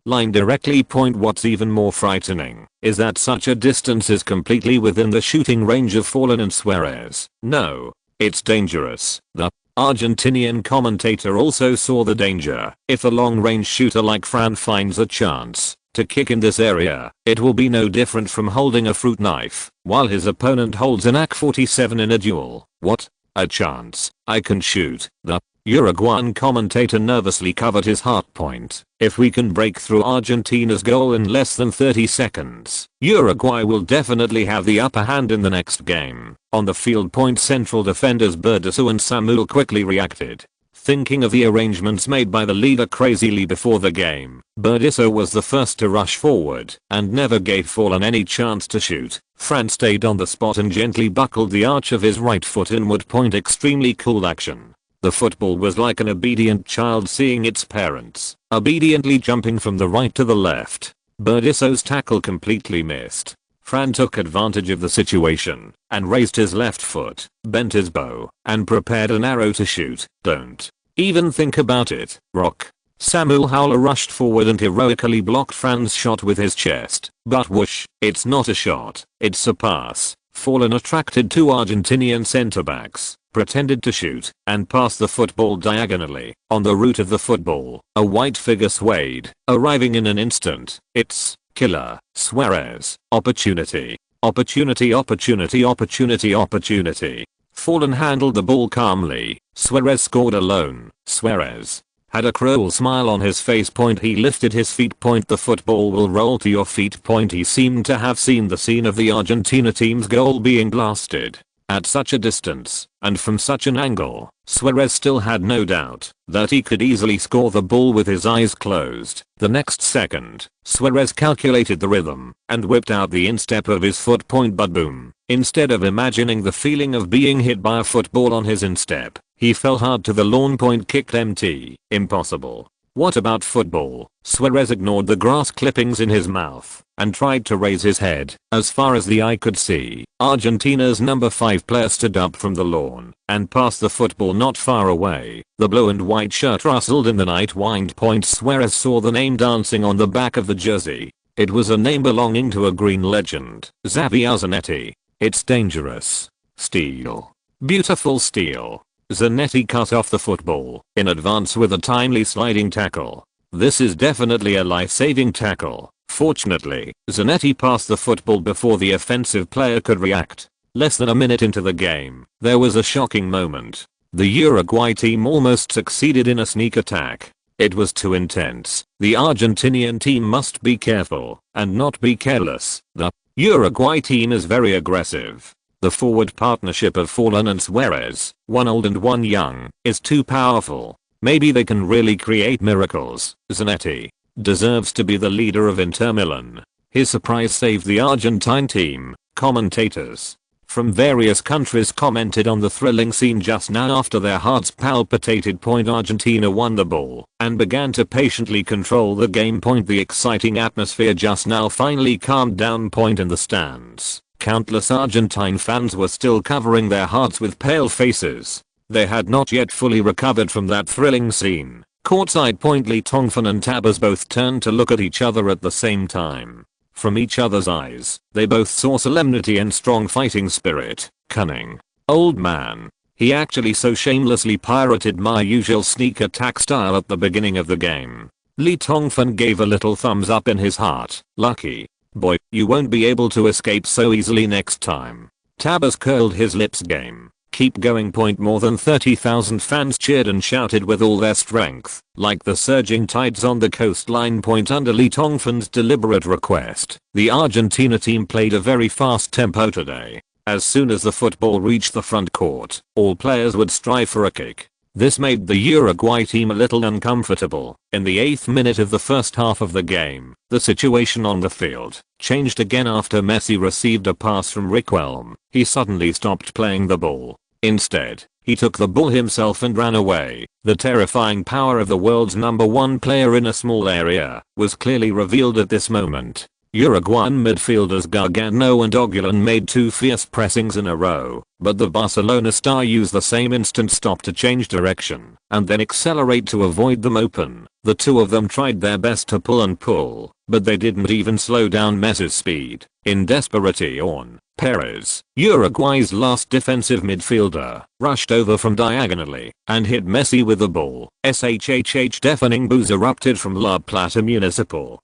line directly. Point what's even more frightening is that such a distance is completely within the shooting range of Fallen and Suarez. No, it's dangerous. The Argentinian commentator also saw the danger. If a long-range shooter like Fran finds a chance to kick in this area, it will be no different from holding a fruit knife while his opponent holds an AK-47 in a duel. What? A chance? I can shoot. The Uruguayan commentator nervously covered his heart. Point. If we can break through Argentina's goal in less than 30 seconds, Uruguay will definitely have the upper hand in the next game. On the field. Point central defenders Bucero and Samuel quickly reacted, thinking of the arrangements made by the leader crazily before the game. Bucero was the first to rush forward and never gave Fallen any chance to shoot. Fran stayed on the spot and gently buckled the arch of his right foot inward. Point extremely cool action. The football was like an obedient child seeing its parents obediently jumping from the right to the left. Bucero's tackle completely missed. Fran took advantage of the situation and raised his left foot, bent his bow, and prepared an arrow to shoot. Don't even think about it, Rock. Samuel Howler rushed forward and heroically blocked Fran's shot with his chest. But whoosh, it's not a shot, it's a pass. Fallen attracted two Argentinian center-backs, pretended to shoot, and passed the football diagonally. On the route of the football, a white figure swayed, arriving in an instant. It's Killer Suarez. Opportunity. Opportunity. Opportunity. Opportunity. Opportunity. Fallen handled the ball calmly. Suarez scored alone. Suarez had a cruel smile on his face. Point he lifted his feet. Point the football will roll to your feet. Point he seemed to have seen the scene of the Argentina team's goal being blasted at such a distance, and from such an angle. Suarez still had no doubt that he could easily score the ball with his eyes closed. The next second, Suarez calculated the rhythm and whipped out the instep of his foot. Point but boom. Instead of imagining the feeling of being hit by a football on his instep, he fell hard to the lawn. Point kicked empty. Impossible. What about football? Suarez ignored the grass clippings in his mouth and tried to raise his head. As far as the eye could see, Argentina's number 5 player stood up from the lawn and passed the football not far away. The blue and white shirt rustled in the night wind. Point Suarez saw the name dancing on the back of the jersey. It was a name belonging to a green legend, Xavier Zanetti. It's dangerous. Steal. Beautiful steal. Zanetti cut off the football in advance with a timely sliding tackle. This is definitely a life-saving tackle. Fortunately, Zanetti passed the football before the offensive player could react. Less than a minute into the game, there was a shocking moment. The Uruguay team almost succeeded in a sneak attack. It was too intense. The Argentinian team must be careful and not be careless. The Uruguay team is very aggressive. The forward partnership of Forlan and Suarez, one old and one young, is too powerful. Maybe they can really create miracles. Zanetti deserves to be the leader of Inter Milan. His surprise saved the Argentine team. Commentators from various countries commented on the thrilling scene just now. After their hearts palpitated. Argentina won the ball and began to patiently control the game. The exciting atmosphere just now finally calmed down. In the stands, countless Argentine fans were still covering their hearts with pale faces. They had not yet fully recovered from that thrilling scene. Courtside. Lee Tongfan and Tabas both turned to look at each other at the same time. From each other's eyes, they both saw solemnity and strong fighting spirit. Cunning. Old man. He actually so shamelessly pirated my usual sneak attack style at the beginning of the game. Lee Tongfan gave a little thumbs up in his heart. Lucky. Boy, you won't be able to escape so easily next time. Tabas curled his lips. Game. Keep going. More than 30,000 fans cheered and shouted with all their strength, like the surging tides on the coastline. Under Lee Tongfan's deliberate request, the Argentina team played a very fast tempo today. As soon as the football reached the front court, all players would strive for a kick. This made the Uruguay team a little uncomfortable. In the 8th minute of the first half of the game, the situation on the field changed again after Messi received a pass from Riquelme. He suddenly stopped playing the ball. Instead, he took the ball himself and ran away. The terrifying power of the world's #1 player in a small area was clearly revealed at this moment. Uruguayan midfielders Gargano and Ogulan made 2 fierce pressings in a row, but the Barcelona star used the same instant stop to change direction and then accelerate to avoid them open. The two of them tried their best to pull and pull, but they didn't even slow down Messi's speed. In desperation, Perez, Uruguay's last defensive midfielder, rushed over from diagonally and hit Messi with the ball. Deafening boos erupted from La Plata Municipal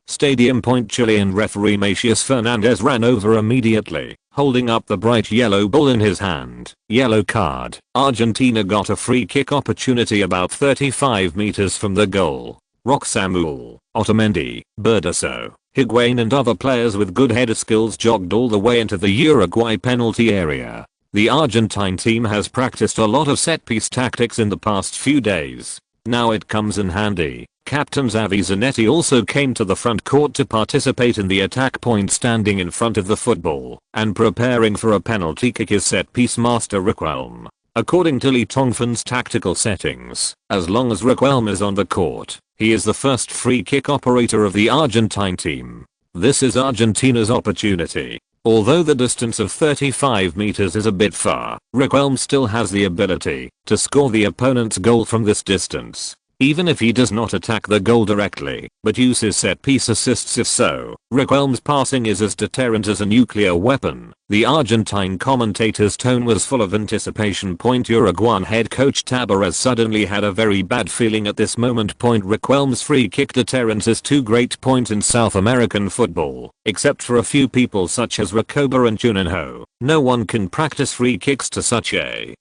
Stadium. Chilean referee Macias Fernandez ran over immediately, holding up the bright yellow ball in his hand. Yellow card. Argentina got a free kick opportunity about 35 meters from the goal. Roque Samuel, Otamendi, Bucero, Higuain and other players with good header skills jogged all the way into the Uruguay penalty area. The Argentine team has practiced a lot of set-piece tactics in the past few days. Now it comes in handy. Captain Xavi Zanetti also came to the front court to participate in the attack. Standing in front of the football and preparing for a penalty kick is set-piece master Riquelme. According to Lee Tongfan's tactical settings, as long as Riquelme is on the court, he is the first free kick operator of the Argentine team. This is Argentina's opportunity. Although the distance of 35 meters is a bit far, Riquelme still has the ability to score the opponent's goal from this distance, even if he does not attack the goal directly, but uses set-piece assists if so. Riquelme's passing is as deterrent as a nuclear weapon. The Argentine commentator's tone was full of anticipation. Uruguayan head coach Tabarez suddenly had a very bad feeling at this moment. Riquelme's free kick deterrence is too great. In South American football, except for a few people such as Recoba and Juninho, no one can practice free kicks to such a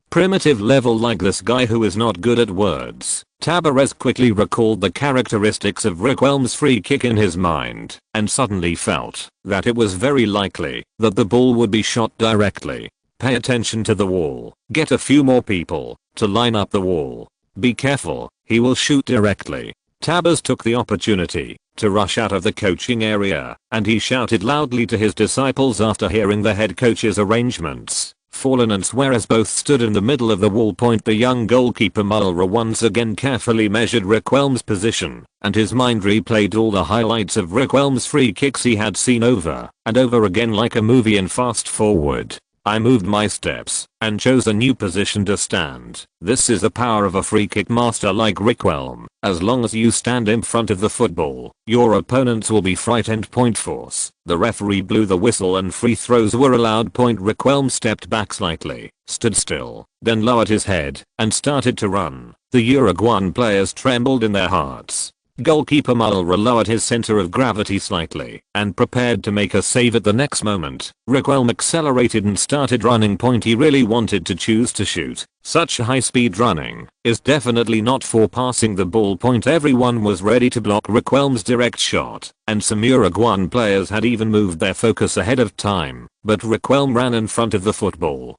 primitive level like this guy who is not good at words. Tabarez quickly recalled the characteristics of Riquelme's free kick in his mind and suddenly felt that it was very likely that the ball would be shot directly. Pay attention to the wall. Get a few more people to line up the wall. Be careful, he will shoot directly. Tabas took the opportunity to rush out of the coaching area and he shouted loudly to his disciples after hearing the head coach's arrangements. Forlan and Suarez both stood in the middle of the wall. The young goalkeeper Mulra once again carefully measured Riquelme's position, and his mind replayed all the highlights of Riquelme's free kicks he had seen over and over again like a movie in fast forward. I moved my steps and chose a new position to stand. This is the power of a free kick master like Riquelme. As long as you stand in front of the football, your opponents will be frightened. Force. The referee blew the whistle and free throws were allowed. Riquelme stepped back slightly, stood still, then lowered his head and started to run. The Uruguayan players trembled in their hearts. Goalkeeper Mulra lowered his center of gravity slightly and prepared to make a save at the next moment. Requelme accelerated and started running. He really wanted to choose to shoot. Such high-speed running is definitely not for passing the ball. Everyone was ready to block Requelme's direct shot, and some Uruguayan players had even moved their focus ahead of time, but Requelme ran in front of the football,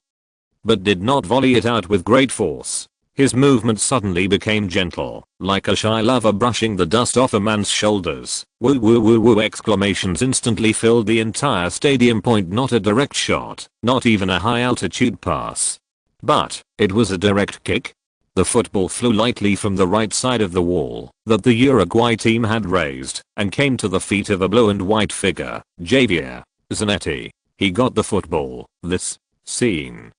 but did not volley it out with great force. His movement suddenly became gentle, like a shy lover brushing the dust off a man's shoulders. Woo woo woo woo exclamations instantly filled the entire stadium. Not a direct shot, not even a high altitude pass, but it was a direct kick. The football flew lightly from the right side of the wall that the Uruguay team had raised and came to the feet of a blue and white figure, Javier Zanetti. He got the football. This scene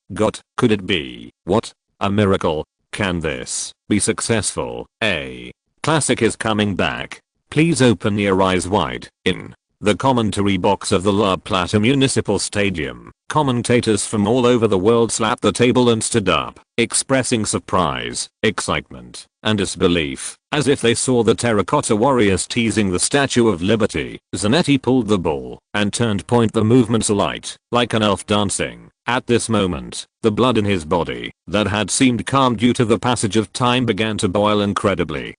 could it be what? A miracle? Can this be successful? A classic is coming back. Please open your eyes wide. In the commentary box of the La Plata Municipal Stadium, commentators from all over the world slapped the table and stood up, expressing surprise, excitement, and disbelief, as if they saw the terracotta warriors teasing the Statue of Liberty. Zanetti pulled the ball and turned. The movements light, like an elf dancing. At this moment, the blood in his body, that had seemed calm due to the passage of time, began to boil incredibly.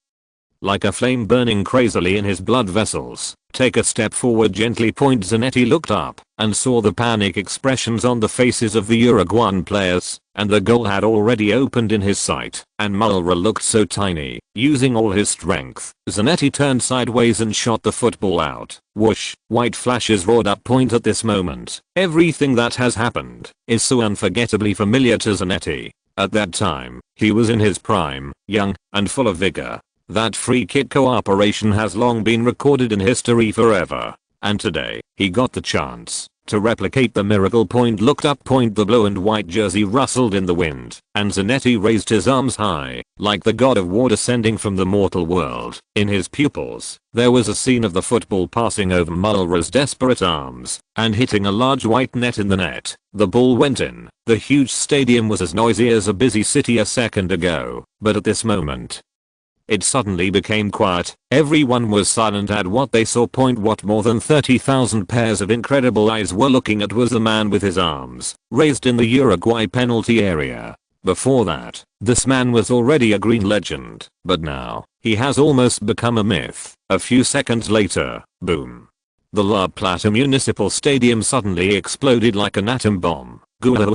Like a flame burning crazily in his blood vessels. Take a step forward gently. Zanetti looked up and saw the panic expressions on the faces of the Uruguayan players, and the goal had already opened in his sight, and Mulra looked so tiny. Using all his strength, Zanetti turned sideways and shot the football out. Whoosh! White flashes roared up. At this moment, everything that has happened is so unforgettably familiar to Zanetti. At that time, he was in his prime, young, and full of vigor. That free kick cooperation has long been recorded in history forever. And today, he got the chance to replicate the miracle. Looked up. The blue and white jersey rustled in the wind, and Zanetti raised his arms high, like the god of war descending from the mortal world. In his pupils, there was a scene of the football passing over Mulra's desperate arms, and hitting a large white net in the net. The ball went in. The huge stadium was as noisy as a busy city a second ago, but at this moment, it suddenly became quiet. Everyone was silent at what they saw. What more than 30,000 pairs of incredible eyes were looking at was the man with his arms raised in the Uruguay penalty area. Before that, this man was already a green legend, but now, he has almost become a myth. A few seconds later, boom. The La Plata Municipal Stadium suddenly exploded like an atom bomb. Javier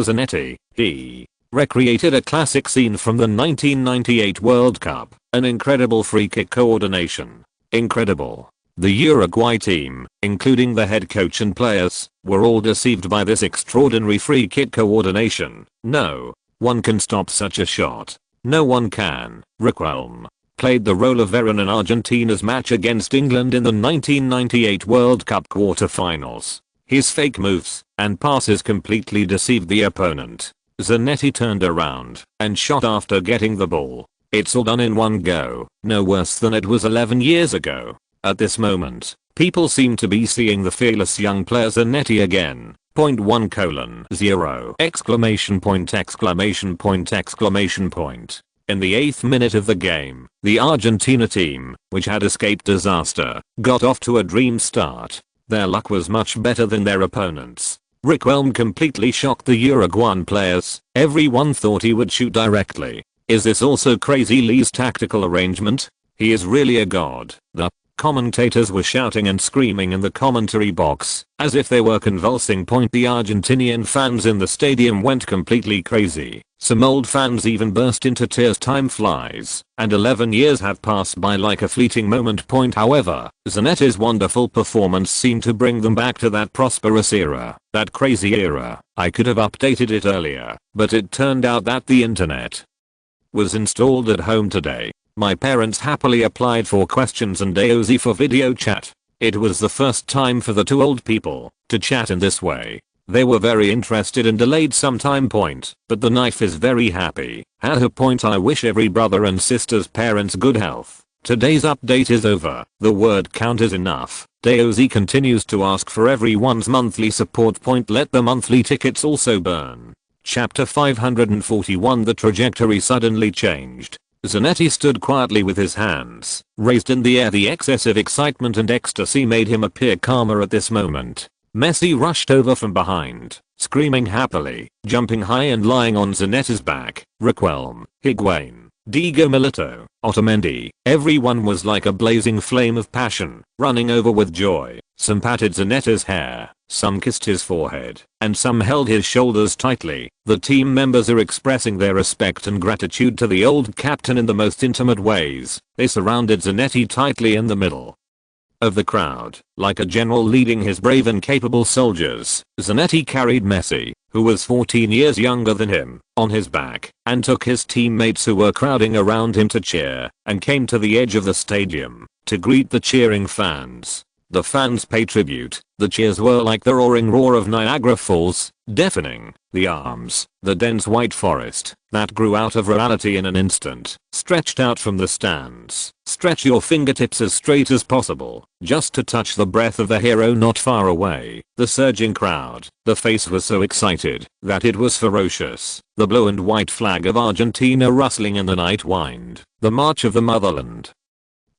Zanetti, he recreated a classic scene from the 1998 World Cup, an incredible free kick coordination. Incredible. The Uruguay team, including the head coach and players, were all deceived by this extraordinary free kick coordination. No one can stop such a shot. No one can. Requelme played the role of Veron in Argentina's match against England in the 1998 World Cup quarterfinals. His fake moves and passes completely deceived the opponent. Zanetti turned around and shot after getting the ball. It's all done in one go, no worse than it was 11 years ago. At this moment, people seem to be seeing the fearless young player Zanetti again. 1:0 exclamation point exclamation point exclamation point. In the 8th minute of the game, the Argentina team, which had escaped disaster, got off to a dream start. Their luck was much better than their opponents. Requelme completely shocked the Uruguayan players. Everyone thought he would shoot directly. Is this also Crazy Lee's tactical arrangement? He is really a god. The commentators were shouting and screaming in the commentary box, as if they were convulsing. The Argentinian fans in the stadium went completely crazy. Some old fans even burst into tears. Time flies, and 11 years have passed by like a fleeting moment. However, Zanetti's wonderful performance seemed to bring them back to that prosperous era, that crazy era. I could have updated it earlier, but it turned out that the internet was installed at home today. My parents happily applied for questions and AOZ for video chat. It was the first time for the two old people to chat in this way. They were very interested and delayed some time. But the knife is very happy. I wish every brother and sister's parents good health. Today's update is over. The word count is enough. DOZ continues to ask for everyone's monthly support. Let the monthly tickets also burn. Chapter 541. The trajectory suddenly changed. Zanetti stood quietly with his hands raised in the air. The excess of excitement and ecstasy made him appear calmer at this moment. Messi rushed over from behind, screaming happily, jumping high and lying on Zanetti's back. Riquelme, Higuain, Diego Milito, Otamendi, everyone was like a blazing flame of passion, running over with joy. Some patted Zanetti's hair, some kissed his forehead, and some held his shoulders tightly. The team members are expressing their respect and gratitude to the old captain in the most intimate ways. They surrounded Zanetti tightly in the middle of the crowd, like a general leading his brave and capable soldiers. Zanetti carried Messi, who was 14 years younger than him, on his back, and took his teammates who were crowding around him to cheer, and came to the edge of the stadium to greet the cheering fans. The fans pay tribute. The cheers were like the roaring roar of Niagara Falls, deafening. The arms, the dense white forest, that grew out of reality in an instant, stretched out from the stands. Stretch your fingertips as straight as possible, just to touch the breath of the hero not far away. The surging crowd, the face was so excited that it was ferocious. The blue and white flag of Argentina rustling in the night wind. The march of the motherland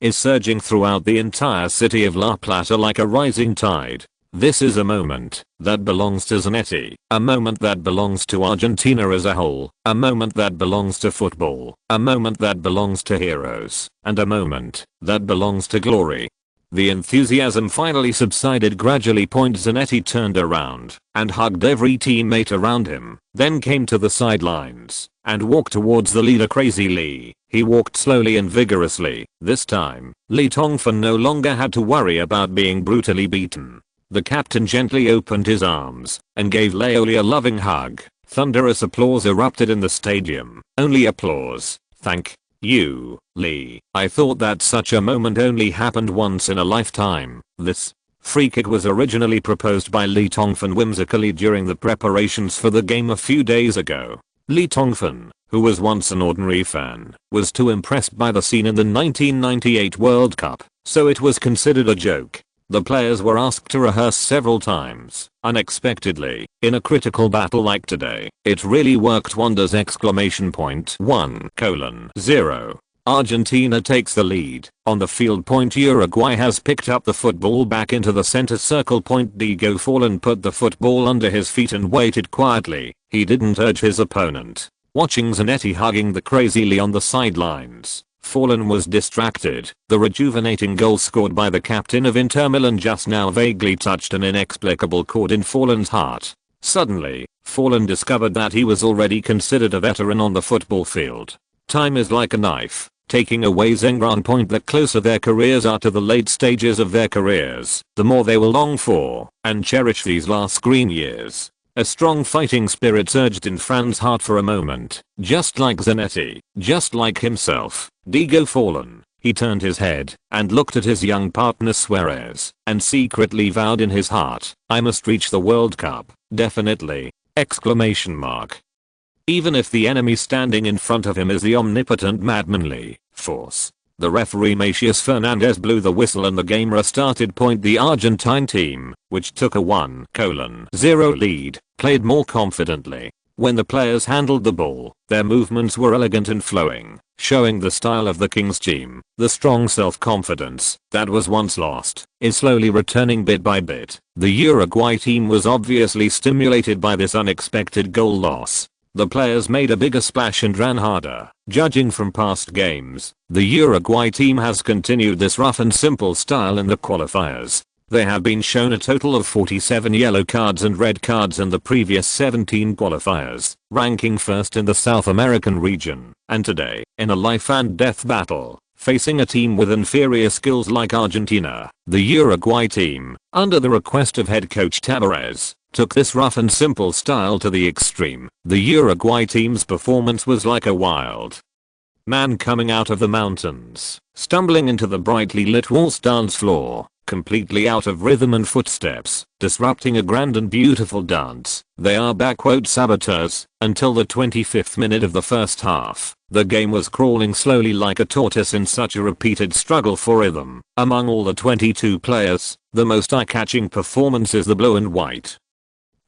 is surging throughout the entire city of La Plata like a rising tide. This is a moment that belongs to Zanetti, a moment that belongs to Argentina as a whole, a moment that belongs to football, a moment that belongs to heroes, and a moment that belongs to glory. The enthusiasm finally subsided gradually. Zanetti turned around and hugged every teammate around him, then came to the sidelines and walked towards the leader. Crazy Lee. He walked slowly and vigorously. This time, Lee Tongfan no longer had to worry about being brutally beaten. The captain gently opened his arms and gave Leoli a loving hug. Thunderous applause erupted in the stadium. Only applause. Thank you, Lee. I thought that such a moment only happened once in a lifetime. This free kick was originally proposed by Lee Tongfan whimsically during the preparations for the game a few days ago. Lee Tongfan, who was once an ordinary fan, was too impressed by the scene in the 1998 World Cup, so it was considered a joke. The players were asked to rehearse several times. Unexpectedly, in a critical battle like today, it really worked wonders! 1:0. Argentina takes the lead. On the field. Uruguay has picked up the football back into the center circle. Diego Forlan put the football under his feet and waited quietly. He didn't urge his opponent. Watching Zanetti hugging the crazy Lee on the sidelines, Forlan was distracted. The rejuvenating goal scored by the captain of Inter Milan just now vaguely touched an inexplicable chord in Forlan's heart. Suddenly, Forlan discovered that he was already considered a veteran on the football field. Time is like a knife, taking away Zengran. The closer their careers are to the late stages of their careers, the more they will long for and cherish these last green years. A strong fighting spirit surged in Fran's heart for a moment. Just like Zanetti, just like himself, Diego Forlan. He turned his head and looked at his young partner Suarez and secretly vowed in his heart, I must reach the World Cup, definitely! Even if the enemy standing in front of him is the omnipotent madmanly force. The referee Macias Fernandez blew the whistle and the game restarted. The Argentine team, which took a 1:0 lead, played more confidently. When the players handled the ball, their movements were elegant and flowing, showing the style of the Kings team. The strong self-confidence that was once lost is slowly returning bit by bit. The Uruguay team was obviously stimulated by this unexpected goal loss. The players made a bigger splash and ran harder. Judging from past games, the Uruguay team has continued this rough and simple style in the qualifiers. They have been shown a total of 47 yellow cards and red cards in the previous 17 qualifiers, ranking first in the South American region. And today, in a life and death battle, facing a team with inferior skills like Argentina, the Uruguay team, under the request of head coach Tabarez, took this rough and simple style to the extreme. The Uruguay team's performance was like a wild man coming out of the mountains, stumbling into the brightly lit waltz dance floor, completely out of rhythm and footsteps, disrupting a grand and beautiful dance. They are saboteurs. Until the 25th minute of the first half, the game was crawling slowly like a tortoise in such a repeated struggle for rhythm. Among all the 22 players, the most eye-catching performance is the blue and white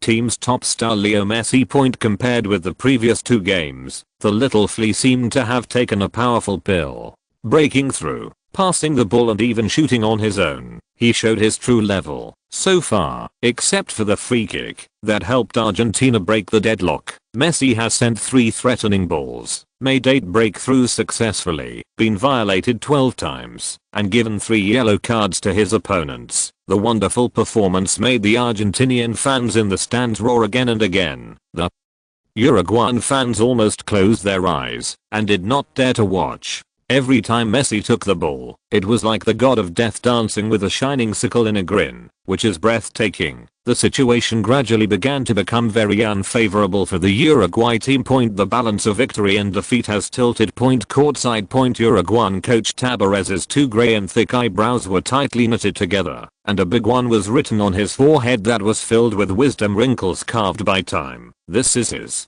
Team's top star Leo Messi. Point compared with the previous 2 games, the little flea seemed to have taken a powerful pill. Breaking through, passing the ball and even shooting on his own, he showed his true level. So far, except for the free kick that helped Argentina break the deadlock, Messi has sent 3 threatening balls, made 8 breakthroughs successfully, been violated 12 times, and given 3 yellow cards to his opponents. The wonderful performance made the Argentinian fans in the stands roar again and again. The Uruguayan fans almost closed their eyes and did not dare to watch. Every time Messi took the ball, it was like the god of death dancing with a shining sickle in a grin, which is breathtaking. The situation gradually began to become very unfavorable for the Uruguay team. The balance of victory and defeat has tilted. Courtside. Uruguayan coach Tabarez's 2 grey and thick eyebrows were tightly knitted together, and a big one was written on his forehead that was filled with wisdom wrinkles carved by time. This is his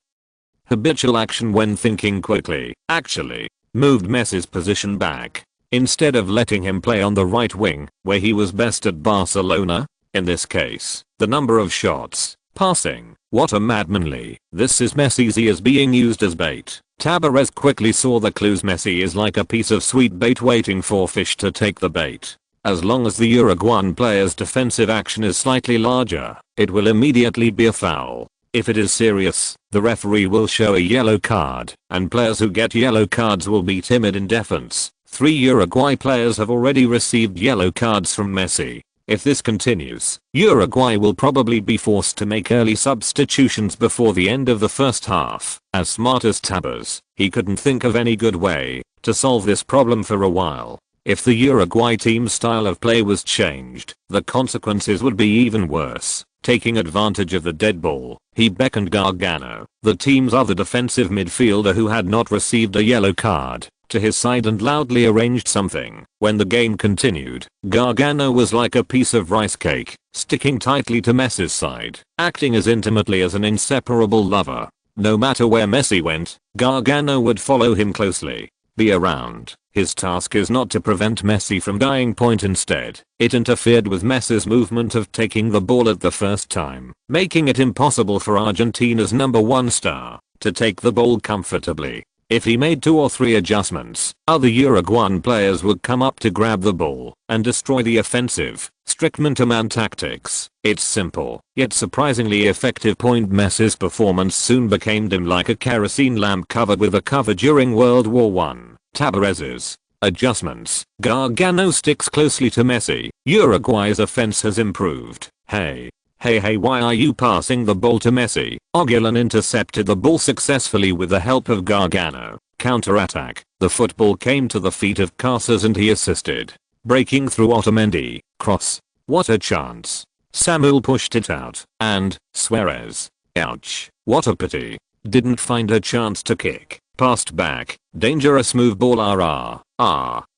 habitual action when thinking quickly. Actually, moved Messi's position back, instead of letting him play on the right wing, where he was best at Barcelona. In this case, the number of shots, passing, what a madmanly. This is Messi's ears being used as bait. Tabarez quickly saw the clues. Messi is like a piece of sweet bait waiting for fish to take the bait. As long as the Uruguayan player's defensive action is slightly larger, it will immediately be a foul. If it is serious, the referee will show a yellow card, and players who get yellow cards will be timid in defense. 3 Uruguay players have already received yellow cards from Messi. If this continues, Uruguay will probably be forced to make early substitutions before the end of the first half. As smart as Tabers, he couldn't think of any good way to solve this problem for a while. If the Uruguay team's style of play was changed, the consequences would be even worse. Taking advantage of the dead ball, he beckoned Gargano, the team's other defensive midfielder who had not received a yellow card, to his side and loudly arranged something. When the game continued, Gargano was like a piece of rice cake, sticking tightly to Messi's side, acting as intimately as an inseparable lover. No matter where Messi went, Gargano would follow him closely, be around. His task is not to prevent Messi from dying. Instead, it interfered with Messi's movement of taking the ball at the first time, making it impossible for Argentina's number 1 star to take the ball comfortably. If he made 2 or 3 adjustments, other Uruguayan players would come up to grab the ball and destroy the offensive. Strict man-to-man tactics. It's simple, yet surprisingly effective. Messi's performance soon became dim like a kerosene lamp covered with a cover during World War I. Tabarez's adjustments. Gargano sticks closely to Messi. Uruguay's offense has improved. Hey, why are you passing the ball to Messi? Oguilan intercepted the ball successfully with the help of Gargano. Counter-attack. The football came to the feet of Casas and he assisted. Breaking through Otamendi. Cross. What a chance. Samuel pushed it out. And Suarez. Ouch. What a pity. Didn't find a chance to kick. Passed back. Dangerous move. Ball.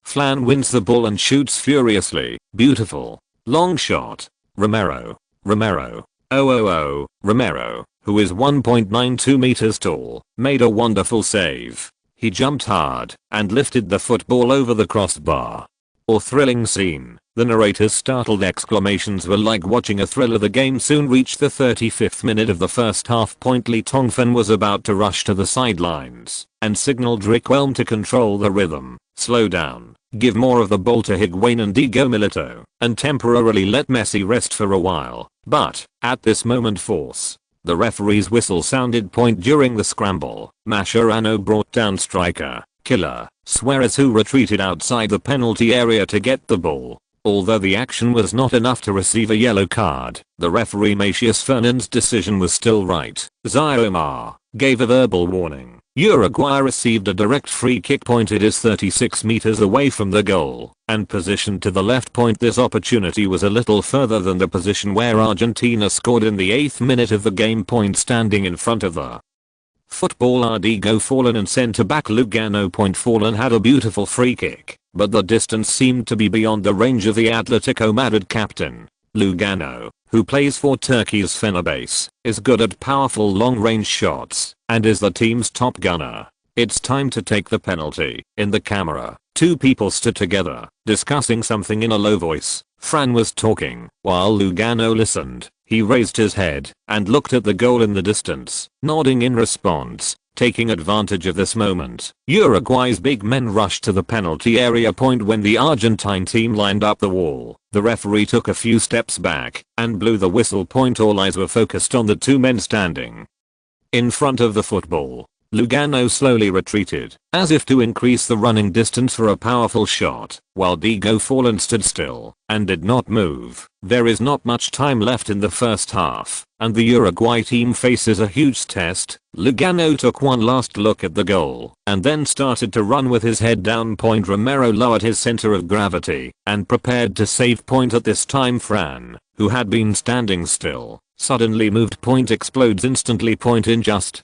Flan wins the ball and shoots furiously. Beautiful. Long shot. Romero. Romero, who is 1.92 meters tall, made a wonderful save. He jumped hard and lifted the football over the crossbar. A thrilling scene. The narrator's startled exclamations were like watching a thriller. The game soon reached the 35th minute of the first half. Lee Tongfan was about to rush to the sidelines and signaled Riquelme to control the rhythm, slow down, give more of the ball to Higuain and Diego Milito, and temporarily let Messi rest for a while. But, at this moment the referee's whistle sounded. During the scramble, Mascherano brought down striker, killer, Suarez, who retreated outside the penalty area to get the ball. Although the action was not enough to receive a yellow card, the referee Macias Fernand's decision was still right. Xiomar gave a verbal warning. Uruguay received a direct free kick. It is 36 meters away from the goal and positioned to the left. This opportunity was a little further than the position where Argentina scored in the 8th minute of the game. Standing in front of the footballer Diego Forlan and centre-back Lugano. Forlan had a beautiful free kick, but the distance seemed to be beyond the range of the Atletico Madrid captain. Lugano, who plays for Turkey's Fenerbahce, is good at powerful long-range shots and is the team's top gunner. It's time to take the penalty. In the camera, 2 people stood together, discussing something in a low voice. Fran was talking, while Lugano listened. He raised his head and looked at the goal in the distance, nodding in response. Taking advantage of this moment, Uruguay's big men rushed to the penalty area point when the Argentine team lined up the wall. The referee took a few steps back and blew the whistle. All eyes were focused on the two men standing in front of the football. Lugano slowly retreated, as if to increase the running distance for a powerful shot, while Diego Forlan stood still and did not move. There is not much time left in the first half, and the Uruguay team faces a huge test. Lugano took one last look at the goal, and then started to run with his head down. Romero lowered his center of gravity, and prepared to save point. At this time Fran, who had been standing still, suddenly moved. Explodes instantly. In just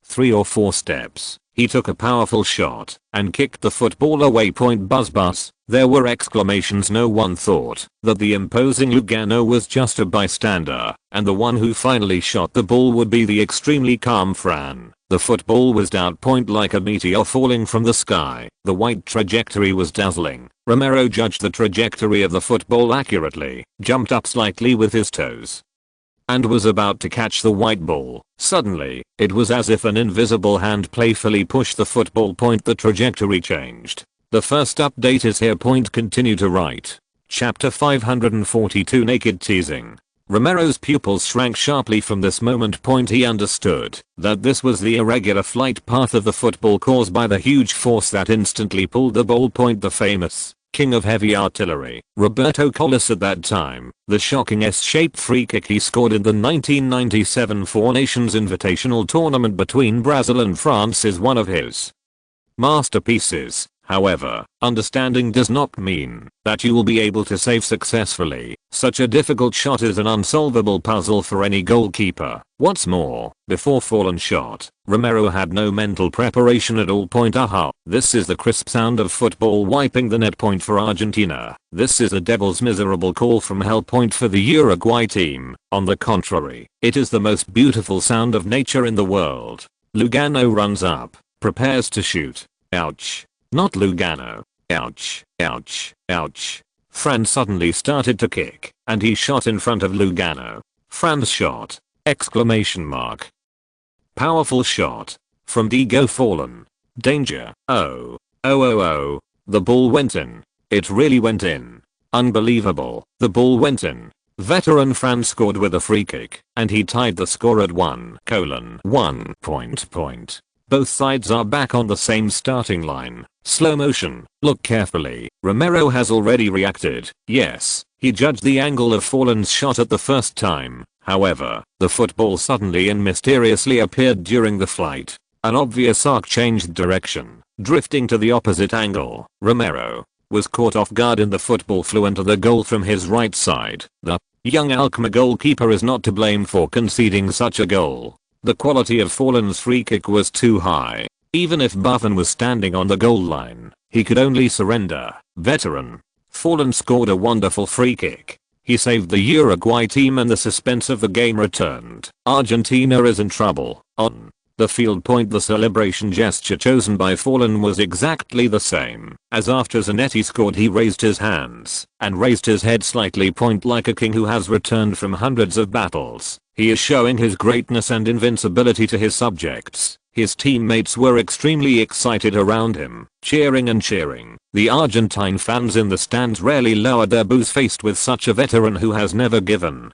3 or 4 steps, he took a powerful shot and kicked the football away. Buzz. There were exclamations. No one thought that the imposing Lugano was just a bystander, and the one who finally shot the ball would be the extremely calm Fran. The football was down. Like a meteor falling from the sky. The white trajectory was dazzling. Romero judged the trajectory of the football accurately, jumped up slightly with his toes, and was about to catch the white ball. Suddenly, it was as if an invisible hand playfully pushed the football. The trajectory changed. The first update is here. Continue to write. Chapter 542 Naked Teasing. Romero's pupils shrank sharply from this moment. He understood that this was the irregular flight path of the football caused by the huge force that instantly pulled the ball. The famous king of heavy artillery, Roberto Carlos at that time, the shocking S-shaped free kick he scored in the 1997 Four Nations Invitational Tournament between Brazil and France is one of his masterpieces. However, understanding does not mean that you will be able to save successfully. Such a difficult shot is an unsolvable puzzle for any goalkeeper. What's more, before Forlan shot, Romero had no mental preparation at all. Aha. This is the crisp sound of football wiping the net. For Argentina, this is a devil's miserable call from hell. For the Uruguay team, on the contrary, it is the most beautiful sound of nature in the world. Lugano runs up, prepares to shoot. Ouch. Not Lugano. Ouch, ouch, ouch. Fran suddenly started to kick, and he shot in front of Lugano. Fran's shot! Exclamation mark. Powerful shot. From Diego Forlan. Danger. Oh. Oh oh oh. The ball went in. It really went in. Unbelievable. The ball went in. Veteran Fran scored with a free kick, and he tied the score at 1:1. Both sides are back on the same starting line. Slow motion. Look carefully. Romero has already reacted. Yes, he judged the angle of Forlan's shot at the first time. However, the football suddenly and mysteriously appeared during the flight. An obvious arc changed direction, drifting to the opposite angle. Romero was caught off guard and the football flew into the goal from his right side. The young Alkmaar goalkeeper is not to blame for conceding such a goal. The quality of Forlan's free kick was too high. Even if Buffon was standing on the goal line, he could only surrender. Veteran Forlan scored a wonderful free kick. He saved the Uruguay team and the suspense of the game returned. Argentina is in trouble. On the field. The celebration gesture chosen by Forlan was exactly the same as after Zanetti scored. He raised his hands and raised his head slightly. Like a king who has returned from hundreds of battles. He is showing his greatness and invincibility to his subjects. His teammates were extremely excited around him, cheering and cheering. The Argentine fans in the stands rarely lowered their boos faced with such a veteran who has never given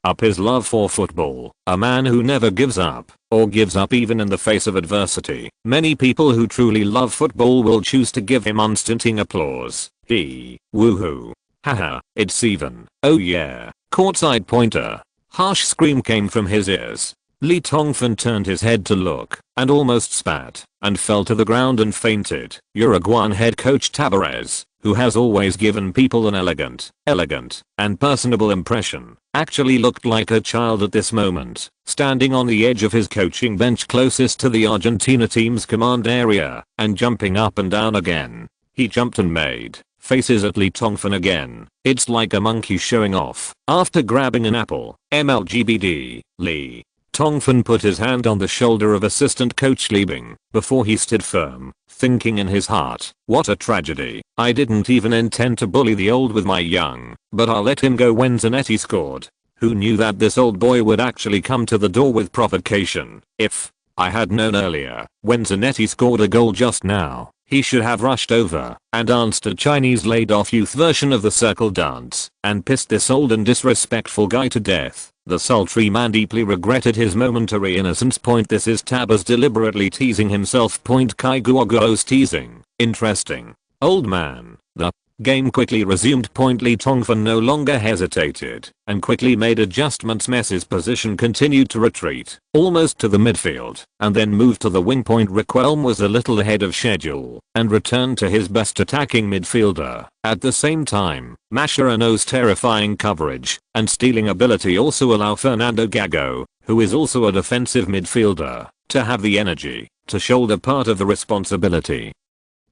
up his love for football. A man who never gives up, or gives up even in the face of adversity. Many people who truly love football will choose to give him unstinting applause. Woohoo. Haha, it's even. Oh yeah. Courtside pointer. Harsh scream came from his ears. Lee Tongfan turned his head to look, and almost spat, and fell to the ground and fainted. Uruguayan head coach Tavares, who has always given people an elegant, and personable impression, actually looked like a child at this moment, standing on the edge of his coaching bench closest to the Argentina team's command area, and jumping up and down again. He jumped and made faces at Lee Tongfan again. It's like a monkey showing off. After grabbing an apple, MLGBD, Lee Tongfan put his hand on the shoulder of assistant coach Liebing before he stood firm, thinking in his heart, what a tragedy. I didn't even intend to bully the old with my young, but I'll let him go. When Zanetti scored, Who knew that this old boy would actually come to the door with provocation? If I had known earlier, when Zanetti scored a goal just now, he should have rushed over and danced a Chinese laid-off youth version of the circle dance and pissed this old and disrespectful guy to death. The sultry man deeply regretted his momentary innocence. This is Tabas deliberately teasing himself. Kai Guoguo's teasing. Interesting. Old man. The game quickly resumed. Li Tongfan no longer hesitated and quickly made adjustments. Messi's position continued to retreat almost to the midfield and then moved to the wing. Riquelme was a little ahead of schedule and returned to his best attacking midfielder. At the same time, Mascherano's terrifying coverage and stealing ability also allow Fernando Gago, who is also a defensive midfielder, to have the energy to shoulder part of the responsibility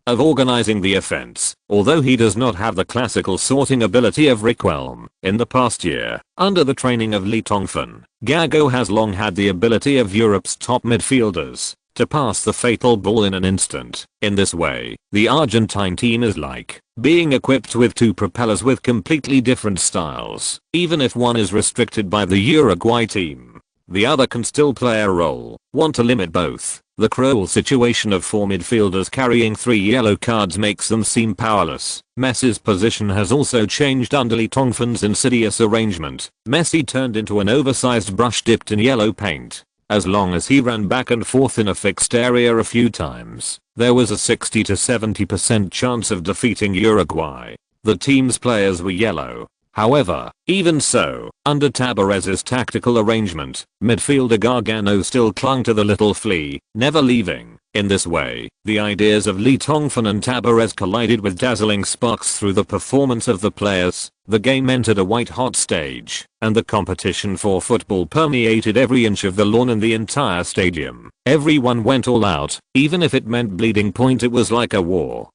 of organizing the offense. Although he does not have the classical sorting ability of Riquelme, in the past year, under the training of Li Tongfan, Gago has long had the ability of Europe's top midfielders to pass the fatal ball in an instant. In this way, the Argentine team is like being equipped with two propellers with completely different styles. Even if one is restricted by the Uruguay team, the other can still play a role. Want to limit both? The cruel situation of 4 midfielders carrying 3 yellow cards makes them seem powerless. Messi's position has also changed under Li Tongfan's insidious arrangement. Messi turned into an oversized brush dipped in yellow paint. As long as he ran back and forth in a fixed area a few times, there was a 60 to 70% chance of defeating Uruguay. The team's players were yellow. However, even so, under Tabares's tactical arrangement, midfielder Gargano still clung to the little flea, never leaving. In this way, the ideas of Li Tongfan and Tabares collided with dazzling sparks through the performance of the players. The game entered a white-hot stage, and the competition for football permeated every inch of the lawn and the entire stadium. Everyone went all out, even if it meant bleeding. It was like a war,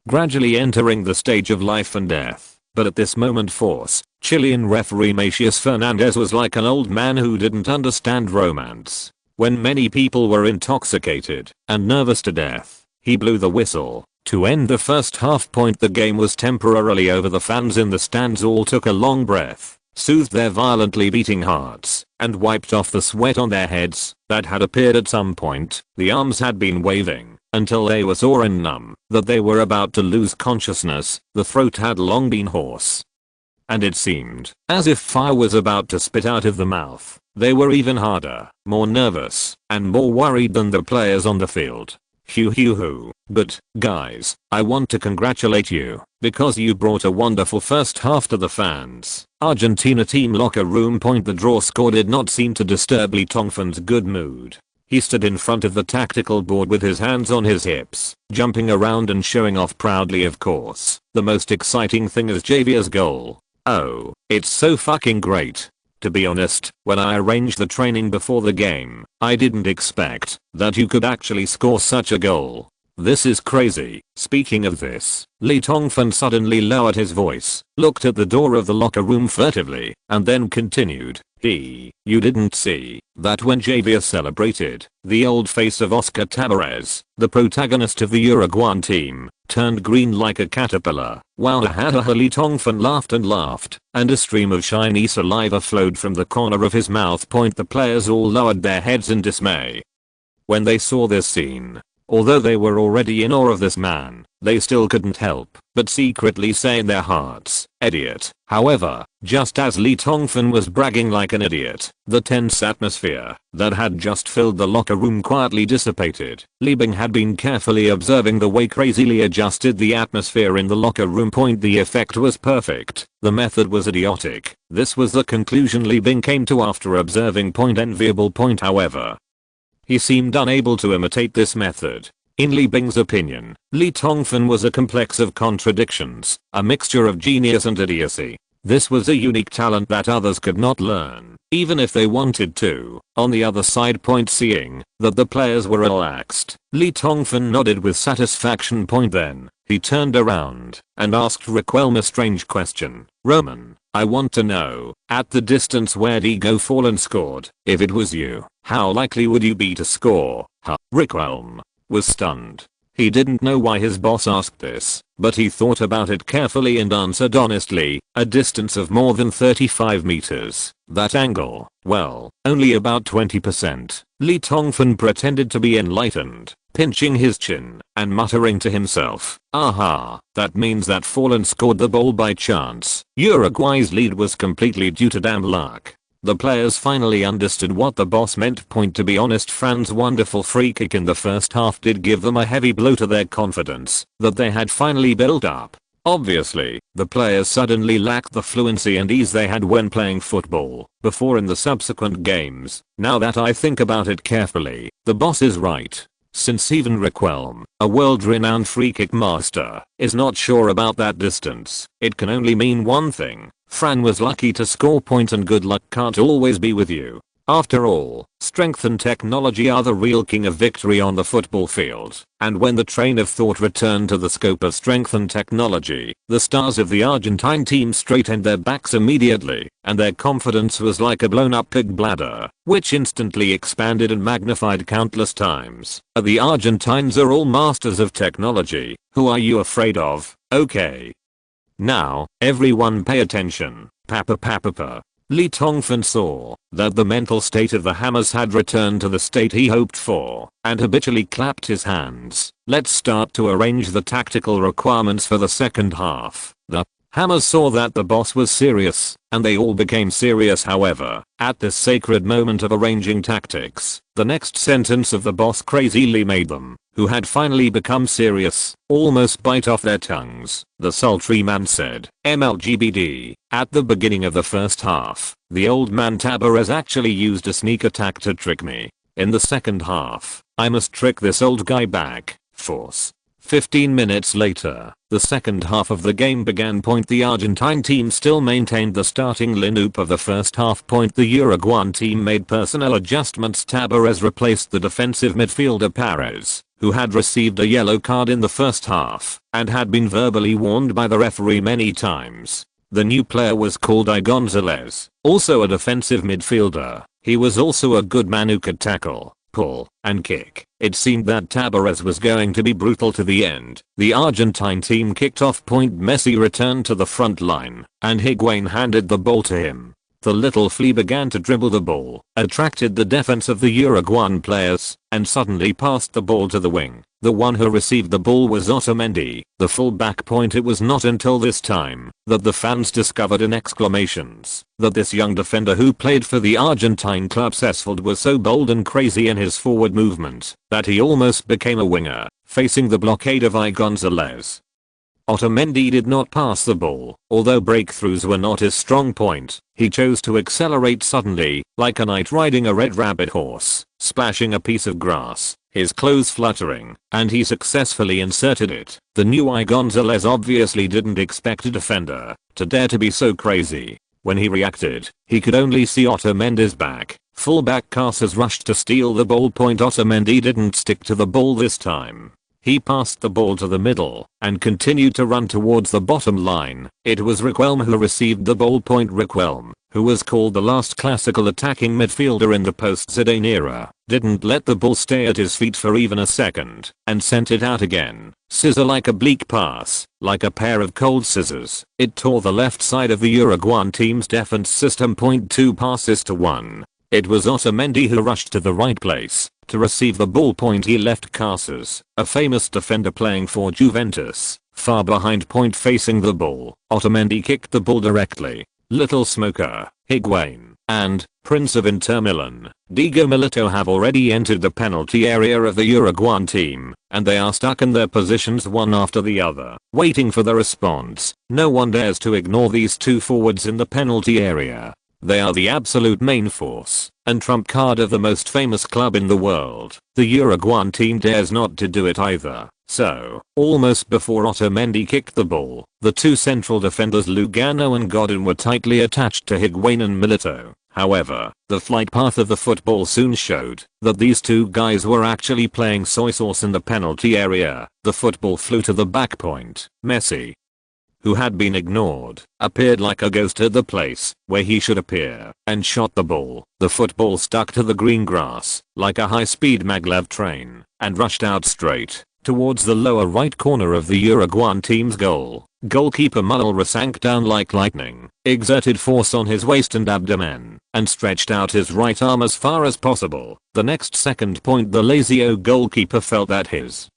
gradually entering the stage of life and death. But at this moment Chilean referee Macias Fernandez was like an old man who didn't understand romance. When many people were intoxicated and nervous to death, he blew the whistle to end the first half. The game was temporarily over. The fans in the stands all took a long breath, soothed their violently beating hearts, and wiped off the sweat on their heads that had appeared at some point. The arms had been waving until they were sore and numb, that they were about to lose consciousness. The throat had long been hoarse, and it seemed as if fire was about to spit out of the mouth. They were even harder, more nervous, and more worried than the players on the field. Hoo. But, guys, I want to congratulate you, because you brought a wonderful first half to the fans. Argentina team locker room. The draw score did not seem to disturb Li Tongfan's good mood. He stood in front of the tactical board with his hands on his hips, jumping around and showing off proudly. Of course, the most exciting thing is Javier's goal. Oh, it's so fucking great. To be honest, when I arranged the training before the game, I didn't expect that you could actually score such a goal. This is crazy. Speaking of this, Li Tongfan suddenly lowered his voice, looked at the door of the locker room furtively, and then continued. You didn't see that when Javier celebrated, the old face of Oscar Tabarez, the protagonist of the Uruguayan team, turned green like a caterpillar. Wow. Li Tongfan laughed, and a stream of shiny saliva flowed from the corner of his mouth. The players all lowered their heads in dismay when they saw this scene. Although they were already in awe of this man, they still couldn't help but secretly say in their hearts, idiot. However, just as Li Tongfan was bragging like an idiot, the tense atmosphere that had just filled the locker room quietly dissipated. Li Bing had been carefully observing the way crazily adjusted the atmosphere in the locker room. The effect was perfect. The method was idiotic. This was the conclusion Li Bing came to after observing. Enviable. However, he seemed unable to imitate this method. In Li Bing's opinion, Li Tongfan was a complex of contradictions, a mixture of genius and idiocy. This was a unique talent that others could not learn, even if they wanted to. On the other side, seeing that the players were relaxed, Li Tongfan nodded with satisfaction. Then, he turned around and asked Riquelme a strange question. Roman, I want to know, at the distance where Diego Forlan scored, if it was you, how likely would you be to score? Riquelme was stunned. He didn't know why his boss asked this, but he thought about it carefully and answered honestly, a distance of more than 35 meters. That angle, well, only about 20%. Lee Tongfan pretended to be enlightened, pinching his chin and muttering to himself, aha, that means that Fallen scored the ball by chance. Uruguay's lead was completely due to damn luck. The players finally understood what the boss meant. To be honest, Fran's wonderful free kick in the first half did give them a heavy blow to their confidence that they had finally built up. Obviously, the players suddenly lacked the fluency and ease they had when playing football before in the subsequent games. Now that I think about it carefully, the boss is right. Since even Requelme, a world-renowned free kick master, is not sure about that distance, it can only mean one thing. Fran was lucky to score points and good luck can't always be with you. After all, strength and technology are the real king of victory on the football field. And when the train of thought returned to the scope of strength and technology, the stars of the Argentine team straightened their backs immediately, and their confidence was like a blown up pig bladder, which instantly expanded and magnified countless times. The Argentines are all masters of technology. Who are you afraid of? Okay. Now, everyone pay attention. Papa. Lee Tongfan saw that the mental state of the Hammers had returned to the state he hoped for, and habitually clapped his hands. Let's start to arrange the tactical requirements for the second half. The Hammers saw that the boss was serious, and they all became serious. However, at this sacred moment of arranging tactics, the next sentence of the boss crazily made them, who had finally become serious, almost bite off their tongues. The sultry man said, MLGBD, at the beginning of the first half, the old man Tabarez actually used a sneak attack to trick me. In the second half, I must trick this old guy back, force. 15 minutes later, the second half of the game began. The Argentine team still maintained the starting lineup of the first half. The Uruguayan team made personnel adjustments. Tabarez replaced the defensive midfielder Paredes, who had received a yellow card in the first half and had been verbally warned by the referee many times. The new player was called Gonzalez, also a defensive midfielder. He was also a good man who could tackle, pull, and kick. It seemed that Tabarez was going to be brutal to the end. The Argentine team kicked off. Messi returned to the front line, and Higuain handed the ball to him. The little flea began to dribble the ball, attracted the defense of the Uruguayan players, and suddenly passed the ball to the wing. The one who received the ball was Otamendi, the full-back. It was not until this time that the fans discovered in exclamations that this young defender who played for the Argentine club Cesfeld was so bold and crazy in his forward movement that he almost became a winger, facing the blockade of Gonzalez. Otamendi did not pass the ball, although breakthroughs were not his strong point. He chose to accelerate suddenly, like a knight riding a red rabbit horse, splashing a piece of grass, his clothes fluttering, and he successfully inserted it. The new Gonzalez obviously didn't expect a defender to dare to be so crazy. When he reacted, he could only see Otamendi's back. Fullback Casas rushed to steal the ball. Otamendi didn't stick to the ball this time. He passed the ball to the middle and continued to run towards the bottom line. It was Requelme who received the ball. Requelme, who was called the last classical attacking midfielder in the post-Zidane era, didn't let the ball stay at his feet for even a second and sent it out again. Scissor like a bleak pass, like a pair of cold scissors. It tore the left side of the Uruguayan team's defense system. 2 passes to 1. It was Otamendi who rushed to the right place to receive the ball. He left Casas, a famous defender playing for Juventus, far behind. Facing the ball, Otamendi kicked the ball directly. Little Smoker, Higuain, and Prince of Inter Milan, Diego Milito have already entered the penalty area of the Uruguayan team, and they are stuck in their positions one after the other, waiting for the response. No one dares to ignore these two forwards in the penalty area. They are the absolute main force and trump card of the most famous club in the world. The Uruguayan team dares not to do it either. So, almost before Otamendi kicked the ball, the two central defenders Lugano and Godin were tightly attached to Higuain and Milito. However, the flight path of the football soon showed that these two guys were actually playing soy sauce in the penalty area. The football flew to the back point. Messi, who had been ignored, appeared like a ghost at the place where he should appear and shot the ball. The football stuck to the green grass like a high-speed maglev train and rushed out straight towards the lower right corner of the Uruguayan team's goal. Goalkeeper Mulder sank down like lightning, exerted force on his waist and abdomen, and stretched out his right arm as far as possible. The next second point the Lazio goalkeeper felt that his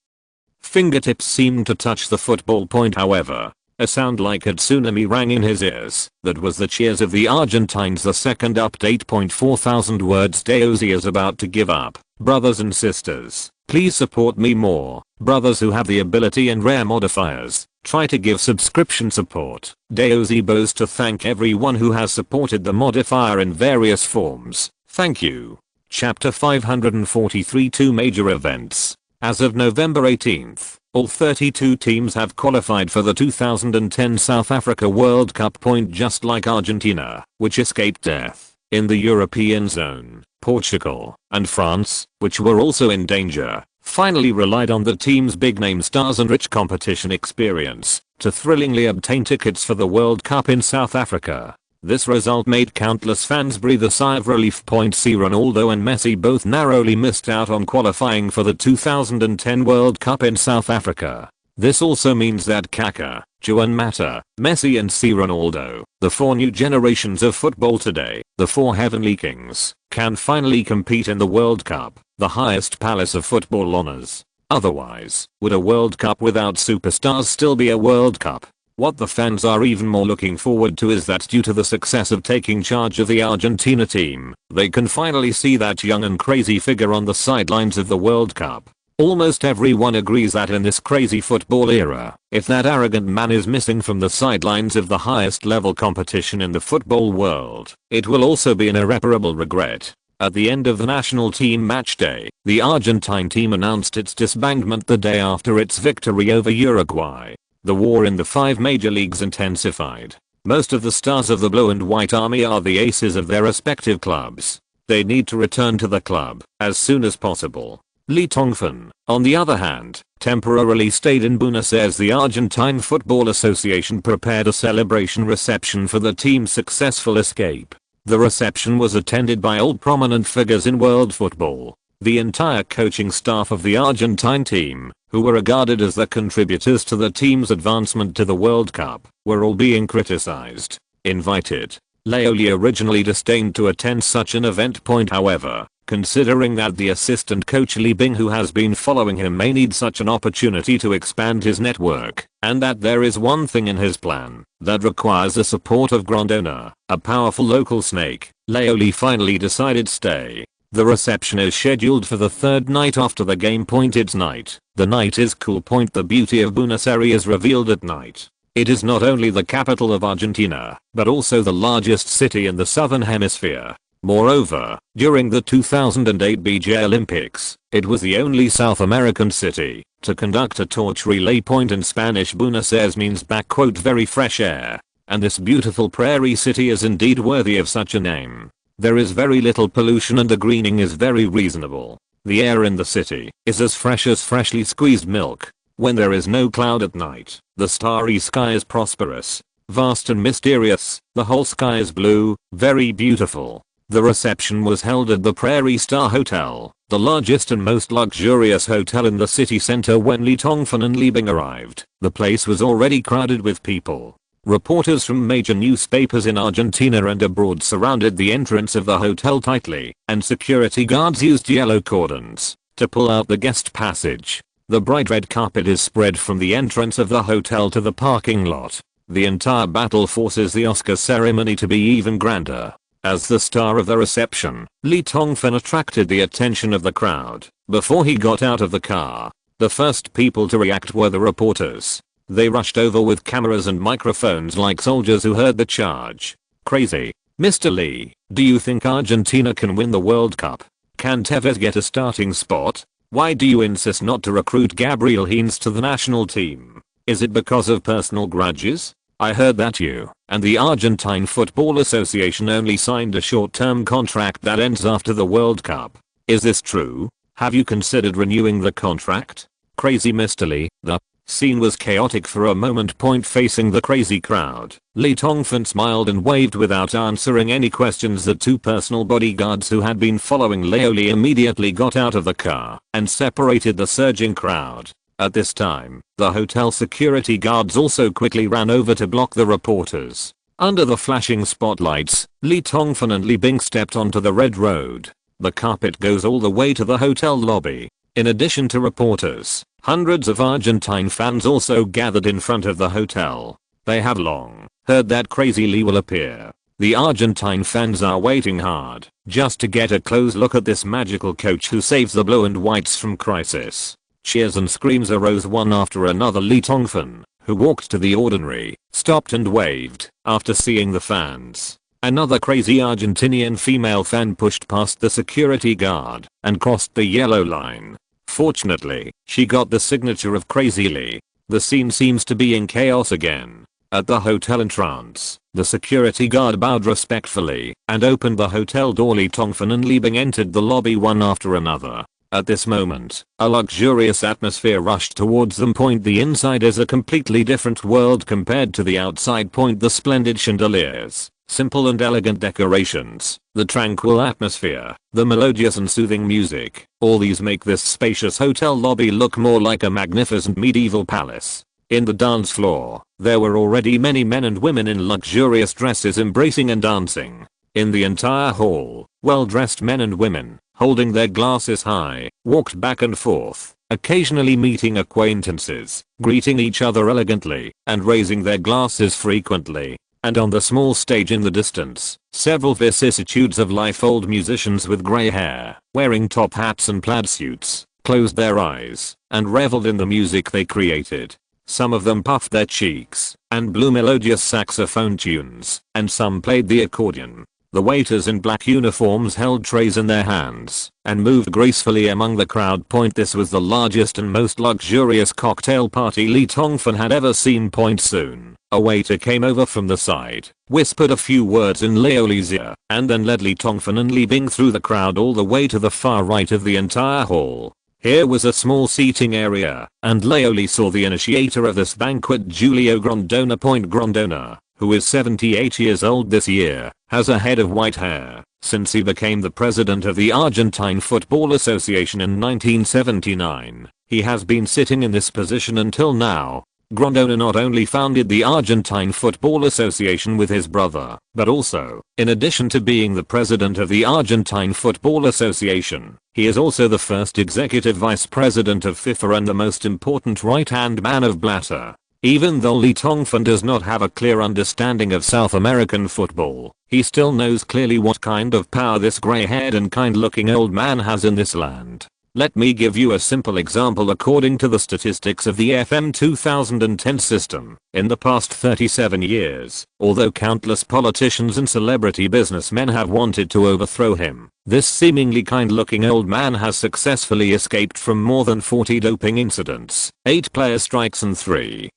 fingertips seemed to touch the football point. However, a sound like a tsunami rang in his ears. That was the cheers of the Argentines. The second update. 4,000 words. Deozi is about to give up. Brothers and sisters, please support me more. Brothers who have the ability and rare modifiers, try to give subscription support. Deozi bows to thank everyone who has supported the modifier in various forms. Thank you. Chapter 543. 2 major events. As of November 18th, all 32 teams have qualified for the 2010 South Africa World Cup. Just like Argentina, which escaped death in the European zone, Portugal and France, which were also in danger, finally relied on the team's big name stars and rich competition experience to thrillingly obtain tickets for the World Cup in South Africa. This result made countless fans breathe a sigh of relief. C. Ronaldo and Messi both narrowly missed out on qualifying for the 2010 World Cup in South Africa. This also means that Kaká, Juan Mata, Messi and C. Ronaldo, the 4 new generations of football today, the 4 heavenly kings, can finally compete in the World Cup, the highest palace of football honors. Otherwise, would a World Cup without superstars still be a World Cup? What the fans are even more looking forward to is that due to the success of taking charge of the Argentina team, they can finally see that young and crazy figure on the sidelines of the World Cup. Almost everyone agrees that in this crazy football era, if that arrogant man is missing from the sidelines of the highest level competition in the football world, it will also be an irreparable regret. At the end of the national team match day, the Argentine team announced its disbandment the day after its victory over Uruguay. The war in the 5 major leagues intensified. Most of the stars of the Blue and White Army are the aces of their respective clubs. They need to return to the club as soon as possible. Tongfan, on the other hand, temporarily stayed in Buenos Aires. The Argentine Football Association prepared a celebration reception for the team's successful escape. The reception was attended by all prominent figures in world football. The entire coaching staff of the Argentine team, who were regarded as the contributors to the team's advancement to the World Cup, were all being criticized. Invited. Laoli originally disdained to attend such an event. However, considering that the assistant coach Li Bing, who has been following him, may need such an opportunity to expand his network, and that there is one thing in his plan that requires the support of Grondona, a powerful local snake, Laoli finally decided stay. The reception is scheduled for the 3rd night after the game. It's night. The night is cool. The beauty of Buenos Aires is revealed at night. It is not only the capital of Argentina, but also the largest city in the southern hemisphere. Moreover, during the 2008 BJ Olympics, it was the only South American city to conduct a torch relay. In Spanish, Buenos Aires means "very fresh air," and this beautiful prairie city is indeed worthy of such a name. There is very little pollution and the greening is very reasonable. The air in the city is as fresh as freshly squeezed milk. When there is no cloud at night, the starry sky is prosperous, vast and mysterious. The whole sky is blue, very beautiful. The reception was held at the Prairie Star Hotel, the largest and most luxurious hotel in the city center. When Tongfan and Li Bing arrived, the place was already crowded with people. Reporters from major newspapers in Argentina and abroad surrounded the entrance of the hotel tightly, and security guards used yellow cordons to pull out the guest passage. The bright red carpet is spread from the entrance of the hotel to the parking lot. The entire battle forces the Oscar ceremony to be even grander. As the star of the reception, Tongfan attracted the attention of the crowd. Before he got out of the car, the first people to react were the reporters. They rushed over with cameras and microphones like soldiers who heard the charge. Crazy. Mr. Lee, do you think Argentina can win the World Cup? Can Tevez get a starting spot? Why do you insist not to recruit Gabriel Hines to the national team? Is it because of personal grudges? I heard that you and the Argentine Football Association only signed a short-term contract that ends after the World Cup. Is this true? Have you considered renewing the contract? Crazy Mr. Lee. The scene was chaotic for a moment. Facing the crazy crowd, Tongfan smiled and waved without answering any questions. The 2 personal bodyguards who had been following Laoli immediately got out of the car and separated the surging crowd. At this time, the hotel security guards also quickly ran over to block the reporters. Under the flashing spotlights, Lee Tongfan and Li Bing stepped onto the red road. The carpet goes all the way to the hotel lobby. In addition to reporters, hundreds of Argentine fans also gathered in front of the hotel. They have long heard that Crazy Lee will appear. The Argentine fans are waiting hard just to get a close look at this magical coach who saves the blue and whites from crisis. Cheers and screams arose one after another. Lee Tongfan, who walked to the ordinary, stopped and waved after seeing the fans. Another crazy Argentinian female fan pushed past the security guard and crossed the yellow line. Fortunately, she got the signature of Crazy Lee. The scene seems to be in chaos again. At the hotel entrance, the security guard bowed respectfully and opened the hotel door. Lee Tongfan and Li Bing entered the lobby one after another. At this moment, a luxurious atmosphere rushed towards them. The inside is a completely different world compared to the outside. The splendid chandeliers, simple and elegant decorations, the tranquil atmosphere, the melodious and soothing music, all these make this spacious hotel lobby look more like a magnificent medieval palace. In the dance floor, there were already many men and women in luxurious dresses embracing and dancing. In the entire hall, well-dressed men and women, holding their glasses high, walked back and forth, occasionally meeting acquaintances, greeting each other elegantly, and raising their glasses frequently. And on the small stage in the distance, several vicissitudes of life old musicians with grey hair, wearing top hats and plaid suits, closed their eyes and reveled in the music they created. Some of them puffed their cheeks and blew melodious saxophone tunes, and some played the accordion. The waiters in black uniforms held trays in their hands and moved gracefully among the crowd. This was the largest and most luxurious cocktail party Lee Tongfan had ever seen. Soon, a waiter came over from the side, whispered a few words in Lioli's ear, and then led Lee Tongfan and Li Bing through the crowd all the way to the far right of the entire hall. Here was a small seating area, and Lioli saw the initiator of this banquet, Julio Grondona. Grondona, who is 78 years old this year, has a head of white hair. Since he became the president of the Argentine Football Association in 1979, he has been sitting in this position until now. Grondona not only founded the Argentine Football Association with his brother, but also, in addition to being the president of the Argentine Football Association, he is also the first executive vice president of FIFA and the most important right-hand man of Blatter. Even though Lee Tongfan does not have a clear understanding of South American football, he still knows clearly what kind of power this grey-haired and kind-looking old man has in this land. Let me give you a simple example. According to the statistics of the FM 2010 system, in the past 37 years, although countless politicians and celebrity businessmen have wanted to overthrow him, this seemingly kind-looking old man has successfully escaped from more than 40 doping incidents, 8 player strikes and 3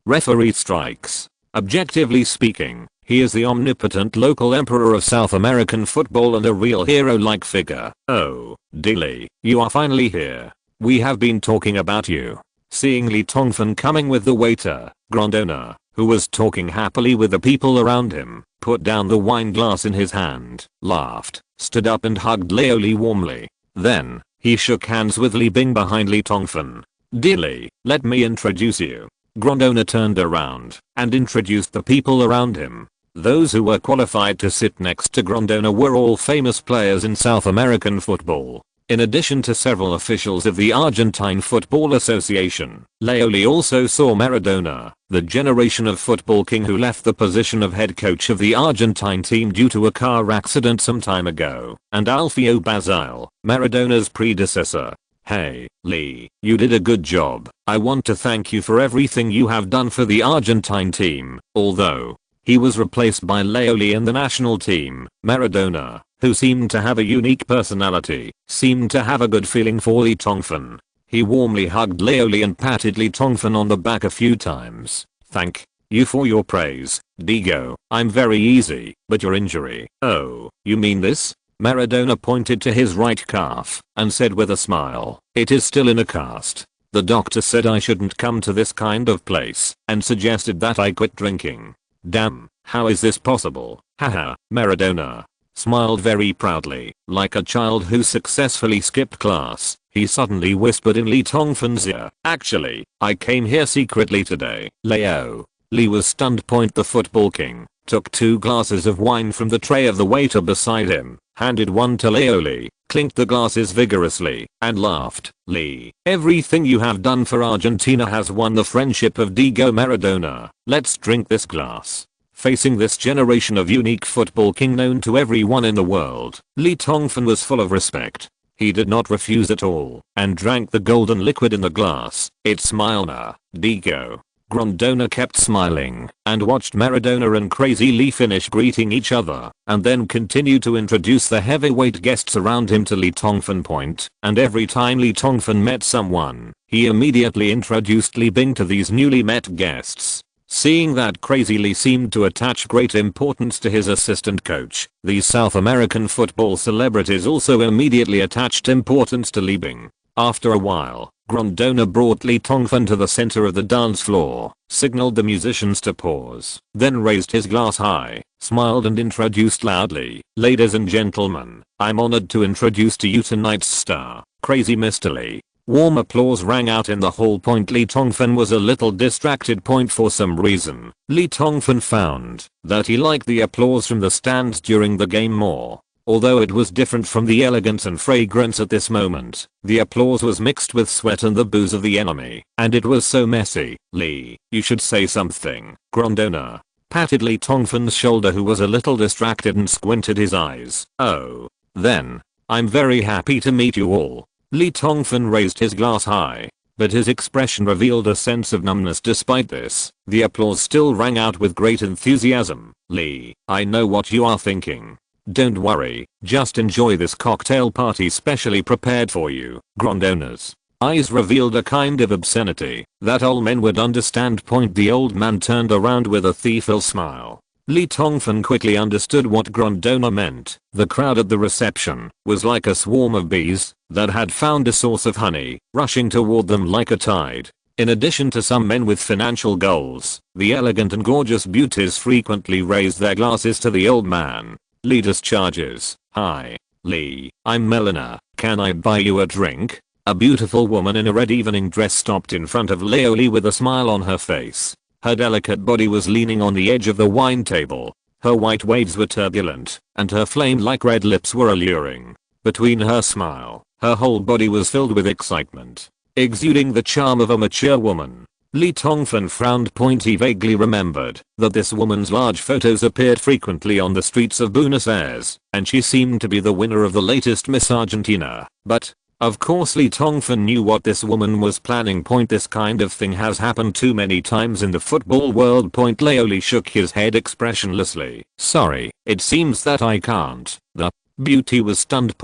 referee strikes. Objectively speaking, he is the omnipotent local emperor of South American football and a real hero-like figure. Oh, Dilly, you are finally here. We have been talking about you. Seeing Lee Tongfan coming with the waiter, Grondona, who was talking happily with the people around him, put down the wine glass in his hand, laughed, stood up and hugged Lioli warmly. Then, he shook hands with Li Bing behind Lee Tongfan. Dilly, let me introduce you. Grondona turned around and introduced the people around him. Those who were qualified to sit next to Grondona were all famous players in South American football. In addition to several officials of the Argentine Football Association, Lioli also saw Maradona, the generation of football king who left the position of head coach of the Argentine team due to a car accident some time ago, and Alfio Basile, Maradona's predecessor. Hey, Lee, you did a good job. I want to thank you for everything you have done for the Argentine team. Although he was replaced by Lioli in the national team, Maradona, who seemed to have a unique personality, seemed to have a good feeling for Lee Tongfan. He warmly hugged Lioli and patted Lee Tongfan on the back a few times. Thank you for your praise, Diego. I'm very easy, but your injury. Oh, you mean this? Maradona pointed to his right calf and said with a smile, it is still in a cast. The doctor said I shouldn't come to this kind of place and suggested that I quit drinking. Damn, how is this possible? Haha, Maradona smiled very proudly, like a child who successfully skipped class. He suddenly whispered in Lee Tongfan's ear, "Actually, I came here secretly today, Leo." Lee was stunned. The football king took 2 glasses of wine from the tray of the waiter beside him, handed one to Leo. Lee clinked the glasses vigorously and laughed. "Lee, everything you have done for Argentina has won the friendship of Diego Maradona. Let's drink this glass." Facing this generation of unique football king known to everyone in the world, Lee Tongfan was full of respect. He did not refuse at all and drank the golden liquid in the glass. "It's Milner, Diego." Grondona kept smiling and watched Maradona and Crazy Lee finish greeting each other and then continued to introduce the heavyweight guests around him to Lee Tongfan. And every time Lee Tongfan met someone, he immediately introduced Lee Bing to these newly met guests. Seeing that Crazy Lee seemed to attach great importance to his assistant coach, these South American football celebrities also immediately attached importance to Lee Bing. After a while, Grondona brought Lee Tongfan to the center of the dance floor, signaled the musicians to pause, then raised his glass high, smiled and introduced loudly, "Ladies and gentlemen, I'm honored to introduce to you tonight's star, Crazy Mr. Lee." Warm applause rang out in the hall. Lee Tongfan was a little distracted. For some reason, Lee Tongfan found that he liked the applause from the stands during the game more. Although it was different from the elegance and fragrance at this moment, the applause was mixed with sweat and the boos of the enemy, and it was so messy. "Lee, you should say something." Grondona patted Lee Tongfan's shoulder, who was a little distracted and squinted his eyes. "Oh, then, I'm very happy to meet you all." Lee Tongfan raised his glass high, but his expression revealed a sense of numbness. Despite this, the applause still rang out with great enthusiasm. "Lee, I know what you are thinking. Don't worry, just enjoy this cocktail party specially prepared for you." Grondona's eyes revealed a kind of obscenity that all men would understand. The old man turned around with a thieful smile. Lee Tongfan quickly understood what Grondona meant. The crowd at the reception was like a swarm of bees that had found a source of honey, rushing toward them like a tide. In addition to some men with financial goals, the elegant and gorgeous beauties frequently raised their glasses to the old man. Lee discharges, "Hi, Lee, I'm Melina. Can I buy you a drink?" A beautiful woman in a red evening dress stopped in front of Leo Lee with a smile on her face. Her delicate body was leaning on the edge of the wine table. Her white waves were turbulent, and her flame-like red lips were alluring. Between her smile, her whole body was filled with excitement, exuding the charm of a mature woman. Lee Tongfan frowned. He vaguely remembered that this woman's large photos appeared frequently on the streets of Buenos Aires, and she seemed to be the winner of the latest Miss Argentina. But, of course, Lee Tongfan knew what this woman was planning. This kind of thing has happened too many times in the football world. Leo Lee shook his head expressionlessly. "Sorry, it seems that I can't." The beauty was stunned.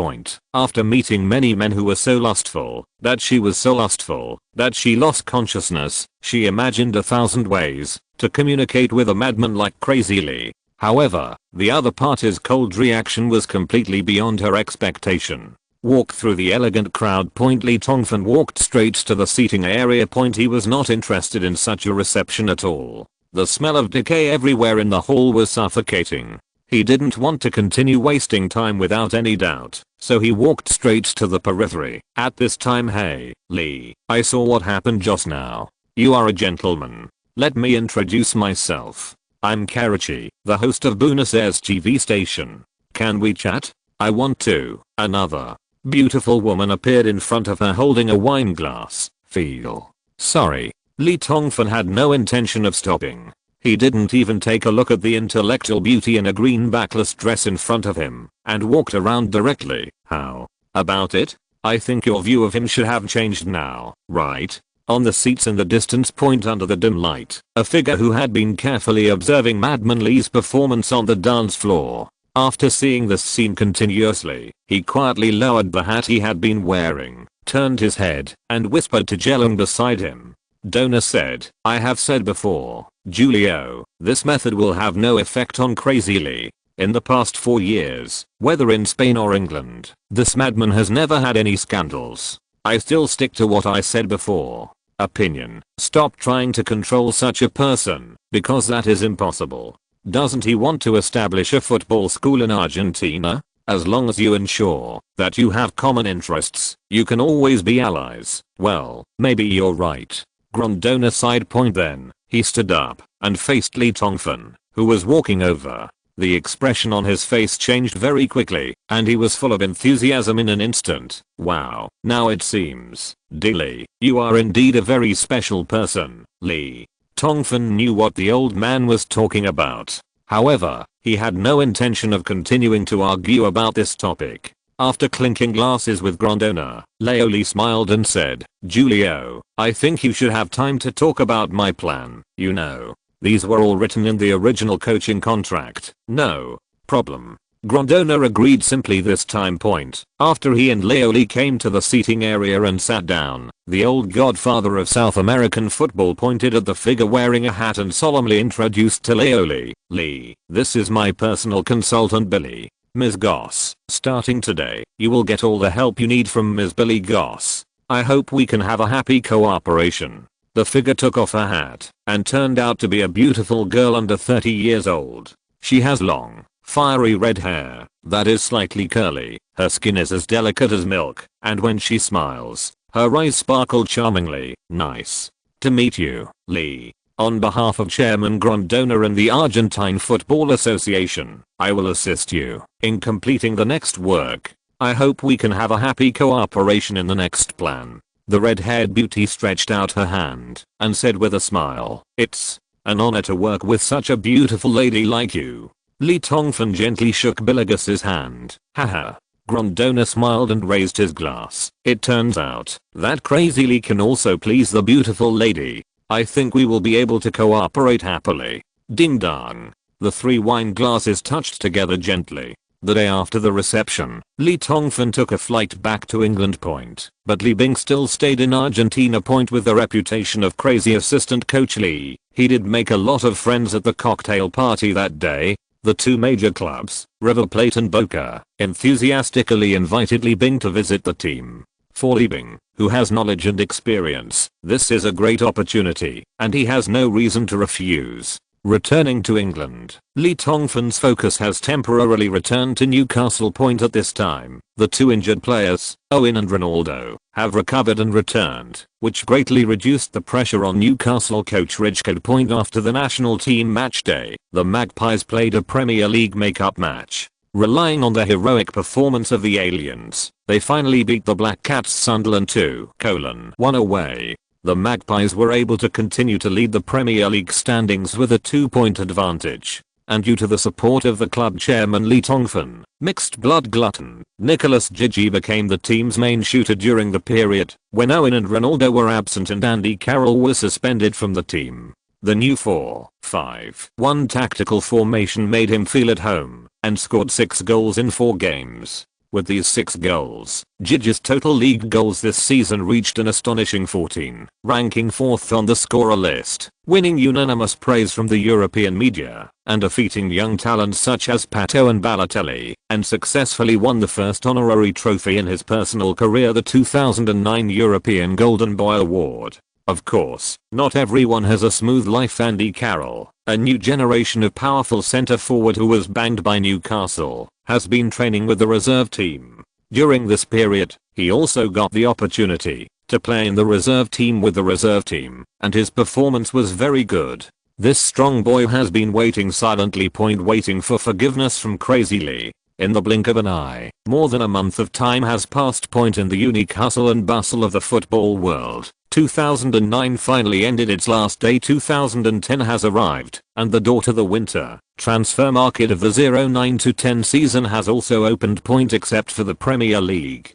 After meeting many men who were so lustful that she was so lustful that she lost consciousness, she imagined 1,000 ways to communicate with a madman like Crazy Lee. However, the other party's cold reaction was completely beyond her expectation. Walk through the elegant crowd. Lee Tongfan walked straight to the seating area. He was not interested in such a reception at all. The smell of decay everywhere in the hall was suffocating. He didn't want to continue wasting time without any doubt, so he walked straight to the periphery. At this time, "Hey, Lee, I saw what happened just now. You are a gentleman. Let me introduce myself. I'm Karachi, the host of Buenos Aires TV station. Can we chat? I want to." Another beautiful woman appeared in front of her holding a wine glass. "Feel sorry." Lee Tongfan had no intention of stopping. He didn't even take a look at the intellectual beauty in a green backless dress in front of him, and walked around directly. "How about it? I think your view of him should have changed now, right?" On the seats in the distance, under the dim light, a figure who had been carefully observing Madman Lee's performance on the dance floor. After seeing this scene continuously, he quietly lowered the hat he had been wearing, turned his head, and whispered to Jelung beside him. Dona said, "I have said before, Julio, this method will have no effect on Crazy Lee. In the past 4 years, whether in Spain or England, this madman has never had any scandals. I still stick to what I said before. Opinion, stop trying to control such a person, because that is impossible. Doesn't he want to establish a football school in Argentina? As long as you ensure that you have common interests, you can always be allies. Well, maybe you're right. Grondona side point then. He stood up and faced Lee Tongfan, who was walking over. The expression on his face changed very quickly, and he was full of enthusiasm in an instant. Wow, now it seems, Lee, you are indeed a very special person, Lee. Tongfan knew what the old man was talking about. However, he had no intention of continuing to argue about this topic. After clinking glasses with Grondona, Lee smiled and said, Julio, I think you should have time to talk about my plan, you know. These were all written in the original coaching contract. No problem. Grondona agreed simply this time point. After he and Lee came to the seating area and sat down, the old godfather of South American football pointed at the figure wearing a hat and solemnly introduced to Lee. Lee, this is my personal consultant Billy. Ms. Goss, starting today, you will get all the help you need from Ms. Billy Goss. I hope we can have a happy cooperation. The figure took off her hat and turned out to be a beautiful girl under 30 years old. She has long, fiery red hair that is slightly curly, her skin is as delicate as milk, and when she smiles, her eyes sparkle charmingly. Nice to meet you, Lee. On behalf of Chairman Grondona and the Argentine Football Association, I will assist you in completing the next work. I hope we can have a happy cooperation in the next plan. The red-haired beauty stretched out her hand and said with a smile, it's an honor to work with such a beautiful lady like you. Lee Tongfan gently shook Billigus's hand. Haha. Grondona smiled and raised his glass. It turns out that Crazy Lee can also please the beautiful lady. I think we will be able to cooperate happily. Ding dong. The 3 wine glasses touched together gently. The day after the reception, Lee Tongfan took a flight back to England point, but Lee Bing still stayed in Argentina point with the reputation of crazy assistant coach Lee. He did make a lot of friends at the cocktail party that day. The 2 major clubs, River Plate and Boca, enthusiastically invited Lee Bing to visit the team. For Lee Bing, who has knowledge and experience, this is a great opportunity, and he has no reason to refuse. Returning to England, Lee Tongfan's focus has temporarily returned to Newcastle point at this time. The 2 injured players, Owen and Ronaldo, have recovered and returned, which greatly reduced the pressure on Newcastle coach Ridgecode point after the national team match day. The Magpies played a Premier League make-up match. Relying on the heroic performance of the Aliens, they finally beat the Black Cats Sunderland 2-1 away. The Magpies were able to continue to lead the Premier League standings with a 2-point advantage. And due to the support of the club chairman Lee Tongfan, mixed blood glutton, Nicholas Gigi became the team's main shooter during the period when Owen and Ronaldo were absent and Andy Carroll was suspended from the team. The new 4-5-1 tactical formation made him feel at home and scored 6 goals in 4 games. With these 6 goals, Gigi's total league goals this season reached an astonishing 14, ranking 4th on the scorer list, winning unanimous praise from the European media, and defeating young talents such as Pato and Balotelli, and successfully won the first honorary trophy in his personal career, the 2009 European Golden Boy Award. Of course, not everyone has a smooth life. Andy Carroll, a new generation of powerful centre forward who was banged by Newcastle, has been training with the reserve team. During this period, he also got the opportunity to play in the reserve team with the reserve team, and his performance was very good. This strong boy has been waiting silently waiting for forgiveness from Crazy Lee. In the blink of an eye, more than a month of time has passed in the unique hustle and bustle of the football world. 2009 finally ended its last day. 2010 has arrived, and the door to the winter transfer market of the 09-10 season has also opened except for the Premier League.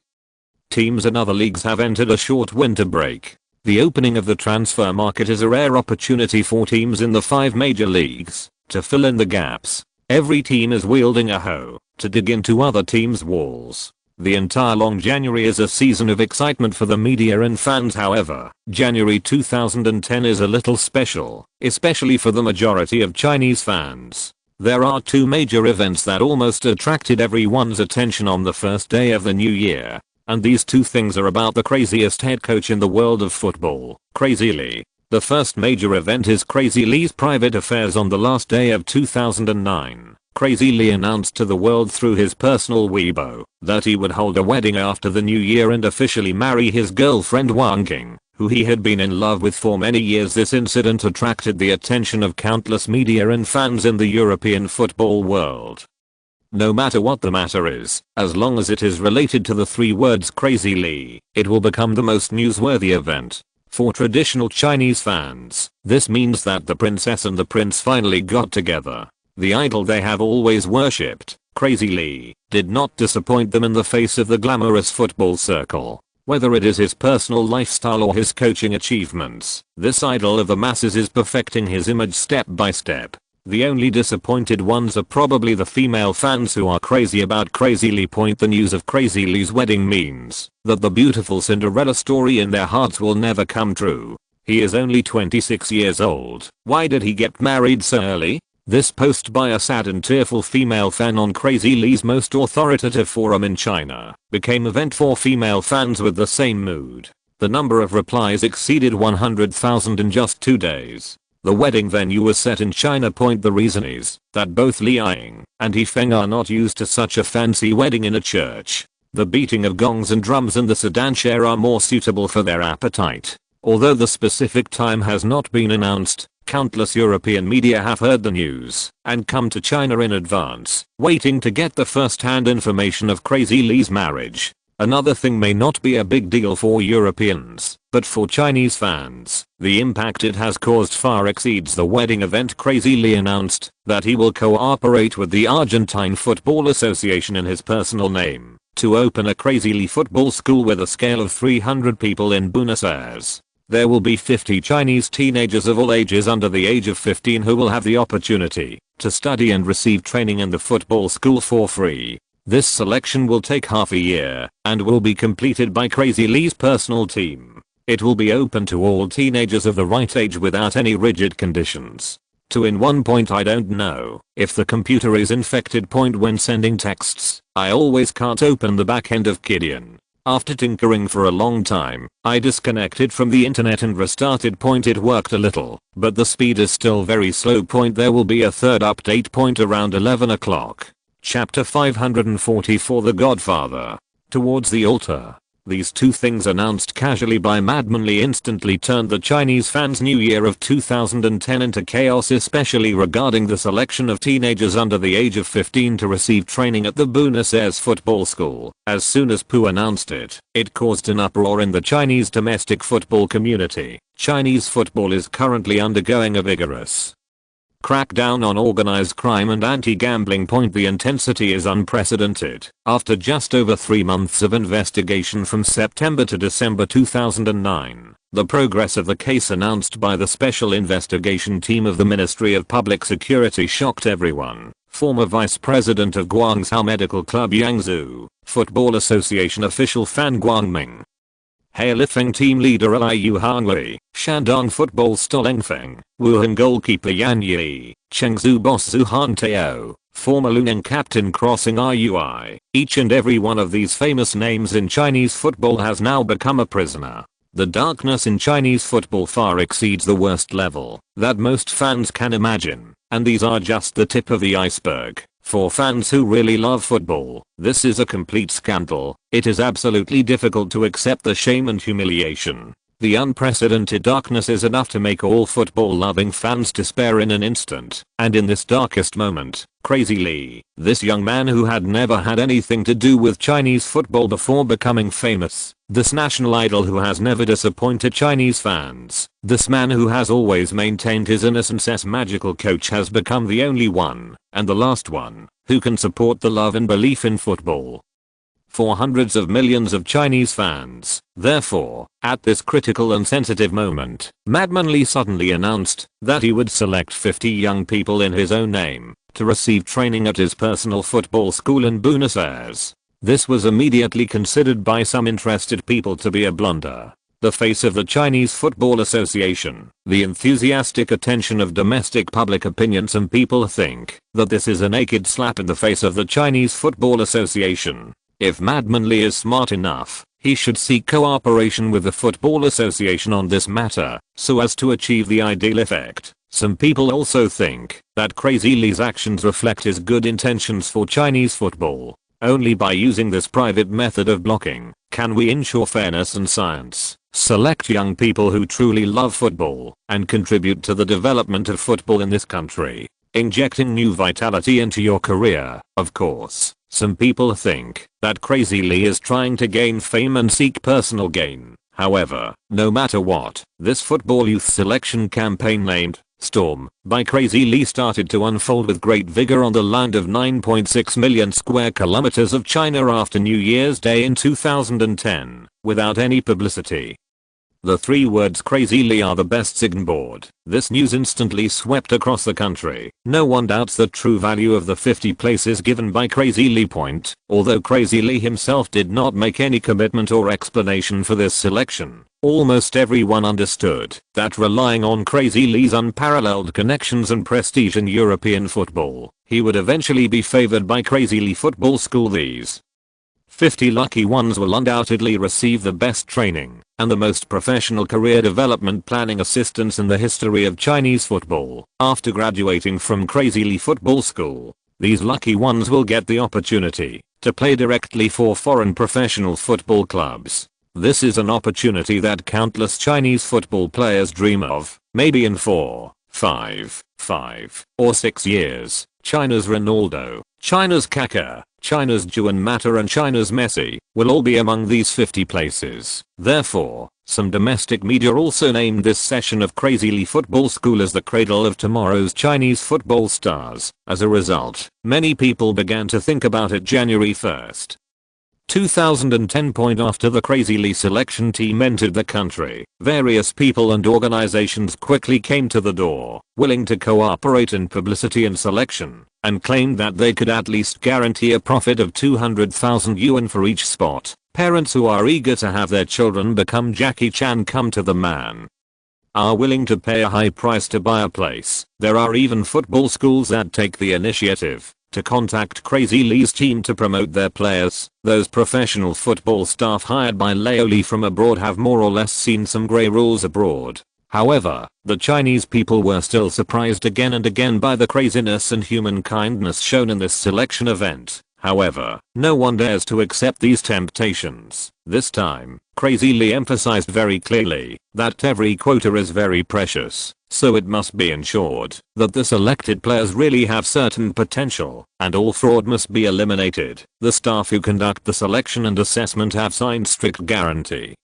Teams in other leagues have entered a short winter break. The opening of the transfer market is a rare opportunity for teams in the 5 major leagues to fill in the gaps. Every team is wielding a hoe to dig into other teams' walls. The entire long January is a season of excitement for the media and fans. However, January 2010 is a little special, especially for the majority of Chinese fans. There are 2 major events that almost attracted everyone's attention on the first day of the new year. And these 2 things are about the craziest head coach in the world of football, Crazy Lee, The first major event is Crazy Lee's private affairs. On the last day of 2009, Crazy Lee announced to the world through his personal Weibo that he would hold a wedding after the new year and officially marry his girlfriend Wang Qing, who he had been in love with for many years. This incident attracted the attention of countless media and fans in the European football world. No matter what the matter is, as long as it is related to the three words Crazy Lee, it will become the most newsworthy event. For traditional Chinese fans, this means that the princess and the prince finally got together. The idol they have always worshipped, Crazy Lee, did not disappoint them in the face of the glamorous football circle. Whether it is his personal lifestyle or his coaching achievements, this idol of the masses is perfecting his image step by step. The only disappointed ones are probably the female fans who are crazy about Crazy Lee. The news of Crazy Lee's wedding means that the beautiful Cinderella story in their hearts will never come true. He is only 26 years old. Why did he get married so early? This post by a sad and tearful female fan on Crazy Lee's most authoritative forum in China became event for female fans with the same mood. The number of replies exceeded 100,000 in just 2 days. The wedding venue was set in China. The reason is that both Li Ying and He Feng are not used to such a fancy wedding in a church. The beating of gongs and drums and the sedan chair are more suitable for their appetite. Although the specific time has not been announced, countless European media have heard the news and come to China in advance, waiting to get the first-hand information of Crazy Lee's marriage. Another thing may not be a big deal for Europeans, but for Chinese fans, the impact it has caused far exceeds the wedding event. Crazy Lee announced that he will cooperate with the Argentine Football Association in his personal name to open a Crazy Lee football school with a scale of 300 people in Buenos Aires. There will be 50 Chinese teenagers of all ages under the age of 15 who will have the opportunity to study and receive training in the football school for free. This selection will take half a year and will be completed by Crazy Lee's personal team. It will be open to all teenagers of the right age without any rigid conditions. In one point I don't know if the computer is infected. When sending texts, I always can't open the back end of Kidian. After tinkering for a long time, I disconnected from the internet and restarted. It worked a little, but the speed is still very slow. There will be a third update. Around 11 o'clock. Chapter 544 The Godfather. Towards the altar. These two things announced casually by Madman Lee instantly turned the Chinese fans' New Year of 2010 into chaos, especially regarding the selection of teenagers under the age of 15 to receive training at the Buenos Aires football school. As soon as Pu announced it, it caused an uproar in the Chinese domestic football community. Chinese football is currently undergoing a vigorous crackdown on organized crime and anti-gambling. The intensity is unprecedented. After just over 3 months of investigation from September to December 2009, the progress of the case announced by the Special Investigation Team of the Ministry of Public Security shocked everyone. Former Vice President of Guangzhou Medical Club Yangzhou Football Association official Fan Guangming, Hailifeng team leader Liu Hangli, Shandong football star Leng Feng, Wuhan goalkeeper Yan Yi, Chengdu boss Zhu Hantao, former Luning captain Crossing Rui. Each and every one of these famous names in Chinese football has now become a prisoner. The darkness in Chinese football far exceeds the worst level that most fans can imagine, and these are just the tip of the iceberg. For fans who really love football, this is a complete scandal. It is absolutely difficult to accept the shame and humiliation. The unprecedented darkness is enough to make all football-loving fans despair in an instant. And in this darkest moment, Crazy Lee, this young man who had never had anything to do with Chinese football before becoming famous, this national idol who has never disappointed Chinese fans, this man who has always maintained his innocence as magical coach, has become the only one, and the last one, who can support the love and belief in football for hundreds of millions of Chinese fans. Therefore, at this critical and sensitive moment, Madman Lee suddenly announced that he would select 50 young people in his own name to receive training at his personal football school in Buenos Aires. This was immediately considered by some interested people to be a blunder. The face of the Chinese Football Association, the enthusiastic attention of domestic public opinion. Some people think that this is a naked slap in the face of the Chinese Football Association. If Madman Lee is smart enough, He should seek cooperation with the Football Association on this matter, so as to achieve the ideal effect. Some people also think that Crazy Lee's actions reflect his good intentions for Chinese football. Only by using this private method of blocking can we ensure fairness and science, select young people who truly love football, and contribute to the development of football in this country, injecting new vitality into your career. Of course, some people think that Crazy Lee is trying to gain fame and seek personal gain. However, no matter what, this football youth selection campaign named Storm by Crazy Lee started to unfold with great vigor on the land of 9.6 million square kilometers of China after New Year's Day in 2010, without any publicity. The three words Crazy Lee are the best signboard. This news instantly swept across the country. No one doubts the true value of the 50 places given by Crazy Lee point, although Crazy Lee himself did not make any commitment or explanation for this selection. Almost everyone understood that relying on Crazy Lee's unparalleled connections and prestige in European football, he would eventually be favored by Crazy Lee Football School. These 50 lucky ones will undoubtedly receive the best training and the most professional career development planning assistance in the history of Chinese football. After graduating from Crazy Lee Football School, these lucky ones will get the opportunity to play directly for foreign professional football clubs. This is an opportunity that countless Chinese football players dream of. Maybe in 4, 5, or 6 years, China's Ronaldo, China's Kaká, China's Juan Mata and China's Messi will all be among these 50 places. Therefore, some domestic media also named this session of Crazy Lee Football School as the cradle of tomorrow's Chinese football stars. As a result, many people began to think about it January 1st. 2010. After the Crazy Lee selection team entered the country, various people and organizations quickly came to the door, willing to cooperate in publicity and selection, and claimed that they could at least guarantee a profit of 200,000 yuan for each spot. Parents who are eager to have their children become Jackie Chan come to the man are willing to pay a high price to buy a place. There are even football schools that take the initiative to contact Crazy Lee's team to promote their players. Those professional football staff hired by Leo Lee from abroad have more or less seen some grey rules abroad. However, the Chinese people were still surprised again and again by the craziness and human kindness shown in this selection event. However, no one dares to accept these temptations. This time, Crazy Lee emphasized very clearly that every quota is very precious, so it must be ensured that the selected players really have certain potential, and all fraud must be eliminated. The staff who conduct the selection and assessment have signed strict guarantee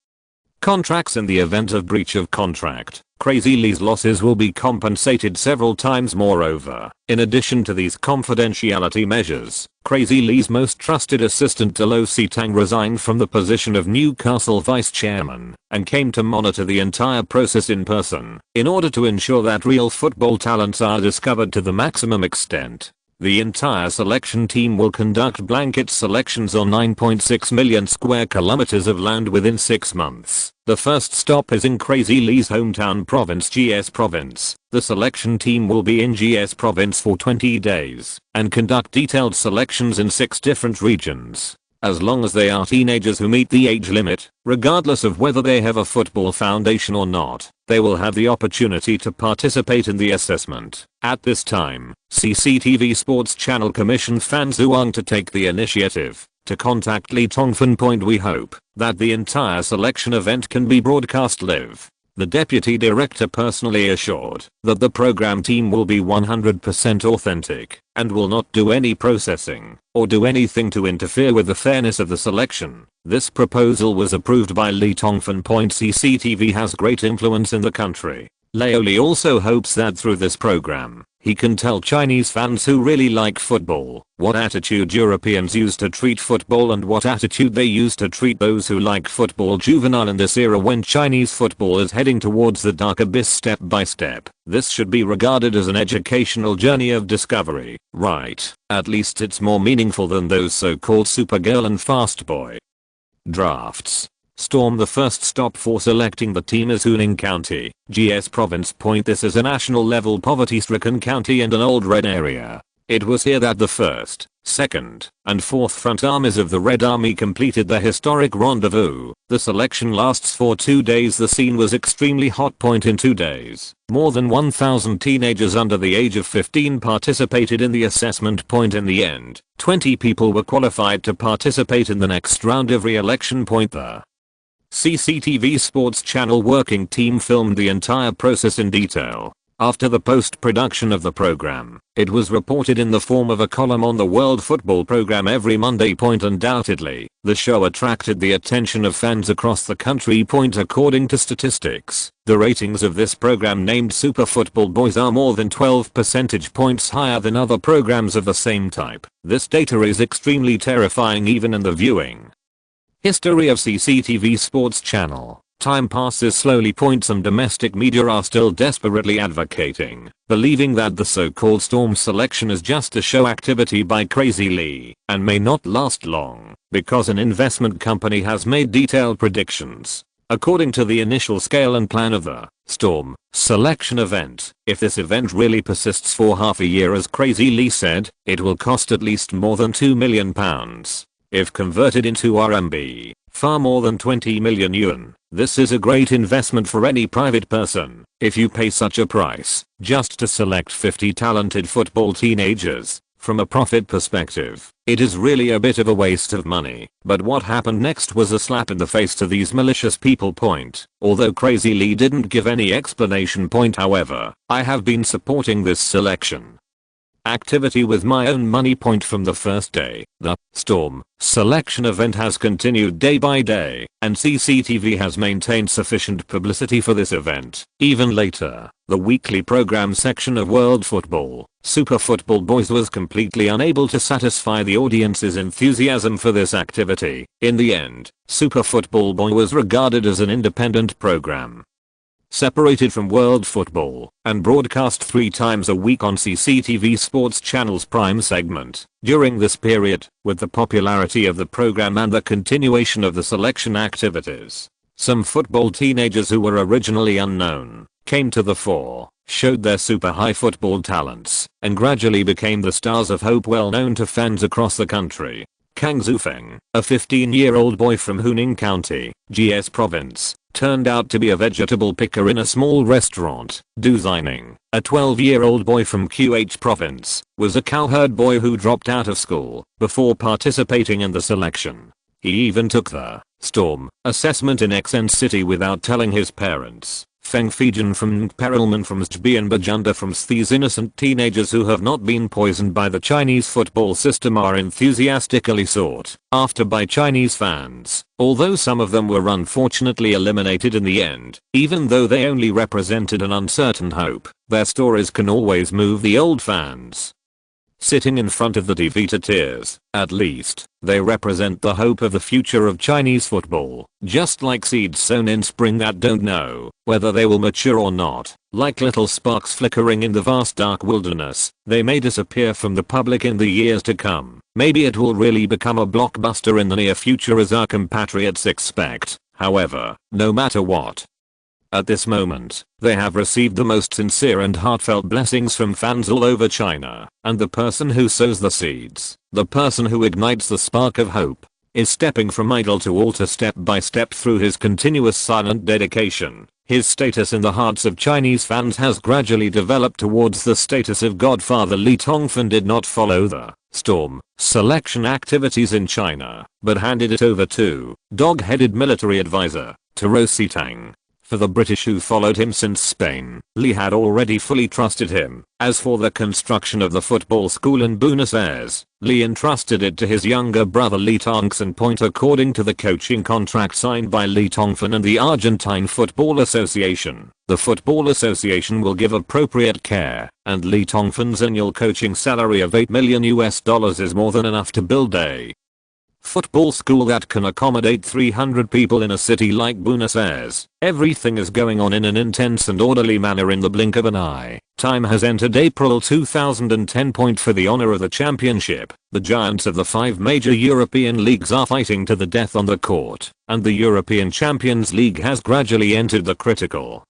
contracts in the event of breach of contract. Crazy Lee's losses will be compensated several times. Moreover, in addition to these confidentiality measures, Crazy Lee's most trusted assistant Lo Sitang resigned from the position of Newcastle vice chairman and came to monitor the entire process in person in order to ensure that real football talents are discovered to the maximum extent. The entire selection team will conduct blanket selections on 9.6 million square kilometers of land within 6 months. The first stop is in Crazy Lee's hometown province, GS Province. The selection team will be in GS Province for 20 days and conduct detailed selections in 6 different regions. As long as they are teenagers who meet the age limit, regardless of whether they have a football foundation or not, they will have the opportunity to participate in the assessment. At this time, CCTV Sports Channel commissioned Fan Zhuang to take the initiative to contact Lee Tongfan. We hope that the entire selection event can be broadcast live. The deputy director personally assured that the program team will be 100% authentic and will not do any processing or do anything to interfere with the fairness of the selection. This proposal was approved by Lee Tongfan. CCTV has great influence in the country. Leo Lee also hopes that through this program, he can tell Chinese fans who really like football what attitude Europeans use to treat football and what attitude they use to treat those who like football. Juvenile in this era when Chinese football is heading towards the dark abyss step by step. This should be regarded as an educational journey of discovery, right? At least it's more meaningful than those so-called Supergirl and Fast Boy drafts. Storm. The first stop for selecting the team is Huning County, GS Province. This is a national level poverty-stricken county and an old red area. It was here that the first 2nd, and 4th Front Armies of the Red Army completed the historic rendezvous. The selection lasts for 2 days. The scene was extremely hot. In 2 days, more than 1,000 teenagers under the age of 15 participated in the assessment. In the end, 20 people were qualified to participate in the next round of re-election. The CCTV Sports Channel working team filmed the entire process in detail. After the post-production of the program, it was reported in the form of a column on the World Football program every Monday. Undoubtedly, the show attracted the attention of fans across the country. According to statistics, the ratings of this program named Super Football Boys are more than 12 percentage points higher than other programs of the same type. This data is extremely terrifying even in the viewing history of CCTV Sports Channel. Time passes slowly. Some domestic media are still desperately advocating, believing that the so-called Storm selection is just a show activity by Crazy Lee and may not last long because an investment company has made detailed predictions. According to the initial scale and plan of the Storm selection event, if this event really persists for half a year as Crazy Lee said, it will cost at least more than £2 million. If converted into RMB, far more than 20 million yuan. This is a great investment for any private person. If you pay such a price just to select 50 talented football teenagers, from a profit perspective, it is really a bit of a waste of money. But what happened next was a slap in the face to these malicious people. Although Crazy Lee didn't give any explanation. However, I have been supporting this selection activity with my own money. From the first day, the Storm selection event has continued day by day, and CCTV has maintained sufficient publicity for this event. Even later, the weekly program section of World Football, Super Football Boys, was completely unable to satisfy the audience's enthusiasm for this activity. In the end, Super Football Boy was regarded as an independent program, separated from World Football, and broadcast 3 times a week on CCTV Sports Channel's prime segment. During this period, with the popularity of the program and the continuation of the selection activities, some football teenagers who were originally unknown came to the fore, showed their super high football talents, and gradually became the stars of hope well known to fans across the country. Kang Zufeng, a 15-year-old boy from Huning County, GS Province, turned out to be a vegetable picker in a small restaurant. Du Xining, a 12-year-old boy from QH Province, was a cowherd boy who dropped out of school before participating in the selection. He even took the Storm assessment in Xen City without telling his parents. Feng Feijun from Perelman from Zhbi and Bajunda from These innocent teenagers who have not been poisoned by the Chinese football system are enthusiastically sought after by Chinese fans, although some of them were unfortunately eliminated in the end. Even though they only represented an uncertain hope, their stories can always move the old fans sitting in front of the TV to tears. At least, they represent the hope of the future of Chinese football, just like seeds sown in spring that don't know whether they will mature or not. Like little sparks flickering in the vast dark wilderness, they may disappear from the public in the years to come. Maybe it will really become a blockbuster in the near future as our compatriots expect. However, no matter what, at this moment, they have received the most sincere and heartfelt blessings from fans all over China, and the person who sows the seeds, the person who ignites the spark of hope, is stepping from idol to altar step by step through his continuous silent dedication. His status in the hearts of Chinese fans has gradually developed towards the status of godfather. Li Tongfan did not follow the Storm selection activities in China, but handed it over to dog-headed military advisor Taro Sitang. For the British who followed him since Spain, Li had already fully trusted him. As for the construction of the football school in Buenos Aires, Li entrusted it to his younger brother Li Tongxin. According to the coaching contract signed by Li Tongfan and the Argentine Football Association, the Football Association will give appropriate care, and Li Tongfan's annual coaching salary of $8 million is more than enough to build a football school that can accommodate 300 people in a city like Buenos Aires. Everything is going on in an intense and orderly manner in the blink of an eye. Time has entered April 2010. For the honor of the championship, the giants of the 5 major European leagues are fighting to the death on the court, and the European Champions League has gradually entered the critical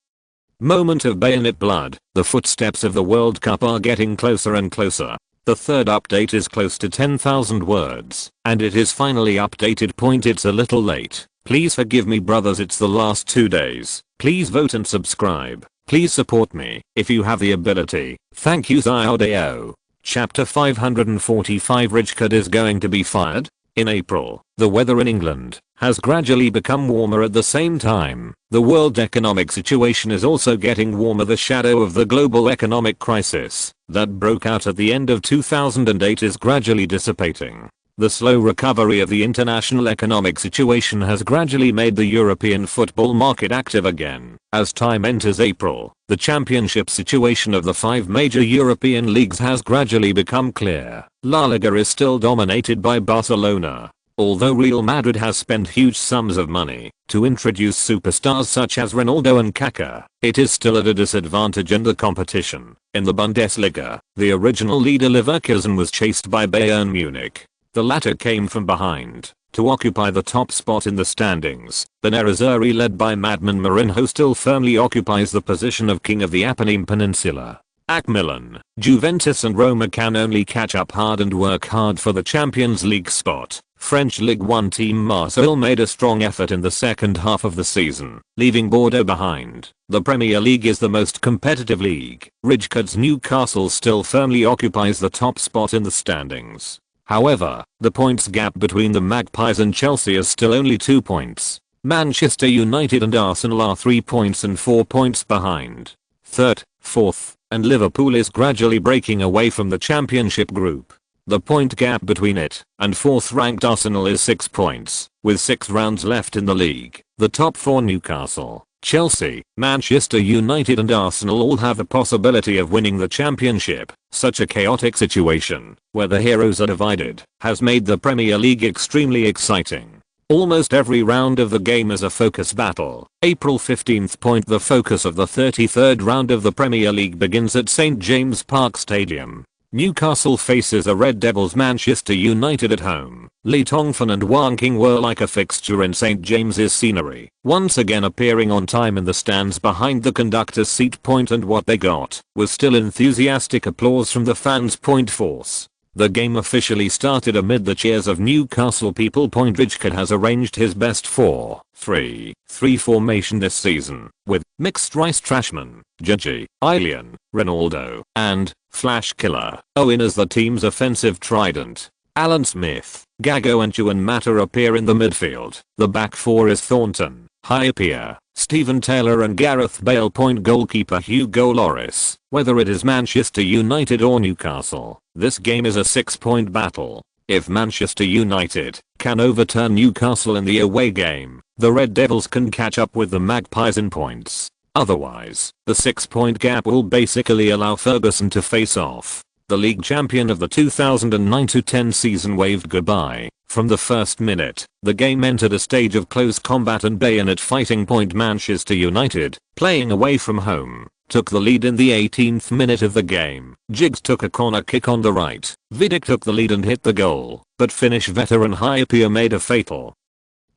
moment of bayonet blood. The footsteps of the World Cup are getting closer and closer. The third update is close to 10,000 words, and it is finally updated. It's a little late. Please forgive me brothers, it's the last 2 days. Please vote and subscribe. Please support me if you have the ability. Thank you Zyodeo. Chapter 545 Rich Kid is going to be fired? In April, the weather in England has gradually become warmer. At the same time, the world economic situation is also getting warmer. The shadow of the global economic crisis that broke out at the end of 2008 is gradually dissipating. The slow recovery of the international economic situation has gradually made the European football market active again. As time enters April, the championship situation of the 5 major European leagues has gradually become clear. La Liga is still dominated by Barcelona. Although Real Madrid has spent huge sums of money to introduce superstars such as Ronaldo and Kaká, it is still at a disadvantage in the competition. In the Bundesliga, the original leader Leverkusen was chased by Bayern Munich. The latter came from behind to occupy the top spot in the standings. The Nerazzurri led by madman Mourinho still firmly occupies the position of king of the Apennine Peninsula. AC Milan, Juventus and Roma can only catch up hard and work hard for the Champions League spot. French Ligue 1 team Marseille made a strong effort in the second half of the season, leaving Bordeaux behind. The Premier League is the most competitive league. Rich Kid's Newcastle still firmly occupies the top spot in the standings. However, the points gap between the Magpies and Chelsea is still only 2 points. Manchester United and Arsenal are 3 points and 4 points behind. Third, fourth, and Liverpool is gradually breaking away from the championship group. The point gap between it and 4th ranked Arsenal is 6 points, with 6 rounds left in the league. The top 4 Newcastle, Chelsea, Manchester United and Arsenal all have the possibility of winning the championship. Such a chaotic situation, where the heroes are divided, has made the Premier League extremely exciting. Almost every round of the game is a focus battle. April 15th. The focus of the 33rd round of the Premier League begins at St James Park Stadium. Newcastle faces the Red Devils. Manchester United at home. Lee Tongfan and Wang King were like a fixture in St James's scenery, once again appearing on time in the stands behind the conductor's seat. And what they got was still enthusiastic applause from the fans. Force. The game officially started amid the cheers of Newcastle people. Rich Kid has arranged his best 4-3-3 formation this season, with mixed rice trashman, Gigi, Ilian, Ronaldo, and Flash Killer Owen as the team's offensive trident. Alan Smith, Gago and Juan Mata appear in the midfield. The back 4 is Thornton, Hypia, Stephen Taylor and Gareth Bale. Goalkeeper Hugo Lloris. Whether it is Manchester United or Newcastle, this game is a 6-point battle. If Manchester United can overturn Newcastle in the away game, the Red Devils can catch up with the Magpies in points. Otherwise, the 6-point gap will basically allow Ferguson to face off. The league champion of the 2009-10 season waved goodbye. From the first minute, the game entered a stage of close combat and bayonet fighting. Manchester United, playing away from home, took the lead in the 18th minute of the game. Giggs took a corner kick on the right. Vidic took the lead and hit the goal, but Finnish veteran Hypia made a fatal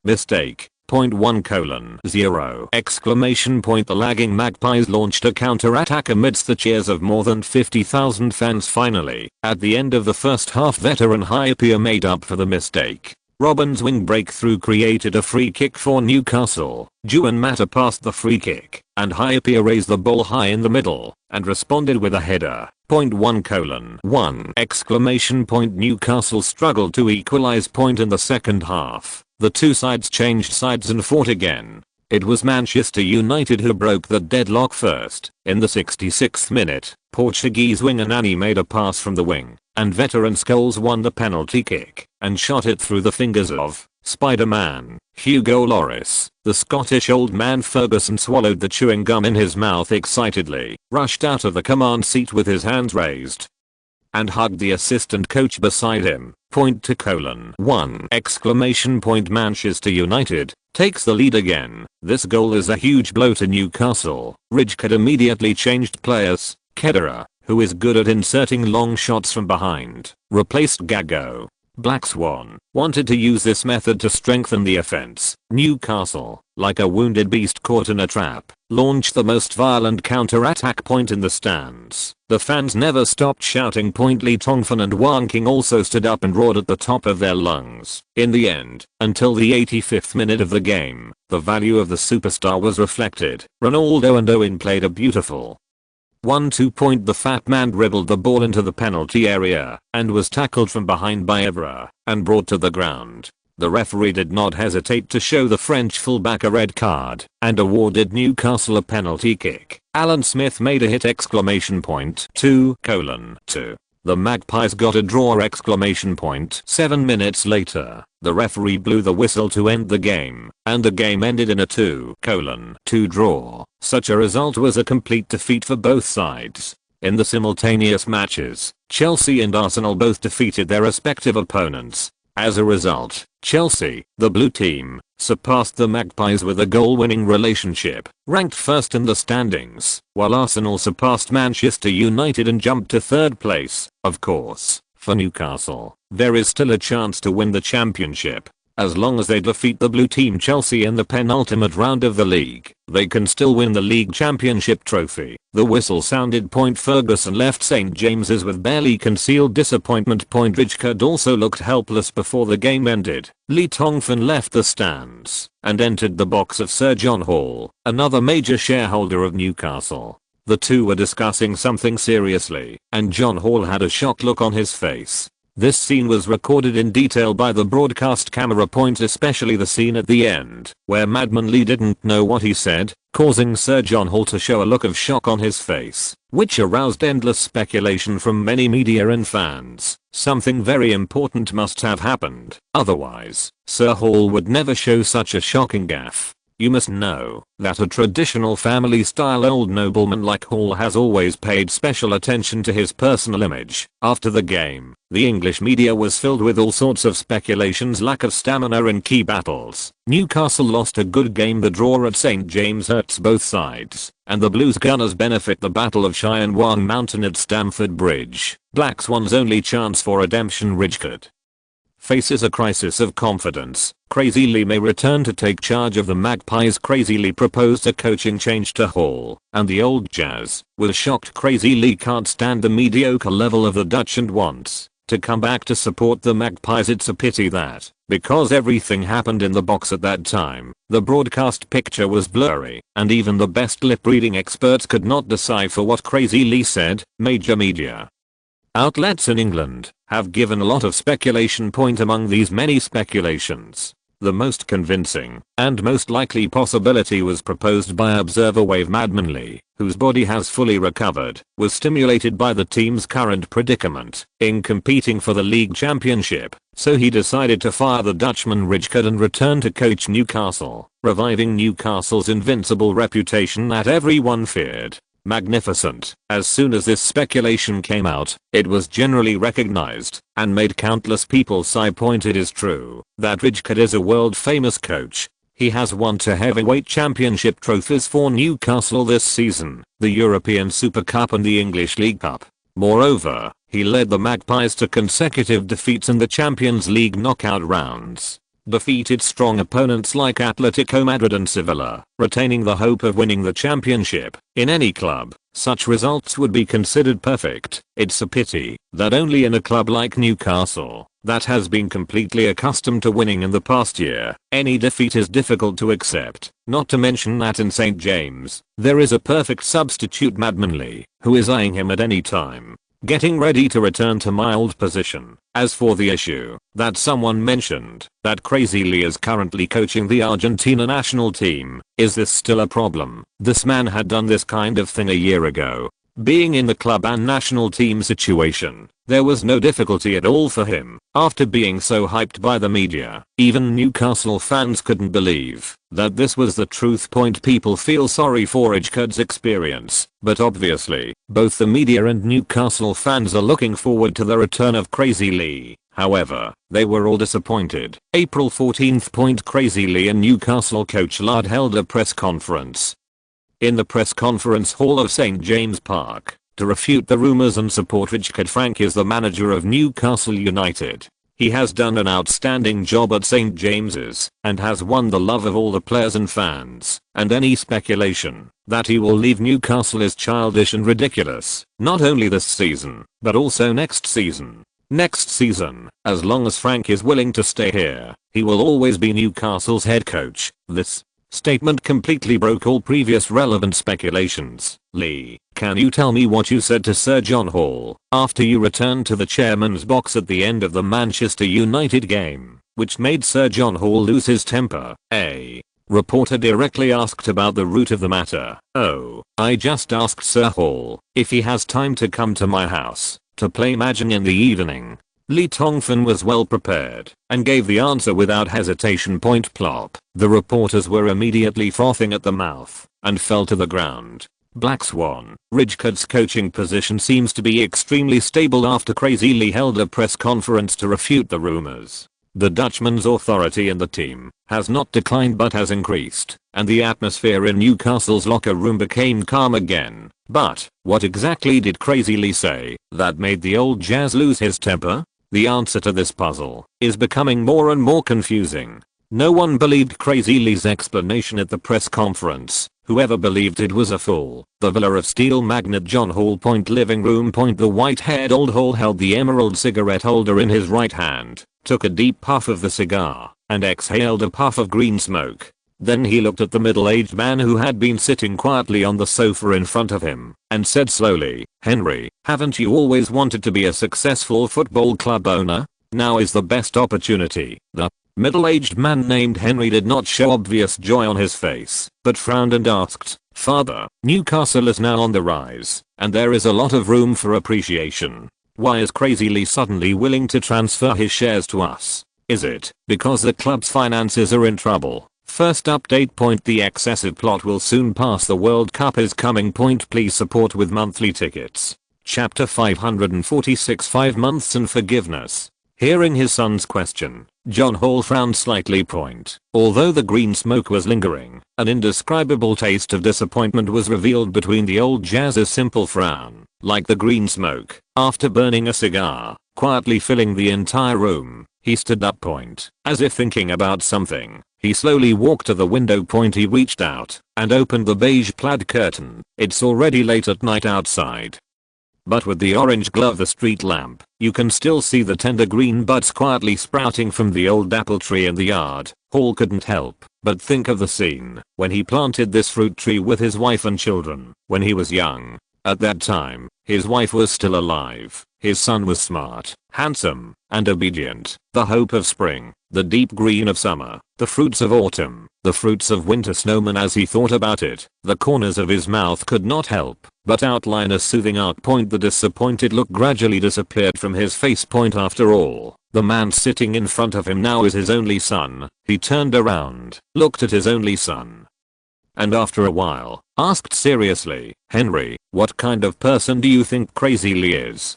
mistake. 1:0! The lagging Magpies launched a counter-attack amidst the cheers of more than 50,000 fans. Finally, at the end of the first half, veteran Hypia made up for the mistake. Robin's wing breakthrough created a free kick for Newcastle. Juan Mata passed the free kick, and Hypia raised the ball high in the middle and responded with a header. 1:1! Newcastle struggled to equalize. In the second half, the two sides changed sides and fought again. It was Manchester United who broke the deadlock first. In the 66th minute, Portuguese winger Nani made a pass from the wing, and veteran Scholes won the penalty kick and shot it through the fingers of Spider-Man Hugo Lloris. The Scottish old man Ferguson swallowed the chewing gum in his mouth excitedly, rushed out of the command seat with his hands raised, and hugged the assistant coach beside him. 1! Manchester United takes the lead again. This goal is a huge blow to Newcastle. Rich Kid immediately changed players. Kedira, who is good at inserting long shots from behind, replaced Gago. Black Swan wanted to use this method to strengthen the offense. Newcastle, like a wounded beast caught in a trap, launched the most violent counter-attack point in the stands. The fans never stopped shouting point. Lee Tongfan and Wang King also stood up and roared at the top of their lungs. In the end, until the 85th minute of the game, the value of the superstar was reflected. Ronaldo and Owen played a beautiful 1-2 point. The fat man dribbled the ball into the penalty area and was tackled from behind by Evra and brought to the ground. The referee did not hesitate to show the French fullback a red card and awarded Newcastle a penalty kick. Alan Smith made a hit! 2:2. The Magpies got a draw! 7 minutes later, the referee blew the whistle to end the game, and the game ended in a 2:2 draw. Such a result was a complete defeat for both sides. In the simultaneous matches, Chelsea and Arsenal both defeated their respective opponents. As a result, Chelsea, the blue team, surpassed the Magpies with a goal-winning relationship, ranked first in the standings, while Arsenal surpassed Manchester United and jumped to third place. Of course, for Newcastle, there is still a chance to win the championship. As long as they defeat the blue team Chelsea in the penultimate round of the league, they can still win the league championship trophy. The whistle sounded. Ferguson left St James's with barely concealed disappointment. Rijkaard also looked helpless before the game ended. Lee Tongfan left the stands and entered the box of Sir John Hall, another major shareholder of Newcastle. The two were discussing something seriously, and John Hall had a shocked look on his face. This scene was recorded in detail by the broadcast camera, especially the scene at the end, where Madman Lee didn't know what he said, causing Sir John Hall to show a look of shock on his face, which aroused endless speculation from many media and fans. Something very important must have happened, otherwise, Sir Hall would never show such a shocking gaffe. You must know that a traditional family-style old nobleman like Hall has always paid special attention to his personal image. After the game, the English media was filled with all sorts of speculations: lack of stamina in key battles. Newcastle lost a good game. The draw at St James hurts both sides, and the Blues Gunners benefit. The Battle of Cheyenne Wang Mountain at Stamford Bridge. Black Swan's only chance for redemption. Rijkaard faces a crisis of confidence. Crazy Lee may return to take charge of the Magpies. Crazy Lee proposed a coaching change to Hall, and the old Jazz was shocked. Crazy Lee can't stand the mediocre level of the Dutch and wants to come back to support the Magpies. It's a pity that, because everything happened in the box at that time, the broadcast picture was blurry, and even the best lip-reading experts could not decipher what Crazy Lee said. Major media outlets in England have given a lot of speculation. Among these many speculations, the most convincing and most likely possibility was proposed by observer Wave. Madman Lee, whose body has fully recovered, was stimulated by the team's current predicament in competing for the league championship, so he decided to fire the Dutchman Rijkaard and return to coach Newcastle, reviving Newcastle's invincible reputation that everyone feared. Magnificent. As soon as this speculation came out, it was generally recognized and made countless people sigh. It is true that Rijkaard is a world famous coach. He has won 2 heavyweight championship trophies for Newcastle this season, the European Super Cup and the English League Cup. Moreover, he led the Magpies to consecutive defeats in the Champions League knockout rounds. Defeated strong opponents like Atletico Madrid and Sevilla, retaining the hope of winning the championship. In any club, such results would be considered perfect. It's a pity that only in a club like Newcastle, that has been completely accustomed to winning in the past year, any defeat is difficult to accept. Not to mention that in St James, there is a perfect substitute, Madman Lee, who is eyeing him at any time, getting ready to return to mild position. As for the issue that someone mentioned, that Crazy Lee is currently coaching the Argentina national team, is this still a problem? This man had done this kind of thing a year ago. Being in the club and national team situation, there was no difficulty at all for him. After being so hyped by the media, even Newcastle fans couldn't believe that this was the truth. People feel sorry for Rijkaard's experience, but obviously, both the media and Newcastle fans are looking forward to the return of Crazy Lee. However, they were all disappointed. April 14th. Crazy Lee and Newcastle coach Lard held a press conference in the press conference hall of St James Park to refute the rumours and support Rijkaard. Frank is the manager of Newcastle United. He has done an outstanding job at St. James's and has won the love of all the players and fans, and any speculation that he will leave Newcastle is childish and ridiculous, not only this season, but also next season. Next season, as long as Frank is willing to stay here, he will always be Newcastle's head coach. This statement completely broke all previous relevant speculations. Lee, can you tell me what you said to Sir John Hall after you returned to the chairman's box at the end of the Manchester United game, which made Sir John Hall lose his temper? A reporter directly asked about the root of the matter. Oh, I just asked Sir Hall if he has time to come to my house to play Mahjong in the evening. Lee Tongfan was well prepared and gave the answer without hesitation. Point plop. The reporters were immediately frothing at the mouth and fell to the ground. Black Swan. Rijkaard's coaching position seems to be extremely stable after Crazy Lee held a press conference to refute the rumors. The Dutchman's authority in the team has not declined but has increased, and the atmosphere in Newcastle's locker room became calm again. But what exactly did Crazy Lee say that made the old Jazz lose his temper? The answer to this puzzle is becoming more and more confusing. No one believed Crazy Lee's explanation at the press conference. Whoever believed it was a fool. The Villa of Steel magnate John Hall. Living room. The white-haired old Hall held the emerald cigarette holder in his right hand, took a deep puff of the cigar, and exhaled a puff of green smoke. Then he looked at the middle-aged man who had been sitting quietly on the sofa in front of him, and said slowly, "Henry, haven't you always wanted to be a successful football club owner? Now is the best opportunity." The middle-aged man named Henry did not show obvious joy on his face, but frowned and asked, "Father, Newcastle is now on the rise, and there is a lot of room for appreciation. Why is Crazy Lee suddenly willing to transfer his shares to us? Is it because the club's finances are in trouble?" First update. The excessive plot will soon pass. The World Cup is coming. Please support with monthly tickets. Chapter 546. 5 months and forgiveness. Hearing his son's question, John Hall frowned slightly. Although the green smoke was lingering, an indescribable taste of disappointment was revealed between the old Jazz's simple frown. Like the green smoke, after burning a cigar, quietly filling the entire room, he stood up. As if thinking about something, he slowly walked to the window. He reached out and opened the beige plaid curtain. It's already late at night outside, but with the orange glow of the street lamp, you can still see the tender green buds quietly sprouting from the old apple tree in the yard. Hall couldn't help but think of the scene when he planted this fruit tree with his wife and children when he was young. At that time, his wife was still alive. His son was smart, handsome, and obedient. The hope of spring, the deep green of summer, the fruits of autumn, the fruits of winter. Snowman. As he thought about it, the corners of his mouth could not help but outline a soothing arc. The disappointed look gradually disappeared from his face. After all, the man sitting in front of him now is his only son. He turned around, looked at his only son, and after a while, asked seriously, "Henry, what kind of person do you think Crazy Lee is?"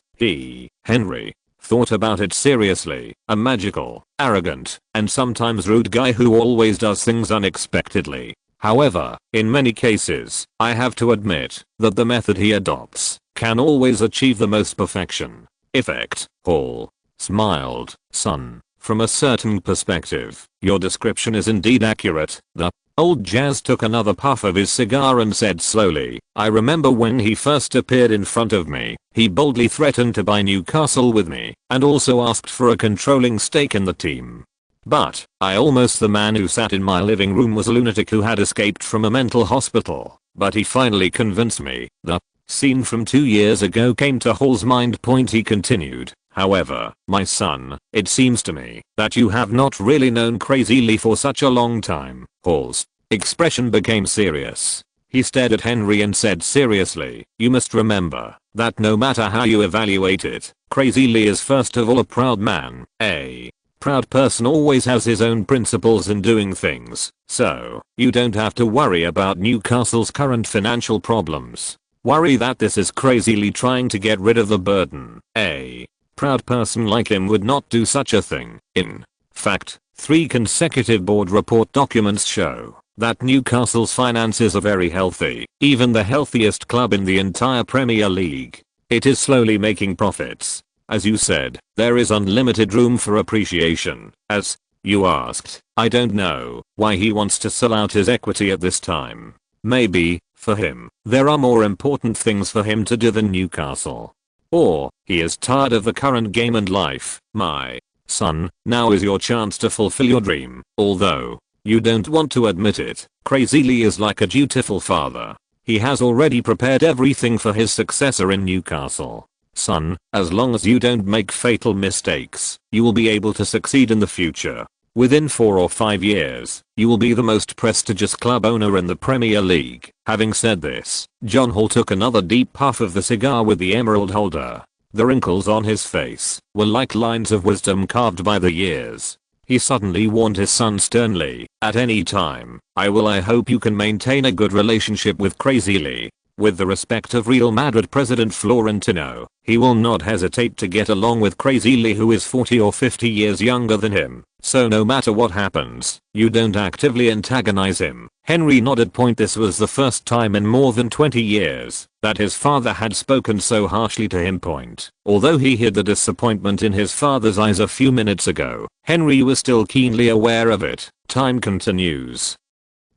Henry, thought about it seriously. A magical, arrogant, and sometimes rude guy who always does things unexpectedly. However, in many cases, I have to admit that the method he adopts can always achieve the most perfection. Effect. Hall smiled. "Son, from a certain perspective, your description is indeed accurate." The old Jazz took another puff of his cigar and said slowly, "I remember when he first appeared in front of me, he boldly threatened to buy Newcastle with me, and also asked for a controlling stake in the team. But the man who sat in my living room was a lunatic who had escaped from a mental hospital, but he finally convinced me." The scene from 2 years ago came to Hall's mind. He continued, "However, my son, it seems to me that you have not really known Crazy Lee for such a long time." Hall's expression became serious. He stared at Henry and said seriously, "You must remember that no matter how you evaluate it, Crazy Lee is first of all a proud man. A proud person always has his own principles in doing things, so you don't have to worry about Newcastle's current financial problems. Worry that this is Crazy Lee trying to get rid of the burden. A proud person like him would not do such a thing. In fact, 3 consecutive board report documents show that Newcastle's finances are very healthy, even the healthiest club in the entire Premier League. It is slowly making profits. As you said, there is unlimited room for appreciation. As you asked, I don't know why he wants to sell out his equity at this time. Maybe, for him, there are more important things for him to do than Newcastle. Or, he is tired of the current game and life. My son, now is your chance to fulfill your dream. Although you don't want to admit it, Crazy Lee is like a dutiful father. He has already prepared everything for his successor in Newcastle. Son, as long as you don't make fatal mistakes, you will be able to succeed in the future. Within 4 or 5 years, you will be the most prestigious club owner in the Premier League. Having said this, John Hall took another deep puff of the cigar with the emerald holder. The wrinkles on his face were like lines of wisdom carved by the years. He suddenly warned his son sternly, at any time, I hope you can maintain a good relationship with Crazy Lee. With the respect of Real Madrid president Florentino, he will not hesitate to get along with Crazy Lee, who is 40 or 50 years younger than him. So no matter what happens, you don't actively antagonize him. Henry nodded. This was the first time in more than 20 years that his father had spoken so harshly to him. Although he hid the disappointment in his father's eyes a few minutes ago, Henry was still keenly aware of it. Time continues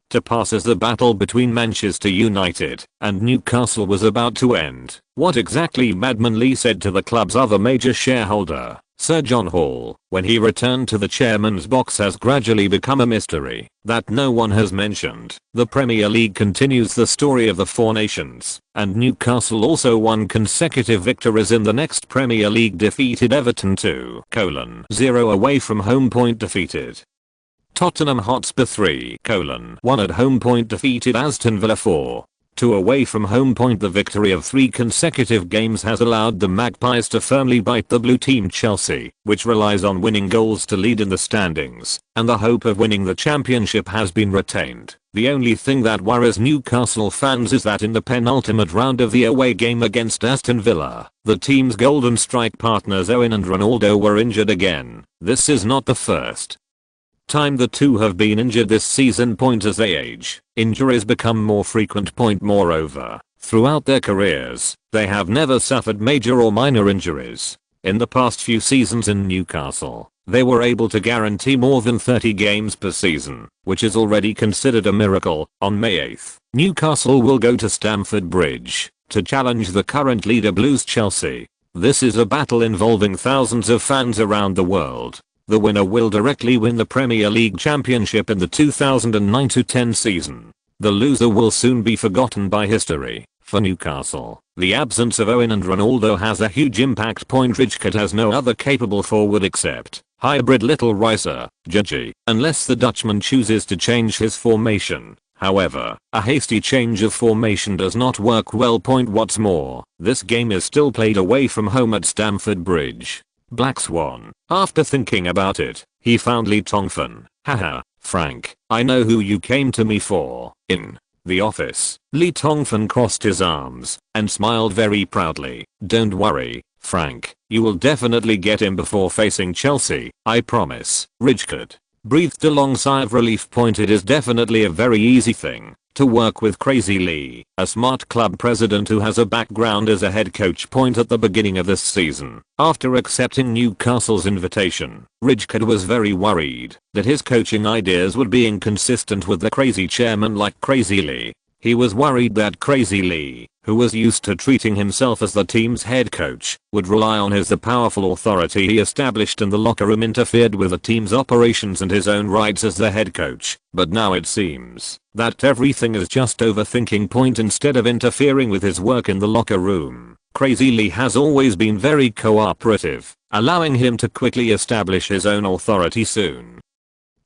to pass as the battle between Manchester United and Newcastle was about to end. What exactly Madman Lee said to the club's other major shareholder, Sir John Hall, when he returned to the chairman's box has gradually become a mystery that no one has mentioned. The Premier League continues the story of the Four Nations, and Newcastle also won consecutive victories in the next Premier League, defeated Everton 2:0 away from home. Defeated Tottenham Hotspur 3:1 at home. Defeated Aston Villa 4-2 away from home. The victory of 3 consecutive games has allowed the Magpies to firmly bite the blue team Chelsea, which relies on winning goals to lead in the standings, and the hope of winning the championship has been retained. The only thing that worries Newcastle fans is that in the penultimate round of the away game against Aston Villa, the team's golden strike partners Owen and Ronaldo were injured again. This is not the first time the two have been injured this season. As they age, injuries become more frequent. Moreover, throughout their careers, they have never suffered major or minor injuries. In the past few seasons in Newcastle, they were able to guarantee more than 30 games per season, which is already considered a miracle. On May 8th, Newcastle will go to Stamford Bridge to challenge the current leader Blues Chelsea. This is a battle involving thousands of fans around the world. The winner will directly win the Premier League championship in the 2009-10 season. The loser will soon be forgotten by history. For Newcastle, the absence of Owen and Ronaldo has a huge impact. Rijkaard has no other capable forward except hybrid Little Ricer, Gigi, unless the Dutchman chooses to change his formation. However, a hasty change of formation does not work well. What's more, this game is still played away from home at Stamford Bridge. Black Swan. After thinking about it, he found Lee Tongfan. Haha, Frank, I know who you came to me for. In the office, Lee Tongfan crossed his arms and smiled very proudly. Don't worry, Frank, you will definitely get him before facing Chelsea, I promise. Rijkaard breathed a long sigh of relief. It is definitely a very easy thing to work with Crazy Lee, a smart club president who has a background as a head coach. At the beginning of this season, after accepting Newcastle's invitation, Rijkaard was very worried that his coaching ideas would be inconsistent with the crazy chairman like Crazy Lee. He was worried that Crazy Lee, who was used to treating himself as the team's head coach, would rely on the powerful authority he established in the locker room interfered with the team's operations and his own rights as the head coach. But now it seems that everything is just overthinking. Instead of interfering with his work in the locker room, Crazy Lee has always been very cooperative, allowing him to quickly establish his own authority soon.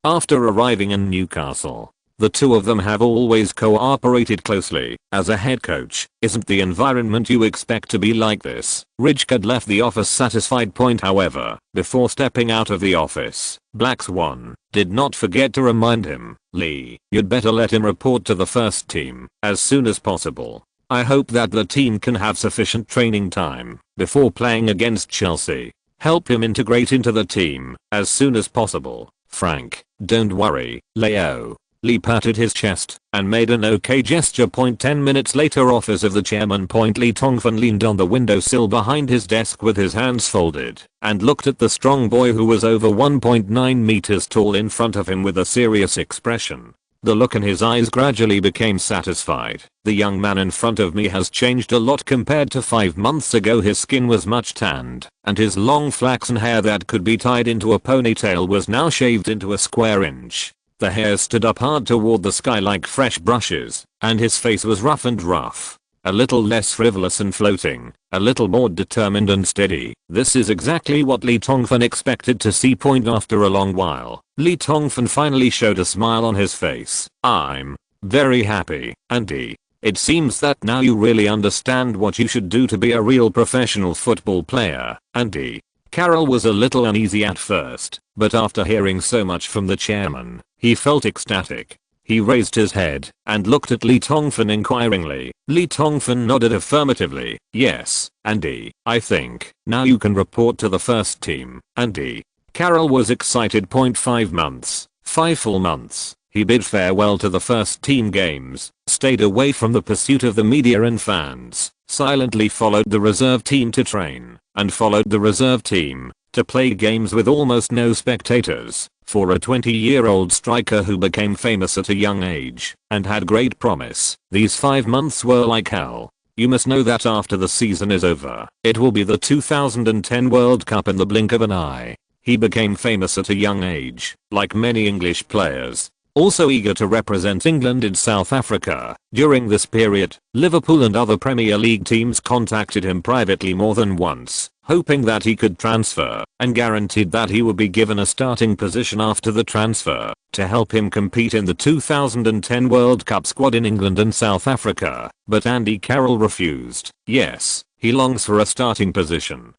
After arriving in Newcastle, the two of them have always cooperated closely. As a head coach, isn't the environment you expect to be like this? Rijkaard left the office satisfied. However, before stepping out of the office, Black Swan did not forget to remind him, Lee, you'd better let him report to the first team as soon as possible. I hope that the team can have sufficient training time before playing against Chelsea. Help him integrate into the team as soon as possible. Frank, don't worry, Leo. Lee patted his chest and made an okay gesture. 10 minutes later, office of the chairman. Lee Tongfan leaned on the windowsill behind his desk with his hands folded and looked at the strong boy who was over 1.9 meters tall in front of him with a serious expression. The look in his eyes gradually became satisfied. The young man in front of me has changed a lot compared to 5 months ago. His skin was much tanned, and his long flaxen hair that could be tied into a ponytail was now shaved into a square inch. The hair stood up hard toward the sky like fresh brushes, and his face was rough and rough. A little less frivolous and floating, a little more determined and steady. This is exactly what Lee Tongfan expected to see. After a long while, Lee Tongfan finally showed a smile on his face. I'm very happy, Andy. It seems that now you really understand what you should do to be a real professional football player, Andy. Carroll was a little uneasy at first, but after hearing so much from the chairman, he felt ecstatic. He raised his head and looked at Lee Tongfan inquiringly. Lee Tongfan nodded affirmatively. Yes, Andy, I think now you can report to the first team, Andy. Carroll was excited. 5 months, 5 full months. He bid farewell to the first team games, stayed away from the pursuit of the media and fans, silently followed the reserve team to train, and followed the reserve team to play games with almost no spectators. For a 20-year-old striker who became famous at a young age and had great promise, these 5 months were like hell. You must know that after the season is over, it will be the 2010 World Cup in the blink of an eye. He became famous at a young age, like many English players, also eager to represent England in South Africa. During this period, Liverpool and other Premier League teams contacted him privately more than once, hoping that he could transfer, and guaranteed that he would be given a starting position after the transfer to help him compete in the 2010 World Cup squad in England and South Africa. But Andy Carroll refused. Yes, he longs for a starting position,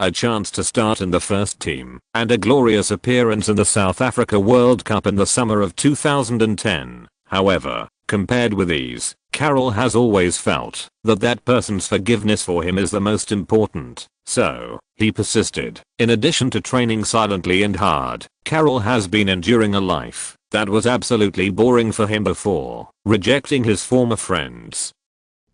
a chance to start in the first team, and a glorious appearance in the South Africa World Cup in the summer of 2010. However, compared with these, Carroll has always felt that that person's forgiveness for him is the most important. So, he persisted. In addition to training silently and hard, Carroll has been enduring a life that was absolutely boring for him before, rejecting his former friends,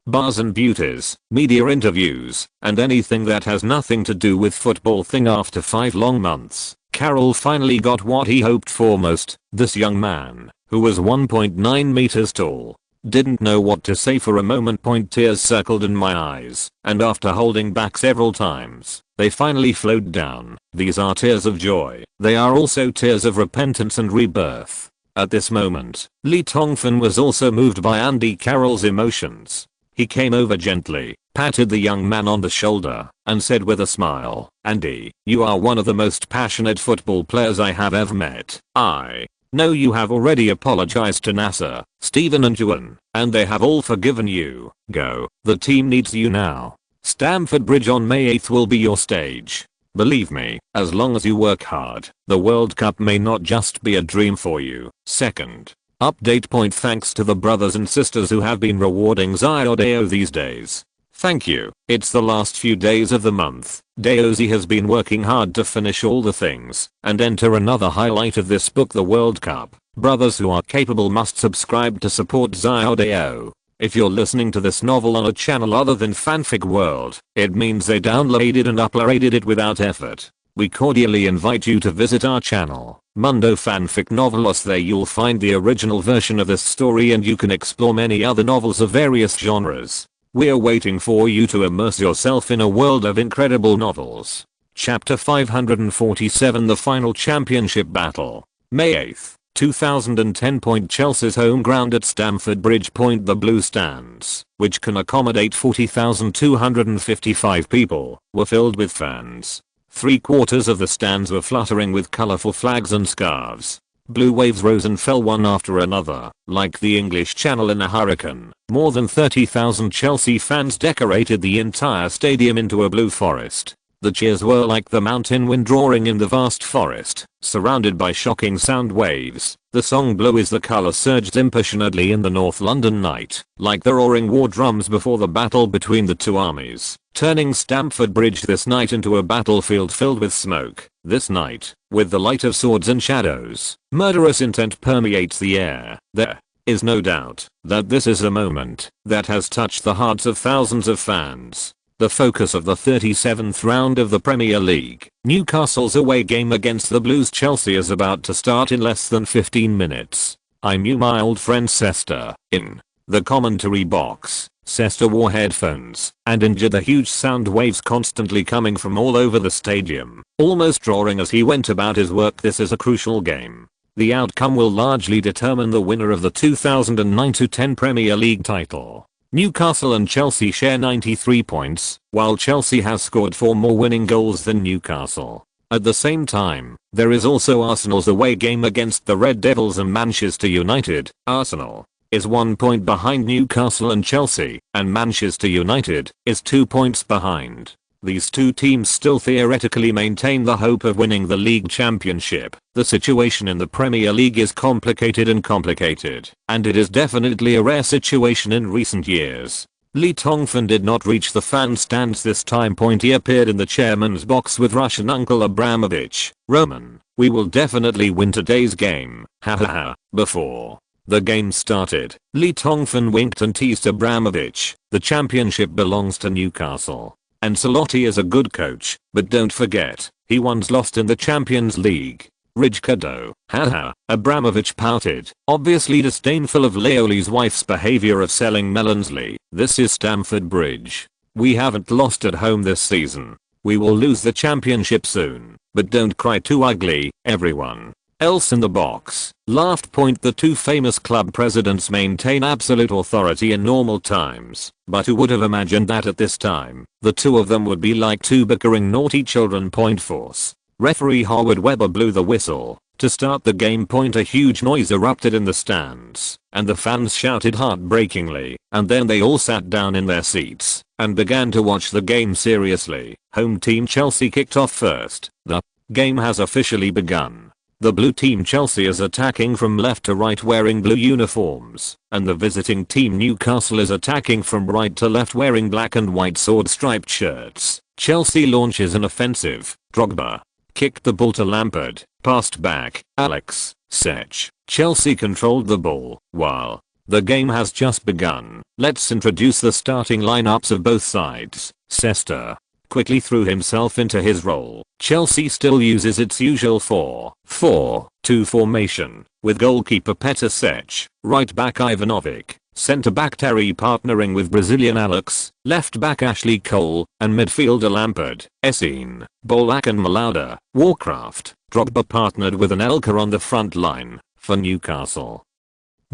bars and beauties, media interviews, and anything that has nothing to do with football. After 5 long months, Carroll finally got what he hoped for most. This young man, who was 1.9 meters tall, didn't know what to say for a moment. Tears circled in my eyes, and after holding back several times, they finally flowed down. These are tears of joy. They are also tears of repentance and rebirth. At this moment, Lee Tongfan was also moved by Andy Carroll's emotions. He came over gently, patted the young man on the shoulder, and said with a smile, "Andy, you are one of the most passionate football players I have ever met. I know you have already apologized to Nasser, Steven and Juan, and they have all forgiven you. Go, the team needs you now. Stamford Bridge on May 8th will be your stage. Believe me, as long as you work hard, the World Cup may not just be a dream for you." Second update. Thanks to the brothers and sisters who have been rewarding Xiao Dao these days. Thank you. It's the last few days of the month. Daozi has been working hard to finish all the things and enter another highlight of this book, the World Cup. Brothers who are capable must subscribe to support Xiao Dao. If you're listening to this novel on a channel other than Fanfic World, it means they downloaded and uploaded it without effort. We cordially invite you to visit our channel, Mundo Fanfic Novelos. There you'll find the original version of this story and you can explore many other novels of various genres. We're waiting for you to immerse yourself in a world of incredible novels. Chapter 547, The Final Championship Battle. May 8th, 2010. Chelsea's home ground at Stamford Bridge. The blue stands, which can accommodate 40,255 people, were filled with fans. 3/4 of the stands were fluttering with colorful flags and scarves. Blue waves rose and fell one after another, like the English Channel in a hurricane. More than 30,000 Chelsea fans decorated the entire stadium into a blue forest. The cheers were like the mountain wind roaring in the vast forest, surrounded by shocking sound waves. The song Blue is the colour surged impassionedly in the North London night, like the roaring war drums before the battle between the two armies, turning Stamford Bridge this night into a battlefield filled with smoke. This night, with the light of swords and shadows, murderous intent permeates the air. There is no doubt that this is a moment that has touched the hearts of thousands of fans. The focus of the 37th round of the Premier League, Newcastle's away game against the Blues Chelsea is about to start in less than 15 minutes. I'm you, my old friend Sester. In the commentary box, Sester wore headphones and endured the huge sound waves constantly coming from all over the stadium, almost roaring as he went about his work. This is a crucial game. The outcome will largely determine the winner of the 2009-10 Premier League title. Newcastle and Chelsea share 93 points, while Chelsea has scored 4 more winning goals than Newcastle. At the same time, there is also Arsenal's away game against the Red Devils and Manchester United. Arsenal is 1 point behind Newcastle and Chelsea, and Manchester United is 2 points behind. These two teams still theoretically maintain the hope of winning the league championship. The situation in the Premier League is complicated, and it is definitely a rare situation in recent years. Lee Tongfan did not reach the fan stands this time. He appeared in the chairman's box with Russian uncle Abramovich. Roman, we will definitely win today's game, hahaha. Before the game started, Lee Tongfan winked and teased Abramovich. The championship belongs to Newcastle. Ancelotti is a good coach, but don't forget, he once lost in the Champions League. Rijkado, haha. Abramovich pouted, obviously disdainful of Leoli's wife's behavior of selling Melansley. This is Stamford Bridge. We haven't lost at home this season. We will lose the championship soon, but don't cry too ugly, everyone else in the box laughed. The two famous club presidents maintain absolute authority in normal times, but who would have imagined that at this time, the two of them would be like two bickering naughty children. Force. Referee Howard Webber blew the whistle. To start the game. A huge noise erupted in the stands, and the fans shouted heartbreakingly, and then they all sat down in their seats and began to watch the game seriously. Home team Chelsea kicked off first. The game has officially begun. The blue team Chelsea is attacking from left to right wearing blue uniforms, and the visiting team Newcastle is attacking from right to left wearing black and white sword-striped shirts. Chelsea launches an offensive. Drogba kicked the ball to Lampard, passed back, Alex, Sech. Chelsea controlled the ball. While the game has just begun, let's introduce the starting lineups of both sides. Sester quickly threw himself into his role. Chelsea still uses its usual 4-4-2 formation, with goalkeeper Petr Cech, right back Ivanovic, centre back Terry partnering with Brazilian Alex, left back Ashley Cole, and midfielder Lampard, Essien, Bolak and Malauda. Warcraft, Drogba partnered with Anelka on the front line for Newcastle.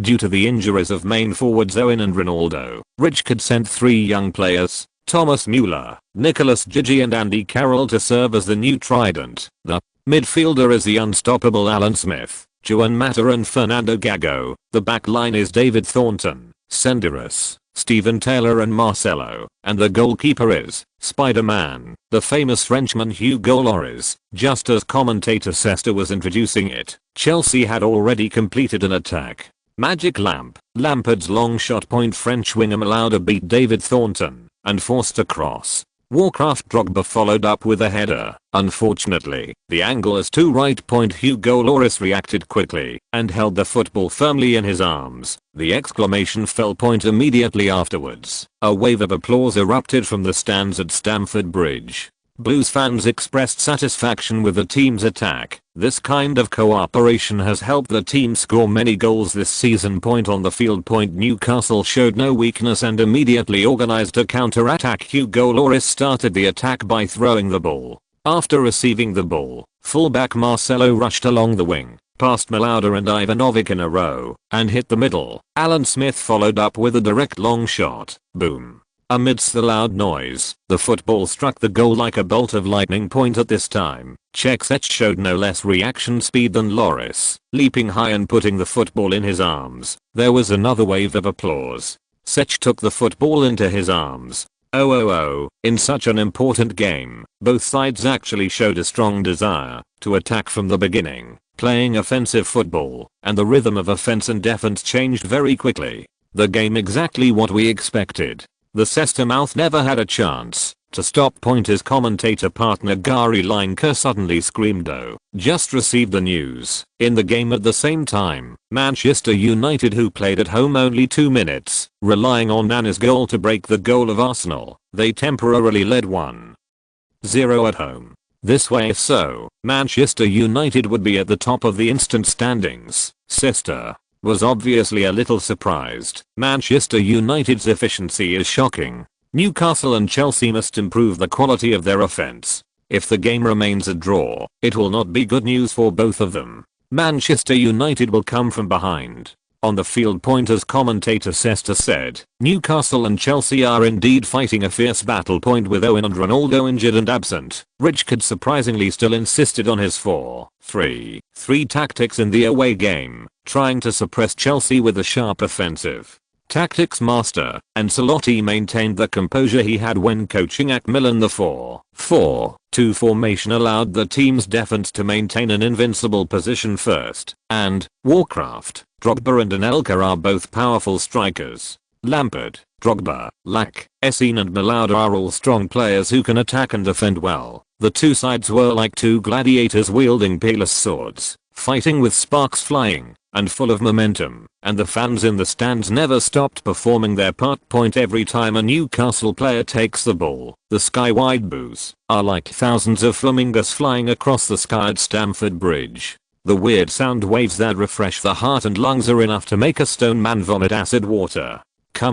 Due to the injuries of main forwards Owen and Ronaldo, Rijkaard sent 3 young players, Thomas Müller, Nicholas Gigi and Andy Carroll, to serve as the new trident. The midfielder is the unstoppable Alan Smith, Juan Mata and Fernando Gago. The back line is David Thornton, Senderos, Stephen Taylor and Marcelo, and the goalkeeper is Spider-Man, the famous Frenchman Hugo Lloris. Just as commentator Sester was introducing it, Chelsea had already completed an attack. Magic Lamp, Lampard's long shot. French winger Malauda beat David Thornton and forced a cross. Warcraft Drogba followed up with a header. Unfortunately, the angle is too right. Hugo Lloris reacted quickly and held the football firmly in his arms. The exclamation fell. Immediately afterwards, a wave of applause erupted from the stands at Stamford Bridge. Blues fans expressed satisfaction with the team's attack. This kind of cooperation has helped the team score many goals this season. On the field. Newcastle showed no weakness and immediately organized a counter-attack. Hugo Lloris started the attack by throwing the ball. After receiving the ball, fullback Marcelo rushed along the wing, past Malauda and Ivanovic in a row, and hit the middle. Alan Smith followed up with a direct long shot. Boom. Amidst the loud noise, the football struck the goal like a bolt of lightning. At this time, Cech showed no less reaction speed than Lloris, leaping high and putting the football in his arms. There was another wave of applause. Cech took the football into his arms. In such an important game, both sides actually showed a strong desire to attack from the beginning. playing offensive football, and the rhythm of offense and defense changed very quickly. The game exactly what we expected. The Cesta mouth never had a chance to stop. His commentator partner Gary Lineker suddenly screamed, "Oh, just received the news." In the game at the same time, Manchester United, who played at home only 2 minutes, relying on Nana's goal to break the goal of Arsenal, they temporarily led 1-0 at home. This way, if so, Manchester United would be at the top of the instant standings. Cesta was obviously a little surprised. Manchester United's efficiency is shocking. Newcastle and Chelsea must improve the quality of their offense. If the game remains a draw, it will not be good news for both of them. Manchester United will come from behind. On the field, as commentator Cesta said, Newcastle and Chelsea are indeed fighting a fierce battle. With Owen and Ronaldo injured and absent, Richard surprisingly still insisted on his 4-3-3 tactics in the away game, trying to suppress Chelsea with a sharp offensive. Tactics master Ancelotti maintained the composure he had when coaching at Milan. The 4-4-2 formation allowed the team's defense to maintain an invincible position first, and Warcraft, Drogba and Anelka are both powerful strikers. Lampard, Drogba, Lack, Essien and Malauda are all strong players who can attack and defend well. The two sides were like two gladiators wielding peerless swords, fighting with sparks flying, and full of momentum, and the fans in the stands never stopped performing their part. Every time a Newcastle player takes the ball, the sky-wide boos are like thousands of flamingos flying across the sky at Stamford Bridge. The weird sound waves that refresh the heart and lungs are enough to make a stone man vomit acid water.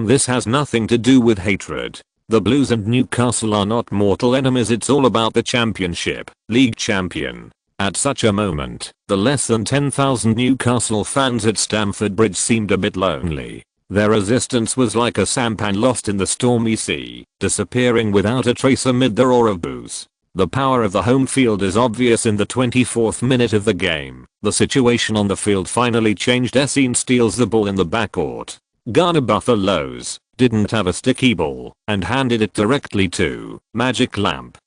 This has nothing to do with hatred. The Blues and Newcastle are not mortal enemies. It's all about the championship, league champion. At such a moment, the less than 10,000 Newcastle fans at Stamford Bridge seemed a bit lonely. Their resistance was like a sampan lost in the stormy sea, disappearing without a trace amid the roar of boos. The power of the home field is obvious in the 24th minute of the game. The situation on the field finally changed. Essien steals the ball in the backcourt. Garner Buffaloes didn't have a sticky ball and handed it directly to Magic Lampard.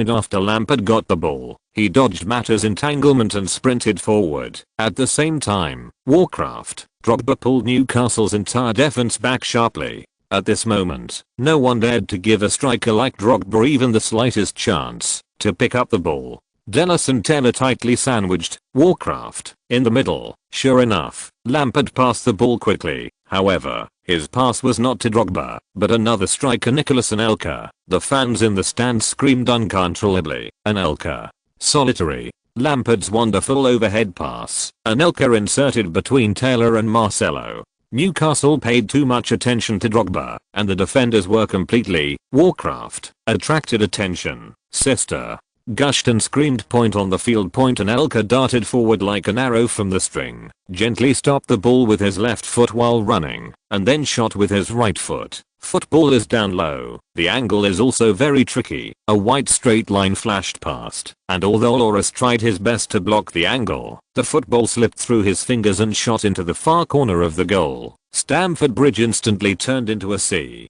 After Lampard got the ball, he dodged Mata's entanglement and sprinted forward. At the same time, Warcraft, Drogba pulled Newcastle's entire defense back sharply. At this moment, no one dared to give a striker like Drogba even the slightest chance to pick up the ball. Dennis and Taylor tightly sandwiched Warcraft in the middle. Sure enough, Lampard passed the ball quickly. However, his pass was not to Drogba, but another striker, Nicolas Anelka. The fans in the stands screamed uncontrollably. Anelka. Solitary. Lampard's wonderful overhead pass. Anelka inserted between Taylor and Marcelo. Newcastle paid too much attention to Drogba, and the defenders were completely Warcraft attracted attention. Cesta gushed and screamed on the field. Anelka darted forward like an arrow from the string, gently stopped the ball with his left foot while running, and then shot with his right foot. Football is down low. The angle is also very tricky. A white straight line flashed past, and although Loris tried his best to block the angle, the football slipped through his fingers and shot into the far corner of the goal. Stamford Bridge instantly turned into a sea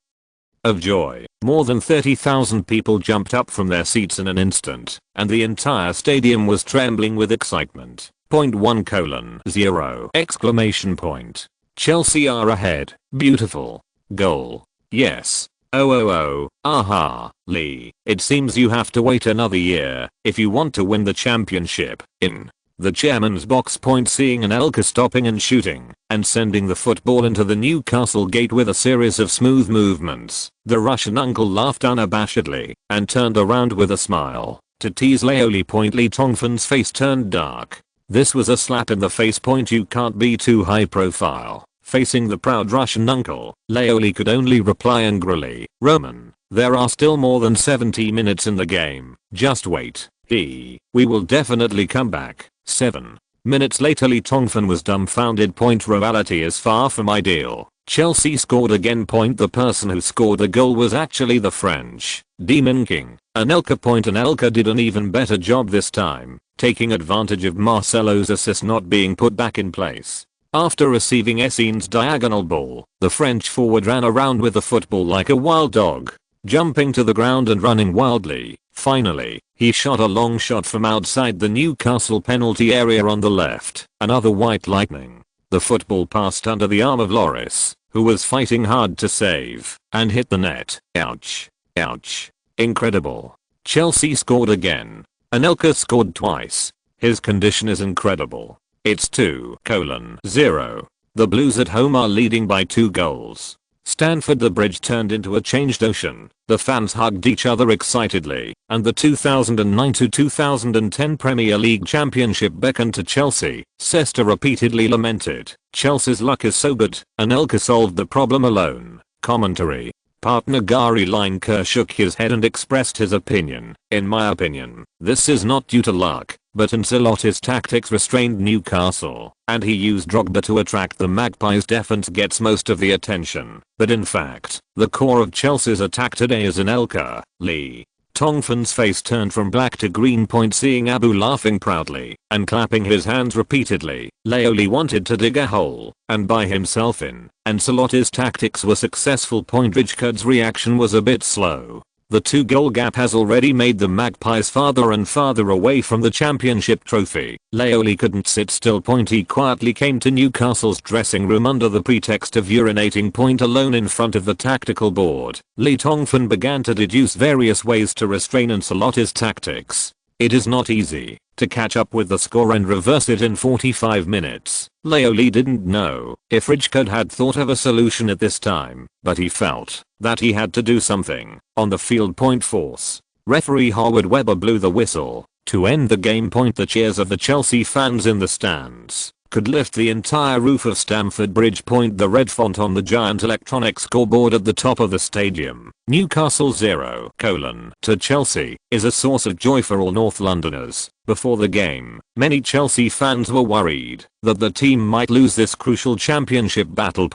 of joy. More than 30,000 people jumped up from their seats in an instant, and the entire stadium was trembling with excitement. 1:0 exclamation point. Chelsea are ahead. Beautiful goal. Yes. Oh. Aha. Lee. It seems you have to wait another year if you want to win the championship. In the chairman's box. Seeing Anelka stopping and shooting and sending the football into the Newcastle gate with a series of smooth movements, the Russian uncle laughed unabashedly and turned around with a smile to tease Leoli. Lee Tongfan's face turned dark. This was a slap in the face. You can't be too high profile. Facing the proud Russian uncle, Leoli could only reply angrily, Roman, there are still more than 70 minutes in the game. Just wait. We will definitely come back. 7 minutes later. Lee Tongfan was dumbfounded. Reality is far from ideal. Chelsea scored again. The person who scored the goal was actually the French Demon King, Anelka. Anelka did an even better job this time, taking advantage of Marcelo's assist not being put back in place. After receiving Essien's diagonal ball, the French forward ran around with the football like a wild dog. jumping to the ground and running wildly. Finally, he shot a long shot from outside the Newcastle penalty area on the left, another white lightning. The football passed under the arm of Lloris, who was fighting hard to save, and hit the net. Ouch. Ouch. Incredible. Chelsea scored again. Anelka scored twice. His condition is incredible. It's 2-0. The Blues at home are leading by 2 goals. Stamford the Bridge turned into a changed ocean. The fans hugged each other excitedly, and the 2009-2010 Premier League Championship beckoned to Chelsea. Sesta repeatedly lamented, "Chelsea's luck is so good, Anelka solved the problem alone." Commentary. Partner Gary Lineker shook his head and expressed his opinion. "In my opinion, this is not due to luck, but Ancelotti's tactics restrained Newcastle, and he used Drogba to attract the Magpies' defense gets most of the attention. But in fact, the core of Chelsea's attack today is Anelka, Lee." Tongfan's face turned from black to green seeing Abu laughing proudly and clapping his hands repeatedly. Leo Lee wanted to dig a hole and buy himself in. Ancelotti's tactics were successful. Rijkaard's reaction was a bit slow. The 2-goal gap has already made the Magpies farther and farther away from the championship trophy. Leo Lee couldn't sit still. He quietly came to Newcastle's dressing room under the pretext of urinating. Alone in front of the tactical board. Lee Tongfan began to deduce various ways to restrain Ancelotti's tactics. It is not easy to catch up with the score and reverse it in 45 minutes. Leo Lee didn't know if Rijkaard had thought of a solution at this time, but he felt that he had to do something on the field. Force. Referee Howard Webber blew the whistle to end the game. The cheers of the Chelsea fans in the stands could lift the entire roof of Stamford Bridge. The red font on the giant electronic scoreboard at the top of the stadium, Newcastle 0, to Chelsea, is a source of joy for all North Londoners. Before the game, many Chelsea fans were worried that the team might lose this crucial championship battle.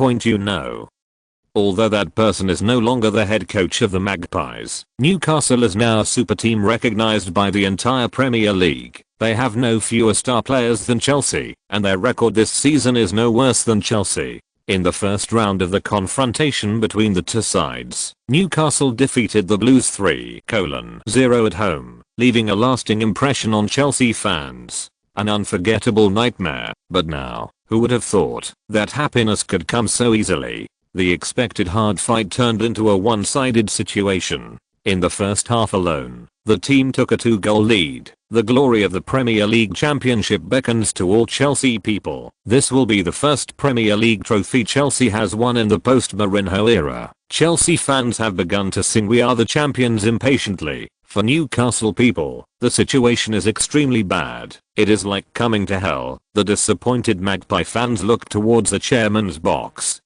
Although that person is no longer the head coach of the Magpies, Newcastle is now a super team recognized by the entire Premier League. They have no fewer star players than Chelsea, and their record this season is no worse than Chelsea. In the first round of the confrontation between the two sides, Newcastle defeated the Blues 3-0 at home, leaving a lasting impression on Chelsea fans. An unforgettable nightmare, but now, who would have thought that happiness could come so easily? The expected hard fight turned into a one-sided situation. In the first half alone, the team took a 2-goal lead. The glory of the Premier League Championship beckons to all Chelsea people. This will be the first Premier League trophy Chelsea has won in the post-Mourinho era. Chelsea fans have begun to sing "We Are the Champions" impatiently. For Newcastle people, the situation is extremely bad. It is like coming to hell. The disappointed Magpie fans look towards the chairman's box,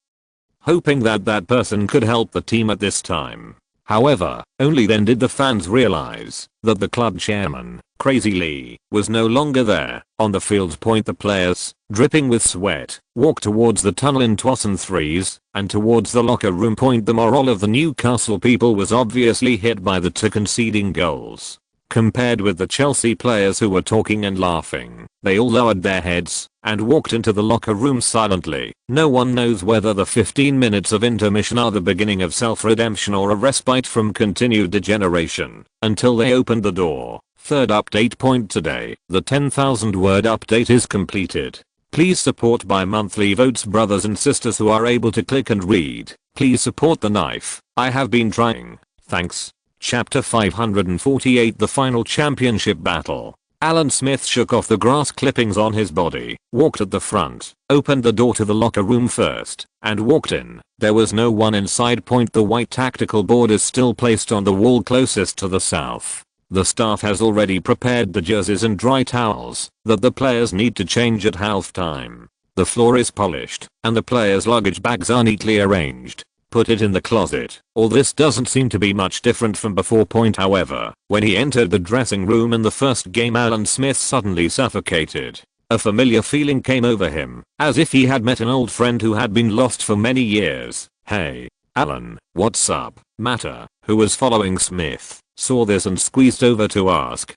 hoping that that person could help the team at this time. However, only then did the fans realize that the club chairman, Crazy Lee, was no longer there. On the field. The players, dripping with sweat, walked towards the tunnel in 2s and 3s, and towards the locker room. The morale of the Newcastle people was obviously hit by the 2 conceding goals. Compared with the Chelsea players who were talking and laughing, they all lowered their heads and walked into the locker room silently. No one knows whether the 15 minutes of intermission are the beginning of self-redemption or a respite from continued degeneration, until they opened the door. Third update. Today, the 10,000-word update is completed. Please support bi-monthly votes, brothers and sisters who are able to click and read. Please support the knife. I have been trying. Thanks. Chapter 548. The final championship battle. Alan Smith shook off the grass clippings on his body, walked at the front, opened the door to the locker room first, and walked in. There was no one inside. The white tactical board is still placed on the wall closest to the south. The staff has already prepared the jerseys and dry towels that the players need to change at halftime. The floor is polished, and the players' luggage bags are neatly arranged. Put it in the closet. All this doesn't seem to be much different from before. However, when he entered the dressing room in the first game, Alan Smith suddenly suffocated. A familiar feeling came over him, as if he had met an old friend who had been lost for many years. "Hey, Alan, what's up?" Matter, who was following Smith, saw this and squeezed over to ask.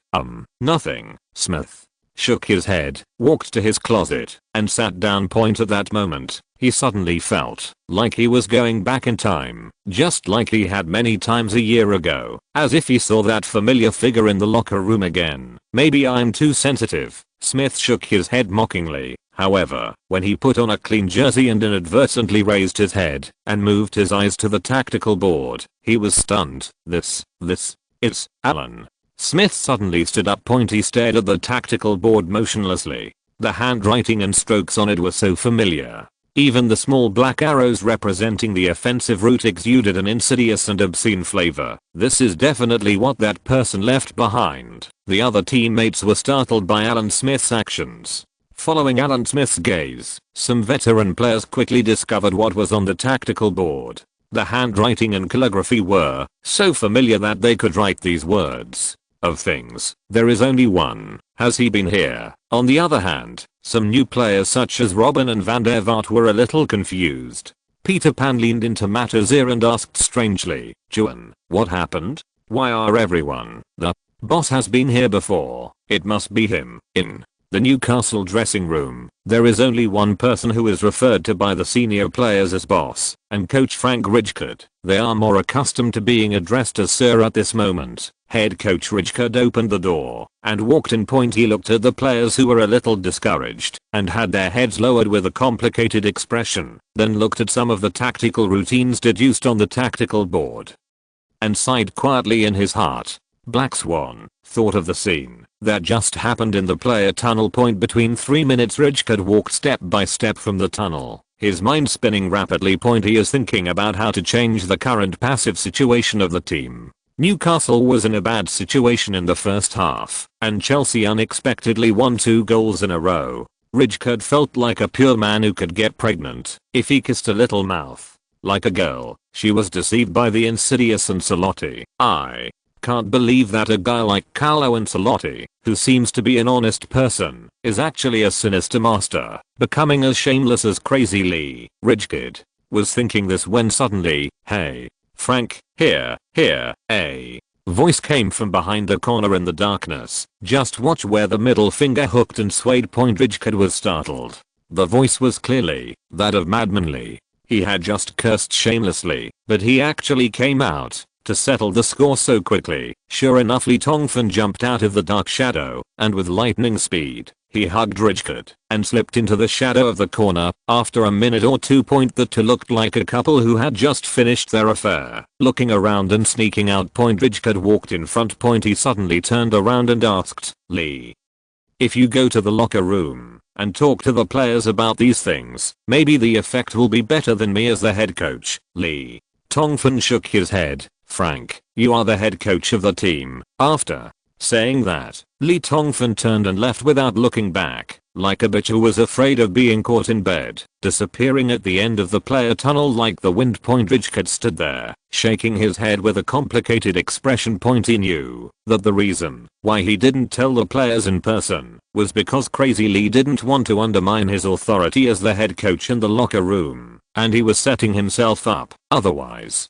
Nothing." Smith shook his head, walked to his closet, and sat down. At that moment, he suddenly felt like he was going back in time, just like he had many times a year ago, as if he saw that familiar figure in the locker room again. Maybe I'm too sensitive. Smith shook his head mockingly. However, when he put on a clean jersey and inadvertently raised his head and moved his eyes to the tactical board, he was stunned. It's Alan. Smith suddenly stood up. He stared at the tactical board motionlessly. The handwriting and strokes on it were so familiar. Even the small black arrows representing the offensive route exuded an insidious and obscene flavor. This is definitely what that person left behind. The other teammates were startled by Alan Smith's actions. Following Alan Smith's gaze, some veteran players quickly discovered what was on the tactical board. The handwriting and calligraphy were so familiar that they could write these words. Of things, there is only one. Has he been here? On the other hand, some new players such as Robin and Van der Vaart were a little confused. Peter Pan leaned into Matter's ear and asked strangely, Juan, what happened? Why are everyone? The boss has been here before. It must be him. In the Newcastle dressing room, there is only one person who is referred to by the senior players as boss, and coach Frank Rijkaard. They are more accustomed to being addressed as sir at this moment. Head coach Rijkaard opened the door and walked in. He looked at the players who were a little discouraged and had their heads lowered with a complicated expression, then looked at some of the tactical routines deduced on the tactical board and sighed quietly in his heart. Black Swan thought of the scene that just happened in the player tunnel. Between 3 minutes Rijkaard walked step by step from the tunnel, his mind spinning rapidly. He is thinking about how to change the current passive situation of the team. Newcastle was in a bad situation in the first half, and Chelsea unexpectedly won 2 goals in a row. Rijkaard felt like a pure man who could get pregnant if he kissed a little mouth. Like a girl, she was deceived by the insidious Ancelotti. I can't believe that a guy like Carlo Ancelotti, who seems to be an honest person, is actually a sinister master, becoming as shameless as Crazy Lee. Rijkaard was thinking this when suddenly, hey, Frank, here, a voice came from behind the corner in the darkness. Just watch where the middle finger hooked and swayed. Rijkaard was startled. The voice was clearly that of Madman Lee. He had just cursed shamelessly, but he actually came out to settle the score so quickly. Sure enough, Lee Tongfan jumped out of the dark shadow, and with lightning speed, he hugged Rijkaard and slipped into the shadow of the corner. After a minute or two, the two looked like a couple who had just finished their affair. Looking around and sneaking out, Rijkaard walked in front. He suddenly turned around and asked, Lee, if you go to the locker room and talk to the players about these things, maybe the effect will be better than me as the head coach. Lee Tongfan shook his head. Frank, you are the head coach of the team. After saying that, Lee Tongfan turned and left without looking back, like a bitch who was afraid of being caught in bed, disappearing at the end of the player tunnel like the wind. Rijkaard stood there, shaking his head with a complicated expression. He knew that the reason why he didn't tell the players in person was because Crazy Lee didn't want to undermine his authority as the head coach in the locker room, and he was setting himself up otherwise.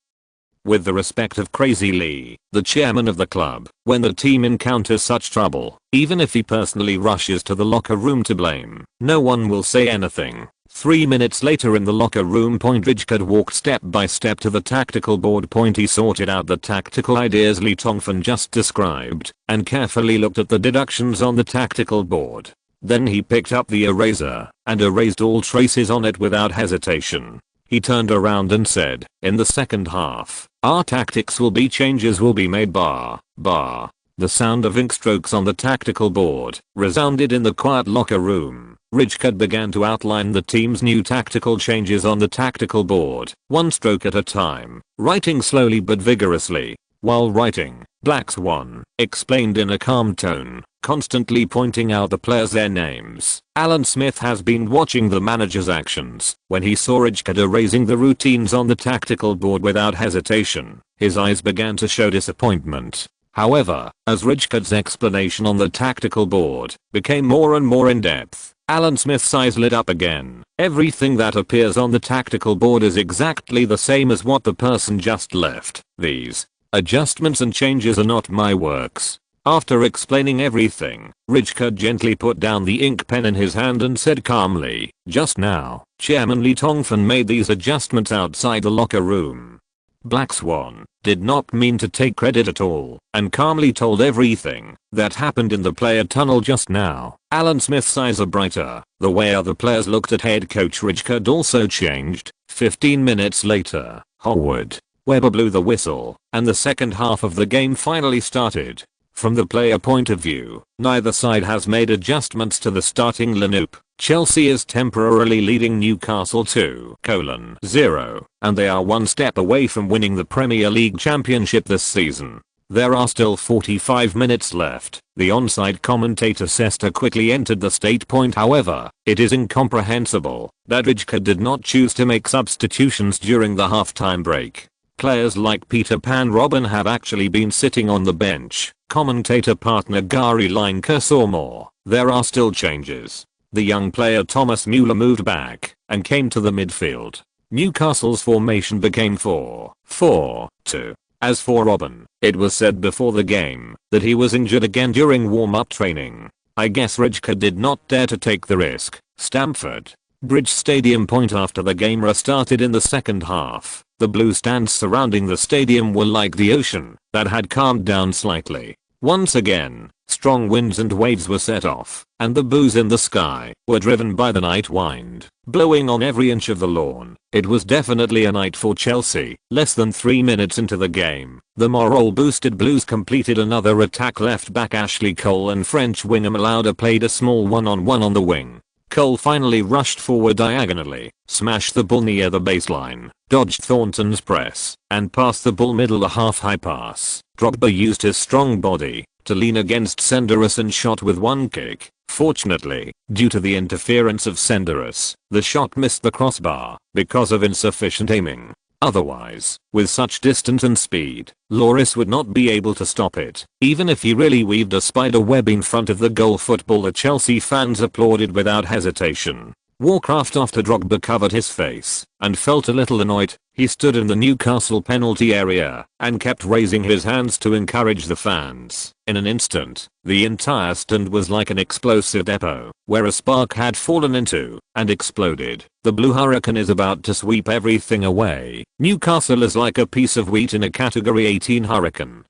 With the respect of Crazy Lee, the chairman of the club, when the team encounters such trouble, even if he personally rushes to the locker room to blame, no one will say anything. 3 minutes later in the locker room, Rijkaard walked step by step to the tactical board. He sorted out the tactical ideas Lee Tongfan just described, and carefully looked at the deductions on the tactical board. Then he picked up the eraser and erased all traces on it without hesitation. He turned around and said, in the second half, our tactics will be changes will be made bar. The sound of ink strokes on the tactical board resounded in the quiet locker room. Rijkaard began to outline the team's new tactical changes on the tactical board, one stroke at a time, writing slowly but vigorously. While writing, Black Swan explained in a calm tone, constantly pointing out the players their names. Alan Smith has been watching the manager's actions. When he saw Rijkaard erasing the routines on the tactical board without hesitation, his eyes began to show disappointment. However, as Rijkaard's explanation on the tactical board became more and more in depth, Alan Smith's eyes lit up again. Everything that appears on the tactical board is exactly the same as what the person just left. These adjustments and changes are not my works. After explaining everything, Rijkaard gently put down the ink pen in his hand and said calmly, "Just now, Chairman Lee Tongfan made these adjustments outside the locker room." Black Swan did not mean to take credit at all and calmly told everything that happened in the player tunnel just now. Alan Smith's eyes are brighter. The way other players looked at head coach Rijkaard also changed. 15 minutes later, Howard Webber blew the whistle and the second half of the game finally started. From the player point of view, neither side has made adjustments to the starting lineup. Chelsea is temporarily leading Newcastle 2-0, and they are one step away from winning the Premier League Championship this season. There are still 45 minutes left. The onside commentator Sesta quickly entered the state point. However, it is incomprehensible that Rijkaard did not choose to make substitutions during the halftime break. Players like Peter Pan Robin have actually been sitting on the bench. Commentator partner Gary Lineker saw more. There are still changes. The young player Thomas Müller moved back and came to the midfield. Newcastle's formation became 4-4-2. As for Robin, it was said before the game that he was injured again during warm-up training. I guess Rijkaard did not dare to take the risk. Stamford Bridge Stadium point after the game restarted in the second half. The blue stands surrounding the stadium were like the ocean that had calmed down slightly. Once again, strong winds and waves were set off, and the boos in the sky were driven by the night wind, blowing on every inch of the lawn. It was definitely a night for Chelsea. Less than 3 minutes into the game, the morale-boosted Blues completed another attack. Left back Ashley Cole and French winger Malauda played a small one-on-one on the wing. Cole finally rushed forward diagonally, smashed the ball near the baseline, dodged Thornton's press, and passed the ball middle. A half-high pass. Drogba used his strong body to lean against Senderos and shot with one kick. Fortunately, due to the interference of Senderos, the shot missed the crossbar because of insufficient aiming. Otherwise, with such distance and speed, Lloris would not be able to stop it. Even if he really weaved a spider web in front of the goal. Football. The Chelsea fans applauded without hesitation. Warcraft after Drogba covered his face and felt a little annoyed. He stood in the Newcastle penalty area and kept raising his hands to encourage the fans. In an instant, the entire stand was like an explosive depot where a spark had fallen into and exploded. The Blue Hurricane is about to sweep everything away. Newcastle is like a piece of wheat in a Category 18 hurricane,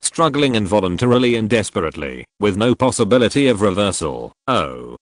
struggling involuntarily and desperately, with no possibility of reversal. Oh,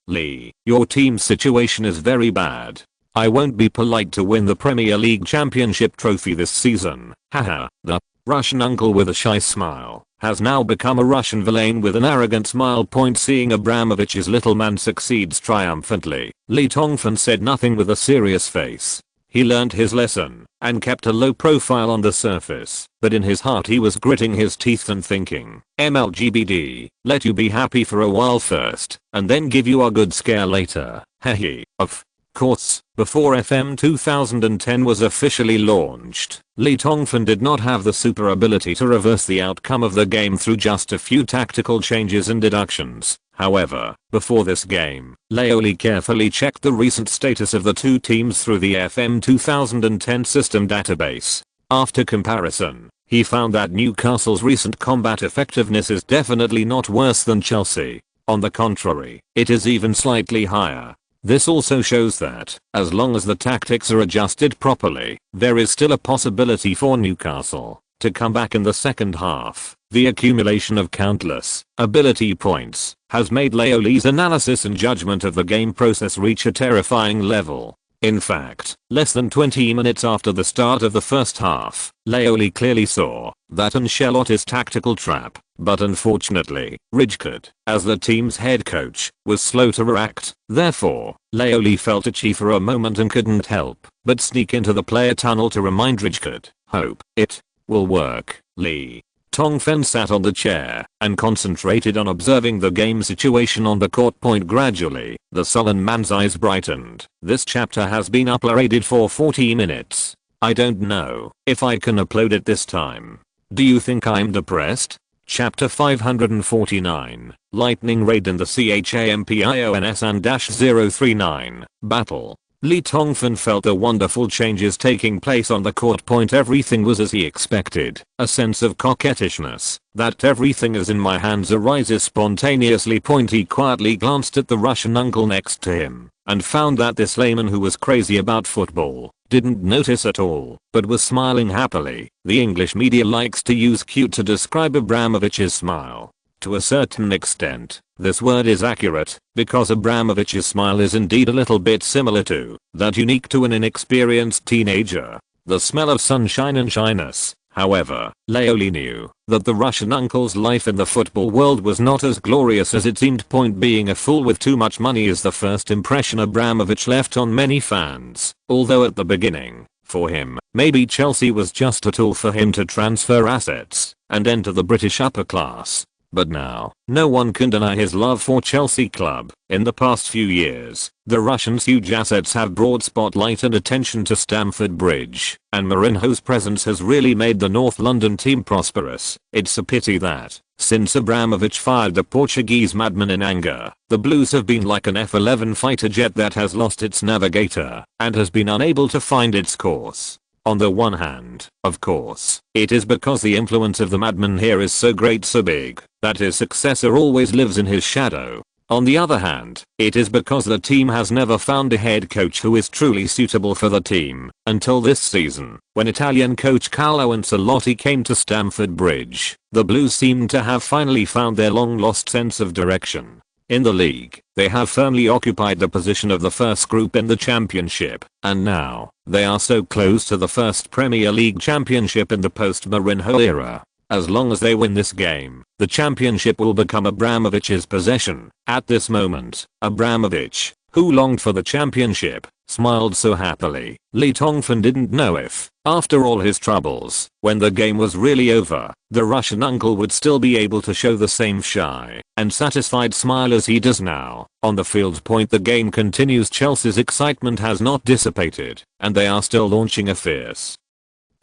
Lee, your team's situation is very bad. I won't be polite to win the Premier League Championship trophy this season. Haha. The Russian uncle with a shy smile has now become a Russian villain with an arrogant smile. Seeing Abramovich's little man succeeds triumphantly, Lee Tongfan said nothing with a serious face. He learned his lesson and kept a low profile on the surface, but in his heart he was gritting his teeth and thinking, MLGBD, let you be happy for a while first, and then give you a good scare later. Hehe. Of course, before FM 2010 was officially launched, Lee Tongfan did not have the super ability to reverse the outcome of the game through just a few tactical changes and deductions. However, before this game, Lee carefully checked the recent status of the two teams through the FM 2010 system database. After comparison, he found that Newcastle's recent combat effectiveness is definitely not worse than Chelsea. On the contrary, it is even slightly higher. This also shows that, as long as the tactics are adjusted properly, there is still a possibility for Newcastle to come back in the second half. The accumulation of countless ability points has made Leo's analysis and judgment of the game process reach a terrifying level. In fact, less than 20 minutes after the start of the first half, Leo clearly saw that Ancelotti's tactical trap, but unfortunately, Rijkaard, as the team's head coach, was slow to react. Therefore, Leo felt itchy for a moment and couldn't help but sneak into the player tunnel to remind Rijkaard, "Hope it will work, Lee." Tongfan sat on the chair and concentrated on observing the game situation on the court. Gradually, the sullen man's eyes brightened. This chapter has been uploaded for 40 minutes. I don't know if I can upload it this time. Do you think I'm depressed? Chapter 549, Lightning Raid in the CHAMPIONS and -039, Battle. Lee Tongfan felt the wonderful changes taking place on the court. Everything was as he expected. A sense of coquettishness, that everything is in my hands, arises spontaneously. He quietly glanced at the Russian uncle next to him and found that this layman who was crazy about football didn't notice at all, but was smiling happily. The English media likes to use cute to describe Abramovich's smile. To a certain extent, this word is accurate, because Abramovich's smile is indeed a little bit similar to that unique to an inexperienced teenager. The smell of sunshine and shyness. However, Leoli knew that the Russian uncle's life in the football world was not as glorious as it seemed. Being a fool with too much money is the first impression Abramovich left on many fans, although at the beginning, for him, maybe Chelsea was just a tool for him to transfer assets and enter the British upper class. But now, no one can deny his love for Chelsea club. In the past few years, the Russians' huge assets have brought spotlight and attention to Stamford Bridge, and Mourinho's presence has really made the North London team prosperous. It's a pity that, since Abramovich fired the Portuguese madman in anger, the Blues have been like an F-11 fighter jet that has lost its navigator and has been unable to find its course. On the one hand, of course, it is because the influence of the madman here is so great, so big, that his successor always lives in his shadow. On the other hand, it is because the team has never found a head coach who is truly suitable for the team, until this season, when Italian coach Carlo Ancelotti came to Stamford Bridge. The Blues seem to have finally found their long-lost sense of direction. In the league, they have firmly occupied the position of the first group in the championship, and now, they are so close to the first Premier League championship in the post-Mourinho era. As long as they win this game, the championship will become Abramovich's possession. At this moment, Abramovich, who longed for the championship, smiled so happily. Lee Tongfan didn't know if, after all his troubles, when the game was really over, the Russian uncle would still be able to show the same shy and satisfied smile as he does now. On the field, the game continues. Chelsea's excitement has not dissipated, and they are still launching a fierce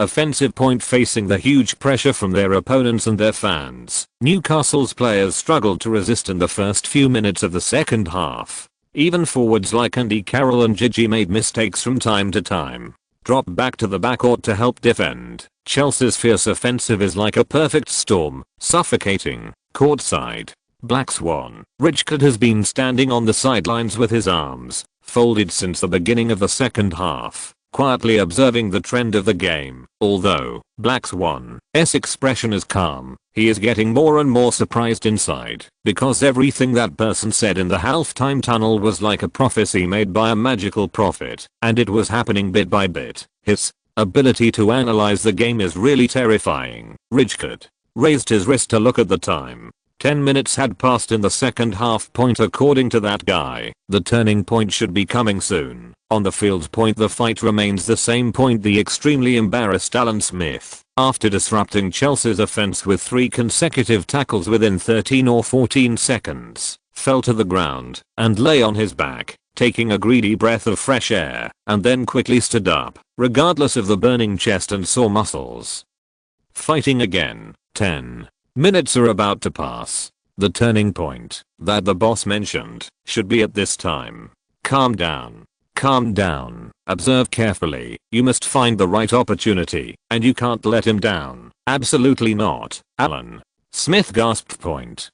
offensive, facing the huge pressure from their opponents and their fans. Newcastle's players struggled to resist in the first few minutes of the second half. Even forwards like Andy Carroll and Gigi made mistakes from time to time. Drop back to the backcourt to help defend. Chelsea's fierce offensive is like a perfect storm, suffocating. Courtside, Black Swan. Richard has been standing on the sidelines with his arms folded since the beginning of the second half, quietly observing the trend of the game. Although Black Swan's expression is calm, he is getting more and more surprised inside, because everything that person said in the halftime tunnel was like a prophecy made by a magical prophet, and it was happening bit by bit. His ability to analyze the game is really terrifying. Richard raised his wrist to look at the time. 10 minutes had passed in the second half. According to that guy, the turning point should be coming soon. On the field, the fight remains the same. The extremely embarrassed Alan Smith, after disrupting Chelsea's offense with 3 consecutive tackles within 13 or 14 seconds, fell to the ground and lay on his back, taking a greedy breath of fresh air, and then quickly stood up, regardless of the burning chest and sore muscles. Fighting again. 10 minutes are about to pass. The turning point that the boss mentioned should be at this time. Calm down. Calm down. Observe carefully. You must find the right opportunity, and you can't let him down. Absolutely not, Alan Smith gasped.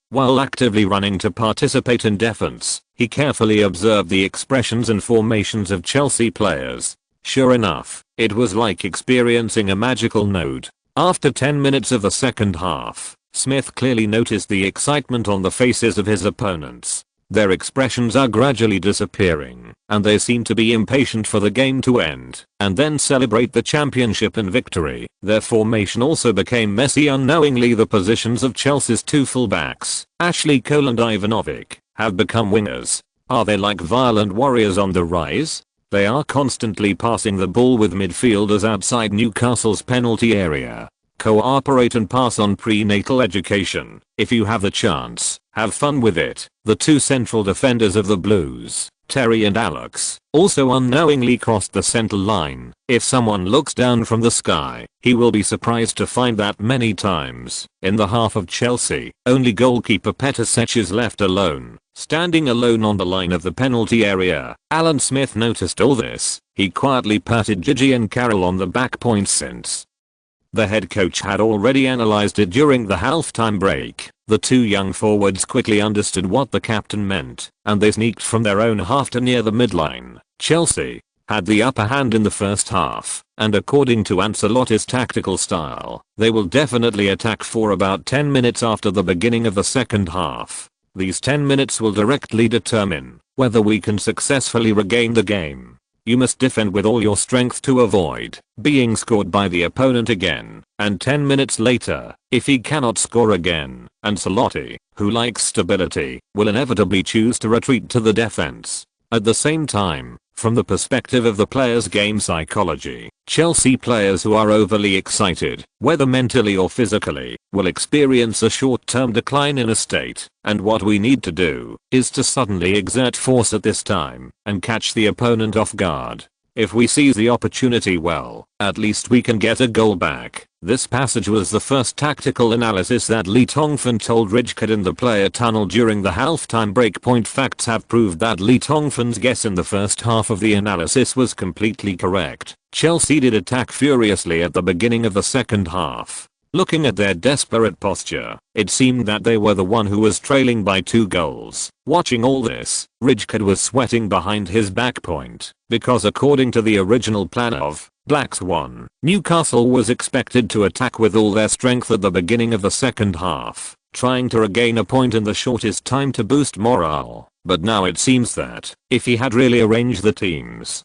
While actively running to participate in defense, he carefully observed the expressions and formations of Chelsea players. Sure enough, it was like experiencing a magical node. After 10 minutes of the second half, Smith clearly noticed the excitement on the faces of his opponents. Their expressions are gradually disappearing, and they seem to be impatient for the game to end and then celebrate the championship and victory. Their formation also became messy. Unknowingly, the positions of Chelsea's 2 fullbacks, Ashley Cole and Ivanovic, have become wingers. Are they like violent warriors on the rise? They are constantly passing the ball with midfielders outside Newcastle's penalty area. Cooperate and pass on prenatal education. If you have the chance, have fun with it. The 2 central defenders of the Blues, Terry and Alex also unknowingly crossed the center line. If someone looks down from the sky, he will be surprised to find that many times, in the half of Chelsea, only goalkeeper Petasech is left alone, standing alone on the line of the penalty area. Alan Smith noticed all this. He quietly patted Gigi and Carol on the back points since the head coach had already analyzed it during the halftime break. The two young forwards quickly understood what the captain meant, and they sneaked from their own half to near the midline. Chelsea had the upper hand in the first half, and according to Ancelotti's tactical style, they will definitely attack for about 10 minutes after the beginning of the second half. These 10 minutes will directly determine whether we can successfully regain the game. You must defend with all your strength to avoid being scored by the opponent again, and 10 minutes later, if he cannot score again, Ancelotti, who likes stability, will inevitably choose to retreat to the defense. At the same time, from the perspective of the players' game psychology, Chelsea players who are overly excited, whether mentally or physically, will experience a short-term decline in a state, and what we need to do is to suddenly exert force at this time and catch the opponent off guard. If we seize the opportunity well, at least we can get a goal back. This passage was the first tactical analysis that Lee Tongfan told Rijkaard in the player tunnel during the halftime break. Facts have proved that Lee Tongfan's guess in the first half of the analysis was completely correct. Chelsea did attack furiously at the beginning of the second half. Looking at their desperate posture, it seemed that they were the one who was trailing by 2 goals. Watching all this, Rijkaard was sweating behind his back point, because according to the original plan of Black Swan, Newcastle was expected to attack with all their strength at the beginning of the second half, trying to regain a point in the shortest time to boost morale. But now it seems that, if he had really arranged the teams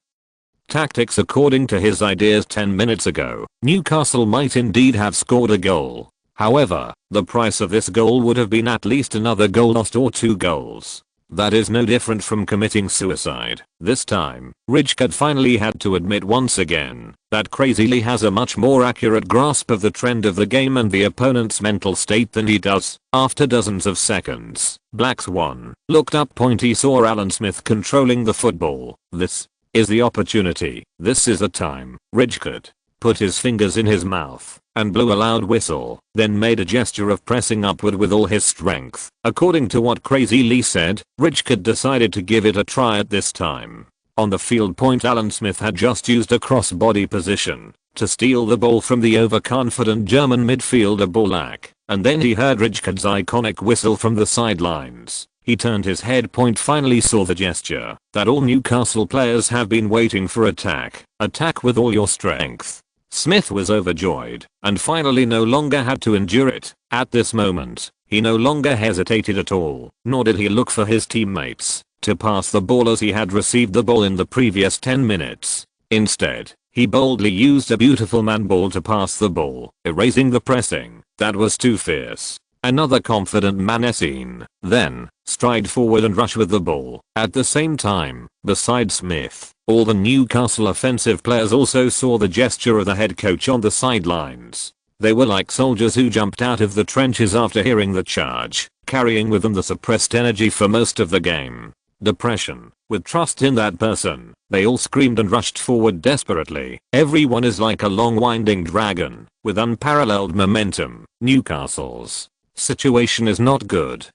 tactics according to his ideas 10 minutes ago, Newcastle might indeed have scored a goal. However, the price of this goal would have been at least another goal lost or 2 goals. That is no different from committing suicide. This time, Rijkaard finally had to admit once again that Crazy Lee has a much more accurate grasp of the trend of the game and the opponent's mental state than he does. After dozens of seconds, Black Swan looked up. He saw Alan Smith controlling the football. This is the opportunity. This is the time. Rijkaard put his fingers in his mouth and blew a loud whistle, then made a gesture of pressing upward with all his strength. According to what Crazy Lee said, Rijkaard decided to give it a try at this time. On the field point, Alan Smith had just used a crossbody position to steal the ball from the overconfident German midfielder Ballack, and then he heard Rijkaard's iconic whistle from the sidelines. He turned his head. Finally saw the gesture that all Newcastle players have been waiting for. Attack. Attack with all your strength. Smith was overjoyed and finally no longer had to endure it. At this moment, he no longer hesitated at all, nor did he look for his teammates to pass the ball as he had received the ball in the previous 10 minutes. Instead, he boldly used a beautiful man ball to pass the ball, erasing the pressing that was too fierce. Another confident Manesine, then, stride forward and rush with the ball. At the same time, besides Smith, all the Newcastle offensive players also saw the gesture of the head coach on the sidelines. They were like soldiers who jumped out of the trenches after hearing the charge, carrying with them the suppressed energy for most of the game. Depression, with trust in that person, they all screamed and rushed forward desperately. Everyone is like a long winding dragon, with unparalleled momentum. Newcastle's situation is not good.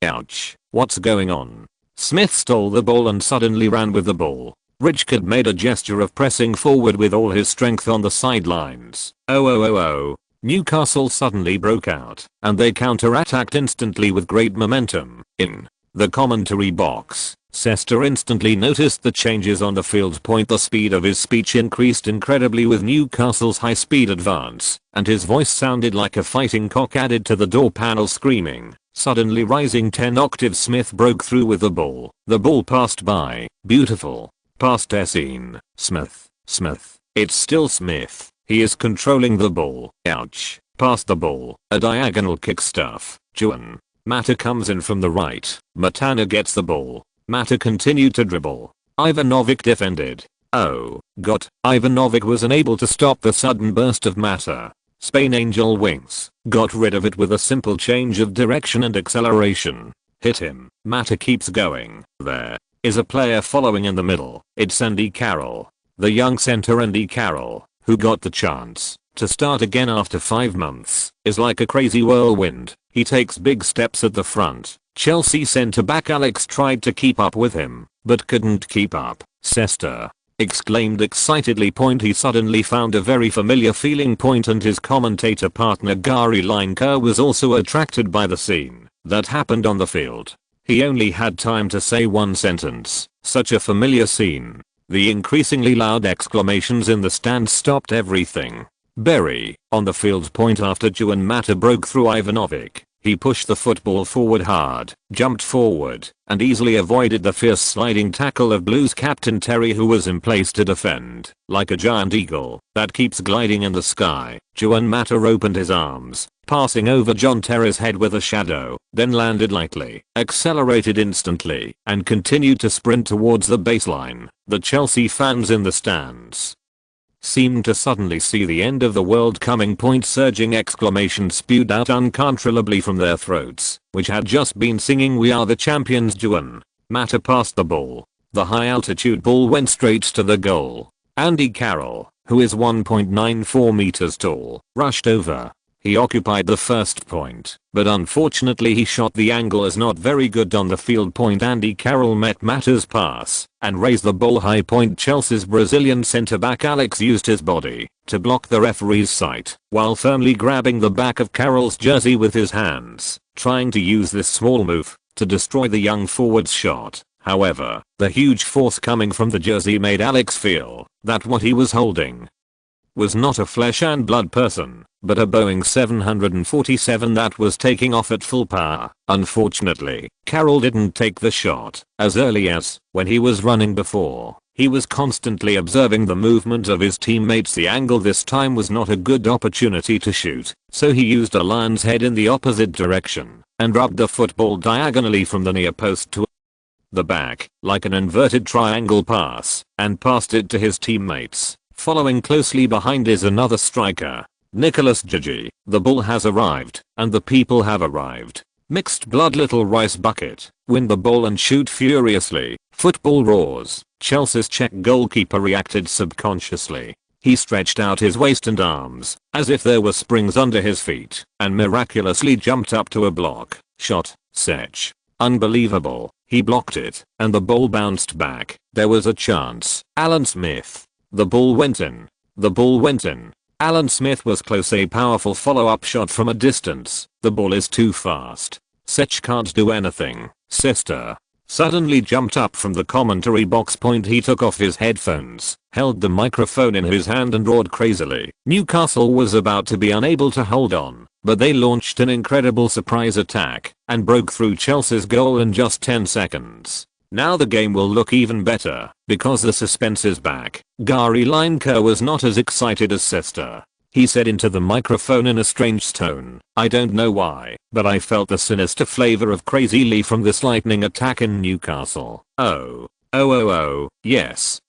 Ouch. What's going on? Smith stole the ball and suddenly ran with the ball. Rijkaard made a gesture of pressing forward with all his strength on the sidelines. Oh. Newcastle suddenly broke out, and they counter-attacked instantly with great momentum. In the commentary box, Sester instantly noticed the changes on the field. The speed of his speech increased incredibly with Newcastle's high-speed advance, and his voice sounded like a fighting cock added to the door panel screaming. Suddenly rising 10 octaves, Smith broke through with the ball. The ball passed by. Beautiful. Past Essien. Smith. It's still Smith. He is controlling the ball. Ouch. Past the ball. A diagonal kick stuff. Juan. Mata comes in from the right. Matana gets the ball. Mata continued to dribble. Ivanovic defended. Oh, God. Ivanovic was unable to stop the sudden burst of Mata. Spain Angel Wings got rid of it with a simple change of direction and acceleration. Hit him. Mata keeps going. There. is a player following in the middle. It's Andy Carroll. The young centre Andy Carroll, who got the chance to start again after 5 months, is like a crazy whirlwind. He takes big steps at the front. Chelsea centre-back Alex tried to keep up with him, but couldn't keep up. Sester exclaimed excitedly. He suddenly found a very familiar feeling. And his commentator partner Gary Lineker was also attracted by the scene that happened on the field. He only had time to say one sentence. Such a familiar scene. The increasingly loud exclamations in the stands stopped everything. Berry, on the field. After Juan Mata broke through Ivanovic, he pushed the football forward hard, jumped forward, and easily avoided the fierce sliding tackle of Blues captain Terry, who was in place to defend. Like a giant eagle that keeps gliding in the sky, Juan Mata opened his arms, passing over John Terry's head with a shadow, then landed lightly, accelerated instantly, and continued to sprint towards the baseline. The Chelsea fans in the stands seemed to suddenly see the end of the world coming. Surging exclamations spewed out uncontrollably from their throats, which had just been singing "We Are the Champions." Juan Mata passed the ball. The high altitude ball went straight to the goal. Andy Carroll, who is 1.94 meters tall, rushed over. He occupied the first point, but unfortunately he shot the angle as not very good on the field. Andy Carroll met Mata's pass and raised the ball high. Chelsea's Brazilian centre-back Alex used his body to block the referee's sight while firmly grabbing the back of Carroll's jersey with his hands, trying to use this small move to destroy the young forward's shot. However, the huge force coming from the jersey made Alex feel that what he was holding was not a flesh and blood person, but a Boeing 747 that was taking off at full power. Unfortunately, Carroll didn't take the shot as early as when he was running before. He was constantly observing the movement of his teammates. The angle this time was not a good opportunity to shoot, so he used a lion's head in the opposite direction and rubbed the football diagonally from the near post to the back, like an inverted triangle pass, and passed it to his teammates. Following closely behind is another striker, Nicholas Gigi. The ball has arrived, and the people have arrived. Mixed blood. Little rice bucket, win the ball and shoot furiously. Football roars. Chelsea's Czech goalkeeper reacted subconsciously. He stretched out his waist and arms, as if there were springs under his feet, and miraculously jumped up to a block. Shot. Sech. Unbelievable. He blocked it, and the ball bounced back. There was a chance. Alan Smith. The ball went in. The ball went in. Alan Smith was close. A powerful follow-up shot from a distance. The ball is too fast. Sech can't do anything. Sester suddenly jumped up from the commentary box. He took off his headphones, held the microphone in his hand and roared crazily. Newcastle was about to be unable to hold on, but they launched an incredible surprise attack and broke through Chelsea's goal in just 10 seconds. Now the game will look even better because the suspense is back. Gary Lineker was not as excited as Sester. He said into the microphone in a strange tone, "I don't know why, but I felt the sinister flavor of Crazy Lee from this lightning attack in Newcastle. Oh, yes,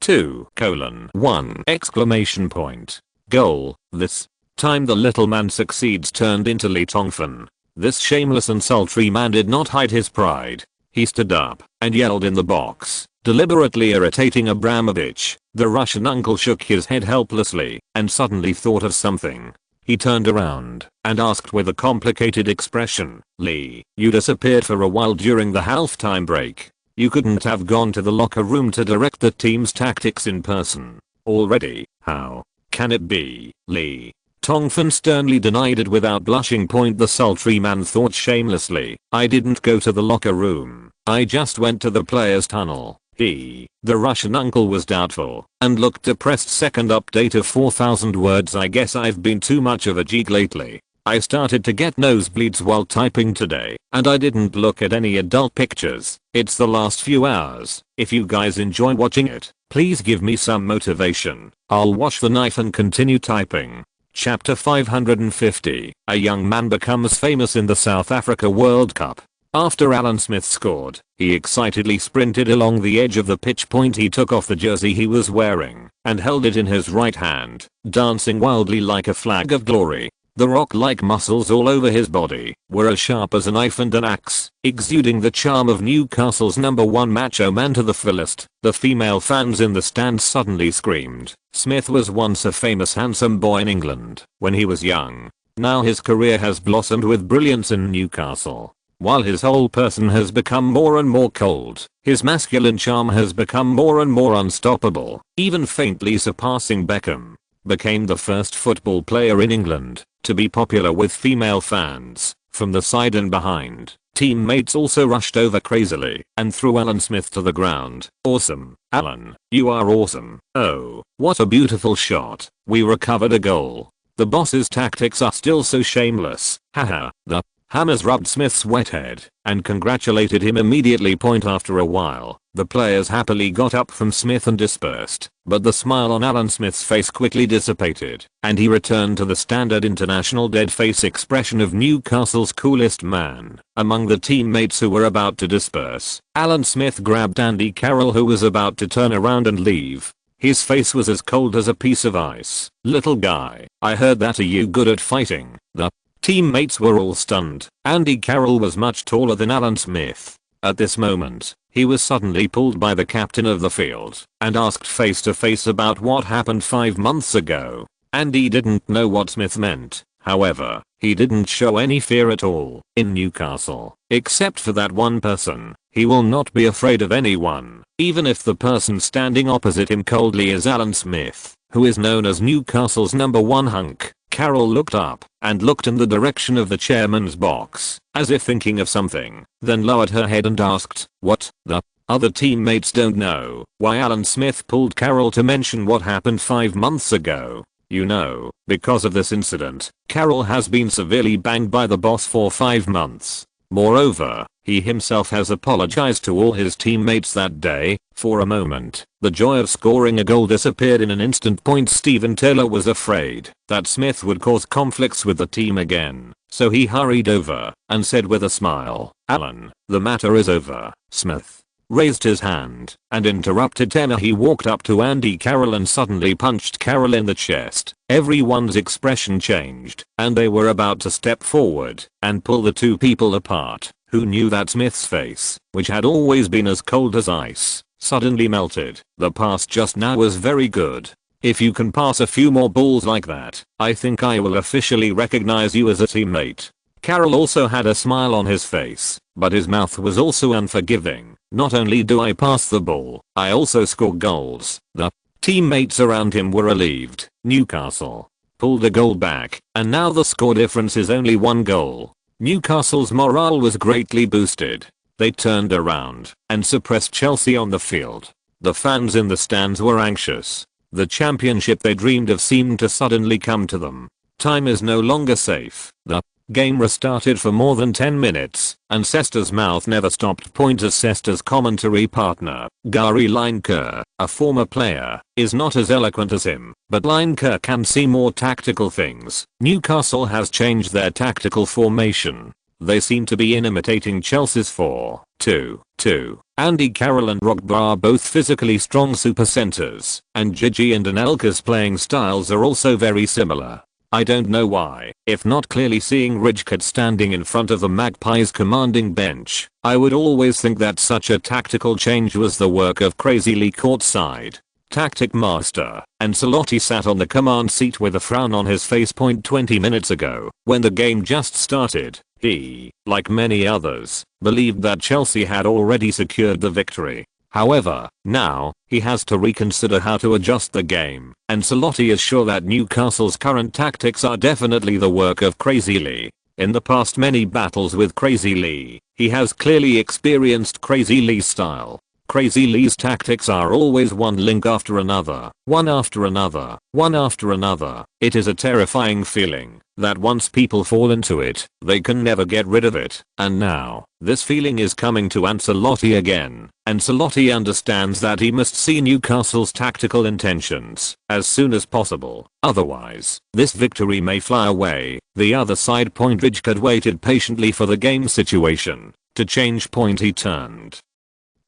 2:1 exclamation point. Goal. This time the little man succeeds." Turned into Lee Tongfan. This shameless and sultry man did not hide his pride. He stood up and yelled in the box, deliberately irritating Abramovich. The Russian uncle shook his head helplessly and suddenly thought of something. He turned around and asked with a complicated expression, "Lee, you disappeared for a while during the halftime break. You couldn't have gone to the locker room to direct the team's tactics in person already? How can it be, Lee?" Tongfan sternly denied it without blushing. The sultry man thought shamelessly, "I didn't go to the locker room. I just went to the players' tunnel." The Russian uncle was doubtful and looked depressed. Second update of 4,000 words. I guess I've been too much of a geek lately. I started to get nosebleeds while typing today, and I didn't look at any adult pictures. It's the last few hours. If you guys enjoy watching it, please give me some motivation. I'll wash the knife and continue typing. Chapter 550. A young man becomes famous in the South Africa World Cup. After Alan Smith scored, he excitedly sprinted along the edge of the pitch. He took off the jersey he was wearing and held it in his right hand, dancing wildly like a flag of glory. The rock-like muscles all over his body were as sharp as a knife and an axe, exuding the charm of Newcastle's #1 macho man to the fullest. The female fans in the stands suddenly screamed. Smith was once a famous handsome boy in England when he was young. Now his career has blossomed with brilliance in Newcastle. While his whole person has become more and more cold, his masculine charm has become more and more unstoppable, even faintly surpassing Beckham. Became the first football player in England to be popular with female fans, from the side and behind. Teammates also rushed over crazily and threw Alan Smith to the ground. Awesome, Alan, you are awesome. Oh, what a beautiful shot. We recovered a goal. The boss's tactics are still so shameless. Haha. The Hammers rubbed Smith's wet head and congratulated him immediately. After a while, the players happily got up from Smith and dispersed, but the smile on Alan Smith's face quickly dissipated, and he returned to the standard international dead face expression of Newcastle's coolest man. Among the teammates who were about to disperse, Alan Smith grabbed Andy Carroll, who was about to turn around and leave. His face was as cold as a piece of ice. Little guy, I heard that. Are you good at fighting? The teammates were all stunned. Andy Carroll was much taller than Alan Smith. At this moment, he was suddenly pulled by the captain of the field and asked face to face about what happened 5 months ago. Andy didn't know what Smith meant. However, he didn't show any fear at all in Newcastle, except for that one person. He will not be afraid of anyone, even if the person standing opposite him coldly is Alan Smith, who is known as Newcastle's #1 hunk. Carroll looked up and looked in the direction of the chairman's box, as if thinking of something, then lowered her head and asked, "What?" The other teammates don't know why Alan Smith pulled Carroll to mention what happened 5 months ago. You know, because of this incident, Carroll has been severely banged by the boss for 5 months. Moreover, he himself has apologized to all his teammates that day. For a moment, the joy of scoring a goal disappeared in an instant. Steven Taylor was afraid that Smith would cause conflicts with the team again, so he hurried over and said with a smile, "Alan, the matter is over." Smith raised his hand and interrupted Taylor. He walked up to Andy Carroll and suddenly punched Carroll in the chest. Everyone's expression changed, and they were about to step forward and pull the two people apart, who knew that Smith's face, which had always been as cold as ice, suddenly melted. The pass just now was very good. If you can pass a few more balls like that, I think I will officially recognize you as a teammate. Carroll also had a smile on his face, but his mouth was also unforgiving. Not only do I pass the ball, I also score goals. The teammates around him were relieved. Newcastle pulled a goal back, and now the score difference is only 1 goal. Newcastle's morale was greatly boosted. They turned around and suppressed Chelsea on the field. The fans in the stands were anxious. The championship they dreamed of seemed to suddenly come to them. Time is no longer safe. The game restarted for more than 10 minutes, and Sesta's mouth never stopped. As Sesta's commentary partner, Gary Lineker, a former player, is not as eloquent as him, but Lineker can see more tactical things. Newcastle has changed their tactical formation. They seem to be imitating Chelsea's 4-2-2. Andy Carroll and Drogba are both physically strong super centers, and Gigi and Anelka's playing styles are also very similar. I don't know why, if not clearly seeing Rijkaard standing in front of the Magpies' commanding bench, I would always think that such a tactical change was the work of Crazy Lee courtside. Tactic master Ancelotti sat on the command seat with a frown on his face. 20 minutes ago, when the game just started, he, like many others, believed that Chelsea had already secured the victory. However, now, he has to reconsider how to adjust the game. Ancelotti is sure that Newcastle's current tactics are definitely the work of Crazy Lee. In the past many battles with Crazy Lee, he has clearly experienced Crazy Lee's style. Crazy Lee's tactics are always one link after another, one after another, one after another. It is a terrifying feeling that once people fall into it, they can never get rid of it. And now, this feeling is coming to Ancelotti again. Ancelotti understands that he must see Newcastle's tactical intentions as soon as possible. Otherwise, this victory may fly away. The other side. Rijkaard waited patiently for the game situation to change. He turned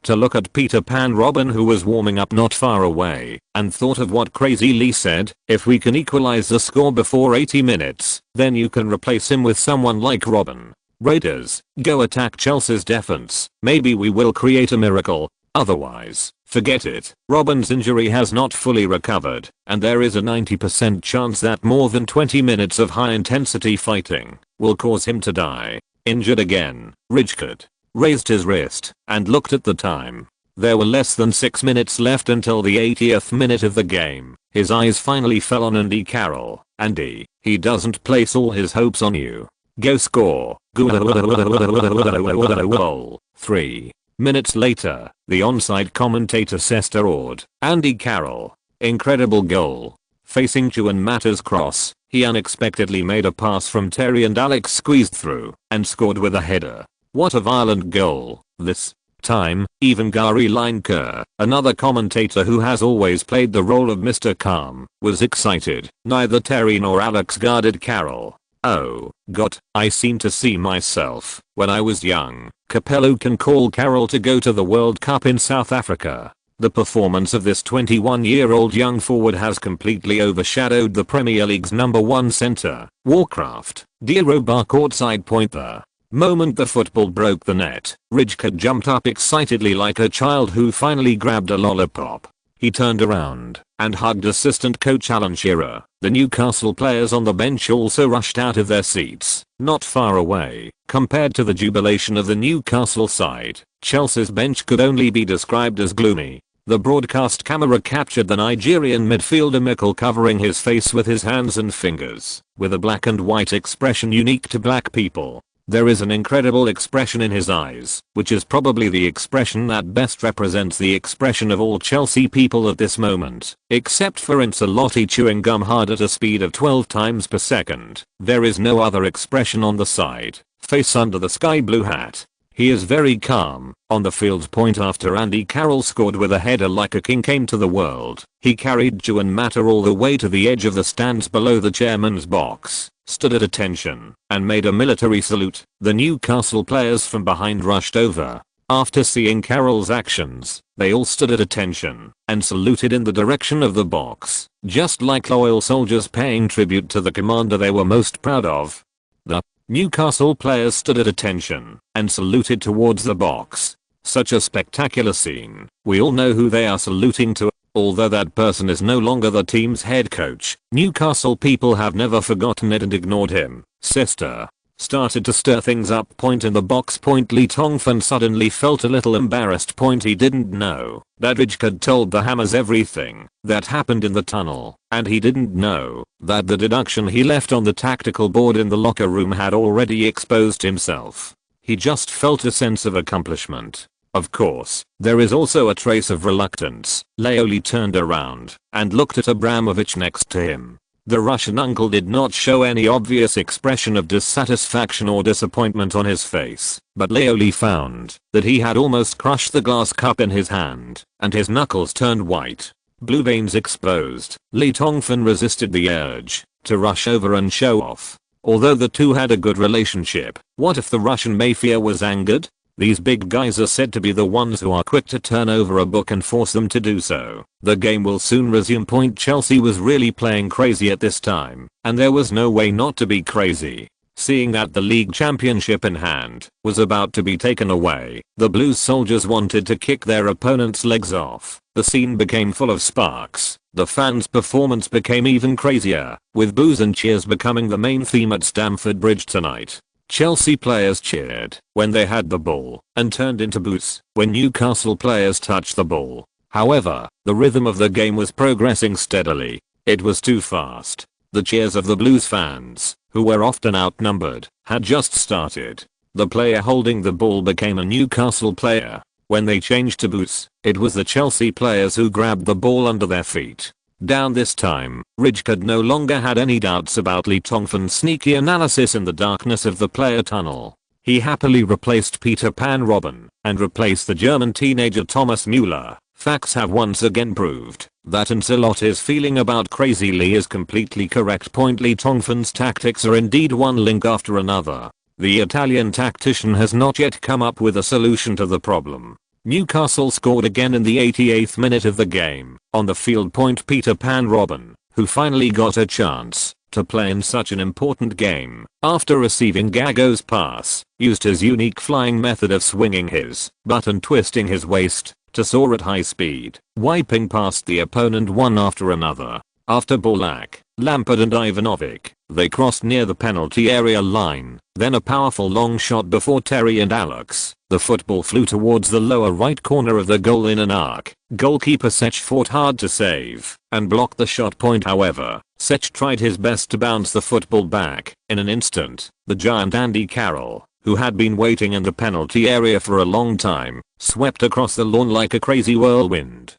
to look at Peter Pan Robin, who was warming up not far away, and thought of what Crazy Lee said: if we can equalize the score before 80 minutes, then you can replace him with someone like Robin. Raiders, go attack Chelsea's defense. Maybe we will create a miracle. Otherwise, forget it. Robin's injury has not fully recovered, and there is a 90% chance that more than 20 minutes of high intensity fighting will cause him to die. Injured again. Rijkaard raised his wrist and looked at the time. There were less than 6 minutes left until the 80th minute of the game. His eyes finally fell on Andy Carroll. Andy, he doesn't place all his hopes on you. Go score. 3 minutes later, the onside commentator awed. Andy Carroll. Incredible goal. Facing Juan Mata's cross, he unexpectedly made a pass from Terry and Alex squeezed through and scored with a header. What a violent goal. This time, even Gary Lineker, another commentator who has always played the role of Mr. Calm, was excited. Neither Terry nor Alex guarded Carroll. Oh, God, I seem to see myself. When I was young, Capello can call Carroll to go to the World Cup in South Africa. The performance of this 21-year-old young forward has completely overshadowed the Premier League's #1 centre. Warcraft. Diarra courtside pointer. Moment the football broke the net, Rijkaard jumped up excitedly like a child who finally grabbed a lollipop. He turned around and hugged assistant coach Alan Shearer. The Newcastle players on the bench also rushed out of their seats. Not far away, compared to the jubilation of the Newcastle side, Chelsea's bench could only be described as gloomy. The broadcast camera captured the Nigerian midfielder Mikel covering his face with his hands and fingers, with a black and white expression unique to black people. There is an incredible expression in his eyes, which is probably the expression that best represents the expression of all Chelsea people at this moment, except for Ancelotti chewing gum hard at a speed of 12 times per second. There is no other expression on the side, face under the sky blue hat. He is very calm. On the field point after Andy Carroll scored with a header like a king came to the world, he carried Juan Mata all the way to the edge of the stands below the chairman's box, stood at attention, and made a military salute. The Newcastle players from behind rushed over. After seeing Carroll's actions, they all stood at attention and saluted in the direction of the box, just like loyal soldiers paying tribute to the commander they were most proud of. The Newcastle players stood at attention and saluted towards the box. Such a spectacular scene. We all know who they are saluting to. Although that person is no longer the team's head coach, Newcastle people have never forgotten it and ignored him. Sister started to stir things up. Point in the box. Point Lee Tongfan suddenly felt a little embarrassed. Point he didn't know that Rijkaard told the Hammers everything that happened in the tunnel, and he didn't know that the deduction he left on the tactical board in the locker room had already exposed himself. He just felt a sense of accomplishment. Of course, there is also a trace of reluctance. Leoli turned around and looked at Abramovich next to him. The Russian uncle did not show any obvious expression of dissatisfaction or disappointment on his face, but Leoli found that he had almost crushed the glass cup in his hand, and his knuckles turned white. Blue veins exposed. Lee Tongfan resisted the urge to rush over and show off. Although the two had a good relationship, what if the Russian mafia was angered? These big guys are said to be the ones who are quick to turn over a book and force them to do so. The game will soon resume. Chelsea was really playing crazy at this time, and there was no way not to be crazy. Seeing that the league championship in hand was about to be taken away, the Blues soldiers wanted to kick their opponents' legs off. The scene became full of sparks. The fans' performance became even crazier, with boos and cheers becoming the main theme at Stamford Bridge tonight. Chelsea players cheered when they had the ball and turned into boos when Newcastle players touched the ball. However, the rhythm of the game was progressing steadily. It was too fast. The cheers of the Blues fans, who were often outnumbered, had just started. The player holding the ball became a Newcastle player. When they changed to boos, it was the Chelsea players who grabbed the ball under their feet. Down this time, Rijkaard no longer had any doubts about Lee Tongfan's sneaky analysis in the darkness of the player tunnel. He happily replaced Peter Pan Robin and replaced the German teenager Thomas Müller. Facts have once again proved that Ancelotti's feeling about Crazy Lee is completely correct. Lee Tongfan's tactics are indeed one link after another. The Italian tactician has not yet come up with a solution to the problem. Newcastle scored again in the 88th minute of the game on the field. Peter Pan Robin, who finally got a chance to play in such an important game after receiving Gago's pass, used his unique flying method of swinging his butt and twisting his waist to soar at high speed, wiping past the opponent one after another. After Ballack, Lampard and Ivanovic, they crossed near the penalty area line, then a powerful long shot before Terry and Alex. The football flew towards the lower right corner of the goal in an arc. Goalkeeper Sech fought hard to save and block the shot. However, Sech tried his best to bounce the football back. In an instant, the giant Andy Carroll, who had been waiting in the penalty area for a long time, swept across the lawn like a crazy whirlwind.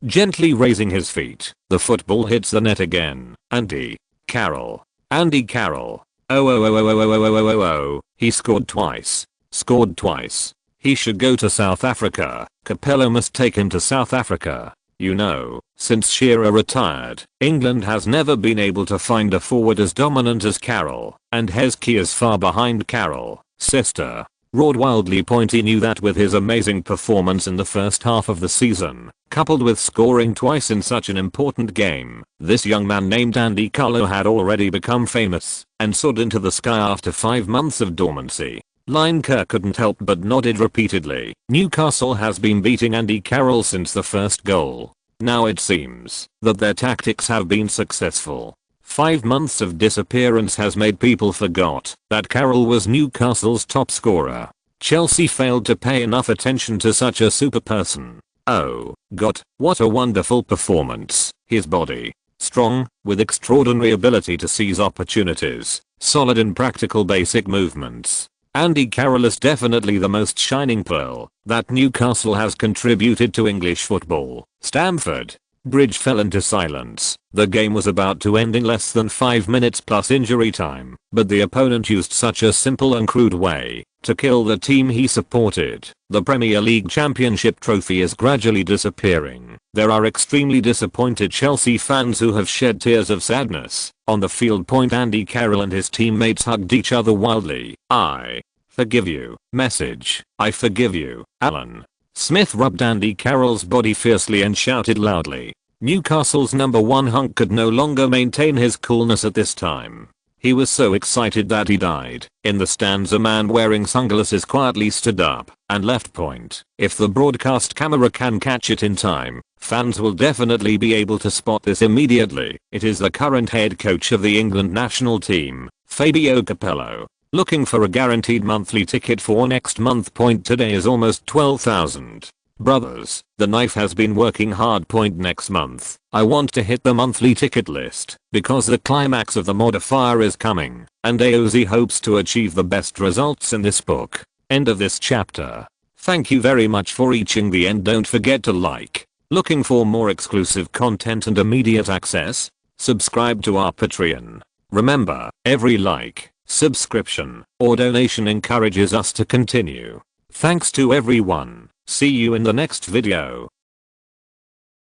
Gently raising his feet, the football hits the net again. Andy Carroll. Andy Carroll. Oh. He scored twice. Scored twice. He should go to South Africa. Capello must take him to South Africa. You know, since Shearer retired, England has never been able to find a forward as dominant as Carroll, and Heskey is far behind Carroll. Sister roared wildly. He knew that with his amazing performance in the first half of the season, coupled with scoring twice in such an important game, this young man named Andy Carroll had already become famous and soared into the sky after 5 months of dormancy. Lineker couldn't help but nodded repeatedly. Newcastle has been beating Andy Carroll since the first goal. Now it seems that their tactics have been successful. 5 months of disappearance has made people forgot that Carroll was Newcastle's top scorer. Chelsea failed to pay enough attention to such a super person. Oh God, what a wonderful performance. His body, strong, with extraordinary ability to seize opportunities, solid in practical basic movements. Andy Carroll is definitely the most shining pearl that Newcastle has contributed to English football. Stamford Bridge fell into silence. The game was about to end in less than 5 minutes plus injury time, but the opponent used such a simple and crude way to kill the team he supported. The Premier League Championship trophy is gradually disappearing. There are extremely disappointed Chelsea fans who have shed tears of sadness. On the field, Andy Carroll and his teammates hugged each other wildly. I forgive you. Message. I forgive you, Alan Smith rubbed Andy Carroll's body fiercely and shouted loudly. Newcastle's #1 hunk could no longer maintain his coolness at this time. He was so excited that he died. In the stands, a man wearing sunglasses quietly stood up and left point. If the broadcast camera can catch it in time, fans will definitely be able to spot this immediately. It is the current head coach of the England national team, Fabio Capello. Looking for a guaranteed monthly ticket for next month. Today is almost 12,000. Brothers, the knife has been working hard. Next month, I want to hit the monthly ticket list because the climax of the Modifier is coming, and AOZ hopes to achieve the best results in this book. End of this chapter. Thank you very much for reaching the end. Don't forget to like. Looking for more exclusive content and immediate access? Subscribe to our Patreon. Remember, every like, subscription, or donation encourages us to continue. Thanks to everyone. See you in the next video.